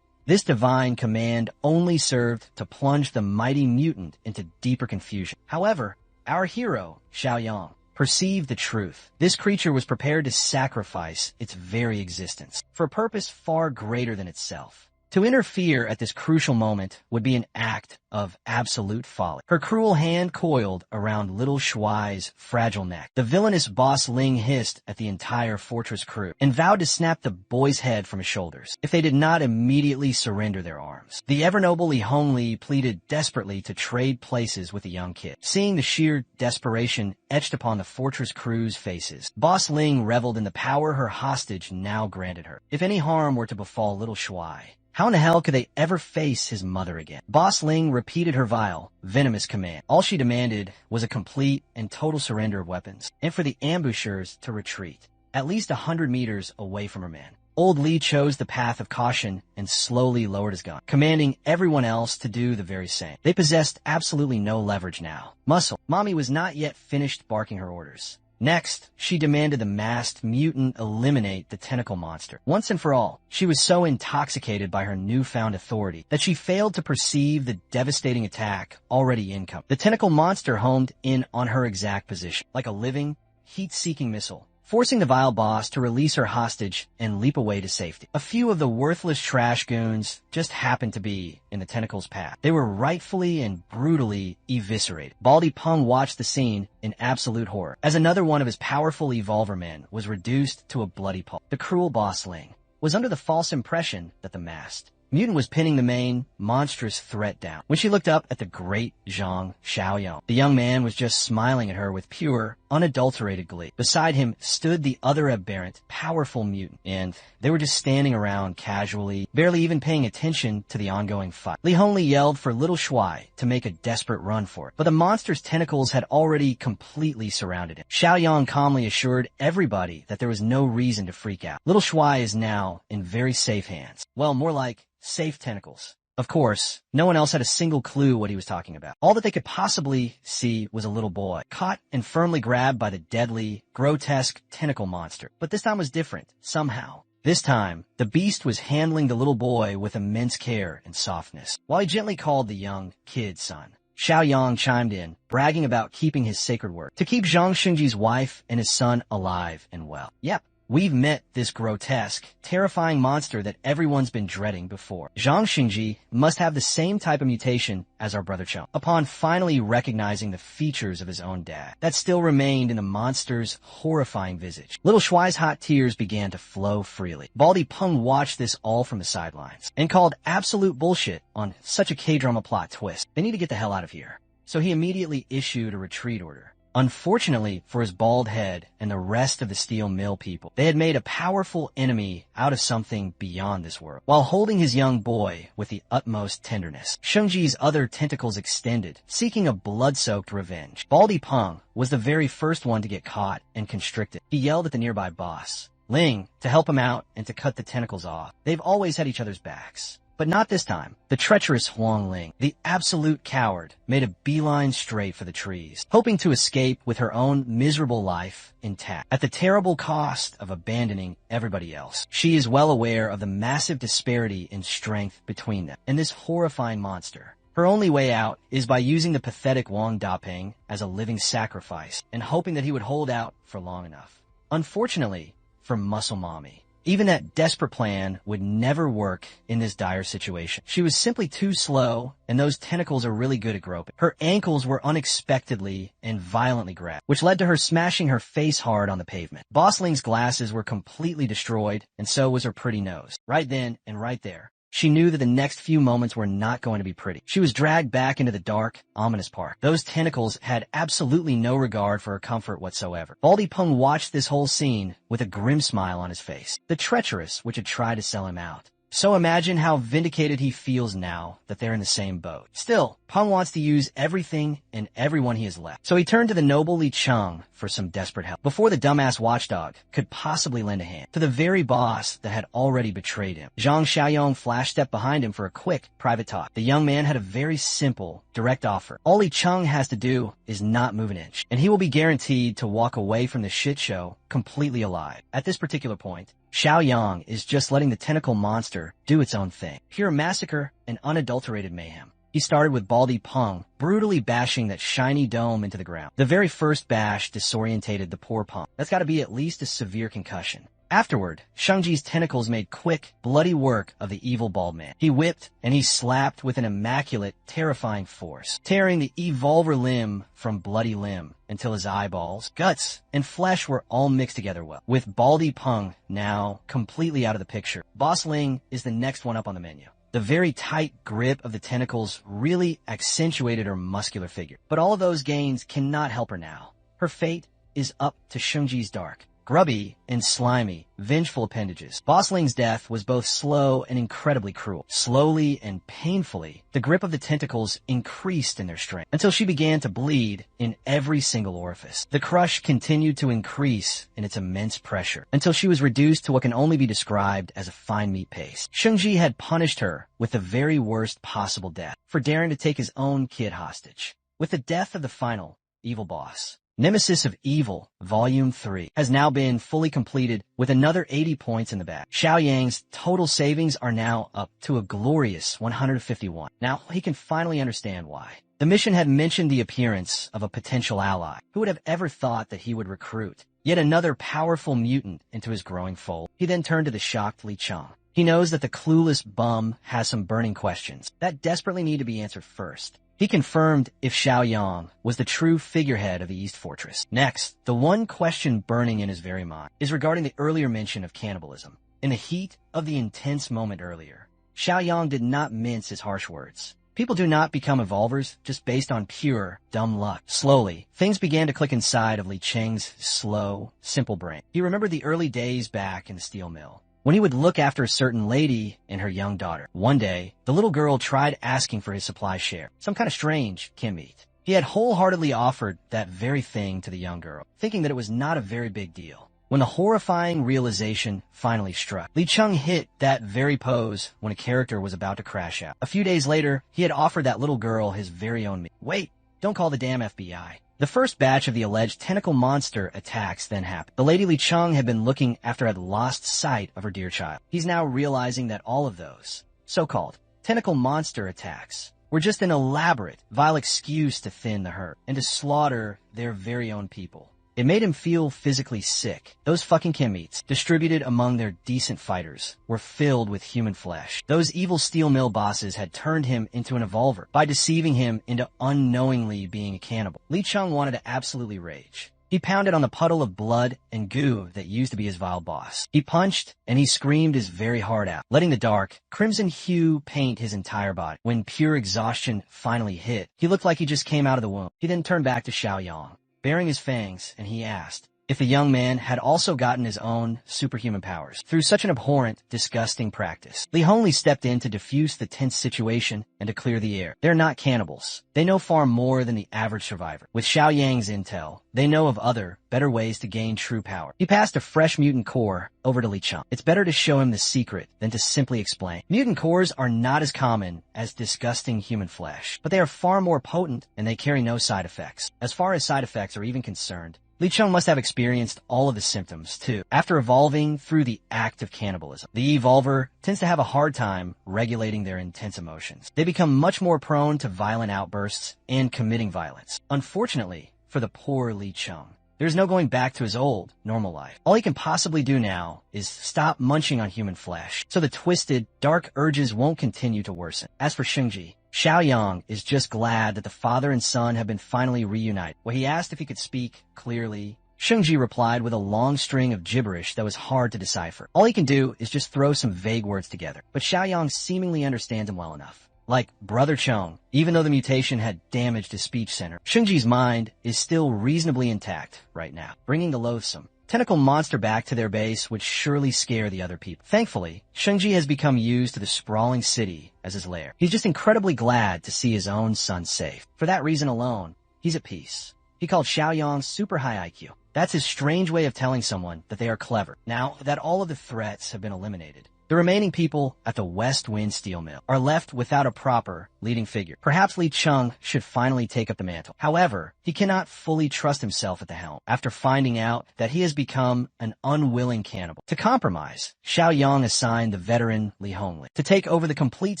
This divine command only served to plunge the mighty mutant into deeper confusion. However, our hero, Xiaoyang, perceived the truth. This creature was prepared to sacrifice its very existence for a purpose far greater than itself. To interfere at this crucial moment would be an act of absolute folly. Her cruel hand coiled around little Shuai's fragile neck. The villainous Boss Ling hissed at the entire fortress crew and vowed to snap the boy's head from his shoulders if they did not immediately surrender their arms. The ever-noble Li Hongli pleaded desperately to trade places with the young kid. Seeing the sheer desperation etched upon the fortress crew's faces, Boss Ling reveled in the power her hostage now granted her. If any harm were to befall little Shuai, how in the hell could they ever face his mother again? Boss Ling repeated her vile, venomous command. All she demanded was a complete and total surrender of weapons, and for the ambushers to retreat, at least 100 meters away from her men. Old Lee chose the path of caution and slowly lowered his gun, commanding everyone else to do the very same. They possessed absolutely no leverage now. Muscle Mommy was not yet finished barking her orders. Next, she demanded the masked mutant eliminate the tentacle monster. Once and for all, she was so intoxicated by her newfound authority that she failed to perceive the devastating attack already incoming. The tentacle monster homed in on her exact position, like a living, heat-seeking missile, forcing the vile boss to release her hostage and leap away to safety. A few of the worthless trash goons just happened to be in the tentacle's path. They were rightfully and brutally eviscerated. Baldy Peng watched the scene in absolute horror, as another one of his powerful evolver men was reduced to a bloody pulp. The cruel Boss Ling was under the false impression that the masked mutant was pinning the main, monstrous threat down. When she looked up at the great Zhang Xiaoyang, the young man was just smiling at her with pure, unadulterated glee. Beside him stood the other aberrant, powerful mutant, and they were just standing around casually, barely even paying attention to the ongoing fight. Li Hongli yelled for little Shuai to make a desperate run for it, but the monster's tentacles had already completely surrounded him. Xiaoyang calmly assured everybody that there was no reason to freak out. Little Shuai is now in very safe hands. Well, more like safe tentacles. Of course, no one else had a single clue what he was talking about. All that they could possibly see was a little boy, caught and firmly grabbed by the deadly, grotesque tentacle monster. But this time was different, somehow. This time, the beast was handling the little boy with immense care and softness. While he gently called the young kid son, Xiaoyang chimed in, bragging about keeping his sacred word to keep Zhang Xunji's wife and his son alive and well. Yep. We've met this grotesque, terrifying monster that everyone's been dreading before. Zhang Xunji must have the same type of mutation as our brother Cheng. Upon finally recognizing the features of his own dad that still remained in the monster's horrifying visage, little Shuai's hot tears began to flow freely. Baldy Peng watched this all from the sidelines and called absolute bullshit on such a K-drama plot twist. They need to get the hell out of here. So he immediately issued a retreat order. Unfortunately for his bald head and the rest of the steel mill people, they had made a powerful enemy out of something beyond this world. While holding his young boy with the utmost tenderness, Shunji's other tentacles extended, seeking a blood-soaked revenge. Baldy Peng was the very first one to get caught and constricted. He yelled at the nearby boss, Ling, to help him out and to cut the tentacles off. They've always had each other's backs. But not this time. The treacherous Huang Ling, the absolute coward, made a beeline straight for the trees, hoping to escape with her own miserable life intact, at the terrible cost of abandoning everybody else. She is well aware of the massive disparity in strength between them and this horrifying monster. Her only way out is by using the pathetic Wang Daping as a living sacrifice and hoping that he would hold out for long enough. Unfortunately for Muscle Mommy, even that desperate plan would never work in this dire situation. She was simply too slow, and those tentacles are really good at groping. Her ankles were unexpectedly and violently grabbed, which led to her smashing her face hard on the pavement. Bosling's glasses were completely destroyed, and so was her pretty nose. Right then and right there, she knew that the next few moments were not going to be pretty. She was dragged back into the dark, ominous park. Those tentacles had absolutely no regard for her comfort whatsoever. Baldy Peng watched this whole scene with a grim smile on his face. The treacherous which had tried to sell him out. So imagine how vindicated he feels now that they're in the same boat. Still, Peng wants to use everything and everyone he has left. So he turned to the noble Li Cheng for some desperate help, before the dumbass watchdog could possibly lend a hand to the very boss that had already betrayed him. Zhang Xiaoyong flash-stepped behind him for a quick, private talk. The young man had a very simple, direct offer. All Li Cheng has to do is not move an inch, and he will be guaranteed to walk away from the shit show completely alive. At this particular point, Xiaoyang is just letting the tentacle monster do its own thing. Pure massacre and unadulterated mayhem. He started with Baldy Peng brutally bashing that shiny dome into the ground. The very first bash disorientated the poor Peng. That's got to be at least a severe concussion. Afterward, Shunji's tentacles made quick, bloody work of the evil bald man. He whipped and he slapped with an immaculate, terrifying force, tearing the evolver limb from bloody limb until his eyeballs, guts, and flesh were all mixed together well. With Baldy Peng now completely out of the picture, Boss Ling is the next one up on the menu. The very tight grip of the tentacles really accentuated her muscular figure. But all of those gains cannot help her now. Her fate is up to Shunji's dark, grubby, and slimy, vengeful appendages. Boss Ling's death was both slow and incredibly cruel. Slowly and painfully, the grip of the tentacles increased in their strength until she began to bleed in every single orifice. The crush continued to increase in its immense pressure until she was reduced to what can only be described as a fine meat paste. Shunji had punished her with the very worst possible death for daring to take his own kid hostage. With the death of the final evil boss, Nemesis of Evil, Volume 3, has now been fully completed with another 80 points in the bag. Xiaoyang's total savings are now up to a glorious 151. Now, he can finally understand why. The mission had mentioned the appearance of a potential ally. Who would have ever thought that he would recruit yet another powerful mutant into his growing fold? He then turned to the shocked Li Cheng. He knows that the clueless bum has some burning questions that desperately need to be answered first. He confirmed if Xiaoyang was the true figurehead of the East Fortress. Next, the one question burning in his very mind is regarding the earlier mention of cannibalism. In the heat of the intense moment earlier, Xiaoyang did not mince his harsh words. People do not become evolvers just based on pure, dumb luck. Slowly, things began to click inside of Li Cheng's slow, simple brain. He remembered the early days back in the steel mill, when he would look after a certain lady and her young daughter. One day, the little girl tried asking for his supply share, some kind of strange kin meat. He had wholeheartedly offered that very thing to the young girl, thinking that it was not a very big deal. When the horrifying realization finally struck, Li Cheng hit that very pose when a character was about to crash out. A few days later, he had offered that little girl his very own meat. Wait, don't call the damn FBI. The first batch of the alleged tentacle monster attacks then happened. The Lady Li Chung had been looking after had lost sight of her dear child. He's now realizing that all of those so-called tentacle monster attacks were just an elaborate, vile excuse to thin the herd and to slaughter their very own people. It made him feel physically sick. Those fucking chem meats, distributed among their decent fighters, were filled with human flesh. Those evil steel mill bosses had turned him into an evolver by deceiving him into unknowingly being a cannibal. Li Chung wanted to absolutely rage. He pounded on the puddle of blood and goo that used to be his vile boss. He punched and he screamed his very heart out, letting the dark, crimson hue paint his entire body. When pure exhaustion finally hit, he looked like he just came out of the womb. He then turned back to Xiaoyang, baring his fangs, and he asked if the young man had also gotten his own superhuman powers through such an abhorrent, disgusting practice. Li Hongli stepped in to diffuse the tense situation and to clear the air. They're not cannibals. They know far more than the average survivor. With Xiaoyang's intel, they know of other, better ways to gain true power. He passed a fresh mutant core over to Li Chung. It's better to show him the secret than to simply explain. Mutant cores are not as common as disgusting human flesh, but they are far more potent and they carry no side effects. As far as side effects are even concerned, Li Chung must have experienced all of the symptoms, too. After evolving through the act of cannibalism, the evolver tends to have a hard time regulating their intense emotions. They become much more prone to violent outbursts and committing violence. Unfortunately, for the poor Li Chung, there's no going back to his old, normal life. All he can possibly do now is stop munching on human flesh, so the twisted, dark urges won't continue to worsen. As for Shengji, Xiaoyang is just glad that the father and son have been finally reunited. When he asked if he could speak clearly, Shengji replied with a long string of gibberish that was hard to decipher. All he can do is just throw some vague words together, but Xiaoyang seemingly understands him well enough. Like Brother Chong, even though the mutation had damaged his speech center, Shengji's mind is still reasonably intact right now. Bringing the loathsome tentacle monster back to their base would surely scare the other people. Thankfully, Shengji has become used to the sprawling city as his lair. He's just incredibly glad to see his own son safe. For that reason alone, he's at peace. He called Xiaoyang super high IQ. That's his strange way of telling someone that they are clever. Now that all of the threats have been eliminated, the remaining people at the West Wind Steel Mill are left without a proper leading figure. Perhaps Li Chung should finally take up the mantle. However, he cannot fully trust himself at the helm after finding out that he has become an unwilling cannibal. To compromise, Xiaoyang assigned the veteran Li Hongli to take over the complete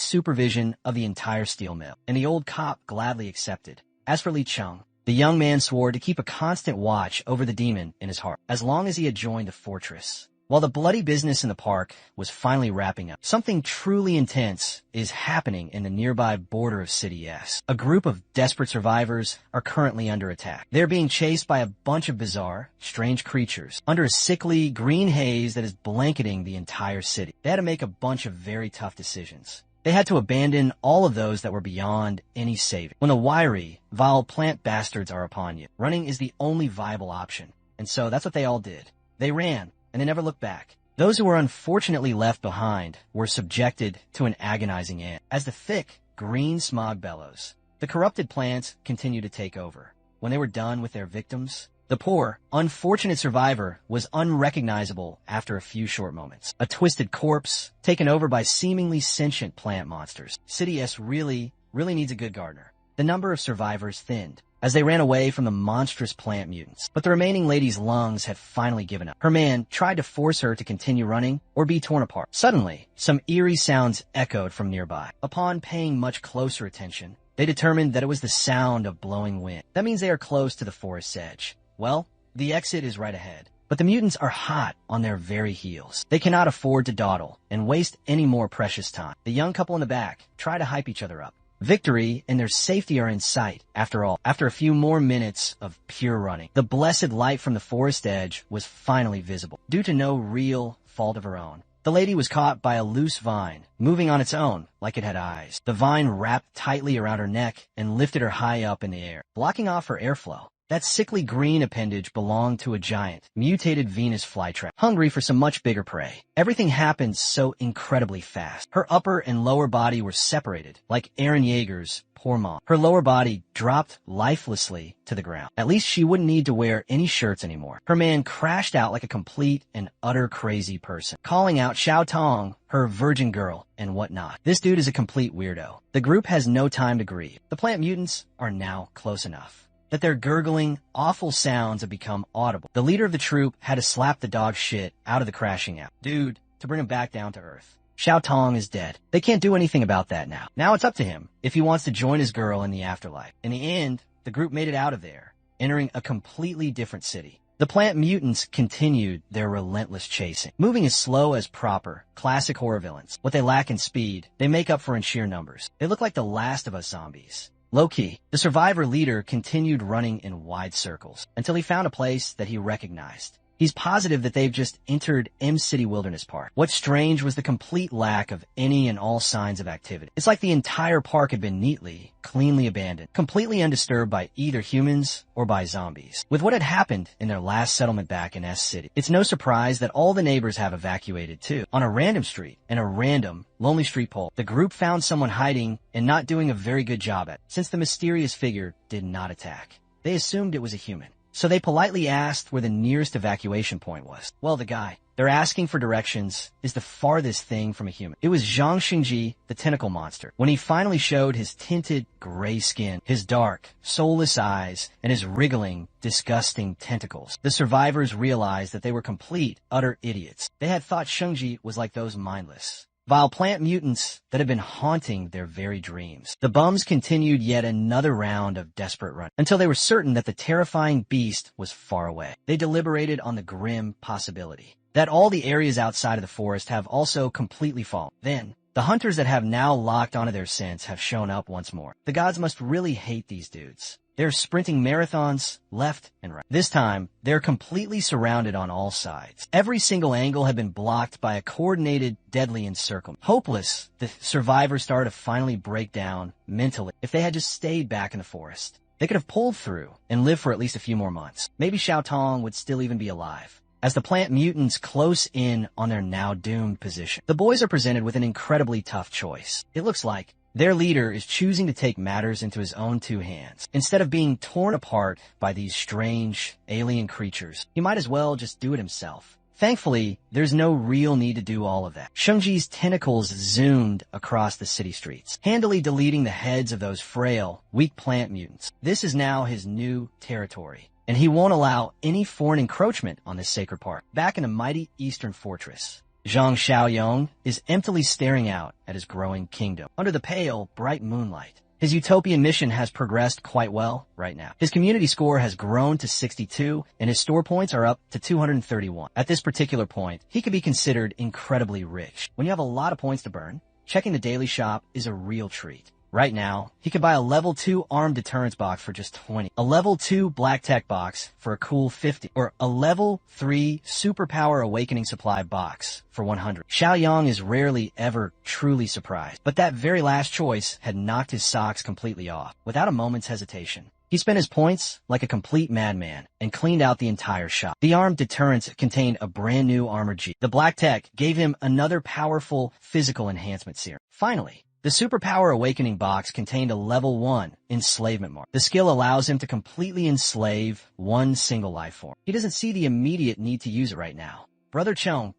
supervision of the entire steel mill, and the old cop gladly accepted. As for Li Chung, the young man swore to keep a constant watch over the demon in his heart, as long as he had joined the fortress. While the bloody business in the park was finally wrapping up, something truly intense is happening in the nearby border of City S. A group of desperate survivors are currently under attack. They're being chased by a bunch of bizarre, strange creatures under a sickly green haze that is blanketing the entire city. They had to make a bunch of very tough decisions. They had to abandon all of those that were beyond any saving. When the wiry, vile plant bastards are upon you, running is the only viable option. And so that's what they all did. They ran, and they never looked back. Those who were unfortunately left behind were subjected to an agonizing end. As the thick, green smog bellows, the corrupted plants continued to take over. When they were done with their victims, the poor, unfortunate survivor was unrecognizable after a few short moments. A twisted corpse, taken over by seemingly sentient plant monsters. City S really needs a good gardener. The number of survivors thinned as they ran away from the monstrous plant mutants. But the remaining lady's lungs had finally given up. Her man tried to force her to continue running or be torn apart. Suddenly, some eerie sounds echoed from nearby. Upon paying much closer attention, they determined that it was the sound of blowing wind. That means they are close to the forest's edge. Well, the exit is right ahead. But the mutants are hot on their very heels. They cannot afford to dawdle and waste any more precious time. The young couple in the back try to hype each other up. Victory and their safety are in sight. After all, after a few more minutes of pure running, the blessed light from the forest edge was finally visible. Due to no real fault of her own, the lady was caught by a loose vine, moving on its own like it had eyes. The vine wrapped tightly around her neck and lifted her high up in the air, blocking off her airflow. That sickly green appendage belonged to a giant, mutated Venus flytrap, hungry for some much bigger prey. Everything happened so incredibly fast. Her upper and lower body were separated, like Aaron Yeager's poor mom. Her lower body dropped lifelessly to the ground. At least she wouldn't need to wear any shirts anymore. Her man crashed out like a complete and utter crazy person, calling out Xiao Tong, her virgin girl, and whatnot. This dude is a complete weirdo. The group has no time to grieve. The plant mutants are now close enough. that their gurgling, awful sounds have become audible. The leader of the troop had to slap the dog shit out of the crashing out dude to bring him back down to earth. Xiao Tong is dead. They can't do anything about that now. Now it's up to him if he wants to join his girl in the afterlife. In the end, the group made it out of there, entering a completely different city. The plant mutants continued their relentless chasing, moving as slow as proper, classic horror villains. What they lack in speed, they make up for in sheer numbers. They look like the Last of Us zombies. Low-key, the survivor leader continued running in wide circles until he found a place that he recognized. He's positive that they've just entered M-City Wilderness Park. What's strange was the complete lack of any and all signs of activity. It's like the entire park had been neatly, cleanly abandoned, completely undisturbed by either humans or by zombies. With what had happened in their last settlement back in S-City, it's no surprise that all the neighbors have evacuated too. On a random street and a random, lonely street pole, the group found someone hiding and not doing a very good job at it, since the mysterious figure did not attack. They assumed it was a human. So they politely asked where the nearest evacuation point was. Well, the guy they're asking for directions is the farthest thing from a human. It was Zhang Xingji, the tentacle monster. When he finally showed his tinted gray skin, his dark, soulless eyes, and his wriggling, disgusting tentacles, the survivors realized that they were complete, utter idiots. They had thought Xingji was like those mindless, vile plant mutants that had been haunting their very dreams. The bums continued yet another round of desperate running until they were certain that the terrifying beast was far away. They deliberated on the grim possibility that all the areas outside of the forest have also completely fallen. Then, the hunters that have now locked onto their scents have shown up once more. The gods must really hate these dudes. They're sprinting marathons left and right. This time, they're completely surrounded on all sides. Every single angle had been blocked by a coordinated, deadly encirclement. Hopeless, the survivors started to finally break down mentally. If they had just stayed back in the forest, they could have pulled through and lived for at least a few more months. Maybe Xiao Tong would still even be alive. As the plant mutants close in on their now doomed position, the boys are presented with an incredibly tough choice. It looks like their leader is choosing to take matters into his own two hands. Instead of being torn apart by these strange, alien creatures, he might as well just do it himself. Thankfully, there's no real need to do all of that. Shungji's tentacles zoomed across the city streets, handily deleting the heads of those frail, weak plant mutants. This is now his new territory, and he won't allow any foreign encroachment on this sacred park. Back in a mighty eastern fortress, Zhang Xiaoyong is emptily staring out at his growing kingdom under the pale, bright moonlight. His utopian mission has progressed quite well right now. His community score has grown to 62, and his store points are up to 231. At this particular point, he could be considered incredibly rich. When you have a lot of points to burn, checking the daily shop is a real treat. Right now, he could buy a level 2 armed deterrence box for just 20, a level 2 black tech box for a cool 50, or a level 3 superpower awakening supply box for 100. Xiaoyong is rarely ever truly surprised, but that very last choice had knocked his socks completely off. Without a moment's hesitation, he spent his points like a complete madman and cleaned out the entire shop. The armed deterrence contained a brand new armored G. The black tech gave him another powerful physical enhancement serum. Finally, the Superpower Awakening box contained a level 1 enslavement mark. The skill allows him to completely enslave one single life form. He doesn't see the immediate need to use it right now. Brother Sheng,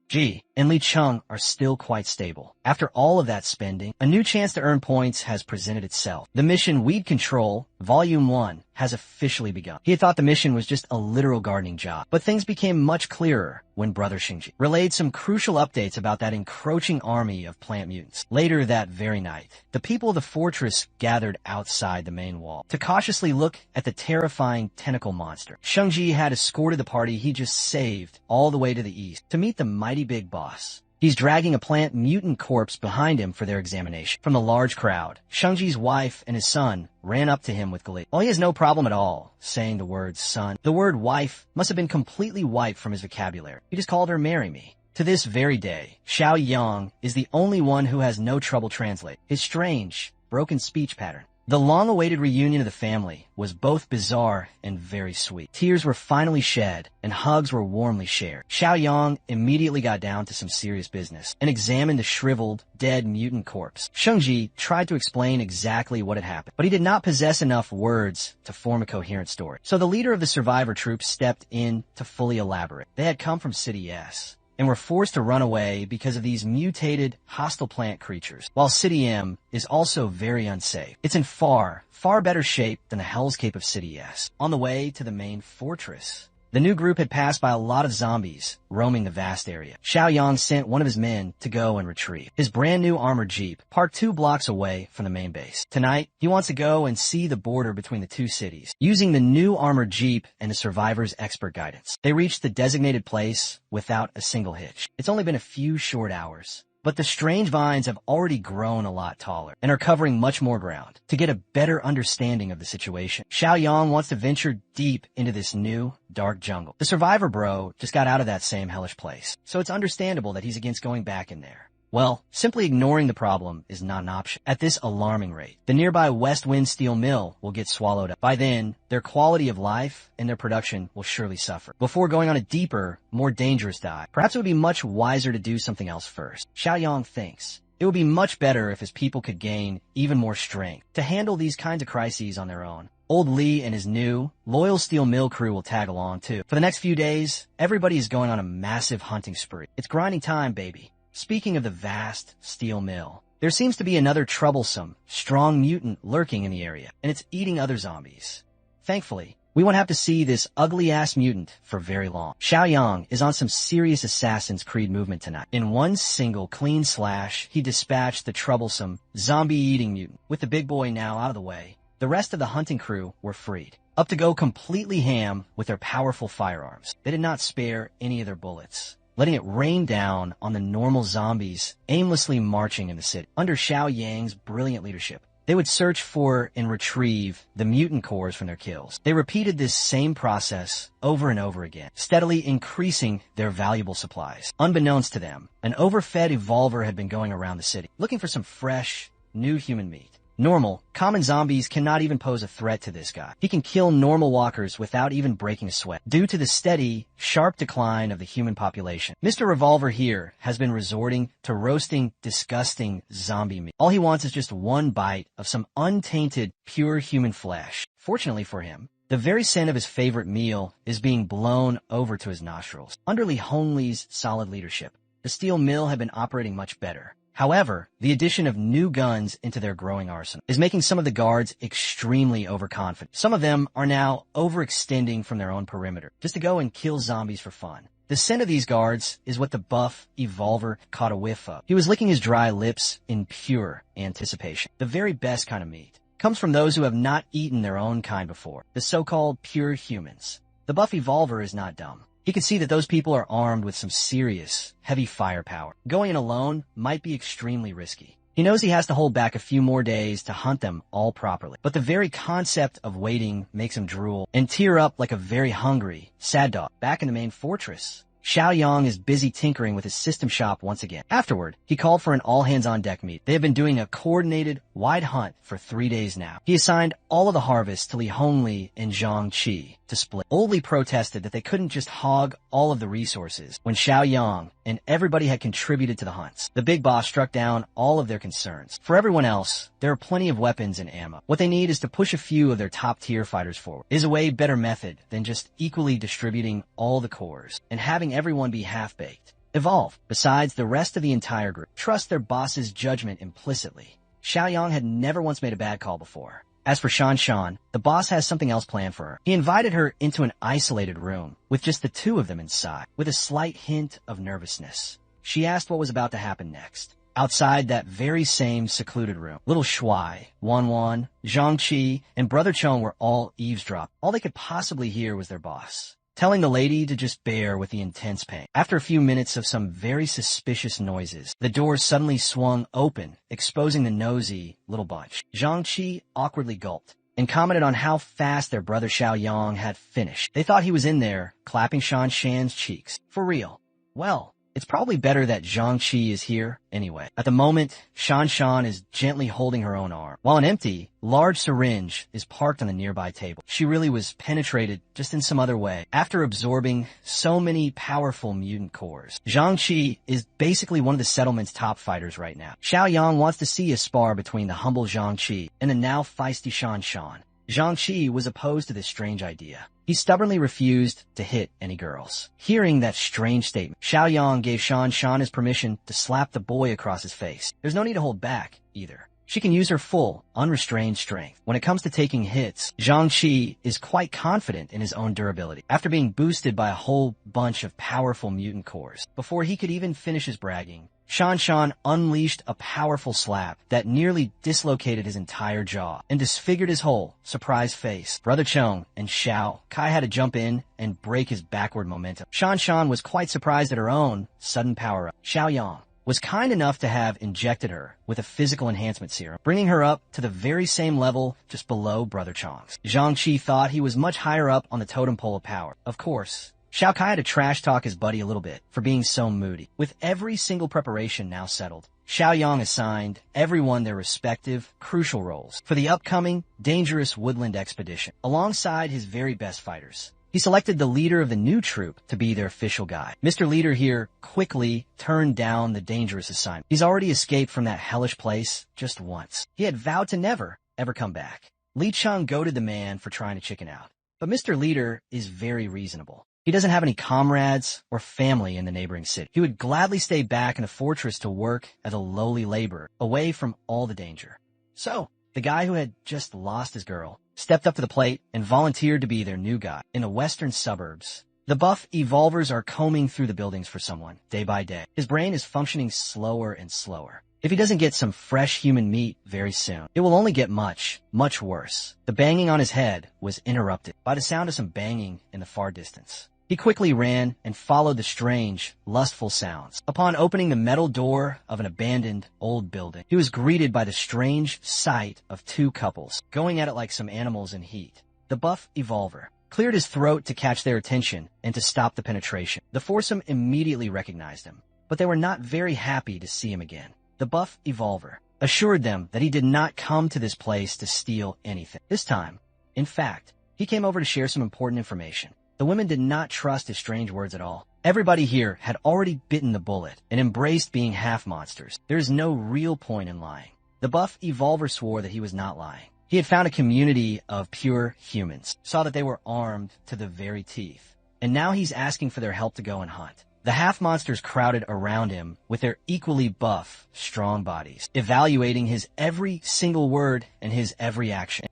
Ji, and Li Cheng are still quite stable. After all of that spending, a new chance to earn points has presented itself. The mission Weed Control, Volume 1, has officially begun. He had thought the mission was just a literal gardening job, but things became much clearer when Brother Xingji relayed some crucial updates about that encroaching army of plant mutants. Later that very night, the people of the fortress gathered outside the main wall to cautiously look at the terrifying tentacle monster. Shengji had escorted the party he just saved all the way to the east to meet the mighty big boss. He's dragging a plant mutant corpse behind him for their examination. From the large crowd, Shengji's wife and his son ran up to him with glee. While he has no problem at all saying the word son, the word wife must have been completely wiped from his vocabulary. He just called her marry me. To this very day, Xiao Yang is the only one who has no trouble translating his strange, broken speech pattern. The long-awaited reunion of the family was both bizarre and very sweet. Tears were finally shed, and hugs were warmly shared. Xiao Yang immediately got down to some serious business and examined the shriveled, dead mutant corpse. Shengji tried to explain exactly what had happened, but he did not possess enough words to form a coherent story. So the leader of the survivor troop stepped in to fully elaborate. They had come from City S, and were forced to run away because of these mutated, hostile plant creatures. While City M is also very unsafe. It's in far better shape than the Hell's Cape of City S. On the way to the main fortress, the new group had passed by a lot of zombies roaming the vast area. Xiaoyang sent one of his men to go and retrieve his brand new armored jeep, parked 2 blocks away from the main base. Tonight, he wants to go and see the border between the 2 cities, using the new armored jeep and the survivors' expert guidance. They reached the designated place without a single hitch. It's only been a few short hours, but the strange vines have already grown a lot taller and are covering much more ground. To get a better understanding of the situation, Xiaoyang wants to venture deep into this new, dark jungle. The survivor bro just got out of that same hellish place, so it's understandable that he's against going back in there. Well, simply ignoring the problem is not an option. At this alarming rate, the nearby West Wind steel mill will get swallowed up. By then, their quality of life and their production will surely suffer. Before going on a deeper, more dangerous dive, perhaps it would be much wiser to do something else first. Xiaoyang thinks it would be much better if his people could gain even more strength to handle these kinds of crises on their own. Old Lee and his new, loyal steel mill crew will tag along too. For the next few days, everybody is going on a massive hunting spree. It's grinding time, baby. Speaking of the vast steel mill, there seems to be another troublesome, strong mutant lurking in the area, and it's eating other zombies. Thankfully, we won't have to see this ugly-ass mutant for very long. Xiaoyang is on some serious Assassin's Creed movement tonight. In one single clean slash, he dispatched the troublesome, zombie-eating mutant. With the big boy now out of the way, the rest of the hunting crew were freed, up to go completely ham with their powerful firearms. They did not spare any of their bullets, letting it rain down on the normal zombies aimlessly marching in the city. Under Xiaoyang's brilliant leadership, they would search for and retrieve the mutant cores from their kills. They repeated this same process over and over again, steadily increasing their valuable supplies. Unbeknownst to them, an overfed evolver had been going around the city, looking for some fresh, new human meat. Normal, common zombies cannot even pose a threat to this guy. He can kill normal walkers without even breaking a sweat, due to the steady, sharp decline of the human population. Mr. Revolver here has been resorting to roasting disgusting zombie meat. All he wants is just one bite of some untainted, pure human flesh. Fortunately for him, the very scent of his favorite meal is being blown over to his nostrils. Under Li Hongli's solid leadership, the steel mill had been operating much better. However, the addition of new guns into their growing arsenal is making some of the guards extremely overconfident. Some of them are now overextending from their own perimeter, just to go and kill zombies for fun. The scent of these guards is what the buff evolver caught a whiff of. He was licking his dry lips in pure anticipation. The very best kind of meat comes from those who have not eaten their own kind before, the so-called pure humans. The buff evolver is not dumb. He can see that those people are armed with some serious, heavy firepower. Going in alone might be extremely risky. He knows he has to hold back a few more days to hunt them all properly. But the very concept of waiting makes him drool and tear up like a very hungry, sad dog. Back in the main fortress, Xiaoyang is busy tinkering with his system shop once again. Afterward, he called for an all-hands-on-deck meet. They have been doing a coordinated, wide hunt for 3 days now. He assigned all of the harvest to Li Hongli and Zhang Qi to split. Old Li protested that they couldn't just hog all of the resources when Xiaoyang and everybody had contributed to the hunts. The big boss struck down all of their concerns. For everyone else, there are plenty of weapons and ammo. What they need is to push a few of their top-tier fighters forward. It is a way better method than just equally distributing all the cores and having everyone be half-baked. Evolve. Besides, the rest of the entire group trust their boss's judgment implicitly. Xiaoyang had never once made a bad call before. As for Shan, the boss has something else planned for her. He invited her into an isolated room with just the 2 of them inside, with a slight hint of nervousness. She asked what was about to happen next. Outside that very same secluded room, little Shuai, Wanwan, Zhang Qi, and Brother Chong were all eavesdropping. All they could possibly hear was their boss telling the lady to just bear with the intense pain. After a few minutes of some very suspicious noises, the door suddenly swung open, exposing the nosy little bunch. Zhang Qi awkwardly gulped and commented on how fast their brother Xiaoyang had finished. They thought he was in there, clapping Shan's cheeks. For real. Well, it's probably better that Zhang Qi is here anyway. At the moment, Shan is gently holding her own arm, while an empty, large syringe is parked on the nearby table. She really was penetrated just in some other way. After absorbing so many powerful mutant cores, Zhang Qi is basically one of the settlement's top fighters right now. Xiaoyang wants to see a spar between the humble Zhang Qi and the now feisty Shan. Zhang Qi was opposed to this strange idea. He stubbornly refused to hit any girls. Hearing that strange statement, Xiaoyang gave Shan his permission to slap the boy across his face. There's no need to hold back, either. She can use her full, unrestrained strength. When it comes to taking hits, Zhang Qi is quite confident in his own durability, after being boosted by a whole bunch of powerful mutant cores. Before he could even finish his bragging, Shan unleashed a powerful slap that nearly dislocated his entire jaw and disfigured his whole, surprised face. Brother Chong and Xiao Kai had to jump in and break his backward momentum. Shan was quite surprised at her own sudden power-up. Xiaoyang was kind enough to have injected her with a physical enhancement serum, bringing her up to the very same level just below Brother Chong's. Zhang Qi thought he was much higher up on the totem pole of power. Of course, Xiao Kai had to trash talk his buddy a little bit for being so moody. With every single preparation now settled, Xiaoyang assigned everyone their respective crucial roles for the upcoming dangerous woodland expedition, alongside his very best fighters. He selected the leader of the new troop to be their official guide. Mr. Leader here quickly turned down the dangerous assignment. He's already escaped from that hellish place just once. He had vowed to never, ever come back. Li Cheng goaded the man for trying to chicken out. But Mr. Leader is very reasonable. He doesn't have any comrades or family in the neighboring city. He would gladly stay back in the fortress to work as a lowly laborer, away from all the danger. So, the guy who had just lost his girl stepped up to the plate and volunteered to be their new guy. In the western suburbs, the buff evolvers are combing through the buildings for someone, day by day. His brain is functioning slower and slower. If he doesn't get some fresh human meat very soon, it will only get much, much worse. The banging on his head was interrupted by the sound of some banging in the far distance. He quickly ran and followed the strange, lustful sounds. Upon opening the metal door of an abandoned old building, he was greeted by the strange sight of two couples, going at it like some animals in heat. The buff evolver cleared his throat to catch their attention and to stop the penetration. The foursome immediately recognized him, but they were not very happy to see him again. The buff evolver assured them that he did not come to this place to steal anything. This time, in fact, he came over to share some important information. The women did not trust his strange words at all. Everybody here had already bitten the bullet and embraced being half-monsters. There is no real point in lying. The buff evolver swore that he was not lying. He had found a community of pure humans, saw that they were armed to the very teeth, and now he's asking for their help to go and hunt. The half-monsters crowded around him with their equally buff, strong bodies, evaluating his every single word and his every action.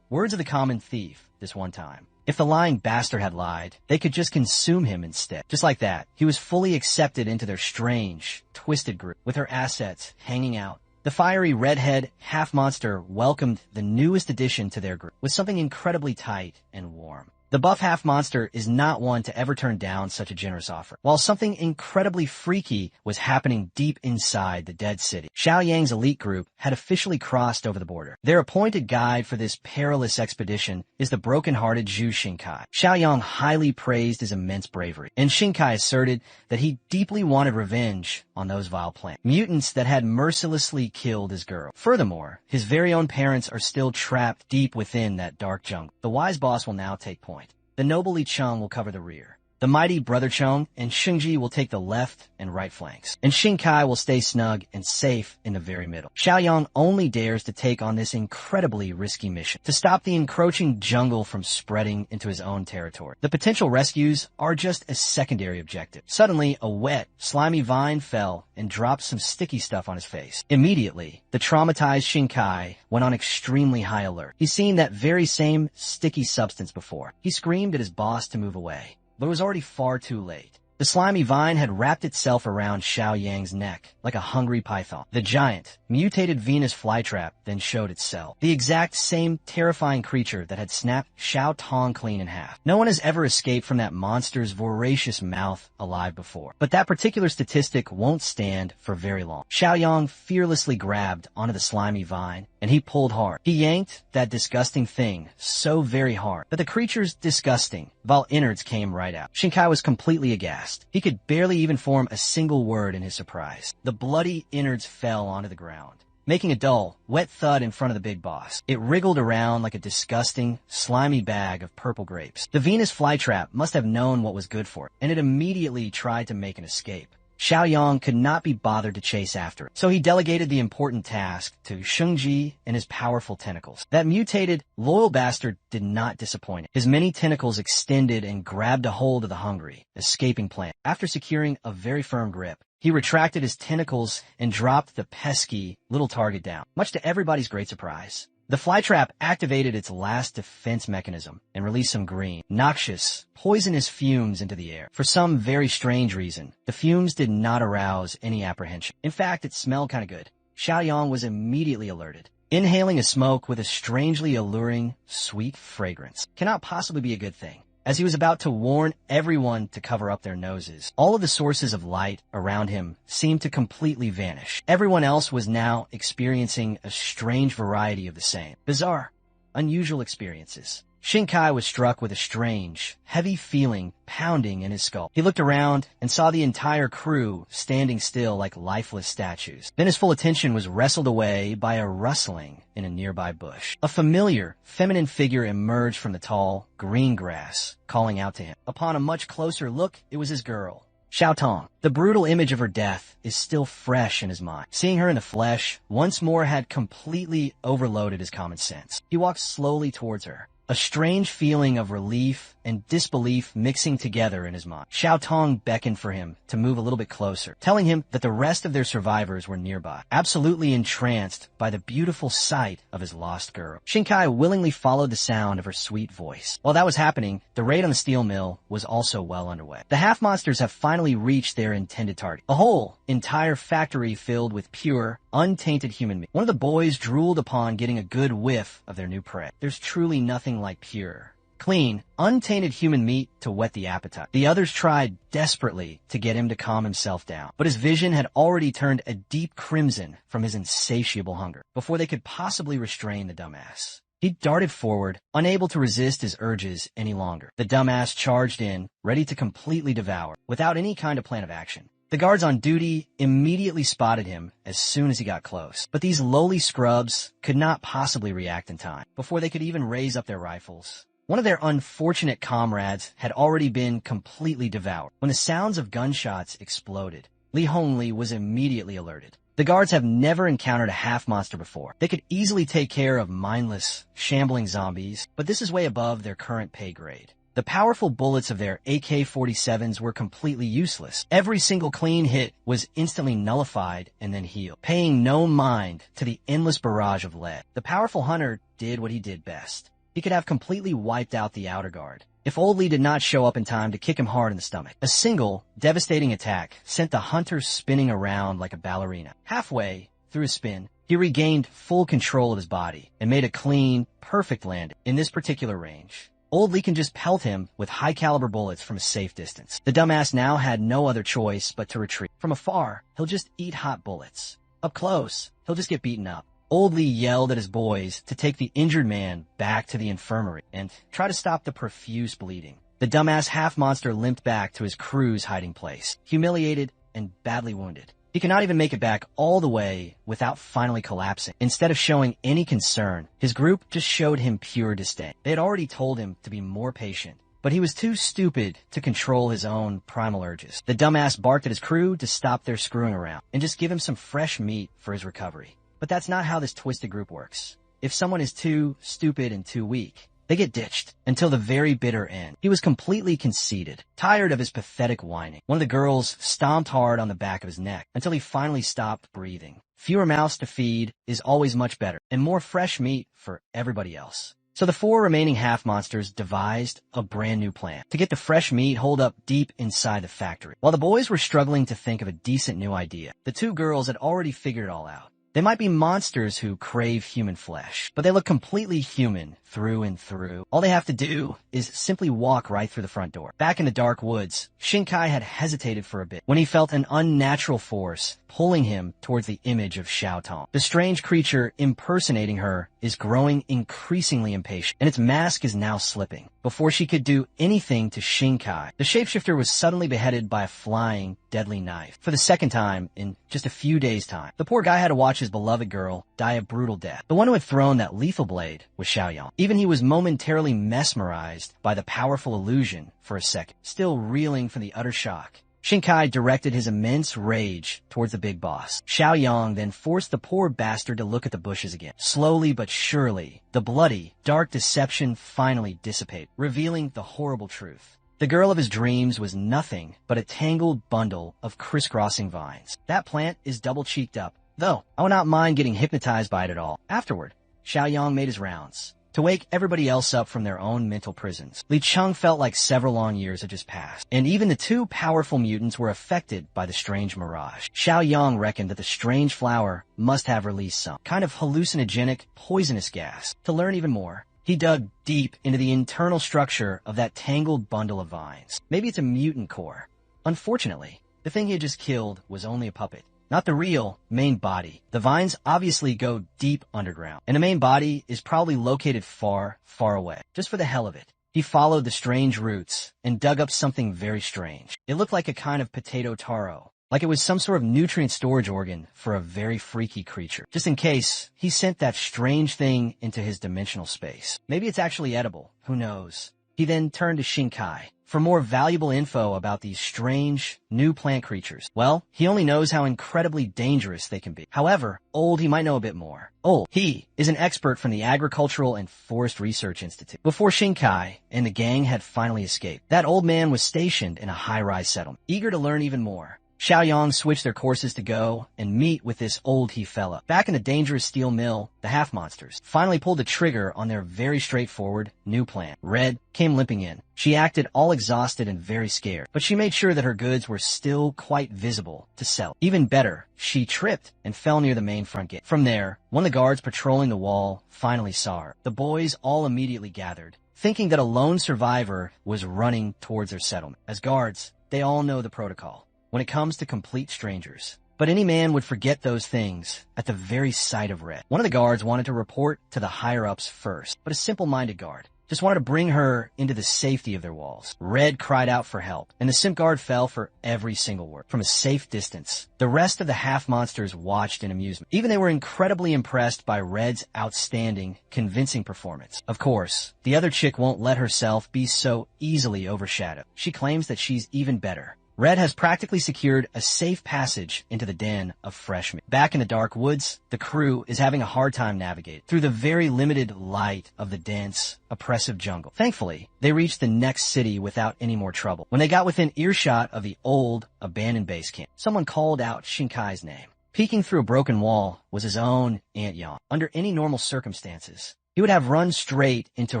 Words of the common thief this one time. If the lying bastard had lied, they could just consume him instead. Just like that, he was fully accepted into their strange, twisted group, with her assets hanging out. The fiery redhead half-monster welcomed the newest addition to their group with something incredibly tight and warm. The buff half-monster is not one to ever turn down such a generous offer. While something incredibly freaky was happening deep inside the dead city, Xiaoyang's elite group had officially crossed over the border. Their appointed guide for this perilous expedition is the broken-hearted Zhu Xingkai. Xiaoyang highly praised his immense bravery, and Xingkai asserted that he deeply wanted revenge on those vile plants, mutants that had mercilessly killed his girl. Furthermore, his very own parents are still trapped deep within that dark jungle. The wise boss will now take point. The noble Li Cheng will cover the rear. The mighty Brother Chong and Xingji will take the left and right flanks, and Xingkai will stay snug and safe in the very middle. Xiaoyang only dares to take on this incredibly risky mission to stop the encroaching jungle from spreading into his own territory. The potential rescues are just a secondary objective. Suddenly, a wet, slimy vine fell and dropped some sticky stuff on his face. Immediately, the traumatized Xingkai went on extremely high alert. He's seen that very same sticky substance before. He screamed at his boss to move away, but it was already far too late. The slimy vine had wrapped itself around Xiaoyang's neck like a hungry python. The giant, mutated Venus flytrap then showed itself. The exact same terrifying creature that had snapped Xiao Tong clean in half. No one has ever escaped from that monster's voracious mouth alive before. But that particular statistic won't stand for very long. Xiaoyang fearlessly grabbed onto the slimy vine, and he pulled hard. He yanked that disgusting thing so very hard that the creature's disgusting, vile innards came right out. Xingkai was completely aghast. He could barely even form a single word in his surprise. The bloody innards fell onto the ground, making a dull, wet thud in front of the big boss. It wriggled around like a disgusting, slimy bag of purple grapes. The Venus flytrap must have known what was good for it, and it immediately tried to make an escape. Xiaoyang could not be bothered to chase after it, so he delegated the important task to Shengji and his powerful tentacles. That mutated, loyal bastard did not disappoint him. His many tentacles extended and grabbed a hold of the hungry, escaping plant. After securing a very firm grip, he retracted his tentacles and dropped the pesky little target down, much to everybody's great surprise. The flytrap activated its last defense mechanism and released some green, noxious, poisonous fumes into the air. For some very strange reason, the fumes did not arouse any apprehension. In fact, it smelled kind of good. Xiaoyang was immediately alerted. Inhaling a smoke with a strangely alluring, sweet fragrance cannot possibly be a good thing. As he was about to warn everyone to cover up their noses, all of the sources of light around him seemed to completely vanish. Everyone else was now experiencing a strange variety of the same, bizarre, unusual experiences. Shinkai was struck with a strange, heavy feeling pounding in his skull. He looked around and saw the entire crew standing still like lifeless statues. Then his full attention was wrestled away by a rustling in a nearby bush. A familiar, feminine figure emerged from the tall, green grass, calling out to him. Upon a much closer look, it was his girl, Xiaotong. The brutal image of her death is still fresh in his mind. Seeing her in the flesh once more had completely overloaded his common sense. He walked slowly towards her, a strange feeling of relief and disbelief mixing together in his mind. Xiaotong beckoned for him to move a little bit closer, telling him that the rest of their survivors were nearby, absolutely entranced by the beautiful sight of his lost girl. Shinkai willingly followed the sound of her sweet voice. While that was happening, the raid on the steel mill was also well underway. The half-monsters have finally reached their intended target, a whole entire factory filled with pure, untainted human meat. One of the boys drooled upon getting a good whiff of their new prey. There's truly nothing like pure, clean, untainted human meat to whet the appetite. The others tried desperately to get him to calm himself down, but his vision had already turned a deep crimson from his insatiable hunger before they could possibly restrain the dumbass. He darted forward, unable to resist his urges any longer. The dumbass charged in, ready to completely devour, without any kind of plan of action. The guards on duty immediately spotted him as soon as he got close, but these lowly scrubs could not possibly react in time before they could even raise up their rifles. One of their unfortunate comrades had already been completely devoured. When the sounds of gunshots exploded, Li Hongli was immediately alerted. The guards have never encountered a half-monster before. They could easily take care of mindless, shambling zombies, but this is way above their current pay grade. The powerful bullets of their AK-47s were completely useless. Every single clean hit was instantly nullified and then healed, paying no mind to the endless barrage of lead. The powerful hunter did what he did best. He could have completely wiped out the outer guard if Old Lee did not show up in time to kick him hard in the stomach. A single, devastating attack sent the hunter spinning around like a ballerina. Halfway through his spin, he regained full control of his body and made a clean, perfect landing in this particular range. Old Lee can just pelt him with high-caliber bullets from a safe distance. The dumbass now had no other choice but to retreat. From afar, he'll just eat hot bullets. Up close, he'll just get beaten up. Old Lee yelled at his boys to take the injured man back to the infirmary and try to stop the profuse bleeding. The dumbass half-monster limped back to his crew's hiding place, humiliated and badly wounded. He could not even make it back all the way without finally collapsing. Instead of showing any concern, his group just showed him pure disdain. They had already told him to be more patient, but he was too stupid to control his own primal urges. The dumbass barked at his crew to stop their screwing around and just give him some fresh meat for his recovery. But that's not how this twisted group works. If someone is too stupid and too weak, they get ditched until the very bitter end. He was completely conceited, tired of his pathetic whining. One of the girls stomped hard on the back of his neck until he finally stopped breathing. Fewer mouths to feed is always much better, and more fresh meat for everybody else. So the 4 remaining half-monsters devised a brand new plan to get the fresh meat holed up deep inside the factory. While the boys were struggling to think of a decent new idea, the 2 girls had already figured it all out. They might be monsters who crave human flesh, but they look completely human through and through. All they have to do is simply walk right through the front door. Back in the dark woods, Shinkai had hesitated for a bit when he felt an unnatural force pulling him towards the image of Xiaotong. The strange creature impersonating her is growing increasingly impatient, and its mask is now slipping. Before she could do anything to Shinkai, the shapeshifter was suddenly beheaded by a flying, deadly knife. For the second time in just a few days' time, the poor guy had to watch his beloved girl die a brutal death. The one who had thrown that lethal blade was Xiaoyang. Even he was momentarily mesmerized by the powerful illusion for a second, still reeling from the utter shock Shinkai directed his immense rage towards the big boss. Xiaoyang then forced the poor bastard to look at the bushes again. Slowly but surely, the bloody, dark deception finally dissipated, revealing the horrible truth. The girl of his dreams was nothing but a tangled bundle of crisscrossing vines. That plant is double-cheeked up, though I would not mind getting hypnotized by it at all. Afterward, Xiaoyang made his rounds to wake everybody else up from their own mental prisons. Li Cheng felt like several long years had just passed, and even the two powerful mutants were affected by the strange mirage. Xiaoyang reckoned that the strange flower must have released some kind of hallucinogenic, poisonous gas. To learn even more, he dug deep into the internal structure of that tangled bundle of vines. Maybe it's a mutant core. Unfortunately, the thing he had just killed was only a puppet, not the real main body. The vines obviously go deep underground, and the main body is probably located far, far away. Just for the hell of it, he followed the strange roots and dug up something very strange. It looked like a kind of potato taro, like it was some sort of nutrient storage organ for a very freaky creature. Just in case, he sent that strange thing into his dimensional space. Maybe it's actually edible, who knows? He then turned to Shinkai for more valuable info about these strange, new plant creatures. Well, he only knows how incredibly dangerous they can be. However, he might know a bit more. He is an expert from the Agricultural and Forest Research Institute. Before Shinkai and the gang had finally escaped, that old man was stationed in a high-rise settlement, eager to learn even more. Xiaoyang switched their courses to go and meet with this old fella. Back in the dangerous steel mill, the half-monsters finally pulled the trigger on their very straightforward new plan. Red came limping in. She acted all exhausted and very scared, but she made sure that her goods were still quite visible to sell. Even better, she tripped and fell near the main front gate. From there, one of the guards patrolling the wall finally saw her. The boys all immediately gathered, thinking that a lone survivor was running towards their settlement. As guards, they all know the protocol when it comes to complete strangers. But any man would forget those things at the very sight of Red. One of the guards wanted to report to the higher-ups first, but a simple-minded guard just wanted to bring her into the safety of their walls. Red cried out for help, and the simp guard fell for every single word. From a safe distance, the rest of the half-monsters watched in amusement. Even they were incredibly impressed by Red's outstanding, convincing performance. Of course, the other chick won't let herself be so easily overshadowed. She claims that she's even better. Red has practically secured a safe passage into the den of fresh meat. Back in the dark woods, the crew is having a hard time navigating through the very limited light of the dense, oppressive jungle. Thankfully, they reached the next city without any more trouble. When they got within earshot of the old, abandoned base camp, someone called out Shinkai's name. Peeking through a broken wall was his own Aunt Yang. Under any normal circumstances, he would have run straight into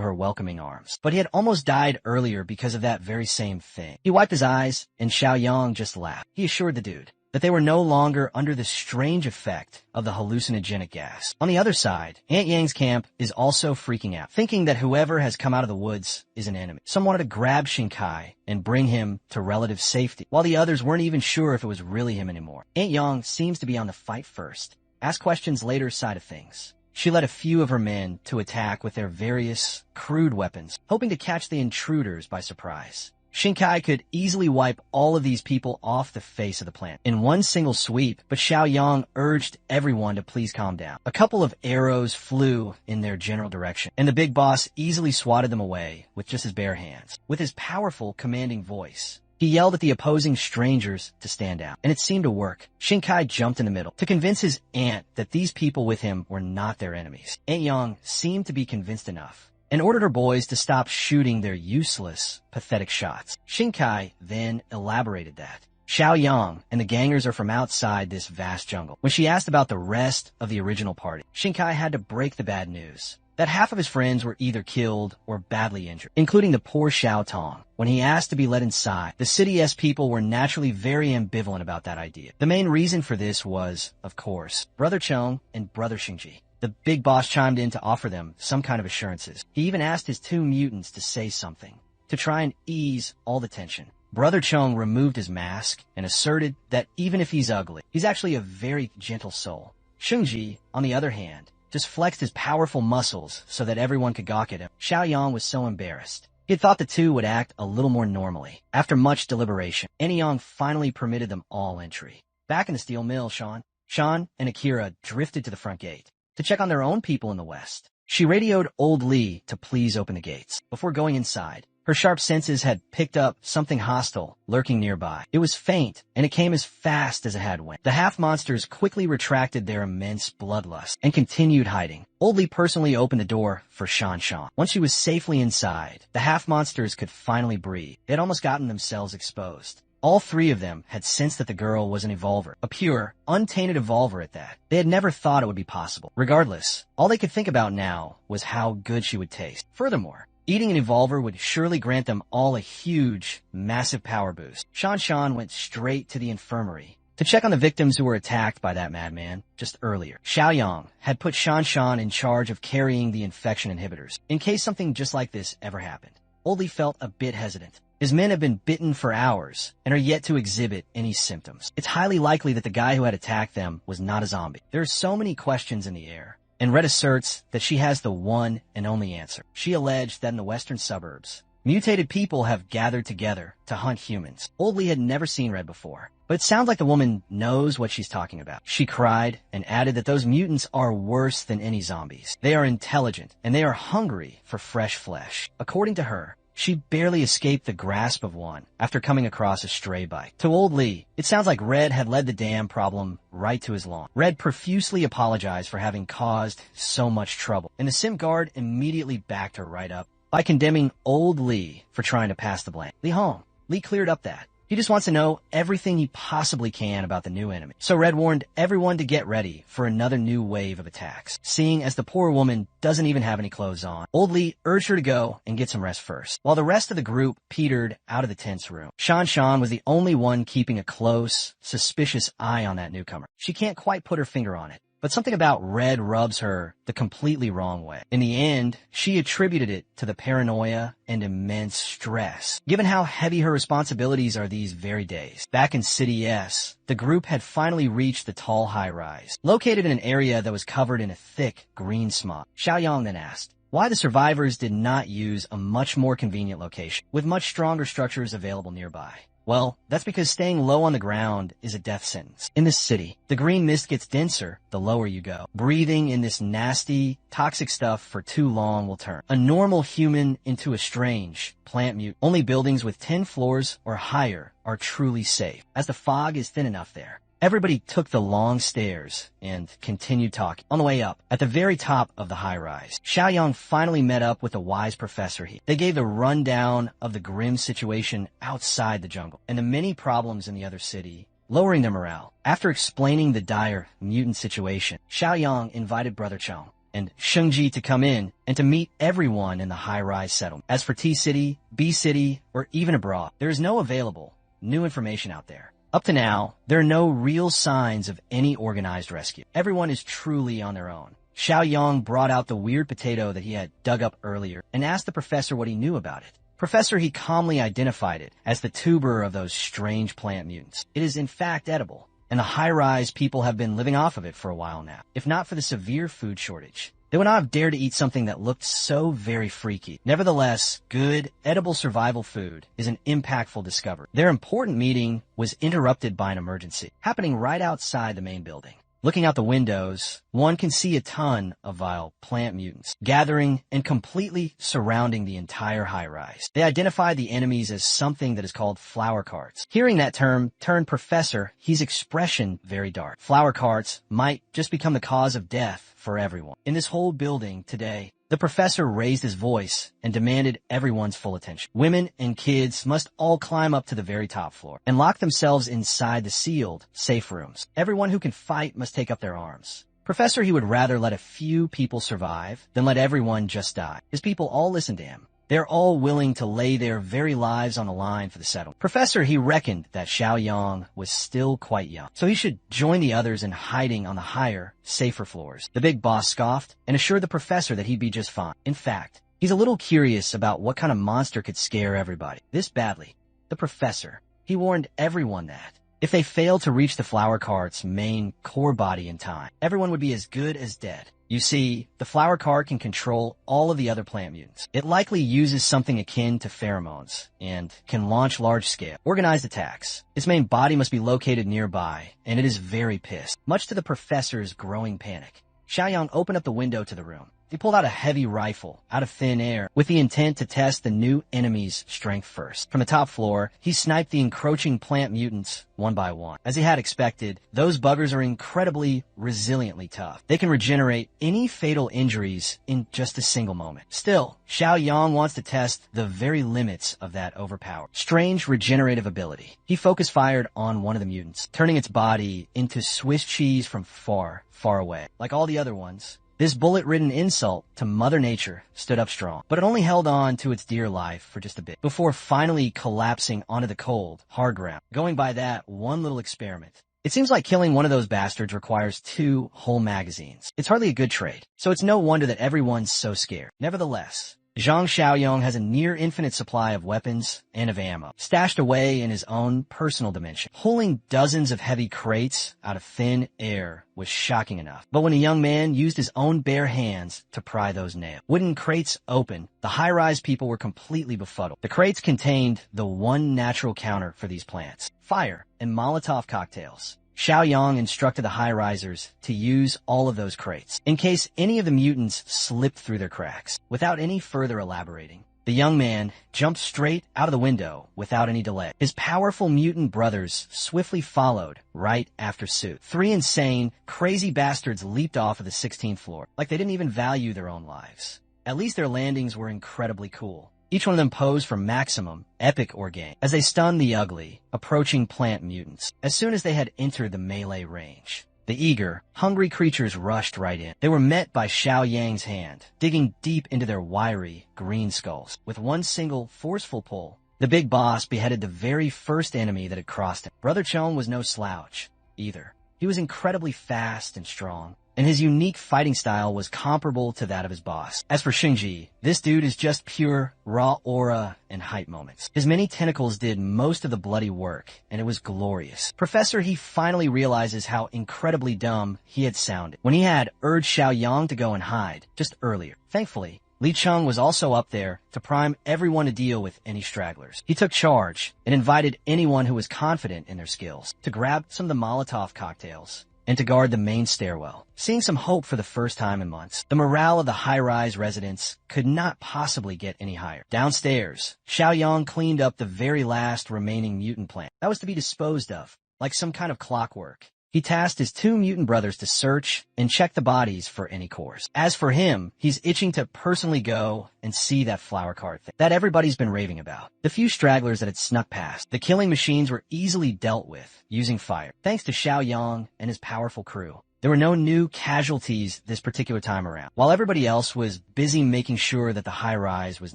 her welcoming arms. But he had almost died earlier because of that very same thing. He wiped his eyes, and Xiaoyang just laughed. He assured the dude that they were no longer under the strange effect of the hallucinogenic gas. On the other side, Aunt Yang's camp is also freaking out, thinking that whoever has come out of the woods is an enemy. Some wanted to grab Shinkai and bring him to relative safety, while the others weren't even sure if it was really him anymore. Aunt Yang seems to be on the fight first, ask questions later side of things. She led a few of her men to attack with their various crude weapons, hoping to catch the intruders by surprise. Shinkai could easily wipe all of these people off the face of the planet in one single sweep, but Xiaoyang urged everyone to please calm down. A couple of arrows flew in their general direction, and the big boss easily swatted them away with just his bare hands. With his powerful, commanding voice, he yelled at the opposing strangers to stand down, and it seemed to work. Shinkai jumped in the middle to convince his aunt that these people with him were not their enemies. Aunt Yang seemed to be convinced enough and ordered her boys to stop shooting their useless, pathetic shots. Shinkai then elaborated that Xiaoyang and the gangers are from outside this vast jungle. When she asked about the rest of the original party, Shinkai had to break the bad news that half of his friends were either killed or badly injured, including the poor Xiao Tong. When he asked to be let inside, the City-S people were naturally very ambivalent about that idea. The main reason for this was, of course, Brother Chong and Brother Xingji. The big boss chimed in to offer them some kind of assurances. He even asked his two mutants to say something, to try and ease all the tension. Brother Chong removed his mask and asserted that even if he's ugly, he's actually a very gentle soul. Xingji, on the other hand, just flexed his powerful muscles so that everyone could gawk at him. Xiaoyang was so embarrassed. He had thought the two would act a little more normally. After much deliberation, Yang finally permitted them all entry. Back in the steel mill, Sean and Akira drifted to the front gate to check on their own people in the west. She radioed old Lee to please open the gates. Before going inside, Her sharp senses had picked up something hostile lurking nearby. It was faint, and it came as fast as it had went. The half-monsters quickly retracted their immense bloodlust and continued hiding. Old Lee personally opened the door for Shan Shan. Once she was safely inside, the half-monsters could finally breathe. They had almost gotten themselves exposed. All three of them had sensed that the girl was an evolver, a pure, untainted evolver at that. They had never thought it would be possible. Regardless, all they could think about now was how good she would taste. Furthermore, eating an evolver would surely grant them all a huge, massive power boost. Shan Shan went straight to the infirmary to check on the victims who were attacked by that madman just earlier. Xiaoyang had put Shan Shan in charge of carrying the infection inhibitors, in case something just like this ever happened. Old Lee felt a bit hesitant. His men have been bitten for hours and are yet to exhibit any symptoms. It's highly likely that the guy who had attacked them was not a zombie. There are so many questions in the air, and Red asserts that she has the one and only answer. She alleged that in the western suburbs, mutated people have gathered together to hunt humans. Old Lee had never seen Red before, but it sounds like the woman knows what she's talking about. She cried and added that those mutants are worse than any zombies. They are intelligent, and they are hungry for fresh flesh. According to her, she barely escaped the grasp of one after coming across a stray bike. To Old Lee, it sounds like Red had led the damn problem right to his lawn. Red profusely apologized for having caused so much trouble, and the Sim guard immediately backed her right up by condemning Old Lee for trying to pass the blame. Lee cleared up that. He just wants to know everything he possibly can about the new enemy. So Red warned everyone to get ready for another new wave of attacks. Seeing as the poor woman doesn't even have any clothes on, Old Lee urged her to go and get some rest first. While the rest of the group petered out of the tense room, Shan Shan was the only one keeping a close, suspicious eye on that newcomer. She can't quite put her finger on it, but something about Red rubs her the completely wrong way. In the end, she attributed it to the paranoia and immense stress, given how heavy her responsibilities are these very days. Back in City S, the group had finally reached the tall high-rise, located in an area that was covered in a thick green smog. Xiaoyang then asked why the survivors did not use a much more convenient location, with much stronger structures available nearby. Well, that's because staying low on the ground is a death sentence. In this city, the green mist gets denser the lower you go. Breathing in this nasty, toxic stuff for too long will turn a normal human into a strange plant mutant. Only buildings with 10 floors or higher are truly safe, as the fog is thin enough there. Everybody took the long stairs and continued talking. On the way up, at the very top of the high-rise, Xiaoyang finally met up with a wise professor. They gave the rundown of the grim situation outside the jungle and the many problems in the other city, lowering their morale. After explaining the dire mutant situation, Xiaoyang invited Brother Chong and Shengji to come in and to meet everyone in the high-rise settlement. As for T-City, B-City, or even abroad, there is no available new information out there. Up to now, there are no real signs of any organized rescue. Everyone is truly on their own. Xiaoyang brought out the weird potato that he had dug up earlier and asked the professor what he knew about it. Professor, he calmly identified it as the tuber of those strange plant mutants. It is in fact edible, and the high-rise people have been living off of it for a while now. If not for the severe food shortage, they would not have dared to eat something that looked so very freaky. Nevertheless, good, edible survival food is an impactful discovery. Their important meeting was interrupted by an emergency, happening right outside the main building. Looking out the windows, one can see a ton of vile plant mutants gathering and completely surrounding the entire high-rise. They identified the enemies as something that is called flower carts. Hearing that term turned Professor, his expression very dark. Flower carts might just become the cause of death for everyone. In this whole building today, the professor raised his voice and demanded everyone's full attention. Women and kids must all climb up to the very top floor and lock themselves inside the sealed, safe rooms. Everyone who can fight must take up their arms. Professor, he would rather let a few people survive than let everyone just die. His people all listened to him. They're all willing to lay their very lives on the line for the settlement. Professor, he reckoned that Xiaoyang was still quite young, so he should join the others in hiding on the higher, safer floors. The big boss scoffed and assured the professor that he'd be just fine. In fact, he's a little curious about what kind of monster could scare everybody this badly. The professor, he warned everyone that if they failed to reach the flower cart's main core body in time, everyone would be as good as dead. You see, the flower cart can control all of the other plant mutants. It likely uses something akin to pheromones and can launch large-scale, organized attacks. Its main body must be located nearby, and it is very pissed. Much to the professor's growing panic, Xiaoyang opened up the window to the room. He pulled out a heavy rifle out of thin air with the intent to test the new enemy's strength first. From the top floor, he sniped the encroaching plant mutants one by one. As he had expected, those buggers are incredibly resiliently tough. They can regenerate any fatal injuries in just a single moment. Still, Xiao Yang wants to test the very limits of that overpowered, strange regenerative ability. He focus fired on one of the mutants, turning its body into Swiss cheese from far, far away. Like all the other ones, this bullet-ridden insult to Mother Nature stood up strong, but it only held on to its dear life for just a bit, before finally collapsing onto the cold, hard ground. Going by that one little experiment, it seems like killing one of those bastards requires 2 whole magazines. It's hardly a good trade, so it's no wonder that everyone's so scared. Nevertheless, Zhang Xiaoyong has a near-infinite supply of weapons and of ammo, stashed away in his own personal dimension. Pulling dozens of heavy crates out of thin air was shocking enough. But when a young man used his own bare hands to pry those nails, wooden crates open, the high-rise people were completely befuddled. The crates contained the one natural counter for these plants: fire and Molotov cocktails. Xiao Yang instructed the high-risers to use all of those crates, in case any of the mutants slipped through their cracks. Without any further elaborating, the young man jumped straight out of the window without any delay. His powerful mutant brothers swiftly followed right after suit. 3 insane, crazy bastards leaped off of the 16th floor, like they didn't even value their own lives. At least their landings were incredibly cool. Each one of them posed for maximum, epic orgasm as they stunned the ugly, approaching plant mutants. As soon as they had entered the melee range, the eager, hungry creatures rushed right in. They were met by Xiao Yang's hand, digging deep into their wiry, green skulls. With one single, forceful pull, the big boss beheaded the very first enemy that had crossed him. Brother Chong was no slouch, either. He was incredibly fast and strong, and his unique fighting style was comparable to that of his boss. As for Xingji, this dude is just pure, raw aura and hype moments. His many tentacles did most of the bloody work, and it was glorious. Professor, he finally realizes how incredibly dumb he had sounded when he had urged Xiao Yang to go and hide just earlier. Thankfully, Li Cheng was also up there to prime everyone to deal with any stragglers. He took charge and invited anyone who was confident in their skills to grab some of the Molotov cocktails and to guard the main stairwell. Seeing some hope for the first time in months, the morale of the high-rise residents could not possibly get any higher. Downstairs, Xiao Yang cleaned up the very last remaining mutant plant that was to be disposed of, like some kind of clockwork. He tasked his 2 mutant brothers to search and check the bodies for any cores. As for him, he's itching to personally go and see that flower cart thing that everybody's been raving about. The few stragglers that had snuck past, the killing machines were easily dealt with using fire, thanks to Xiao Yang and his powerful crew. There were no new casualties this particular time around, while everybody else was busy making sure that the high-rise was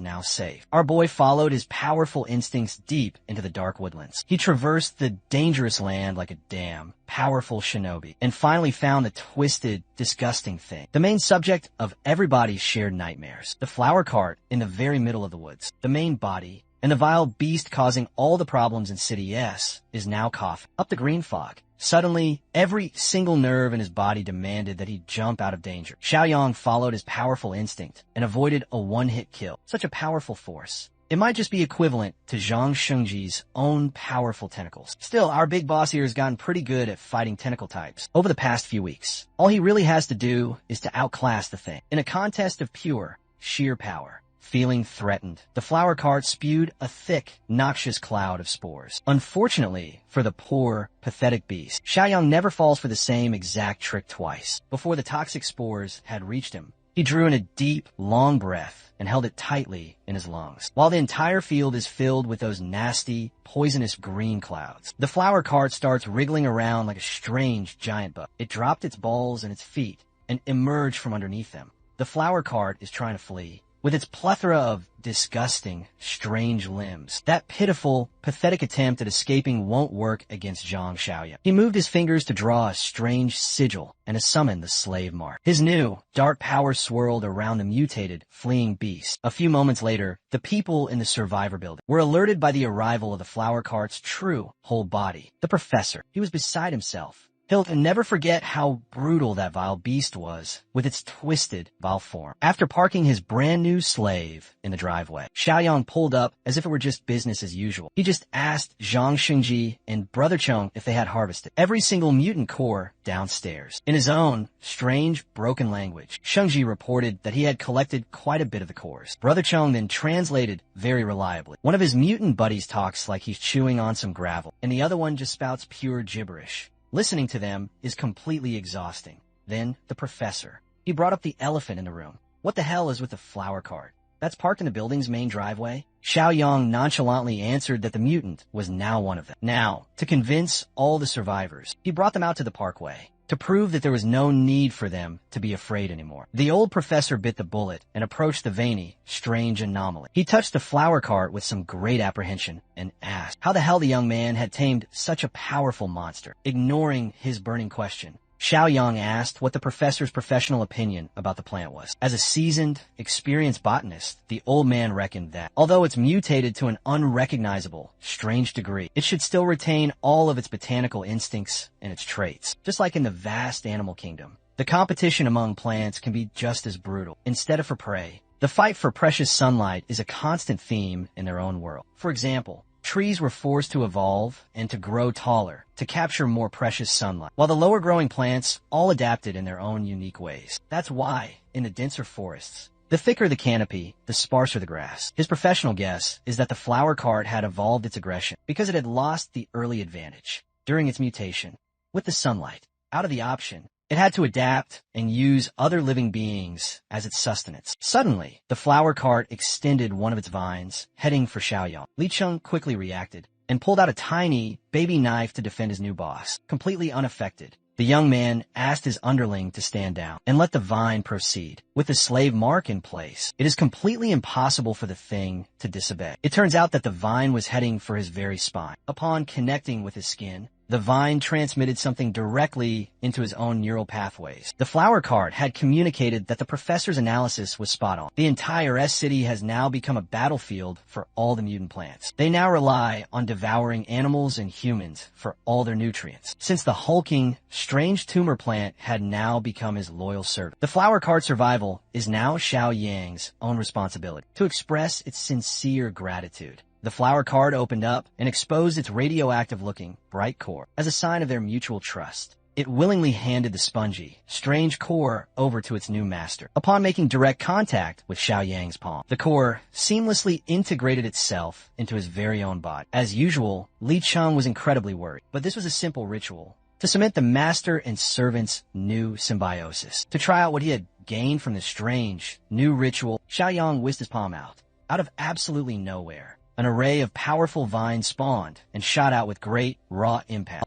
now safe. Our boy followed his powerful instincts deep into the dark woodlands. He traversed the dangerous land like a damn powerful shinobi, and finally found the twisted, disgusting thing, the main subject of everybody's shared nightmares. The flower cart in the very middle of the woods, the main body, and the vile beast causing all the problems in City S is now coughing up the green fog. Suddenly, every single nerve in his body demanded that he jump out of danger. Xiao Yang followed his powerful instinct and avoided a one-hit kill. Such a powerful force. It might just be equivalent to Zhang Shengji's own powerful tentacles. Still, our big boss here has gotten pretty good at fighting tentacle types over the past few weeks. All he really has to do is to outclass the thing in a contest of pure, sheer power. Feeling threatened, the flower cart spewed a thick, noxious cloud of spores. Unfortunately for the poor, pathetic beast, Xiaoyang never falls for the same exact trick twice. Before the toxic spores had reached him, he drew in a deep, long breath and held it tightly in his lungs. While the entire field is filled with those nasty, poisonous green clouds, the flower cart starts wriggling around like a strange giant bug. It dropped its balls and its feet and emerged from underneath them. The flower cart is trying to flee. With its plethora of disgusting, strange limbs, that pitiful, pathetic attempt at escaping won't work against Zhang Xiaoyan. He moved his fingers to draw a strange sigil and to summon the slave mark. His new, dark power swirled around the mutated, fleeing beast. A few moments later, the people in the survivor building were alerted by the arrival of the flower cart's true whole body. The professor, he was beside himself. He'll never forget how brutal that vile beast was, with its twisted, vile form. After parking his brand new slave in the driveway, Xiaoyang pulled up as if it were just business as usual. He just asked Zhang Xingji and Brother Cheng if they had harvested every single mutant core downstairs. In his own strange, broken language, Shengji reported that he had collected quite a bit of the cores. Brother Cheng then translated very reliably. One of his mutant buddies talks like he's chewing on some gravel, and the other one just spouts pure gibberish. Listening to them is completely exhausting. Then, the professor. He brought up the elephant in the room. What the hell is with the flower cart? That's parked in the building's main driveway? Xiaoyang nonchalantly answered that the mutant was now one of them. Now, to convince all the survivors, he brought them out to the parkway, to prove that there was no need for them to be afraid anymore. The old professor bit the bullet and approached the veiny, strange anomaly. He touched the flower cart with some great apprehension and asked how the hell the young man had tamed such a powerful monster. Ignoring his burning question, Xiaoyang asked what the professor's professional opinion about the plant was. As a seasoned, experienced botanist, the old man reckoned that, although it's mutated to an unrecognizable, strange degree, it should still retain all of its botanical instincts and its traits. Just like in the vast animal kingdom, the competition among plants can be just as brutal. Instead of for prey, the fight for precious sunlight is a constant theme in their own world. For example, trees were forced to evolve and to grow taller to capture more precious sunlight, while the lower growing plants all adapted in their own unique ways. That's why, in the denser forests, the thicker the canopy, the sparser the grass. His professional guess is that the flower cart had evolved its aggression because it had lost the early advantage during its mutation. With the sunlight out of the option, it had to adapt and use other living beings as its sustenance. Suddenly, the flower cart extended one of its vines, heading for Xiaoyang. Li Cheng quickly reacted and pulled out a tiny, baby knife to defend his new boss. Completely unaffected, the young man asked his underling to stand down and let the vine proceed. With the slave mark in place, it is completely impossible for the thing to disobey. It turns out that the vine was heading for his very spine. Upon connecting with his skin, the vine transmitted something directly into his own neural pathways. The flower cart had communicated that the professor's analysis was spot on. The entire S-City has now become a battlefield for all the mutant plants. They now rely on devouring animals and humans for all their nutrients, since the hulking, strange tumor plant had now become his loyal servant. The flower cart survival is now Xiaoyang's own responsibility to express its sincere gratitude. The flower cart opened up and exposed its radioactive-looking, bright core as a sign of their mutual trust. It willingly handed the spongy, strange core over to its new master. Upon making direct contact with Xiaoyang's palm, the core seamlessly integrated itself into his very own body. As usual, Li Cheng was incredibly worried, but this was a simple ritual to cement the master and servant's new symbiosis. To try out what he had gained from this strange, new ritual, Xiaoyang whisked his palm out of absolutely nowhere. An array of powerful vines spawned and shot out with great, raw impact,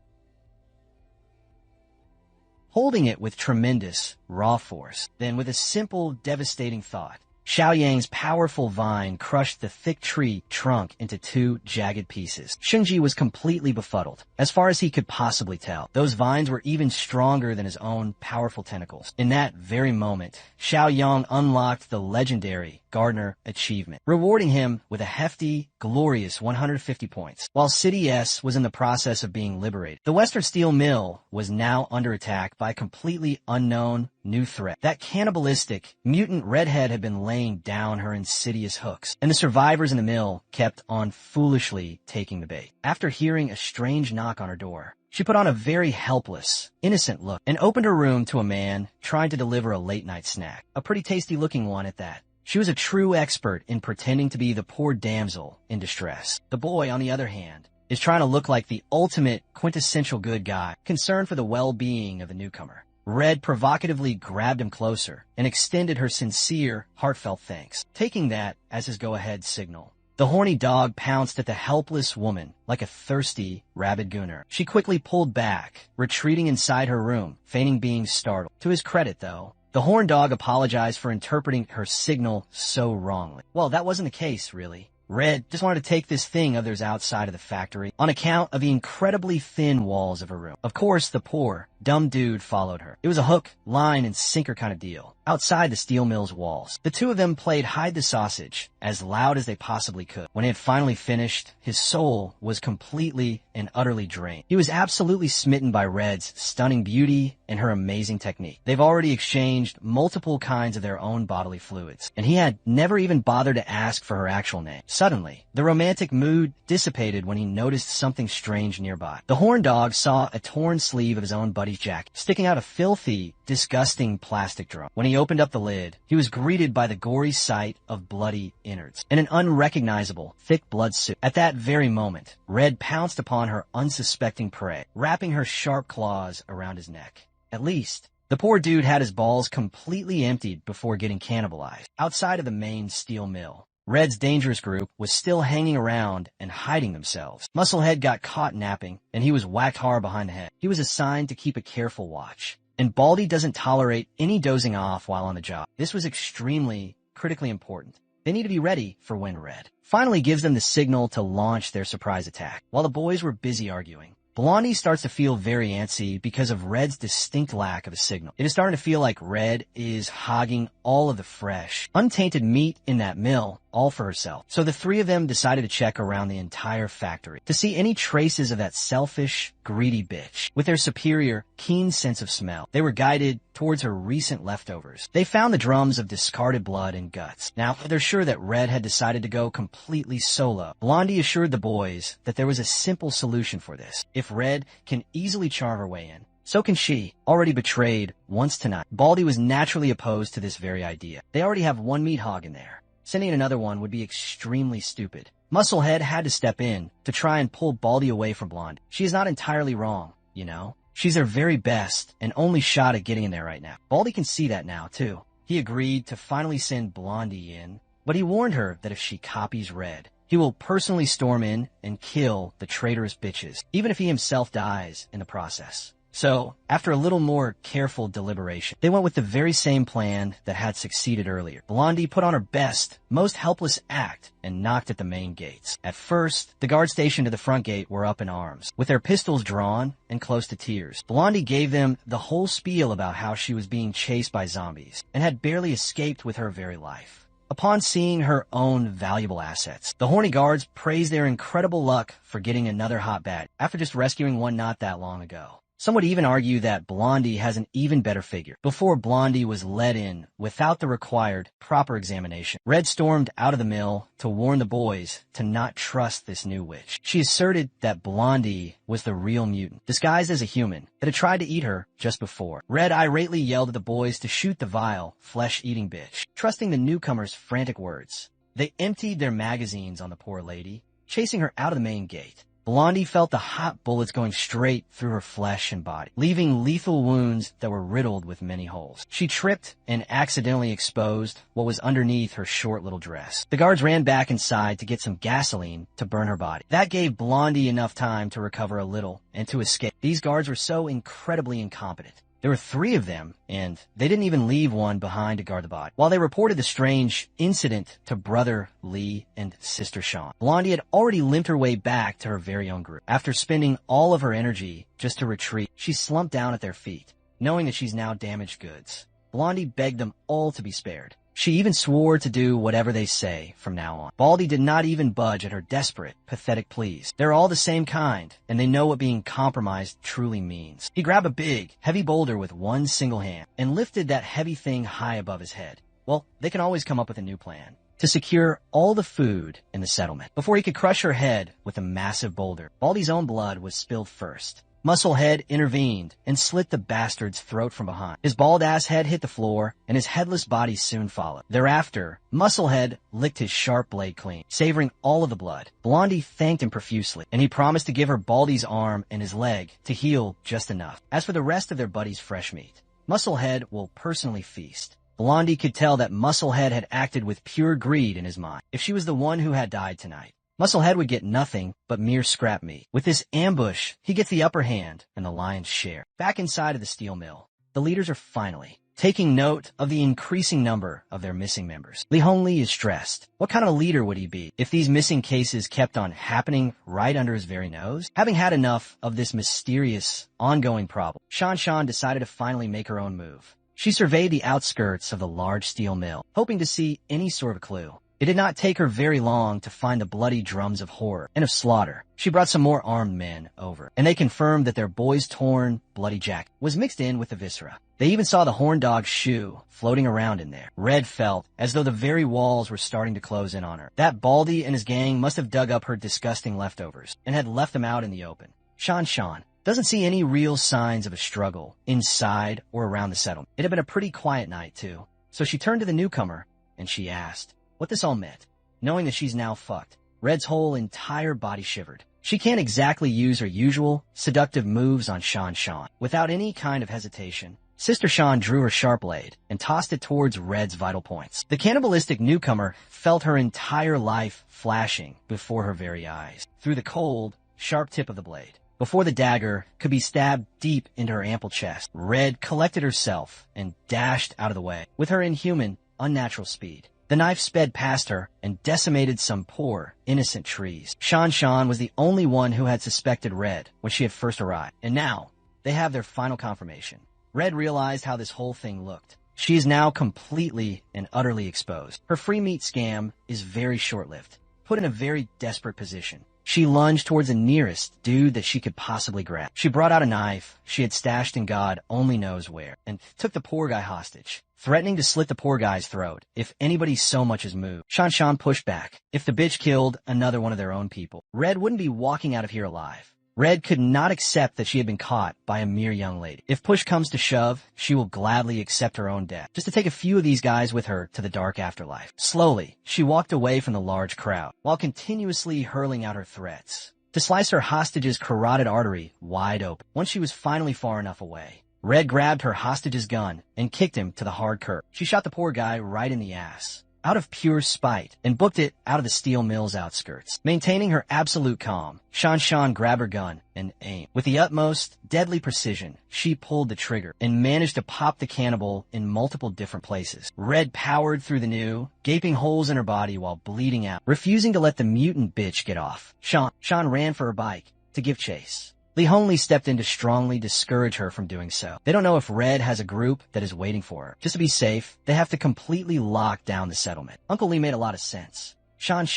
holding it with tremendous, raw force. Then, with a simple, devastating thought, Xiaoyang's powerful vine crushed the thick tree trunk into two jagged pieces. Shengji was completely befuddled, as far as he could possibly tell. Those vines were even stronger than his own powerful tentacles. In that very moment, Xiaoyang unlocked the legendary Gardener achievement, rewarding him with a hefty, glorious 150 points. While City S was in the process of being liberated, the Western Steel Mill was now under attack by a completely unknown new threat. That cannibalistic, mutant redhead had been laying down her insidious hooks, and the survivors in the mill kept on foolishly taking the bait. After hearing a strange knock on her door, she put on a very helpless, innocent look and opened her room to a man trying to deliver a late-night snack. A pretty tasty-looking one at that. She was a true expert in pretending to be the poor damsel in distress. The boy, on the other hand, is trying to look like the ultimate quintessential good guy, concerned for the well-being of the newcomer. Red provocatively grabbed him closer and extended her sincere, heartfelt thanks, taking that as his go-ahead signal. The horny dog pounced at the helpless woman like a thirsty, rabid gooner. She quickly pulled back, retreating inside her room, feigning being startled. To his credit, though, the horned dog apologized for interpreting her signal so wrongly. Well, that wasn't the case, really. Red just wanted to take this thing of theirs outside of the factory on account of the incredibly thin walls of her room. Of course, the poor, dumb dude followed her. It was a hook, line, and sinker kind of deal. Outside the steel mill's walls, the two of them played hide the sausage as loud as they possibly could. When he had finally finished, his soul was completely and utterly drained. He was absolutely smitten by Red's stunning beauty and her amazing technique. They've already exchanged multiple kinds of their own bodily fluids, and he had never even bothered to ask for her actual name. Suddenly, the romantic mood dissipated when he noticed something strange nearby. The horn dog saw a torn sleeve of his own buddy's jacket, sticking out a filthy, disgusting plastic drum. When he opened up the lid, he was greeted by the gory sight of bloody innards and an unrecognizable, thick blood soup. At that very moment, Red pounced upon her unsuspecting prey, wrapping her sharp claws around his neck. At least, the poor dude had his balls completely emptied before getting cannibalized. Outside of the main steel mill, Red's dangerous group was still hanging around and hiding themselves. Musclehead got caught napping, and he was whacked hard behind the head. He was assigned to keep a careful watch, and Baldy doesn't tolerate any dozing off while on the job. This was extremely, critically important. They need to be ready for when Red finally gives them the signal to launch their surprise attack. While the boys were busy arguing, Blondie starts to feel very antsy because of Red's distinct lack of a signal. It is starting to feel like Red is hogging all of the fresh, untainted meat in that mill, all for herself. So the three of them decided to check around the entire factory to see any traces of that selfish, greedy bitch. With their superior, keen sense of smell, they were guided towards her recent leftovers. They found the drums of discarded blood and guts. Now, they're sure that Red had decided to go completely solo. Blondie assured the boys that there was a simple solution for this. If Red can easily charm her way in, so can she, already betrayed once tonight. Baldy was naturally opposed to this very idea. They already have one meat hog in there. Sending in another one would be extremely stupid. Musclehead had to step in to try and pull Baldy away from Blondie. She is not entirely wrong, you know? She's their very best and only shot at getting in there right now. Baldy can see that now, too. He agreed to finally send Blondie in, but he warned her that if she copies Red, he will personally storm in and kill the traitorous bitches, even if he himself dies in the process. So, after a little more careful deliberation, they went with the very same plan that had succeeded earlier. Blondie put on her best, most helpless act and knocked at the main gates. At first, the guard stationed to the front gate were up in arms, with their pistols drawn and close to tears. Blondie gave them the whole spiel about how she was being chased by zombies and had barely escaped with her very life. Upon seeing her own valuable assets, the horny guards praised their incredible luck for getting another hot bat after just rescuing one not that long ago. Some would even argue that Blondie has an even better figure. Before Blondie was let in without the required proper examination, Red stormed out of the mill to warn the boys to not trust this new witch. She asserted that Blondie was the real mutant, disguised as a human, that had tried to eat her just before. Red irately yelled at the boys to shoot the vile, flesh-eating bitch. Trusting the newcomer's frantic words, they emptied their magazines on the poor lady, chasing her out of the main gate. Blondie felt the hot bullets going straight through her flesh and body, leaving lethal wounds that were riddled with many holes. She tripped and accidentally exposed what was underneath her short little dress. The guards ran back inside to get some gasoline to burn her body. That gave Blondie enough time to recover a little and to escape. These guards were so incredibly incompetent. There were 3 of them, and they didn't even leave one behind to guard the body. While they reported the strange incident to brother Lee and sister Sean, Blondie had already limped her way back to her very own group. After spending all of her energy just to retreat, she slumped down at their feet, knowing that she's now damaged goods. Blondie begged them all to be spared. She even swore to do whatever they say from now on. Baldy did not even budge at her desperate, pathetic pleas. They're all the same kind, and they know what being compromised truly means. He grabbed a big, heavy boulder with one single hand and lifted that heavy thing high above his head. Well, they can always come up with a new plan to secure all the food in the settlement. Before he could crush her head with a massive boulder, Baldy's own blood was spilled first. Musclehead intervened and slit the bastard's throat from behind. His bald-ass head hit the floor, and his headless body soon followed. Thereafter, Musclehead licked his sharp blade clean, savoring all of the blood. Blondie thanked him profusely, and he promised to give her Baldy's arm and his leg to heal just enough. As for the rest of their buddy's fresh meat, Musclehead will personally feast. Blondie could tell that Musclehead had acted with pure greed in his mind. If she was the one who had died tonight, Musclehead would get nothing but mere scrap meat. With this ambush, he gets the upper hand and the lion's share. Back inside of the steel mill, the leaders are finally taking note of the increasing number of their missing members. Li Hongli is stressed. What kind of leader would he be if these missing cases kept on happening right under his very nose? Having had enough of this mysterious, ongoing problem, Shan decided to finally make her own move. She surveyed the outskirts of the large steel mill, hoping to see any sort of clue. It did not take her very long to find the bloody drums of horror and of slaughter. She brought some more armed men over, and they confirmed that their boy's torn, bloody jacket was mixed in with the viscera. They even saw the horn dog's shoe floating around in there. Red felt as though the very walls were starting to close in on her. That Baldy and his gang must have dug up her disgusting leftovers and had left them out in the open. Shan doesn't see any real signs of a struggle inside or around the settlement. It had been a pretty quiet night, too. So she turned to the newcomer, and she asked what this all meant. Knowing that she's now fucked, Red's whole entire body shivered. She can't exactly use her usual seductive moves on Shan. Without any kind of hesitation, Sister Shan drew her sharp blade and tossed it towards Red's vital points. The cannibalistic newcomer felt her entire life flashing before her very eyes through the cold, sharp tip of the blade. Before the dagger could be stabbed deep into her ample chest, Red collected herself and dashed out of the way with her inhuman, unnatural speed. The knife sped past her and decimated some poor, innocent trees. Shan was the only one who had suspected Red when she had first arrived, and now they have their final confirmation. Red realized how this whole thing looked. She is now completely and utterly exposed. Her free meat scam is very short-lived, put in a very desperate position. She lunged towards the nearest dude that she could possibly grab. She brought out a knife she had stashed in God only knows where and took the poor guy hostage, threatening to slit the poor guy's throat if anybody so much as moved. Shan pushed back. If the bitch killed another one of their own people, Red wouldn't be walking out of here alive. Red could not accept that she had been caught by a mere young lady. If push comes to shove, she will gladly accept her own death, just to take a few of these guys with her to the dark afterlife. Slowly, she walked away from the large crowd, while continuously hurling out her threats to slice her hostage's carotid artery wide open. Once she was finally far enough away, Red grabbed her hostage's gun and kicked him to the hard curb. She shot the poor guy right in the ass, out of pure spite, and booked it out of the steel mill's outskirts. Maintaining her absolute calm, Shan grabbed her gun and aimed. With the utmost deadly precision, she pulled the trigger and managed to pop the cannibal in multiple different places. Red powered through the new, gaping holes in her body while bleeding out, refusing to let the mutant bitch get off. Shan ran for her bike to give chase. Li Hongli stepped in to strongly discourage her from doing so. They don't know if Red has a group that is waiting for her. Just to be safe, they have to completely lock down the settlement. Uncle Li made a lot of sense. Shan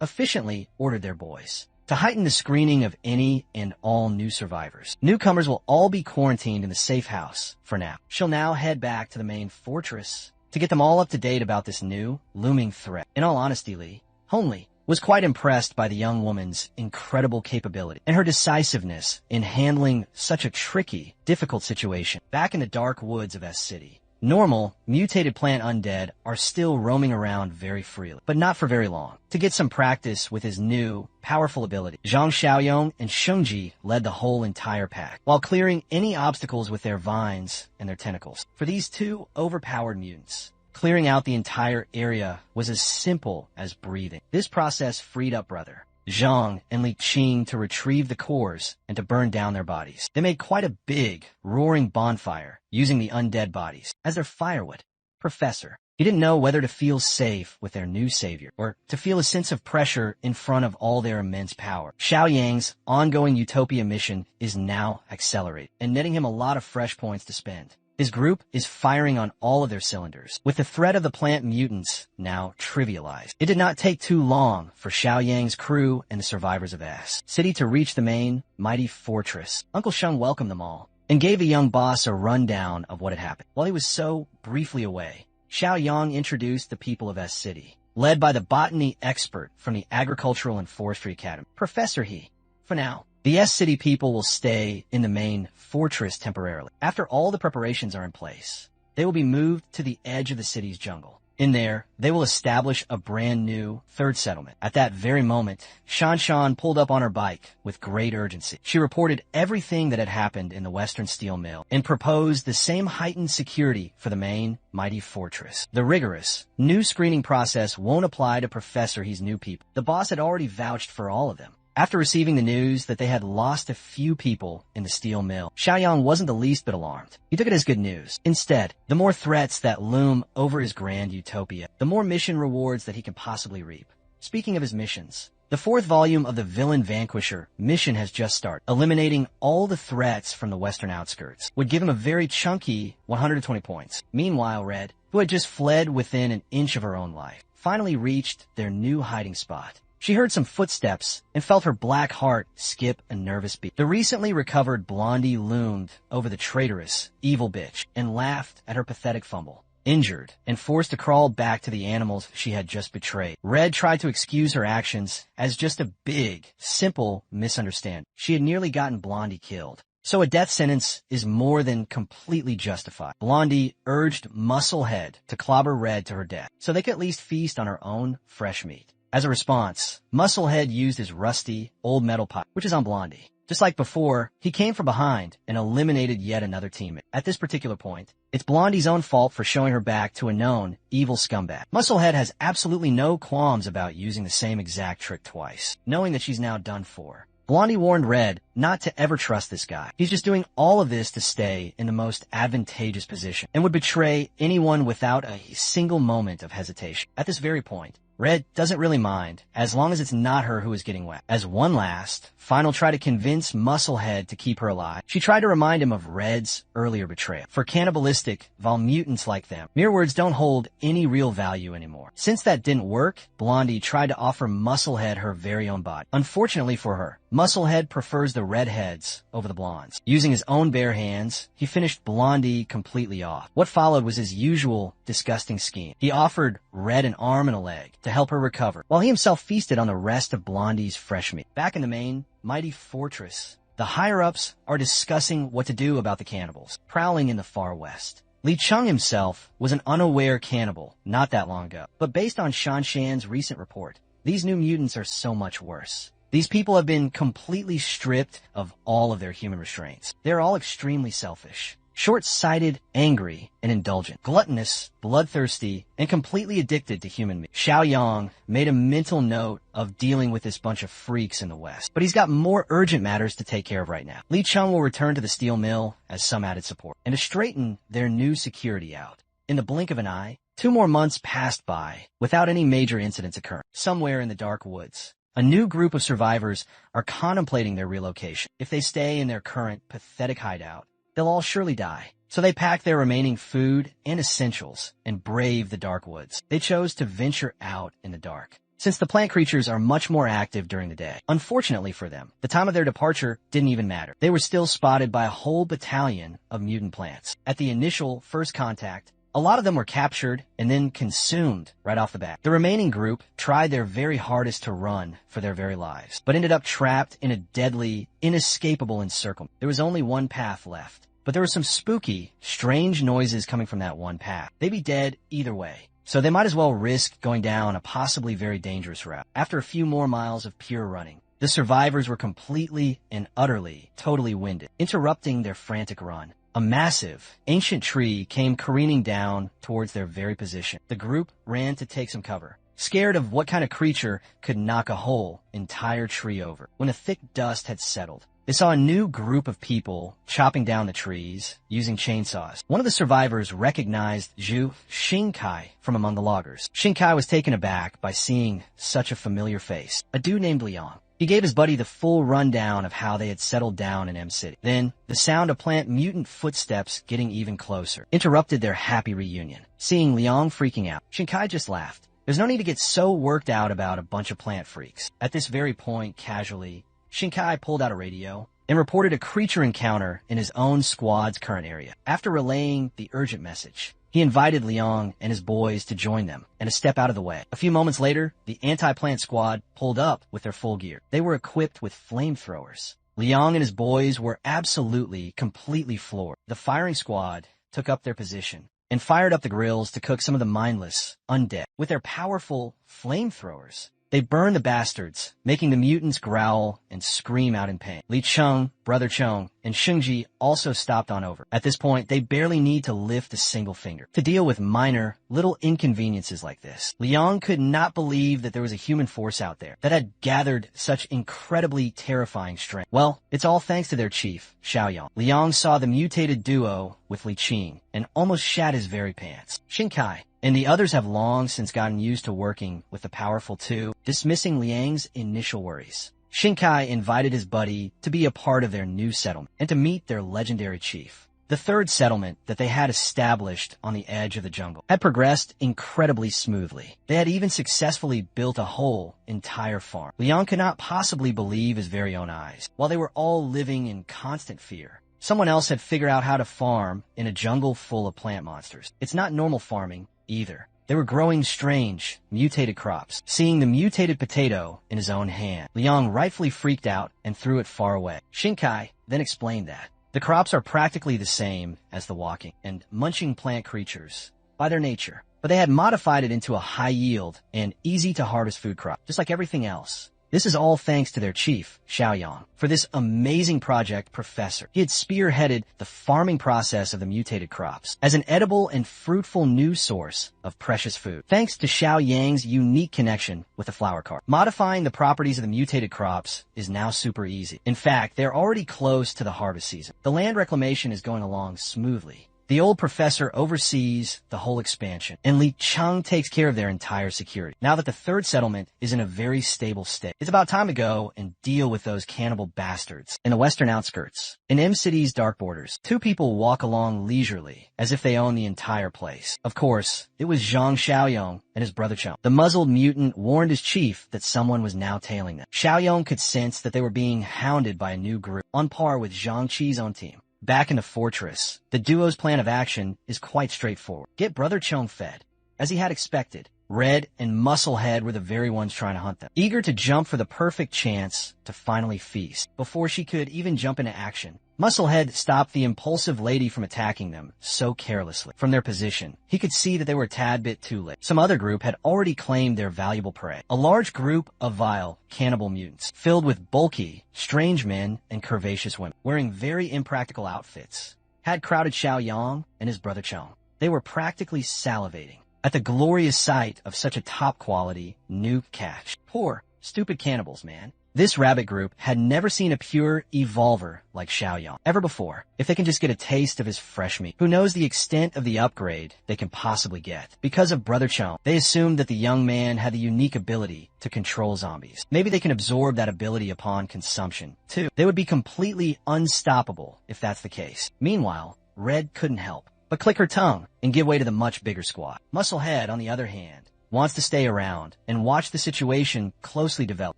efficiently ordered their boys to heighten the screening of any and all new survivors. Newcomers will all be quarantined in the safe house for now. She'll now head back to the main fortress to get them all up to date about this new, looming threat. In all honesty, Li Hongli was quite impressed by the young woman's incredible capability and her decisiveness in handling such a tricky, difficult situation. Back in the dark woods of S City, normal, mutated plant undead are still roaming around very freely, but not for very long. To get some practice with his new, powerful ability, Zhang Xiaoyong and Shengji led the whole entire pack, while clearing any obstacles with their vines and their tentacles. For these two overpowered mutants, clearing out the entire area was as simple as breathing. This process freed up Brother Zhang and Li Qing to retrieve the cores and to burn down their bodies. They made quite a big, roaring bonfire using the undead bodies as their firewood. Professor, he didn't know whether to feel safe with their new savior or to feel a sense of pressure in front of all their immense power. Xiao Yang's ongoing utopia mission is now accelerated and netting him a lot of fresh points to spend. His group is firing on all of their cylinders, with the threat of the plant mutants now trivialized. It did not take too long for Xiao Yang's crew and the survivors of S City to reach the main, mighty fortress. Uncle Sheng welcomed them all and gave the young boss a rundown of what had happened. While he was so briefly away, Xiao Yang introduced the people of S City, led by the botany expert from the Agricultural and Forestry Academy, Professor He. For now, the S City people will stay in the main fortress temporarily. After all the preparations are in place, they will be moved to the edge of the city's jungle. In there, they will establish a brand new third settlement. At that very moment, Shan pulled up on her bike with great urgency. She reported everything that had happened in the Western Steel Mill and proposed the same heightened security for the main, mighty fortress. The rigorous, new screening process won't apply to Professor He's new people. The boss had already vouched for all of them. After receiving the news that they had lost a few people in the steel mill, Xiaoyang wasn't the least bit alarmed. He took it as good news. Instead, the more threats that loom over his grand utopia, the more mission rewards that he can possibly reap. Speaking of his missions, the 4th volume of the Villain Vanquisher mission has just started. Eliminating all the threats from the western outskirts would give him a very chunky 120 points. Meanwhile, Red, who had just fled within an inch of her own life, finally reached their new hiding spot. She heard some footsteps and felt her black heart skip a nervous beat. The recently recovered Blondie loomed over the traitorous, evil bitch and laughed at her pathetic fumble. Injured and forced to crawl back to the animals she had just betrayed, Red tried to excuse her actions as just a big, simple misunderstanding. She had nearly gotten Blondie killed, so a death sentence is more than completely justified. Blondie urged Musclehead to clobber Red to her death, so they could at least feast on her own fresh meat. As a response, Musclehead used his rusty, old metal pipe, which is on Blondie. Just like before, he came from behind and eliminated yet another teammate. At this particular point, it's Blondie's own fault for showing her back to a known evil scumbag. Musclehead has absolutely no qualms about using the same exact trick twice, knowing that she's now done for. Blondie warned Red not to ever trust this guy. He's just doing all of this to stay in the most advantageous position and would betray anyone without a single moment of hesitation. At this very point, Red doesn't really mind, as long as it's not her who is getting wet. As one last, final try to convince Musclehead to keep her alive, she tried to remind him of Red's earlier betrayal. For cannibalistic, mutants like them, mere words don't hold any real value anymore. Since that didn't work, Blondie tried to offer Musclehead her very own body. Unfortunately for her, Musclehead prefers the redheads over the blondes. Using his own bare hands, he finished Blondie completely off. What followed was his usual disgusting scheme. He offered Red an arm and a leg to help her recover, while he himself feasted on the rest of Blondie's fresh meat. Back in the main, mighty fortress, the higher-ups are discussing what to do about the cannibals, prowling in the far west. Li Chung himself was an unaware cannibal not that long ago, but based on Shan Shan's recent report, these new mutants are so much worse. These people have been completely stripped of all of their human restraints. They're all extremely selfish, short-sighted, angry, and indulgent, gluttonous, bloodthirsty, and completely addicted to human meat. Xiaoyang made a mental note of dealing with this bunch of freaks in the West, but he's got more urgent matters to take care of right now. Li Chung will return to the steel mill as some added support, and to straighten their new security out. In the blink of an eye, 2 more months passed by without any major incidents occurring. Somewhere in the dark woods, a new group of survivors are contemplating their relocation. If they stay in their current pathetic hideout, they'll all surely die. So they pack their remaining food and essentials and brave the dark woods. They chose to venture out in the dark, since the plant creatures are much more active during the day. Unfortunately for them, the time of their departure didn't even matter. They were still spotted by a whole battalion of mutant plants. At the initial first contact, a lot of them were captured and then consumed right off the bat. The remaining group tried their very hardest to run for their very lives, but ended up trapped in a deadly, inescapable encirclement. There was only one path left, but there were some spooky, strange noises coming from that one path. They'd be dead either way, so they might as well risk going down a possibly very dangerous route. After a few more miles of pure running, the survivors were completely and utterly, totally winded, interrupting their frantic run. A massive, ancient tree came careening down towards their very position. The group ran to take some cover, scared of what kind of creature could knock a whole entire tree over. When a thick dust had settled, they saw a new group of people chopping down the trees using chainsaws. One of the survivors recognized Zhu Xingkai from among the loggers. Xingkai was taken aback by seeing such a familiar face, a dude named Liang. He gave his buddy the full rundown of how they had settled down in M City. Then, the sound of plant mutant footsteps getting even closer interrupted their happy reunion. Seeing Liang freaking out, Xingkai just laughed. There's no need to get so worked out about a bunch of plant freaks. At this very point, casually, Xingkai pulled out a radio and reported a creature encounter in his own squad's current area. After relaying the urgent message, he invited Liang and his boys to join them and to step out of the way. A few moments later, the anti-plant squad pulled up with their full gear. They were equipped with flamethrowers. Liang and his boys were absolutely, completely floored. The firing squad took up their position and fired up the grills to cook some of the mindless undead. With their powerful flamethrowers, They burned the bastards, making the mutants growl and scream out in pain. Li Cheng, Brother Cheng, and Shengji also stopped on over. At this point, they barely need to lift a single finger to deal with minor, little inconveniences like this. Liang could not believe that there was a human force out there that had gathered such incredibly terrifying strength. Well, it's all thanks to their chief, Xiaoyang. Liang saw the mutated duo with Li Qing and almost shat his very pants. Xinkai and the others have long since gotten used to working with the powerful two, dismissing Liang's initial worries. Xinkai invited his buddy to be a part of their new settlement and to meet their legendary chief. The third settlement that they had established on the edge of the jungle had progressed incredibly smoothly. They had even successfully built a whole entire farm. Liang could not possibly believe his very own eyes. While they were all living in constant fear, someone else had figured out how to farm in a jungle full of plant monsters. It's not normal farming either. They were growing strange, mutated crops. Seeing the mutated potato in his own hand, Liang rightfully freaked out and threw it far away. Xinkai then explained that the crops are practically the same as the walking and munching plant creatures by their nature, but they had modified it into a high-yield and easy-to-harvest food crop, just like everything else. This is all thanks to their chief, Xiaoyang, for this amazing project professor. He had spearheaded the farming process of the mutated crops as an edible and fruitful new source of precious food. Thanks to Xiaoyang's unique connection with the flower cart, modifying the properties of the mutated crops is now super easy. In fact, they're already close to the harvest season. The land reclamation is going along smoothly. The old professor oversees the whole expansion, and Li Cheng takes care of their entire security. Now that the third settlement is in a very stable state, it's about time to go and deal with those cannibal bastards. In the western outskirts, in M-City's dark borders, two people walk along leisurely, as if they own the entire place. Of course, it was Zhang Xiaoyong and his brother Cheng. The muzzled mutant warned his chief that someone was now tailing them. Xiaoyong could sense that they were being hounded by a new group, on par with Zhang Qi's own team. Back in the fortress, the duo's plan of action is quite straightforward. Get Brother Cheng fed. As he had expected, Red and Musclehead were the very ones trying to hunt them, eager to jump for the perfect chance to finally feast. Before she could even jump into action, Musclehead stopped the impulsive lady from attacking them so carelessly. From their position, he could see that they were a tad bit too late. Some other group had already claimed their valuable prey. A large group of vile, cannibal mutants, filled with bulky, strange men and curvaceous women, wearing very impractical outfits, had crowded Xiaoyang and his brother Cheng. They were practically salivating at the glorious sight of such a top-quality, new catch. Poor, stupid cannibals, man. This rabbit group had never seen a pure evolver like Xiaoyang ever before. If they can just get a taste of his fresh meat, who knows the extent of the upgrade they can possibly get? Because of Brother Cheng, they assumed that the young man had the unique ability to control zombies. Maybe they can absorb that ability upon consumption, too. They would be completely unstoppable if that's the case. Meanwhile, Red couldn't help but click her tongue and give way to the much bigger squad. Musclehead, on the other hand, wants to stay around and watch the situation closely develop.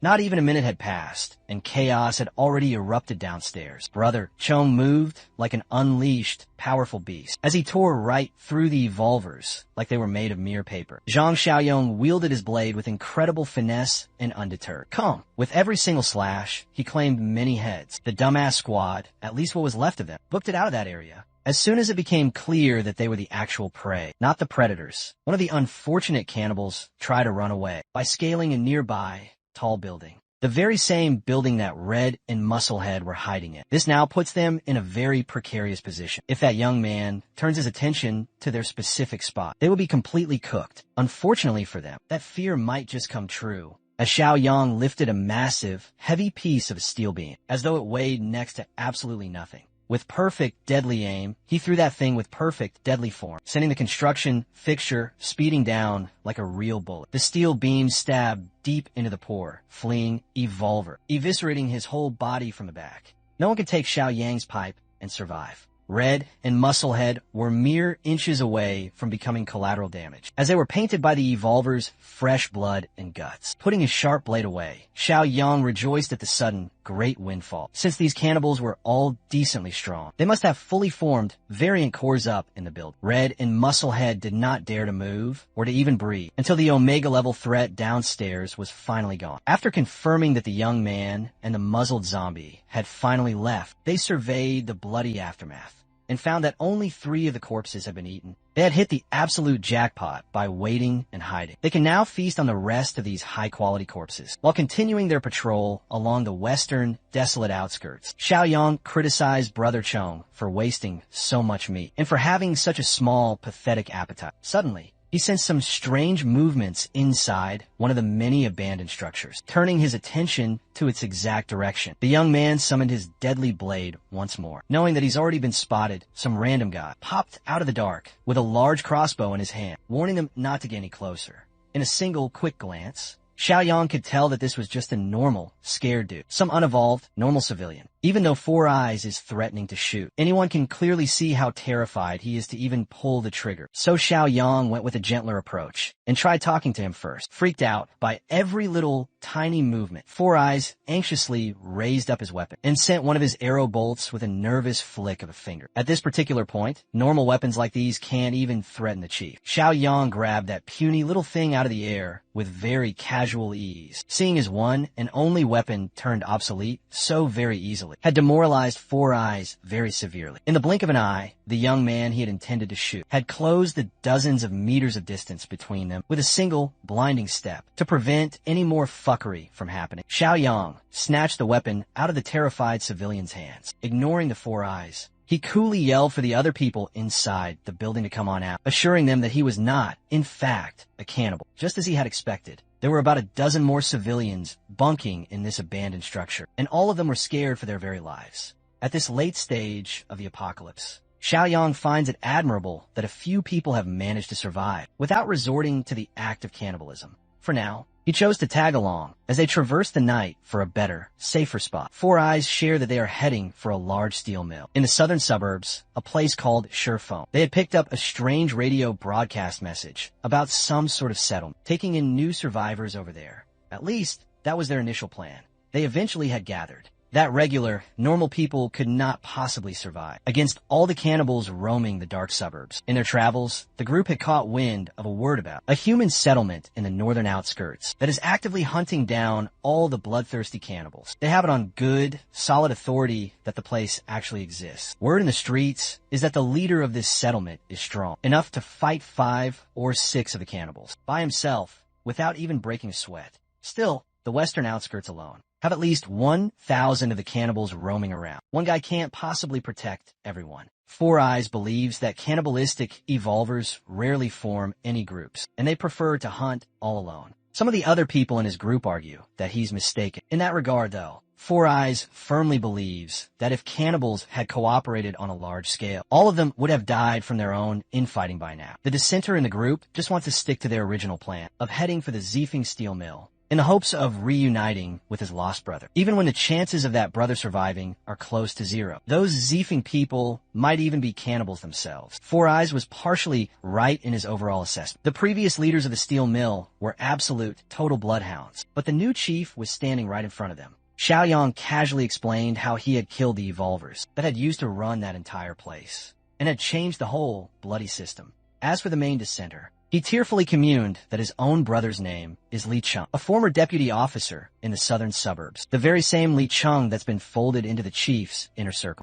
Not even a minute had passed, and chaos had already erupted downstairs. Brother Cheng moved like an unleashed, powerful beast, as he tore right through the evolvers like they were made of mere paper. Zhang Xiaoyong wielded his blade with incredible finesse and undeterred. Calm. With every single slash, he claimed many heads. The dumbass squad, at least what was left of them, booked it out of that area as soon as it became clear that they were the actual prey, not the predators. One of the unfortunate cannibals tried to run away by scaling a nearby tall building, the very same building that Red and Musclehead were hiding in. This now puts them in a very precarious position. If that young man turns his attention to their specific spot, they will be completely cooked. Unfortunately for them, that fear might just come true, as Xiaoyang lifted a massive, heavy piece of steel beam, as though it weighed next to absolutely nothing. With perfect, deadly aim, he threw that thing with perfect, deadly form, sending the construction fixture speeding down like a real bullet. The steel beam stabbed deep into the poor, fleeing evolver, eviscerating his whole body from the back. No one could take Xiaoyang's pipe and survive. Red and Musclehead were mere inches away from becoming collateral damage, as they were painted by the evolver's fresh blood and guts. Putting his sharp blade away, Xiaoyang rejoiced at the sudden, great windfall. Since these cannibals were all decently strong, they must have fully formed variant cores up in the build. Red and Musclehead did not dare to move or to even breathe until the Omega-level threat downstairs was finally gone. After confirming that the young man and the muzzled zombie had finally left, they surveyed the bloody aftermath and found that only 3 of the corpses had been eaten They had hit the absolute jackpot by waiting and hiding. They can now feast on the rest of these high-quality corpses. While continuing their patrol along the western, desolate outskirts, Xiaoyang criticized Brother Chong for wasting so much meat and for having such a small, pathetic appetite. Suddenly, he sensed some strange movements inside one of the many abandoned structures, turning his attention to its exact direction. The young man summoned his deadly blade once more. Knowing that he's already been spotted, some random guy popped out of the dark with a large crossbow in his hand, warning them not to get any closer. In a single quick glance, Xiaoyang could tell that this was just a normal, scared dude, some unevolved, normal civilian. Even though Four Eyes is threatening to shoot, anyone can clearly see how terrified he is to even pull the trigger. So Xiaoyang went with a gentler approach and tried talking to him first. Freaked out by every little tiny movement, Four Eyes anxiously raised up his weapon and sent one of his arrow bolts with a nervous flick of a finger. At this particular point, normal weapons like these can't even threaten the chief. Xiaoyang grabbed that puny little thing out of the air with very casual ease, seeing his one and only weapon turned obsolete so very easily, had demoralized Four Eyes very severely. In the blink of an eye, the young man he had intended to shoot had closed the dozens of meters of distance between them with a single blinding step to prevent any more fuckery from happening. Xiaoyang snatched the weapon out of the terrified civilian's hands. Ignoring the Four Eyes, he coolly yelled for the other people inside the building to come on out, assuring them that he was not, in fact, a cannibal. Just as he had expected, there were about a dozen more civilians bunking in this abandoned structure, and all of them were scared for their very lives. At this late stage of the apocalypse, Xiaoyang finds it admirable that a few people have managed to survive without resorting to the act of cannibalism. For now, he chose to tag along as they traverse the night for a better, safer spot. Four Eyes share that they are heading for a large steel mill in the southern suburbs, a place called Surephone. They had picked up a strange radio broadcast message about some sort of settlement, taking in new survivors over there. At least, that was their initial plan. They eventually had gathered that regular, normal people could not possibly survive against all the cannibals roaming the dark suburbs. In their travels, the group had caught wind of a word about a human settlement in the northern outskirts that is actively hunting down all the bloodthirsty cannibals. They have it on good, solid authority that the place actually exists. Word in the streets is that the leader of this settlement is strong, enough to fight 5 or 6 of the cannibals by himself without even breaking a sweat. Still, the western outskirts alone have at least 1,000 of the cannibals roaming around. One guy can't possibly protect everyone. Four Eyes believes that cannibalistic evolvers rarely form any groups, and they prefer to hunt all alone. Some of the other people in his group argue that he's mistaken. In that regard, though, Four Eyes firmly believes that if cannibals had cooperated on a large scale, all of them would have died from their own infighting by now. The dissenter in the group just wants to stick to their original plan of heading for the Ziefing steel mill in the hopes of reuniting with his lost brother, even when the chances of that brother surviving are close to zero. Those Ziefing people might even be cannibals themselves. Four Eyes was partially right in his overall assessment. The previous leaders of the steel mill were absolute, total bloodhounds, but the new chief was standing right in front of them. Xiaoyang casually explained how he had killed the evolvers that had used to run that entire place, and had changed the whole bloody system. As for the main dissenter, he tearfully communed that his own brother's name is Li Chung, a former deputy officer in the southern suburbs, the very same Li Chung that's been folded into the chief's inner circle.